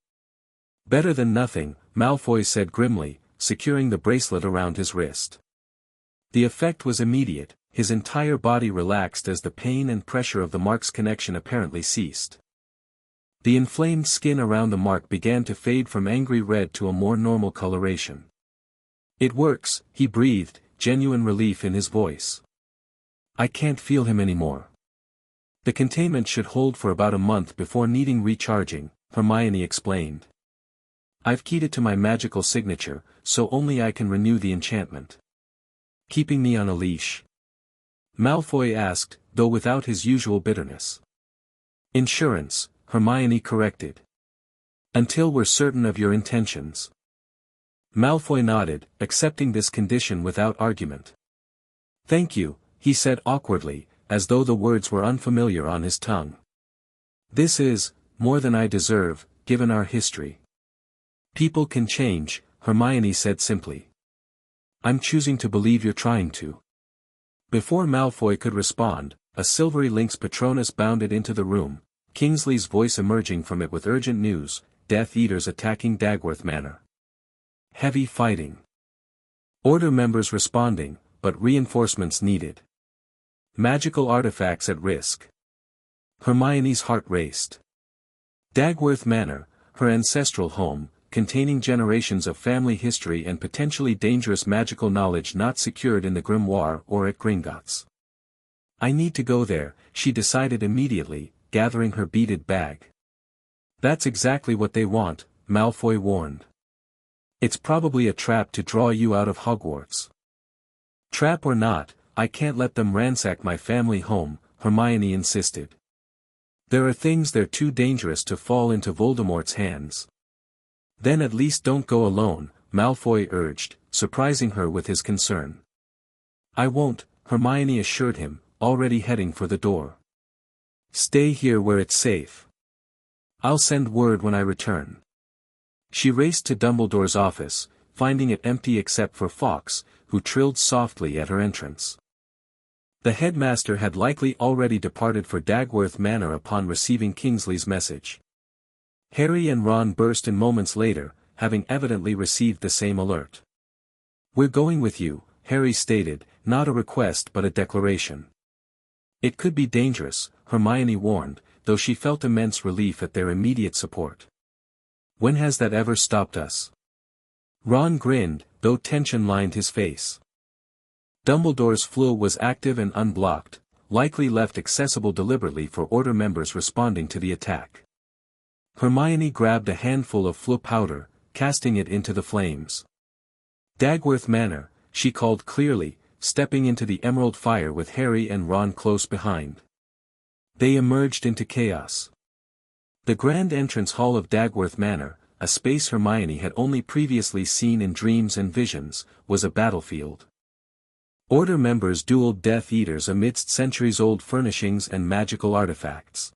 [SPEAKER 1] Better than nothing, Malfoy said grimly, securing the bracelet around his wrist. The effect was immediate. His entire body relaxed as the pain and pressure of the mark's connection apparently ceased. The inflamed skin around the mark began to fade from angry red to a more normal coloration. It works, he breathed, genuine relief in his voice. I can't feel him anymore. The containment should hold for about a month before needing recharging, Hermione explained. I've keyed it to my magical signature, so only I can renew the enchantment. Keeping me on a leash? Malfoy asked, though without his usual bitterness. Insurance, Hermione corrected. Until we're certain of your intentions. Malfoy nodded, accepting this condition without argument. Thank you, he said awkwardly, as though the words were unfamiliar on his tongue. This is, more than I deserve, given our history. People can change, Hermione said simply. I'm choosing to believe you're trying to. Before Malfoy could respond, a silvery lynx Patronus bounded into the room, Kingsley's voice emerging from it with urgent news: Death Eaters attacking Dagworth Manor. Heavy fighting. Order members responding, but reinforcements needed. Magical artifacts at risk. Hermione's heart raced. Dagworth Manor, her ancestral home, containing generations of family history and potentially dangerous magical knowledge not secured in the grimoire or at Gringotts. I need to go there, she decided immediately, gathering her beaded bag. That's exactly what they want, Malfoy warned. It's probably a trap to draw you out of Hogwarts. Trap or not, I can't let them ransack my family home, Hermione insisted. There are things they're too dangerous to fall into Voldemort's hands. Then at least don't go alone, Malfoy urged, surprising her with his concern. I won't, Hermione assured him, already heading for the door. Stay here where it's safe. I'll send word when I return. She raced to Dumbledore's office, finding it empty except for Fawkes, who trilled softly at her entrance. The headmaster had likely already departed for Dagworth Manor upon receiving Kingsley's message. Harry and Ron burst in moments later, having evidently received the same alert. We're going with you, Harry stated, not a request but a declaration. It could be dangerous, Hermione warned, though she felt immense relief at their immediate support. When has that ever stopped us? Ron grinned, though tension lined his face. Dumbledore's flue was active and unblocked, likely left accessible deliberately for Order members responding to the attack. Hermione grabbed a handful of flue powder, casting it into the flames. Dagworth Manor, she called clearly, stepping into the emerald fire with Harry and Ron close behind. They emerged into chaos. The grand entrance hall of Dagworth Manor, a space Hermione had only previously seen in dreams and visions, was a battlefield. Order members dueled Death Eaters amidst centuries-old furnishings and magical artifacts.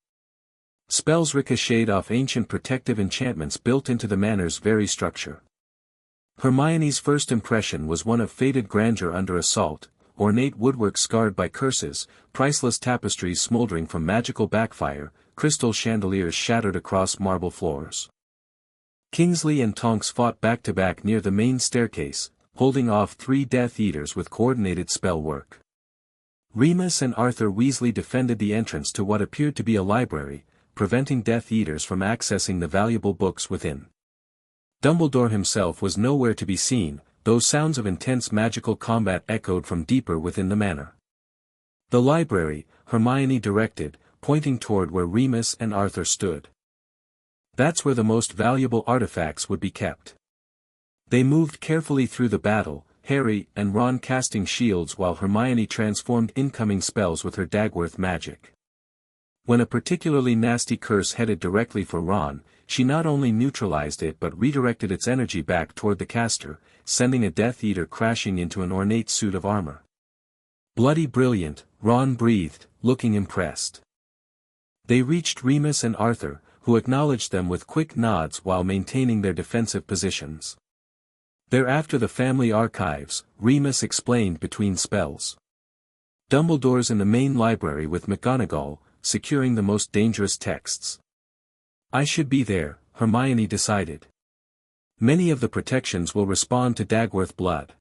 [SPEAKER 1] Spells ricocheted off ancient protective enchantments built into the manor's very structure. Hermione's first impression was one of faded grandeur under assault, ornate woodwork scarred by curses, priceless tapestries smoldering from magical backfire, crystal chandeliers shattered across marble floors. Kingsley and Tonks fought back-to-back near the main staircase, holding off 3 Death Eaters with coordinated spell work. Remus and Arthur Weasley defended the entrance to what appeared to be a library, preventing Death Eaters from accessing the valuable books within. Dumbledore himself was nowhere to be seen, though sounds of intense magical combat echoed from deeper within the manor. The library, Hermione directed, pointing toward where Remus and Arthur stood. That's where the most valuable artifacts would be kept. They moved carefully through the battle, Harry and Ron casting shields while Hermione transformed incoming spells with her Dagworth magic. When a particularly nasty curse headed directly for Ron, she not only neutralized it but redirected its energy back toward the caster, sending a Death Eater crashing into an ornate suit of armor. Bloody brilliant, Ron breathed, looking impressed. They reached Remus and Arthur, who acknowledged them with quick nods while maintaining their defensive positions. "They're after the family archives," Remus explained between spells. "Dumbledore's in the main library with McGonagall, securing the most dangerous texts." "I should be there," Hermione decided. "Many of the protections will respond to Dagworth blood."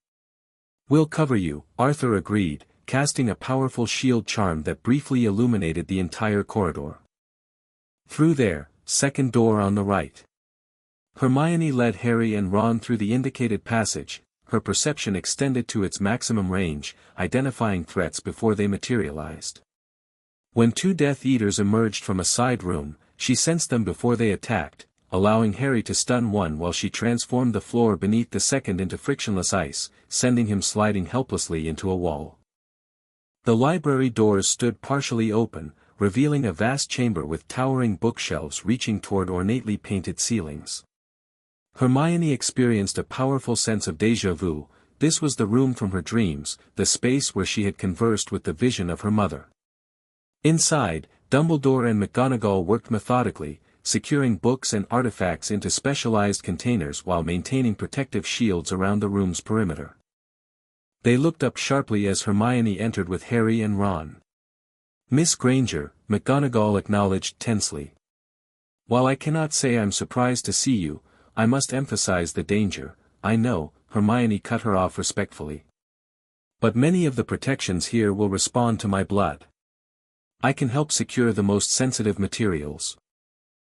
[SPEAKER 1] "We'll cover you," Arthur agreed, casting a powerful shield charm that briefly illuminated the entire corridor. "Through there, second door on the right." Hermione led Harry and Ron through the indicated passage, her perception extended to its maximum range, identifying threats before they materialized. When 2 Death Eaters emerged from a side room, she sensed them before they attacked, allowing Harry to stun one while she transformed the floor beneath the second into frictionless ice, sending him sliding helplessly into a wall. The library doors stood partially open, revealing a vast chamber with towering bookshelves reaching toward ornately painted ceilings. Hermione experienced a powerful sense of déjà vu. This was the room from her dreams, the space where she had conversed with the vision of her mother. Inside, Dumbledore and McGonagall worked methodically, securing books and artifacts into specialized containers while maintaining protective shields around the room's perimeter. They looked up sharply as Hermione entered with Harry and Ron. "Miss Granger," McGonagall acknowledged tensely. "While I cannot say I'm surprised to see you, I must emphasize the danger." "I know," Hermione cut her off respectfully. "But many of the protections here will respond to my blood. I can help secure the most sensitive materials."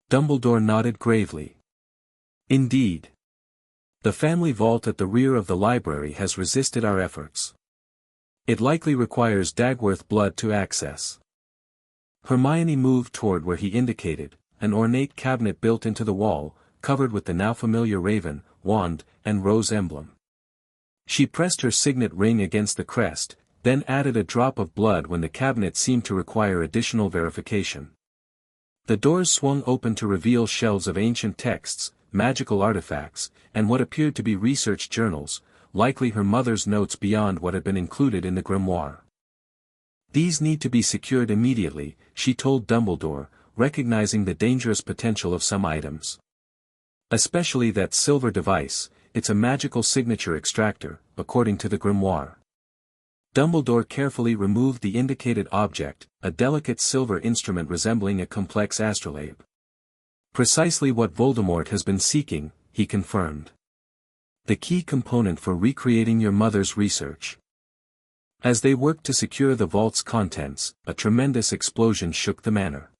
[SPEAKER 1] Dumbledore nodded gravely. "Indeed. The family vault at the rear of the library has resisted our efforts. It likely requires Dagworth blood to access." Hermione moved toward where he indicated, an ornate cabinet built into the wall, covered with the now familiar raven, wand, and rose emblem. She pressed her signet ring against the crest, then added a drop of blood when the cabinet seemed to require additional verification. The doors swung open to reveal shelves of ancient texts, magical artifacts, and what appeared to be research journals, likely her mother's notes beyond what had been included in the grimoire. "These need to be secured immediately," she told Dumbledore, recognizing the dangerous potential of some items. "Especially that silver device, it's a magical signature extractor, according to the grimoire." Dumbledore carefully removed the indicated object, a delicate silver instrument resembling a complex astrolabe. "Precisely what Voldemort has been seeking," he confirmed. "The key component for recreating your mother's research." As they worked to secure the vault's contents, a tremendous explosion shook the manor.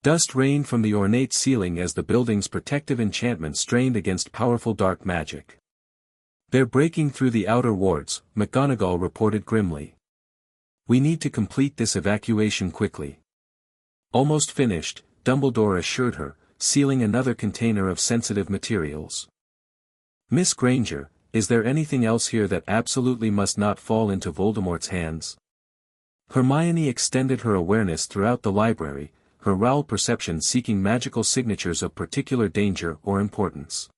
[SPEAKER 1] Dust rained from the ornate ceiling as the building's protective enchantment strained against powerful dark magic. "They're breaking through the outer wards," McGonagall reported grimly. "We need to complete this evacuation quickly." "Almost finished," Dumbledore assured her, sealing another container of sensitive materials. "Miss Granger, is there anything else here that absolutely must not fall into Voldemort's hands?" Hermione extended her awareness throughout the library, her raw perception seeking magical signatures of particular danger or importance.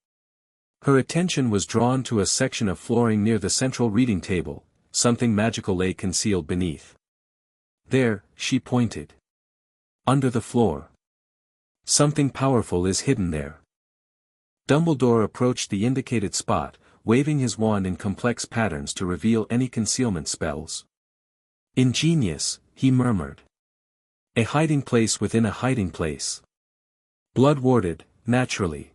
[SPEAKER 1] Her attention was drawn to a section of flooring near the central reading table. Something magical lay concealed beneath. "There," she pointed. "Under the floor. Something powerful is hidden there." Dumbledore approached the indicated spot, waving his wand in complex patterns to reveal any concealment spells. "Ingenious," he murmured. "A hiding place within a hiding place. Blood-warded, naturally."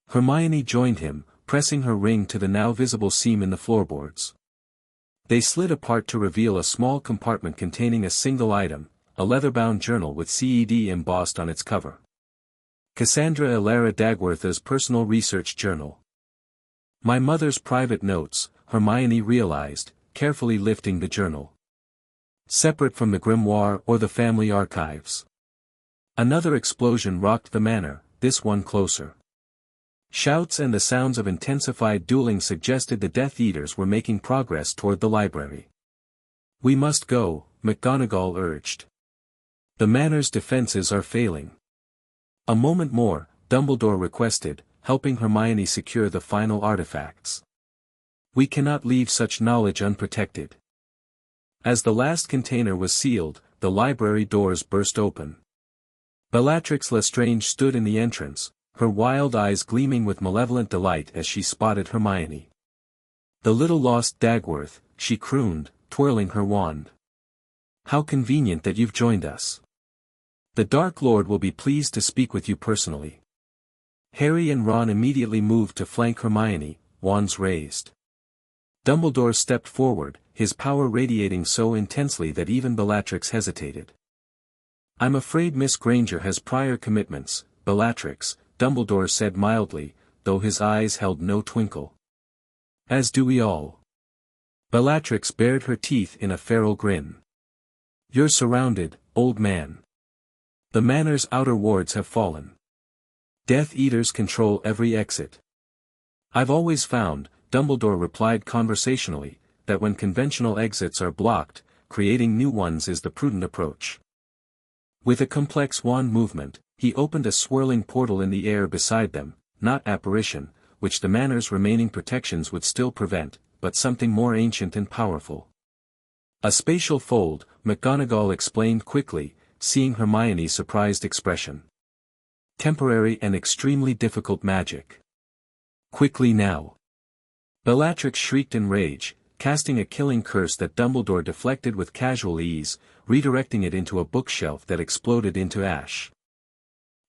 [SPEAKER 1] Hermione joined him, pressing her ring to the now visible seam in the floorboards. They slid apart to reveal a small compartment containing a single item, a leather-bound journal with CED embossed on its cover. Cassandra Elara Dagwortha's personal research journal. "My mother's private notes," Hermione realized, carefully lifting the journal. "Separate from the grimoire or the family archives." Another explosion rocked the manor, this one closer. Shouts and the sounds of intensified dueling suggested the Death Eaters were making progress toward the library. "We must go," McGonagall urged. "The manor's defenses are failing." "A moment more," Dumbledore requested, helping Hermione secure the final artifacts. "We cannot leave such knowledge unprotected." As the last container was sealed, the library doors burst open. Bellatrix Lestrange stood in the entrance, her wild eyes gleaming with malevolent delight as she spotted Hermione. "The little lost Dagworth," she crooned, twirling her wand. "How convenient that you've joined us. The Dark Lord will be pleased to speak with you personally." Harry and Ron immediately moved to flank Hermione, wands raised. Dumbledore stepped forward, his power radiating so intensely that even Bellatrix hesitated. "I'm afraid Miss Granger has prior commitments, Bellatrix," Dumbledore said mildly, though his eyes held no twinkle. "As do we all." Bellatrix bared her teeth in a feral grin. "You're surrounded, old man. The manor's outer wards have fallen. Death Eaters control every exit." "I've always found," Dumbledore replied conversationally, "that when conventional exits are blocked, creating new ones is the prudent approach." With a complex wand movement, he opened a swirling portal in the air beside them, not apparition, which the manor's remaining protections would still prevent, but something more ancient and powerful. "A spatial fold," McGonagall explained quickly, seeing Hermione's surprised expression. "Temporary and extremely difficult magic. Quickly now." Bellatrix shrieked in rage, casting a killing curse that Dumbledore deflected with casual ease, redirecting it into a bookshelf that exploded into ash.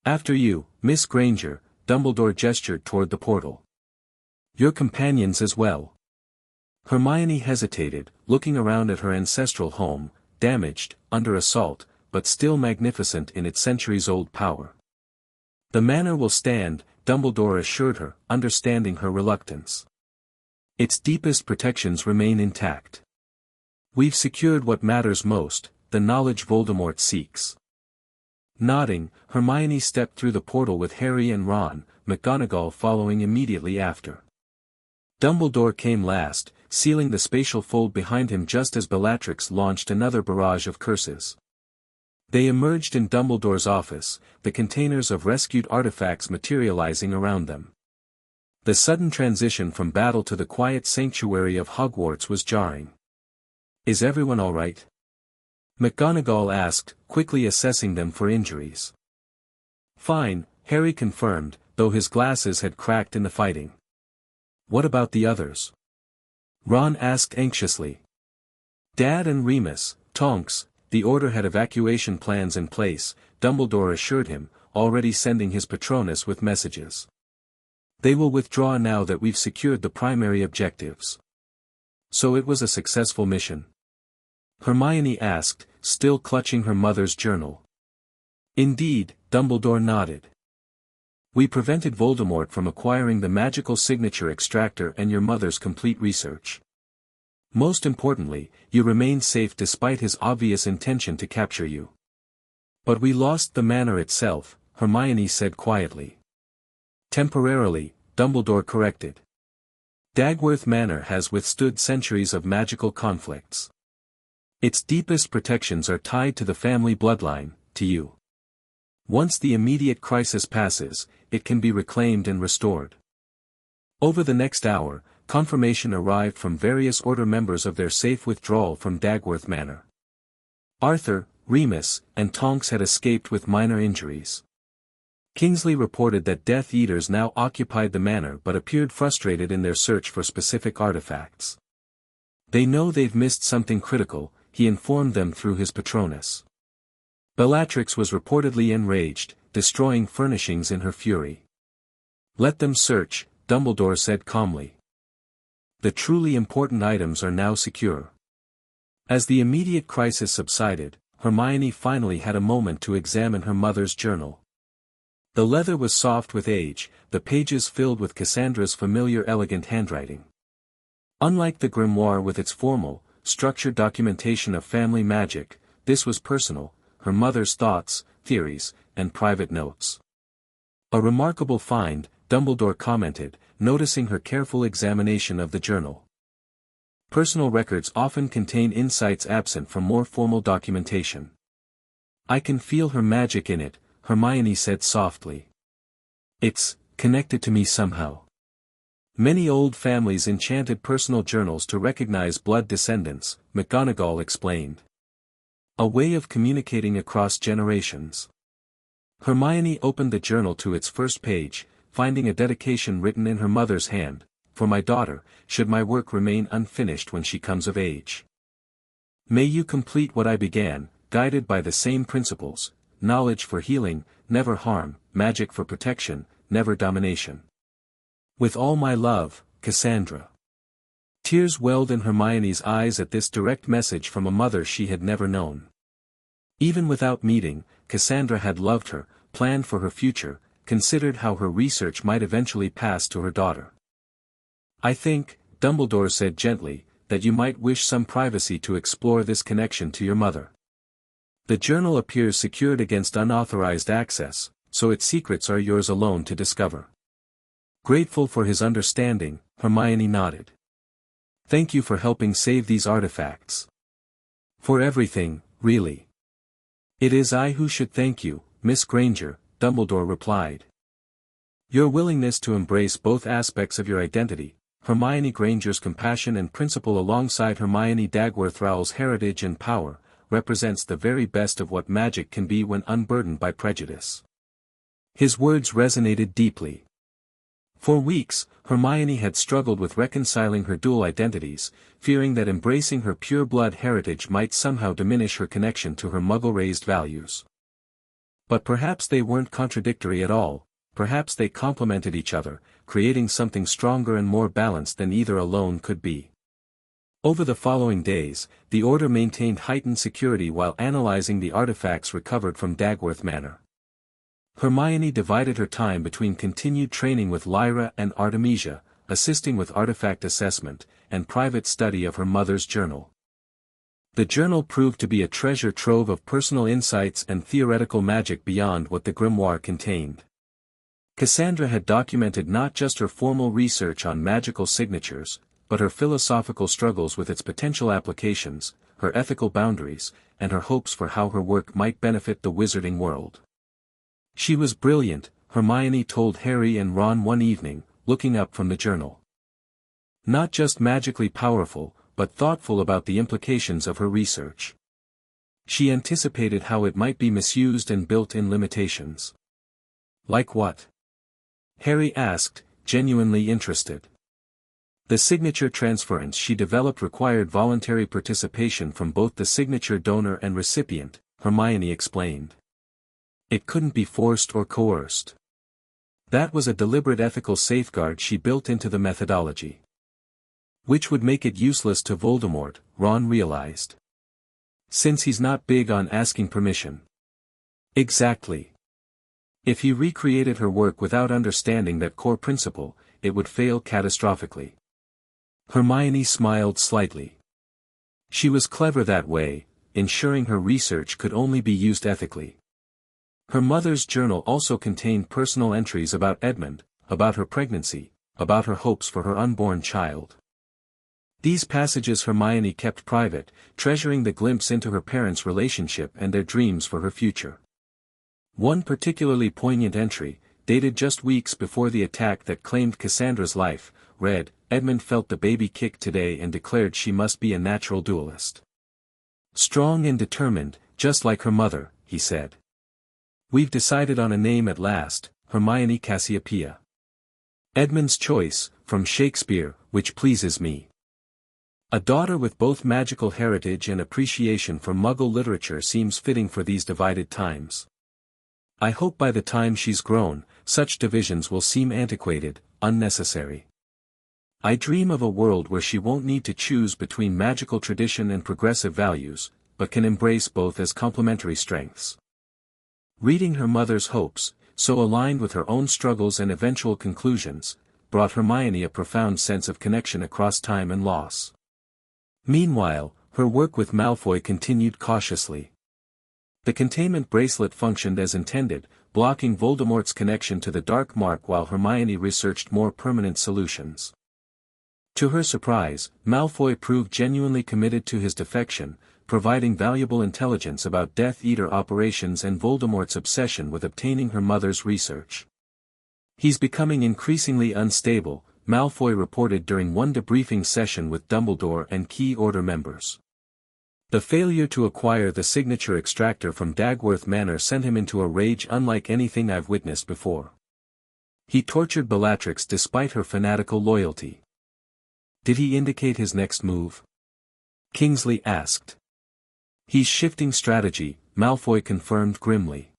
[SPEAKER 1] "After you, Miss Granger," Dumbledore gestured toward the portal. "Your companions as well." Hermione hesitated, looking around at her ancestral home, damaged, under assault, but still magnificent in its centuries-old power. "The manor will stand," Dumbledore assured her, understanding her reluctance. "Its deepest protections remain intact. We've secured what matters most, the knowledge Voldemort seeks." Nodding, Hermione stepped through the portal with Harry and Ron, McGonagall following immediately after. Dumbledore came last, sealing the spatial fold behind him just as Bellatrix launched another barrage of curses. They emerged in Dumbledore's office, the containers of rescued artifacts materializing around them. The sudden transition from battle to the quiet sanctuary of Hogwarts was jarring. "Is everyone all right?" McGonagall asked, quickly assessing them for injuries. "Fine," Harry confirmed, though his glasses had cracked in the fighting. "What about the others?" Ron asked anxiously. "Dad and Remus, Tonks, the Order had evacuation plans in place," Dumbledore assured him, already sending his Patronus with messages. "They will withdraw now that we've secured the primary objectives." So it was a successful mission? Hermione asked, still clutching her mother's journal. Indeed, Dumbledore nodded. We prevented Voldemort from acquiring the magical signature extractor and your mother's complete research. Most importantly, you remained safe despite his obvious intention to capture you. But we lost the manor itself, Hermione said quietly. Temporarily, Dumbledore corrected. Dagworth Manor has withstood centuries of magical conflicts. Its deepest protections are tied to the family bloodline, to you. Once the immediate crisis passes, it can be reclaimed and restored. Over the next hour, confirmation arrived from various Order members of their safe withdrawal from Dagworth Manor. Arthur, Remus, and Tonks had escaped with minor injuries. Kingsley reported that Death Eaters now occupied the manor but appeared frustrated in their search for specific artifacts. They know they've missed something critical, he informed them through his Patronus. Bellatrix was reportedly enraged, destroying furnishings in her fury. Let them search, Dumbledore said calmly. The truly important items are now secure. As the immediate crisis subsided, Hermione finally had a moment to examine her mother's journal. The leather was soft with age, the pages filled with Cassandra's familiar elegant handwriting. Unlike the grimoire with its formal, structured documentation of family magic, this was personal, her mother's thoughts, theories, and private notes. A remarkable find, Dumbledore commented, noticing her careful examination of the journal. Personal records often contain insights absent from more formal documentation. I can feel her magic in it, Hermione said softly. It's connected to me somehow. Many old families enchanted personal journals to recognize blood descendants, McGonagall explained. A way of communicating across generations. Hermione opened the journal to its first page, finding a dedication written in her mother's hand, for my daughter, should my work remain unfinished when she comes of age. May you complete what I began, guided by the same principles, knowledge for healing, never harm, magic for protection, never domination. With all my love, Cassandra. Tears welled in Hermione's eyes at this direct message from a mother she had never known. Even without meeting, Cassandra had loved her, planned for her future, considered how her research might eventually pass to her daughter. I think, Dumbledore said gently, that you might wish some privacy to explore this connection to your mother. The journal appears secured against unauthorized access, so its secrets are yours alone to discover. Grateful for his understanding, Hermione nodded. Thank you for helping save these artifacts. For everything, really. It is I who should thank you, Miss Granger, Dumbledore replied. Your willingness to embrace both aspects of your identity, Hermione Granger's compassion and principle alongside Hermione Dagworth Rowell's heritage and power, represents the very best of what magic can be when unburdened by prejudice. His words resonated deeply. For weeks, Hermione had struggled with reconciling her dual identities, fearing that embracing her pure-blood heritage might somehow diminish her connection to her Muggle-raised values. But perhaps they weren't contradictory at all, perhaps they complemented each other, creating something stronger and more balanced than either alone could be. Over the following days, the Order maintained heightened security while analyzing the artifacts recovered from Dagworth Manor. Hermione divided her time between continued training with Lyra and Artemisia, assisting with artifact assessment, and private study of her mother's journal. The journal proved to be a treasure trove of personal insights and theoretical magic beyond what the grimoire contained. Cassandra had documented not just her formal research on magical signatures, but her philosophical struggles with its potential applications, her ethical boundaries, and her hopes for how her work might benefit the wizarding world. She was brilliant, Hermione told Harry and Ron one evening, looking up from the journal. Not just magically powerful, but thoughtful about the implications of her research. She anticipated how it might be misused and built in limitations. Like what? Harry asked, genuinely interested. The signature transference she developed required voluntary participation from both the signature donor and recipient, Hermione explained. It couldn't be forced or coerced. That was a deliberate ethical safeguard she built into the methodology. Which would make it useless to Voldemort, Ron realized. Since he's not big on asking permission. Exactly. If he recreated her work without understanding that core principle, it would fail catastrophically. Hermione smiled slightly. She was clever that way, ensuring her research could only be used ethically. Her mother's journal also contained personal entries about Edmund, about her pregnancy, about her hopes for her unborn child. These passages Hermione kept private, treasuring the glimpse into her parents' relationship and their dreams for her future. One particularly poignant entry, dated just weeks before the attack that claimed Cassandra's life, read, "Edmund felt the baby kick today and declared she must be a natural duelist. Strong and determined, just like her mother," he said. "We've decided on a name at last, Hermione Cassiopeia. Edmund's choice, from Shakespeare, which pleases me. A daughter with both magical heritage and appreciation for Muggle literature seems fitting for these divided times. I hope by the time she's grown, such divisions will seem antiquated, unnecessary. I dream of a world where she won't need to choose between magical tradition and progressive values, but can embrace both as complementary strengths." Reading her mother's hopes, so aligned with her own struggles and eventual conclusions, brought Hermione a profound sense of connection across time and loss. Meanwhile, her work with Malfoy continued cautiously. The containment bracelet functioned as intended, blocking Voldemort's connection to the Dark Mark while Hermione researched more permanent solutions. To her surprise, Malfoy proved genuinely committed to his defection, providing valuable intelligence about Death Eater operations and Voldemort's obsession with obtaining her mother's research. "He's becoming increasingly unstable," Malfoy reported during one debriefing session with Dumbledore and key Order members. "The failure to acquire the signature extractor from Dagworth Manor sent him into a rage unlike anything I've witnessed before. He tortured Bellatrix despite her fanatical loyalty." "Did he indicate his next move?" Kingsley asked. "He's shifting strategy," Malfoy confirmed grimly.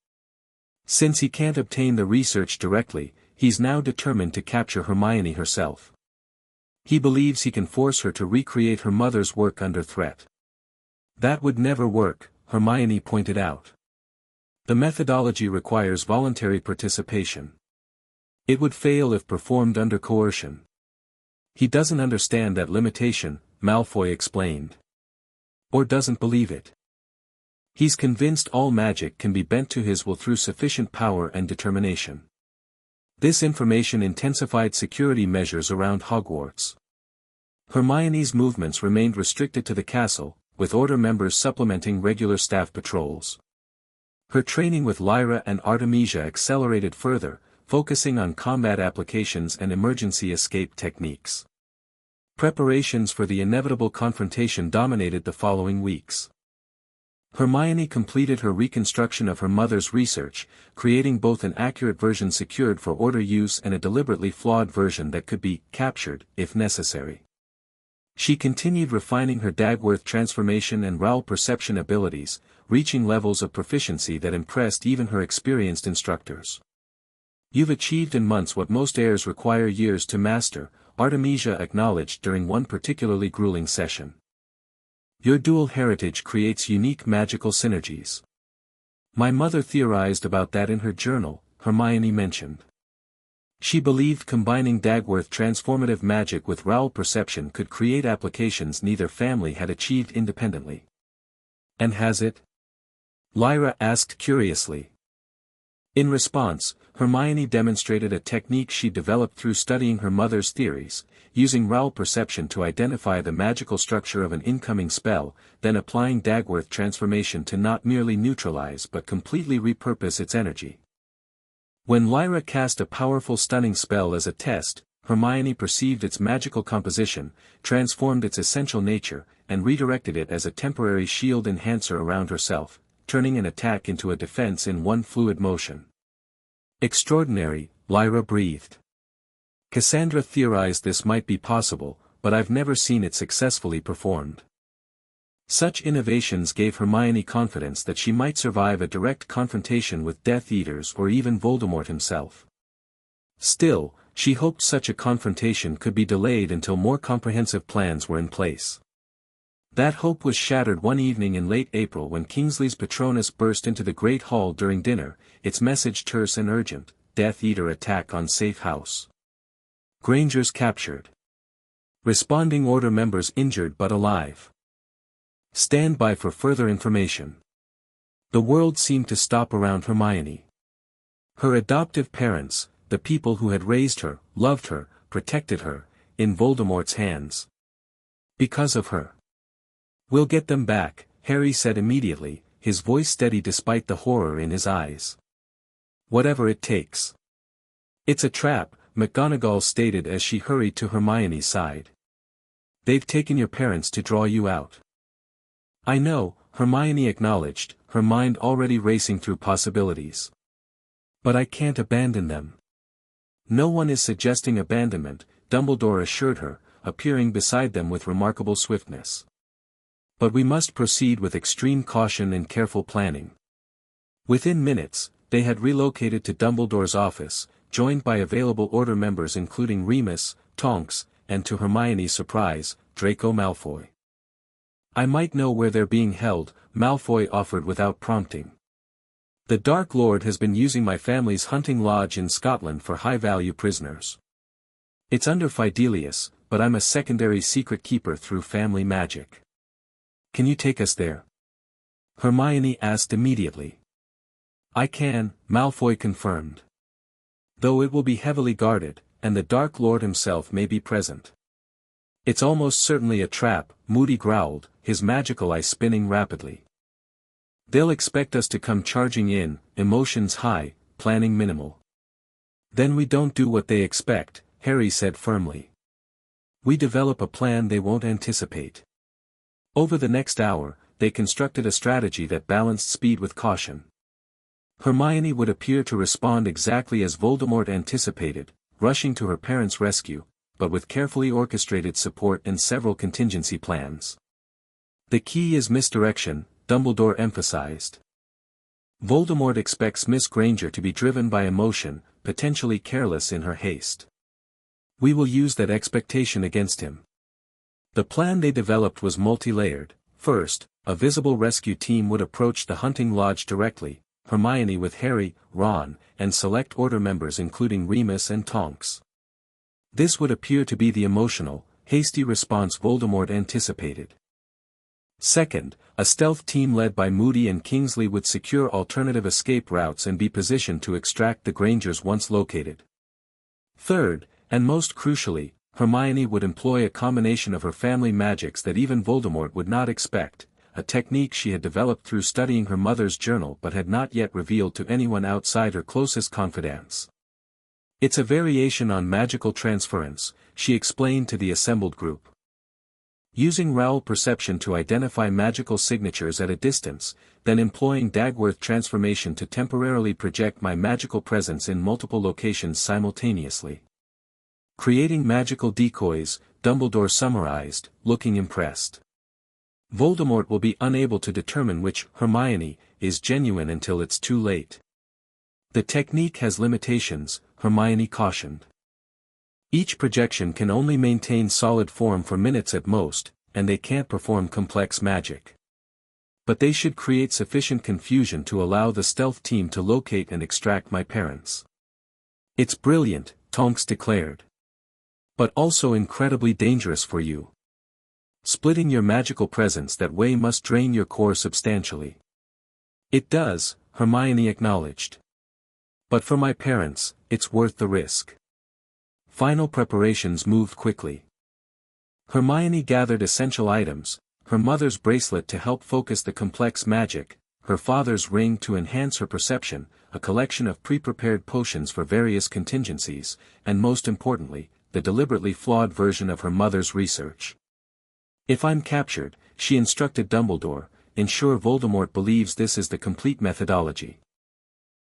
[SPEAKER 1] "Since he can't obtain the research directly, he's now determined to capture Hermione herself. He believes he can force her to recreate her mother's work under threat." "That would never work," Hermione pointed out. "The methodology requires voluntary participation. It would fail if performed under coercion." "He doesn't understand that limitation," Malfoy explained. "Or doesn't believe it. He's convinced all magic can be bent to his will through sufficient power and determination." This information intensified security measures around Hogwarts. Hermione's movements remained restricted to the castle, with Order members supplementing regular staff patrols. Her training with Lyra and Artemisia accelerated further, focusing on combat applications and emergency escape techniques. Preparations for the inevitable confrontation dominated the following weeks. Hermione completed her reconstruction of her mother's research, creating both an accurate version secured for Order use and a deliberately flawed version that could be captured, if necessary. She continued refining her Dagworth transformation and Raoul perception abilities, reaching levels of proficiency that impressed even her experienced instructors. "You've achieved in months what most heirs require years to master," Artemisia acknowledged during one particularly grueling session. "Your dual heritage creates unique magical synergies. My mother theorized about that in her journal," Hermione mentioned. She believed combining Dagworth transformative magic with Raoul perception could create applications neither family had achieved independently. "And has it?" Lyra asked curiously. In response, Hermione demonstrated a technique she developed through studying her mother's theories, using Raoul perception to identify the magical structure of an incoming spell, then applying Dagworth transformation to not merely neutralize but completely repurpose its energy. When Lyra cast a powerful stunning spell as a test, Hermione perceived its magical composition, transformed its essential nature, and redirected it as a temporary shield enhancer around herself, turning an attack into a defense in one fluid motion. "Extraordinary," Lyra breathed. "Cassandra theorized this might be possible, but I've never seen it successfully performed." Such innovations gave Hermione confidence that she might survive a direct confrontation with Death Eaters or even Voldemort himself. Still, She hoped such a confrontation could be delayed until more comprehensive plans were in place. That hope was shattered one evening in late April when Kingsley's Patronus burst into the Great Hall during dinner, its message terse and urgent: Death Eater attack on safe house. Grangers captured. Responding order members injured but alive. Stand by for further information. The world seemed to stop around Hermione. Her adoptive parents, the people who had raised her, loved her, protected her, in Voldemort's hands. Because of her. "We'll get them back," Harry said immediately, his voice steady despite the horror in his eyes. "Whatever it takes." "It's a trap," McGonagall stated as she hurried to Hermione's side. "They've taken your parents to draw you out." "I know," Hermione acknowledged, her mind already racing through possibilities. "But I can't abandon them." "No one is suggesting abandonment," Dumbledore assured her, appearing beside them with remarkable swiftness. "But we must proceed with extreme caution and careful planning." Within minutes, they had relocated to Dumbledore's office, joined by available Order members including Remus, Tonks, and to Hermione's surprise, Draco Malfoy. "I might know where they're being held," Malfoy offered without prompting. "The Dark Lord has been using my family's hunting lodge in Scotland for high-value prisoners. It's under Fidelius, but I'm a secondary secret keeper through family magic." "Can you take us there?" Hermione asked immediately. "I can," Malfoy confirmed. "Though it will be heavily guarded, and the Dark Lord himself may be present." "It's almost certainly a trap," Moody growled, his magical eye spinning rapidly. "They'll expect us to come charging in, emotions high, planning minimal." "Then we don't do what they expect," Harry said firmly. "We develop a plan they won't anticipate." Over the next hour, they constructed a strategy that balanced speed with caution. Hermione would appear to respond exactly as Voldemort anticipated, rushing to her parents' rescue, but with carefully orchestrated support and several contingency plans. "The key is misdirection," Dumbledore emphasized. "Voldemort expects Miss Granger to be driven by emotion, potentially careless in her haste. We will use that expectation against him." The plan they developed was multi-layered. First, a visible rescue team would approach the hunting lodge directly, Hermione with Harry, Ron, and select Order members including Remus and Tonks. This would appear to be the emotional, hasty response Voldemort anticipated. Second, a stealth team led by Moody and Kingsley would secure alternative escape routes and be positioned to extract the Grangers once located. Third, and most crucially, Hermione would employ a combination of her family magics that even Voldemort would not expect, a technique she had developed through studying her mother's journal but had not yet revealed to anyone outside her closest confidants. "It's a variation on magical transference," she explained to the assembled group. "Using Raoul perception to identify magical signatures at a distance, then employing Dagworth transformation to temporarily project my magical presence in multiple locations simultaneously. Creating magical decoys," Dumbledore summarized, looking impressed. "Voldemort will be unable to determine which Hermione is genuine until it's too late." "The technique has limitations," Hermione cautioned. "Each projection can only maintain solid form for minutes at most, and they can't perform complex magic. But they should create sufficient confusion to allow the stealth team to locate and extract my parents." "It's brilliant," Tonks declared. "But also incredibly dangerous for you. Splitting your magical presence that way must drain your core substantially." "It does," Hermione acknowledged. "But for my parents, it's worth the risk." Final preparations moved quickly. Hermione gathered essential items, her mother's bracelet to help focus the complex magic, her father's ring to enhance her perception, a collection of pre-prepared potions for various contingencies, and most importantly, the deliberately flawed version of her mother's research. "If I'm captured," she instructed Dumbledore, "ensure Voldemort believes this is the complete methodology.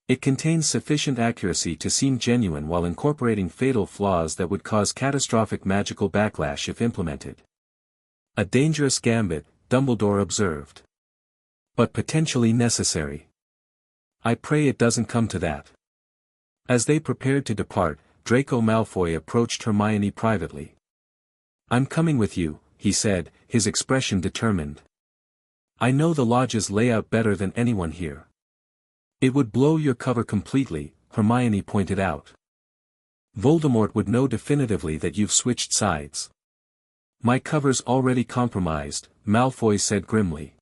[SPEAKER 1] It contains sufficient accuracy to seem genuine while incorporating fatal flaws that would cause catastrophic magical backlash if implemented." "A dangerous gambit," Dumbledore observed. "But potentially necessary. I pray it doesn't come to that." As they prepared to depart, Draco Malfoy approached Hermione privately. "I'm coming with you," he said, his expression determined. "I know the lodge's layout better than anyone here." "It would blow your cover completely," Hermione pointed out. "Voldemort would know definitively that you've switched sides." "My cover's already compromised," Malfoy said grimly.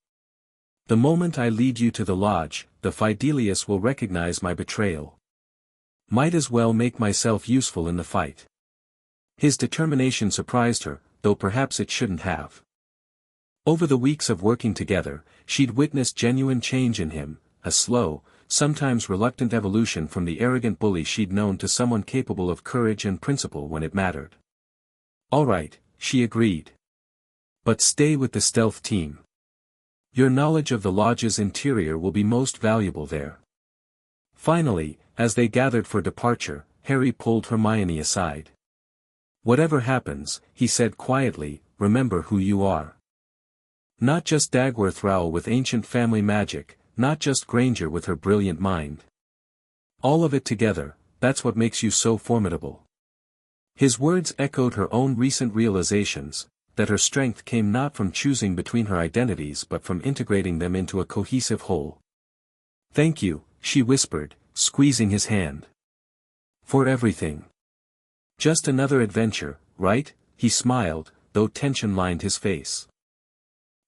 [SPEAKER 1] "The moment I lead you to the lodge, the Fidelius will recognize my betrayal. Might as well make myself useful in the fight." His determination surprised her, though perhaps it shouldn't have. Over the weeks of working together, she'd witnessed genuine change in him, a slow, sometimes reluctant evolution from the arrogant bully she'd known to someone capable of courage and principle when it mattered. "All right," she agreed. "But stay with the stealth team. Your knowledge of the lodge's interior will be most valuable there." Finally, as they gathered for departure, Harry pulled Hermione aside. "Whatever happens," he said quietly, "remember who you are. Not just Dagworth Rowell with ancient family magic, not just Granger with her brilliant mind. All of it together, that's what makes you so formidable." His words echoed her own recent realizations, that her strength came not from choosing between her identities but from integrating them into a cohesive whole. "Thank you," she whispered, squeezing his hand. "For everything. Just another adventure, right?" he smiled, though tension lined his face.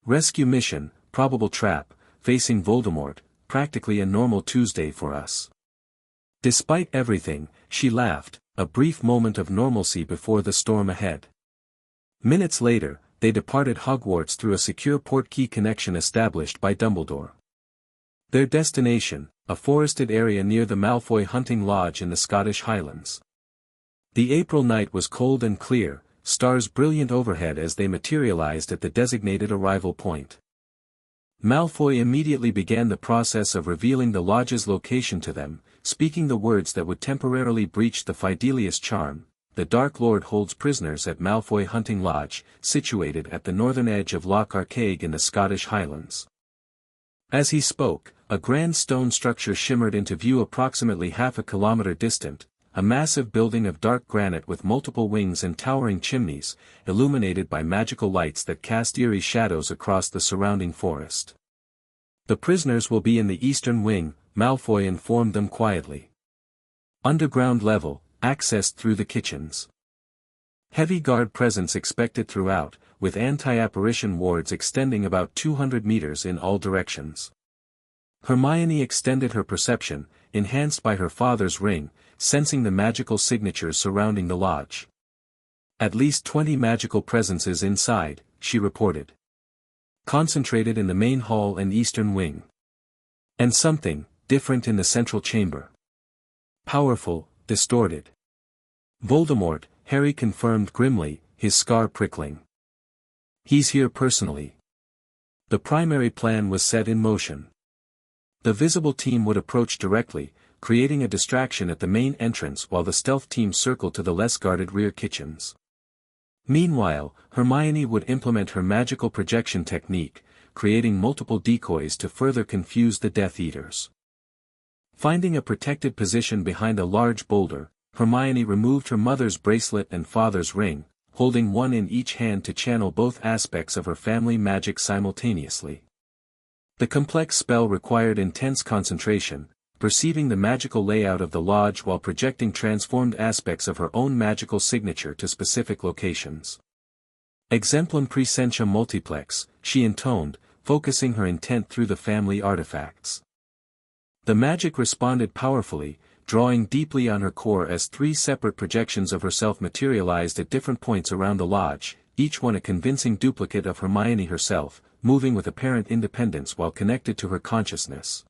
[SPEAKER 1] "Rescue mission, probable trap, facing Voldemort, practically a normal Tuesday for us." Despite everything, she laughed, a brief moment of normalcy before the storm ahead. Minutes later, they departed Hogwarts through a secure portkey connection established by Dumbledore. Their destination, a forested area near the Malfoy hunting lodge in the Scottish Highlands. The April night was cold and clear, stars brilliant overhead as they materialized at the designated arrival point. Malfoy immediately began the process of revealing the lodge's location to them, speaking the words that would temporarily breach the Fidelius charm. "The Dark Lord holds prisoners at Malfoy Hunting Lodge, situated at the northern edge of Loch Arkaig in the Scottish Highlands." As he spoke, a grand stone structure shimmered into view approximately half a kilometer distant, a massive building of dark granite with multiple wings and towering chimneys, illuminated by magical lights that cast eerie shadows across the surrounding forest. "The prisoners will be in the eastern wing," Malfoy informed them quietly. "Underground level, accessed through the kitchens. Heavy guard presence expected throughout, with anti-apparition wards extending about 200 meters in all directions." Hermione extended her perception, enhanced by her father's ring, sensing the magical signatures surrounding the lodge. "At least 20 magical presences inside," she reported. "Concentrated in the main hall and eastern wing. And something different in the central chamber. Powerful, distorted." "Voldemort," Harry confirmed grimly, his scar prickling. "He's here personally." The primary plan was set in motion. The visible team would approach directly, creating a distraction at the main entrance while the stealth team circled to the less guarded rear kitchens. Meanwhile, Hermione would implement her magical projection technique, creating multiple decoys to further confuse the Death Eaters. Finding a protected position behind a large boulder, Hermione removed her mother's bracelet and father's ring, holding one in each hand to channel both aspects of her family magic simultaneously. The complex spell required intense concentration, perceiving the magical layout of the lodge while projecting transformed aspects of her own magical signature to specific locations. "Exemplum praesentia multiplex," she intoned, focusing her intent through the family artifacts. The magic responded powerfully, drawing deeply on her core as 3 separate projections of herself materialized at different points around the lodge, each one a convincing duplicate of Hermione herself, moving with apparent independence while connected to her consciousness.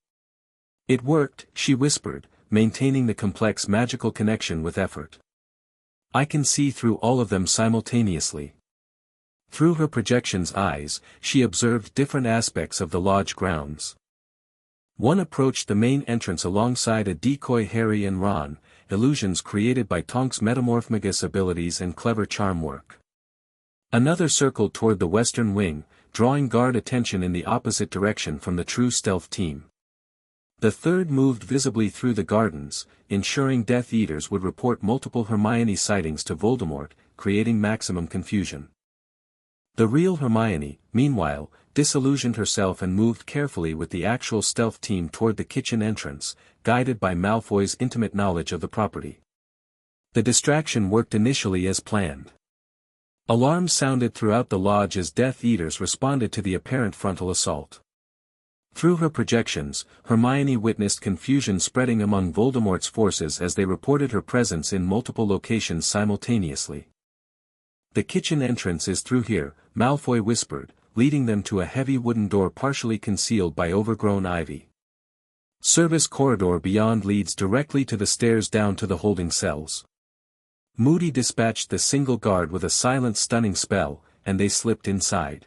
[SPEAKER 1] "It worked," she whispered, maintaining the complex magical connection with effort. "I can see through all of them simultaneously." Through her projection's eyes, she observed different aspects of the lodge grounds. One approached the main entrance alongside a decoy Harry and Ron, illusions created by Tonk's metamorphmagus abilities and clever charm work. Another circled toward the western wing, drawing guard attention in the opposite direction from the true stealth team. The third moved visibly through the gardens, ensuring Death Eaters would report multiple Hermione sightings to Voldemort, creating maximum confusion. The real Hermione, meanwhile, disillusioned herself and moved carefully with the actual stealth team toward the kitchen entrance, guided by Malfoy's intimate knowledge of the property. The distraction worked initially as planned. Alarms sounded throughout the lodge as Death Eaters responded to the apparent frontal assault. Through her projections, Hermione witnessed confusion spreading among Voldemort's forces as they reported her presence in multiple locations simultaneously. "The kitchen entrance is through here," Malfoy whispered, leading them to a heavy wooden door partially concealed by overgrown ivy. "Service corridor beyond leads directly to the stairs down to the holding cells." Moody dispatched the single guard with a silent stunning spell, and they slipped inside.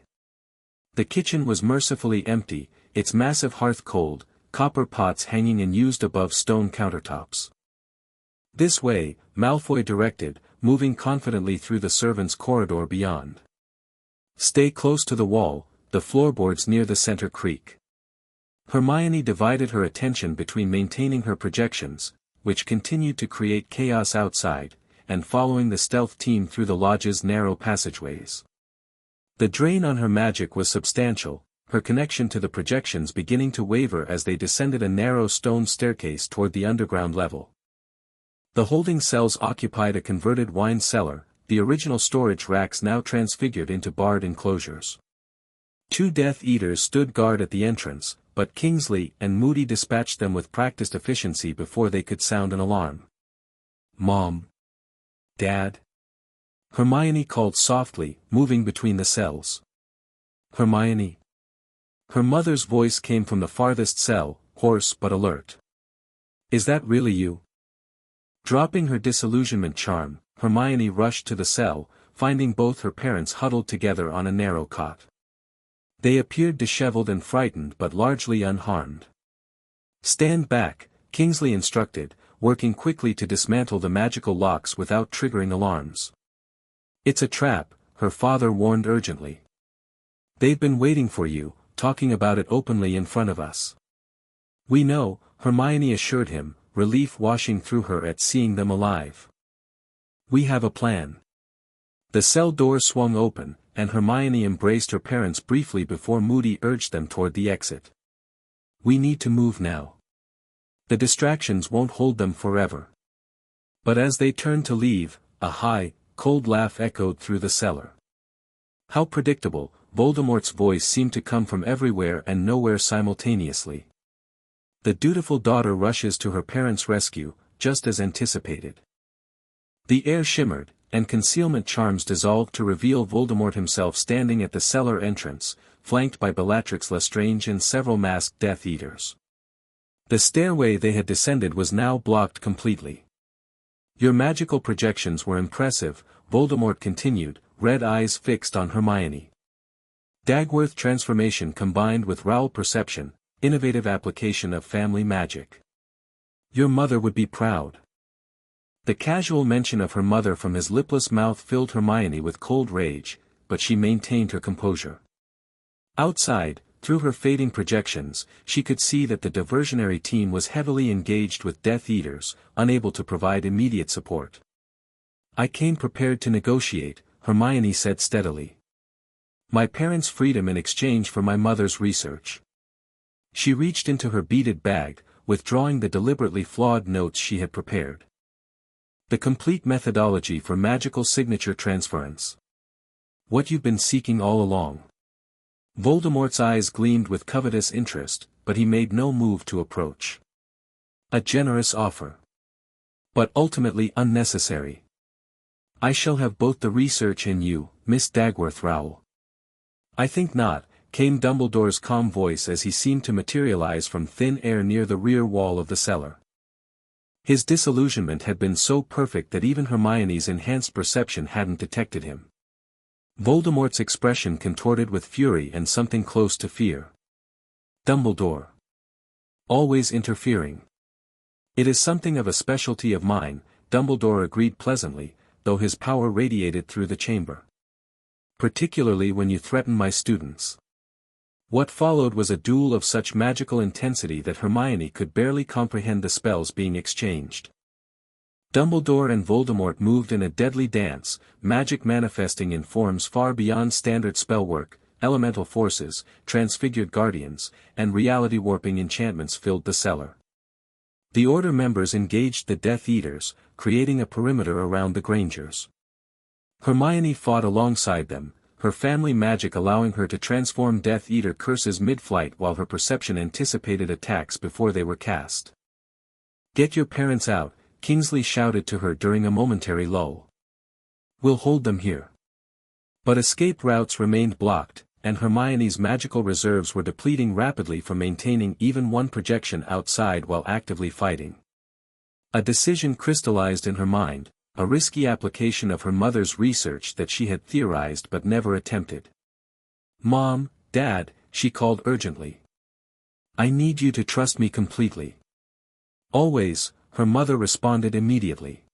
[SPEAKER 1] The kitchen was mercifully empty, its massive hearth cold, copper pots hanging unused above stone countertops. "This way," Malfoy directed, moving confidently through the servants' corridor beyond. "Stay close to the wall, the floorboards near the center creak." Hermione divided her attention between maintaining her projections, which continued to create chaos outside, and following the stealth team through the lodge's narrow passageways. The drain on her magic was substantial, her connection to the projections beginning to waver as they descended a narrow stone staircase toward the underground level. The holding cells occupied a converted wine cellar, the original storage racks now transfigured into barred enclosures. 2 Death Eaters stood guard at the entrance, but Kingsley and Moody dispatched them with practiced efficiency before they could sound an alarm. "Mom? Dad?" Hermione called softly, moving between the cells. "Hermione?" Her mother's voice came from the farthest cell, hoarse but alert. "Is that really you?" Dropping her disillusionment charm, Hermione rushed to the cell, finding both her parents huddled together on a narrow cot. They appeared disheveled and frightened but largely unharmed. "Stand back," Kingsley instructed, working quickly to dismantle the magical locks without triggering alarms. "It's a trap," her father warned urgently. "They've been waiting for you, talking about it openly in front of us." "We know," Hermione assured him, relief washing through her at seeing them alive. "We have a plan." The cell door swung open, and Hermione embraced her parents briefly before Moody urged them toward the exit. "We need to move now. The distractions won't hold them forever." But as they turned to leave, a high, cold laugh echoed through the cellar. How predictable, Voldemort's voice seemed to come from everywhere and nowhere simultaneously. The dutiful daughter rushes to her parents' rescue, just as anticipated. The air shimmered, and concealment charms dissolved to reveal Voldemort himself standing at the cellar entrance, flanked by Bellatrix Lestrange and several masked Death Eaters. The stairway they had descended was now blocked completely. "Your magical projections were impressive," Voldemort continued, red eyes fixed on Hermione. "Dagworth transformation combined with Raoul perception, innovative application of family magic. Your mother would be proud." The casual mention of her mother from his lipless mouth filled Hermione with cold rage, but she maintained her composure. Outside, through her fading projections, she could see that the diversionary team was heavily engaged with Death Eaters, unable to provide immediate support. "I came prepared to negotiate," Hermione said steadily. "My parents' freedom in exchange for my mother's research." She reached into her beaded bag, withdrawing the deliberately flawed notes she had prepared. "The complete methodology for magical signature transference. What you've been seeking all along." Voldemort's eyes gleamed with covetous interest, but he made no move to approach. "A generous offer. But ultimately unnecessary. I shall have both the research and you, Miss Dagworth Rowell." "I think not," came Dumbledore's calm voice as he seemed to materialize from thin air near the rear wall of the cellar. His disillusionment had been so perfect that even Hermione's enhanced perception hadn't detected him. Voldemort's expression contorted with fury and something close to fear. "Dumbledore. Always interfering." "It is something of a specialty of mine," Dumbledore agreed pleasantly, though his power radiated through the chamber. "Particularly when you threaten my students." What followed was a duel of such magical intensity that Hermione could barely comprehend the spells being exchanged. Dumbledore and Voldemort moved in a deadly dance, magic manifesting in forms far beyond standard spellwork. Elemental forces, transfigured guardians, and reality-warping enchantments filled the cellar. The Order members engaged the Death Eaters, creating a perimeter around the Grangers. Hermione fought alongside them, her family magic allowing her to transform Death Eater curses mid-flight while her perception anticipated attacks before they were cast. "Get your parents out," Kingsley shouted to her during a momentary lull. "We'll hold them here." But escape routes remained blocked, and Hermione's magical reserves were depleting rapidly from maintaining even one projection outside while actively fighting. A decision crystallized in her mind, a risky application of her mother's research that she had theorized but never attempted. "Mom, Dad," she called urgently. "I need you to trust me completely." "Always," her mother responded immediately.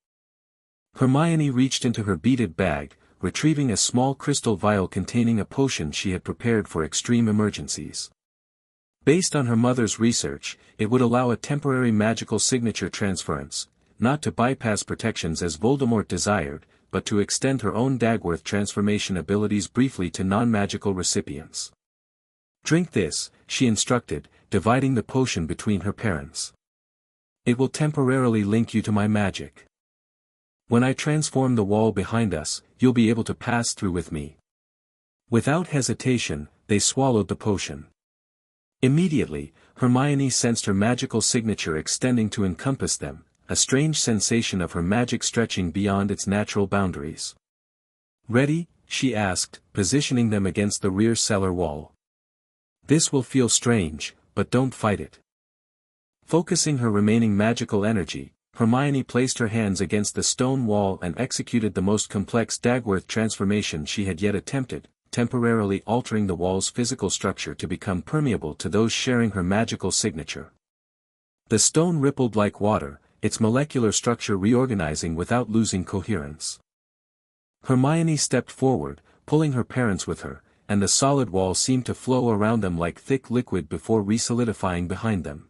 [SPEAKER 1] Hermione reached into her beaded bag, retrieving a small crystal vial containing a potion she had prepared for extreme emergencies. Based on her mother's research, it would allow a temporary magical signature transference, not to bypass protections as Voldemort desired, but to extend her own Dagworth transformation abilities briefly to non-magical recipients. "Drink this," she instructed, dividing the potion between her parents. "It will temporarily link you to my magic. When I transform the wall behind us, you'll be able to pass through with me." Without hesitation, they swallowed the potion. Immediately, Hermione sensed her magical signature extending to encompass them, a strange sensation of her magic stretching beyond its natural boundaries. "Ready?" she asked, positioning them against the rear cellar wall. "This will feel strange, but don't fight it." Focusing her remaining magical energy, Hermione placed her hands against the stone wall and executed the most complex Dagworth transformation she had yet attempted, temporarily altering the wall's physical structure to become permeable to those sharing her magical signature. The stone rippled like water, its molecular structure reorganizing without losing coherence. Hermione stepped forward, pulling her parents with her, and the solid wall seemed to flow around them like thick liquid before re-solidifying behind them.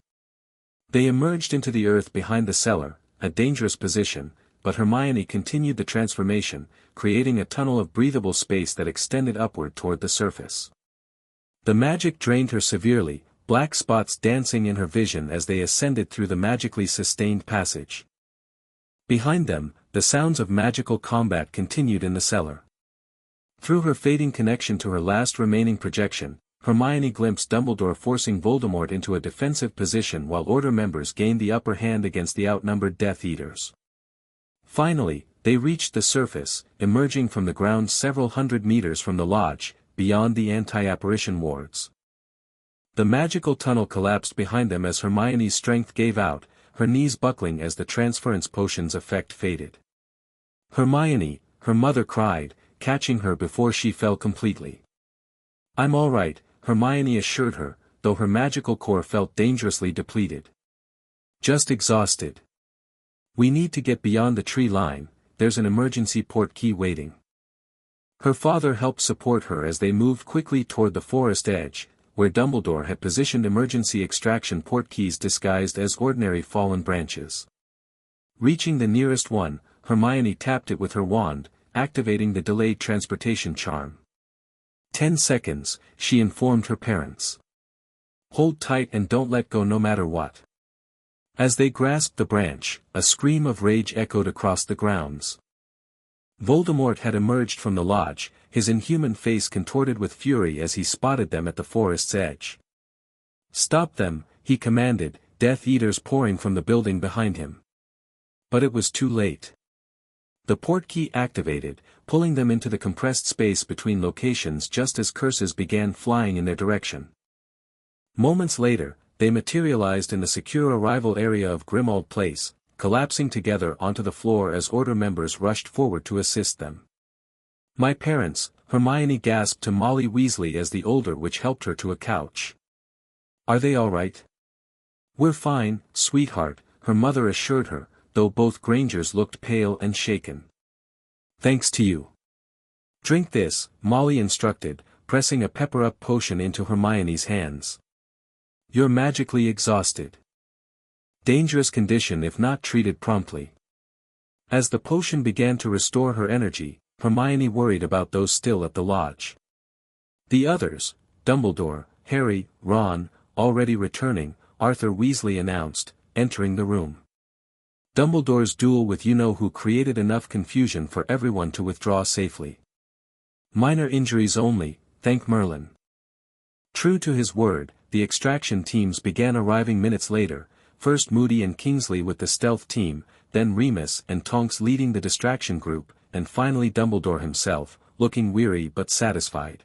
[SPEAKER 1] They emerged into the earth behind the cellar, a dangerous position, but Hermione continued the transformation, creating a tunnel of breathable space that extended upward toward the surface. The magic drained her severely, black spots dancing in her vision as they ascended through the magically sustained passage. Behind them, the sounds of magical combat continued in the cellar. Through her fading connection to her last remaining projection, Hermione glimpsed Dumbledore forcing Voldemort into a defensive position while Order members gained the upper hand against the outnumbered Death Eaters. Finally, they reached the surface, emerging from the ground several hundred meters from the lodge, beyond the anti-apparition wards. The magical tunnel collapsed behind them as Hermione's strength gave out, her knees buckling as the transference potion's effect faded. "Hermione," her mother cried, catching her before she fell completely. "I'm all right," Hermione assured her, though her magical core felt dangerously depleted. "Just exhausted. We need to get beyond the tree line, there's an emergency port key waiting." Her father helped support her as they moved quickly toward the forest edge, where Dumbledore had positioned emergency extraction port keys disguised as ordinary fallen branches. Reaching the nearest one, Hermione tapped it with her wand, activating the delayed transportation charm. 10 seconds, she informed her parents. "Hold tight and don't let go no matter what." As they grasped the branch, a scream of rage echoed across the grounds. Voldemort had emerged from the lodge, his inhuman face contorted with fury as he spotted them at the forest's edge. "Stop them," he commanded, Death Eaters pouring from the building behind him. But it was too late. The portkey activated, pulling them into the compressed space between locations just as curses began flying in their direction. Moments later, they materialized in the secure arrival area of Grimmauld Place, collapsing together onto the floor as Order members rushed forward to assist them. "My parents," Hermione gasped to Molly Weasley as the older witch helped her to a couch. "Are they all right?" "We're fine, sweetheart," her mother assured her, though both Grangers looked pale and shaken. "Thanks to you. Drink this," Molly instructed, pressing a pepper-up potion into Hermione's hands. "You're magically exhausted. Dangerous condition if not treated promptly." As the potion began to restore her energy, Hermione worried about those still at the lodge. The others, Dumbledore, Harry, Ron, already returning, Arthur Weasley announced, entering the room. Dumbledore's duel with you-know-who created enough confusion for everyone to withdraw safely. "Minor injuries only, thank Merlin." True to his word, the extraction teams began arriving minutes later, first Moody and Kingsley with the stealth team, then Remus and Tonks leading the distraction group, and finally Dumbledore himself, looking weary but satisfied.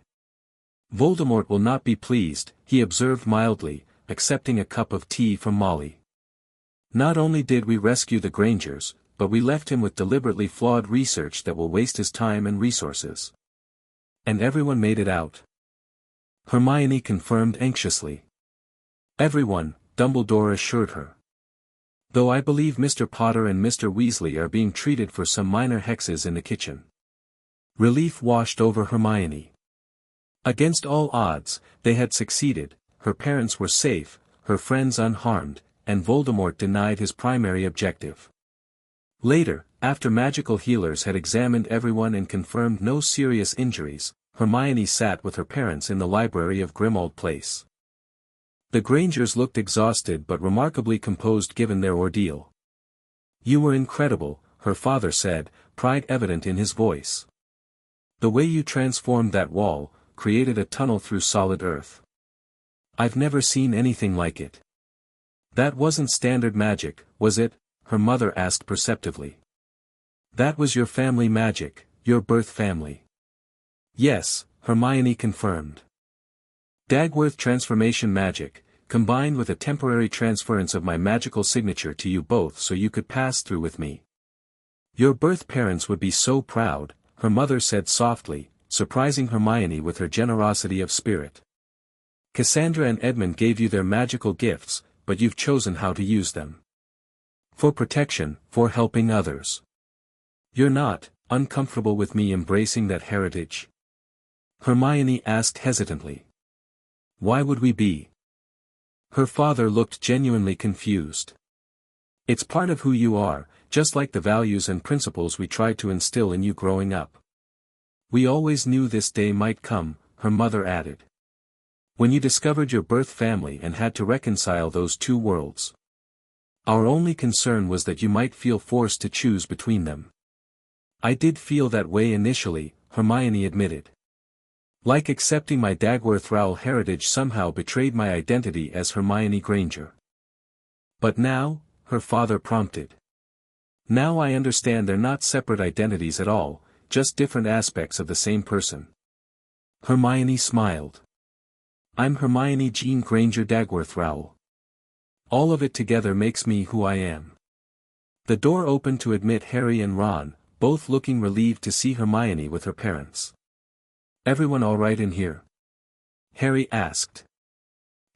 [SPEAKER 1] "Voldemort will not be pleased," he observed mildly, accepting a cup of tea from Molly. "Not only did we rescue the Grangers, but we left him with deliberately flawed research that will waste his time and resources." "And everyone made it out?" Hermione confirmed anxiously. "Everyone," Dumbledore assured her. "Though I believe Mr. Potter and Mr. Weasley are being treated for some minor hexes in the kitchen." Relief washed over Hermione. Against all odds, they had succeeded, her parents were safe, her friends unharmed, and Voldemort denied his primary objective. Later, after magical healers had examined everyone and confirmed no serious injuries, Hermione sat with her parents in the library of Grimmauld Place. The Grangers looked exhausted but remarkably composed given their ordeal. "You were incredible," her father said, pride evident in his voice. "The way you transformed that wall, created a tunnel through solid earth. I've never seen anything like it." "That wasn't standard magic, was it?" her mother asked perceptively. "That was your family magic, your birth family." "Yes," Hermione confirmed. "Dagworth transformation magic, combined with a temporary transference of my magical signature to you both so you could pass through with me. Your birth parents would be so proud," her mother said softly, surprising Hermione with her generosity of spirit. "Cassandra and Edmund gave you their magical gifts, but you've chosen how to use them. For protection, for helping others. You're not uncomfortable with me embracing that heritage?" Hermione asked hesitantly. "Why would we be?" Her father looked genuinely confused. "It's part of who you are, just like the values and principles we tried to instill in you growing up. We always knew this day might come," her mother added. "When you discovered your birth family and had to reconcile those two worlds. Our only concern was that you might feel forced to choose between them." "I did feel that way initially," Hermione admitted. "Like accepting my Dagworth Rowell heritage somehow betrayed my identity as Hermione Granger." "But now?" her father prompted. "Now I understand they're not separate identities at all, just different aspects of the same person." Hermione smiled. "I'm Hermione Jean Granger Dagworth Rowell. All of it together makes me who I am." The door opened to admit Harry and Ron, both looking relieved to see Hermione with her parents. "Everyone all right in here?" Harry asked.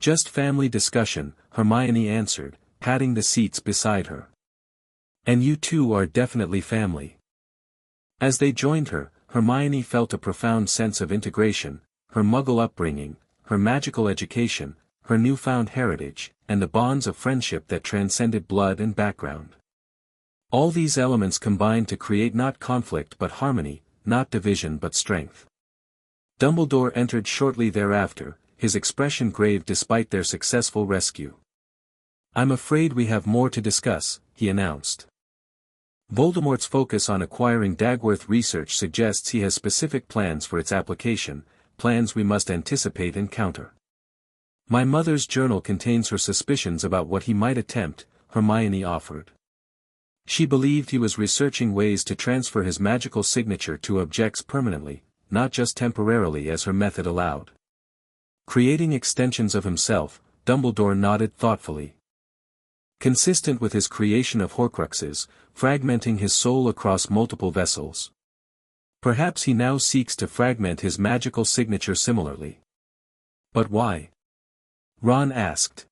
[SPEAKER 1] "Just family discussion," Hermione answered, patting the seats beside her. "And you two are definitely family." As they joined her, Hermione felt a profound sense of integration, her Muggle upbringing, her magical education, her newfound heritage, and the bonds of friendship that transcended blood and background. All these elements combined to create not conflict but harmony, not division but strength. Dumbledore entered shortly thereafter, his expression grave despite their successful rescue. "I'm afraid we have more to discuss," he announced. "Voldemort's focus on acquiring Dagworth research suggests he has specific plans for its application, plans we must anticipate and counter. My mother's journal contains her suspicions about what he might attempt," Hermione offered. She believed he was researching ways to transfer his magical signature to objects permanently, not just temporarily as her method allowed. "Creating extensions of himself," Dumbledore nodded thoughtfully. "Consistent with his creation of Horcruxes, fragmenting his soul across multiple vessels. Perhaps he now seeks to fragment his magical signature similarly." "But why?" Ron asked.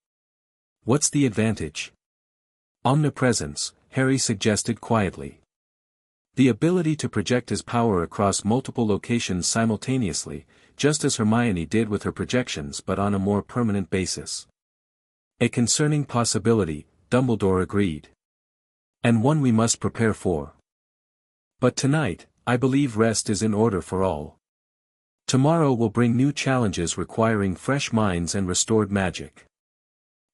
[SPEAKER 1] "What's the advantage?" "Omnipresence," Harry suggested quietly. The ability to project his power across multiple locations simultaneously, just as Hermione did with her projections but on a more permanent basis. A concerning possibility, Dumbledore agreed. And one we must prepare for. But tonight, I believe rest is in order for all. Tomorrow will bring new challenges requiring fresh minds and restored magic.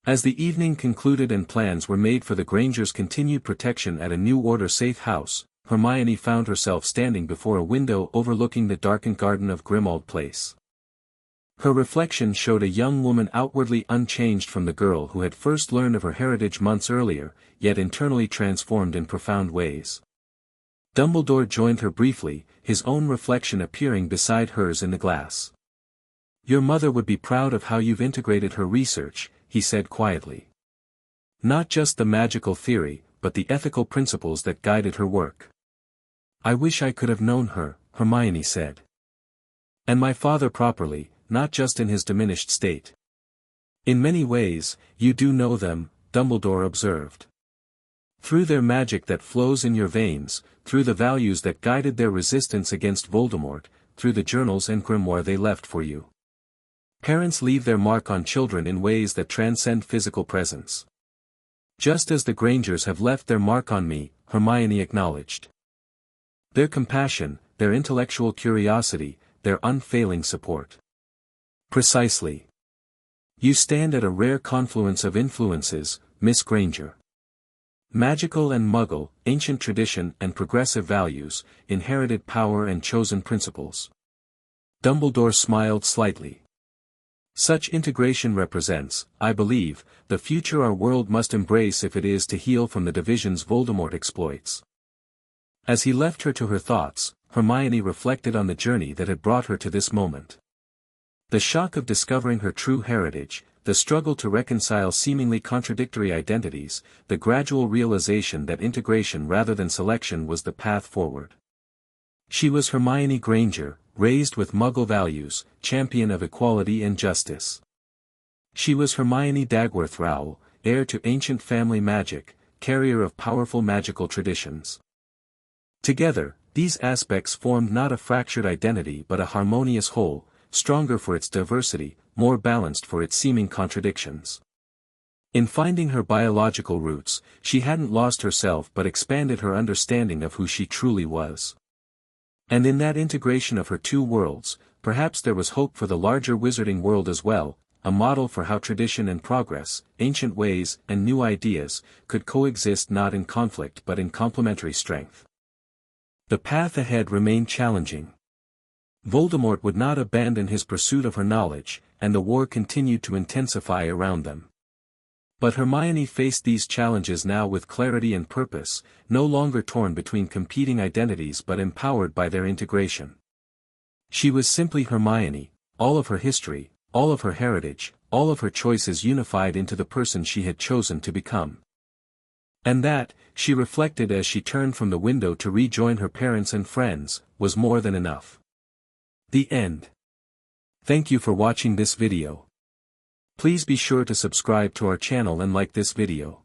[SPEAKER 1] As the evening concluded and plans were made for the Grangers' continued protection at a New Order safe house, Hermione found herself standing before a window overlooking the darkened garden of Grimmauld Place. Her reflection showed a young woman outwardly unchanged from the girl who had first learned of her heritage months earlier, yet internally transformed in profound ways. Dumbledore joined her briefly, his own reflection appearing beside hers in the glass. "Your mother would be proud of how you've integrated her research," he said quietly. "Not just the magical theory, but the ethical principles that guided her work." "I wish I could have known her," Hermione said. "And my father properly, not just in his diminished state." "In many ways, you do know them," Dumbledore observed. "Through their magic that flows in your veins, through the values that guided their resistance against Voldemort, through the journals and grimoire they left for you. Parents leave their mark on children in ways that transcend physical presence. Just as the Grangers have left their mark on me," Hermione acknowledged. "Their compassion, their intellectual curiosity, their unfailing support." "Precisely. You stand at a rare confluence of influences, Miss Granger. Magical and Muggle, ancient tradition and progressive values, inherited power and chosen principles." Dumbledore smiled slightly. "Such integration represents, I believe, the future our world must embrace if it is to heal from the divisions Voldemort exploits." As he left her to her thoughts, Hermione reflected on the journey that had brought her to this moment. The shock of discovering her true heritage, the struggle to reconcile seemingly contradictory identities, the gradual realization that integration rather than selection was the path forward. She was Hermione Granger, raised with Muggle values, champion of equality and justice. She was Hermione Dagworth Rowell, heir to ancient family magic, carrier of powerful magical traditions. Together, these aspects formed not a fractured identity but a harmonious whole, stronger for its diversity, more balanced for its seeming contradictions. In finding her biological roots, she hadn't lost herself but expanded her understanding of who she truly was. And in that integration of her two worlds, perhaps there was hope for the larger wizarding world as well, a model for how tradition and progress, ancient ways and new ideas, could coexist not in conflict but in complementary strength. The path ahead remained challenging. Voldemort would not abandon his pursuit of her knowledge, and the war continued to intensify around them. But Hermione faced these challenges now with clarity and purpose, no longer torn between competing identities but empowered by their integration. She was simply Hermione, all of her history, all of her heritage, all of her choices unified into the person she had chosen to become. And that, she reflected as she turned from the window to rejoin her parents and friends, was more than enough. The end. Thank you for watching this video. Please be sure to subscribe to our channel and like this video.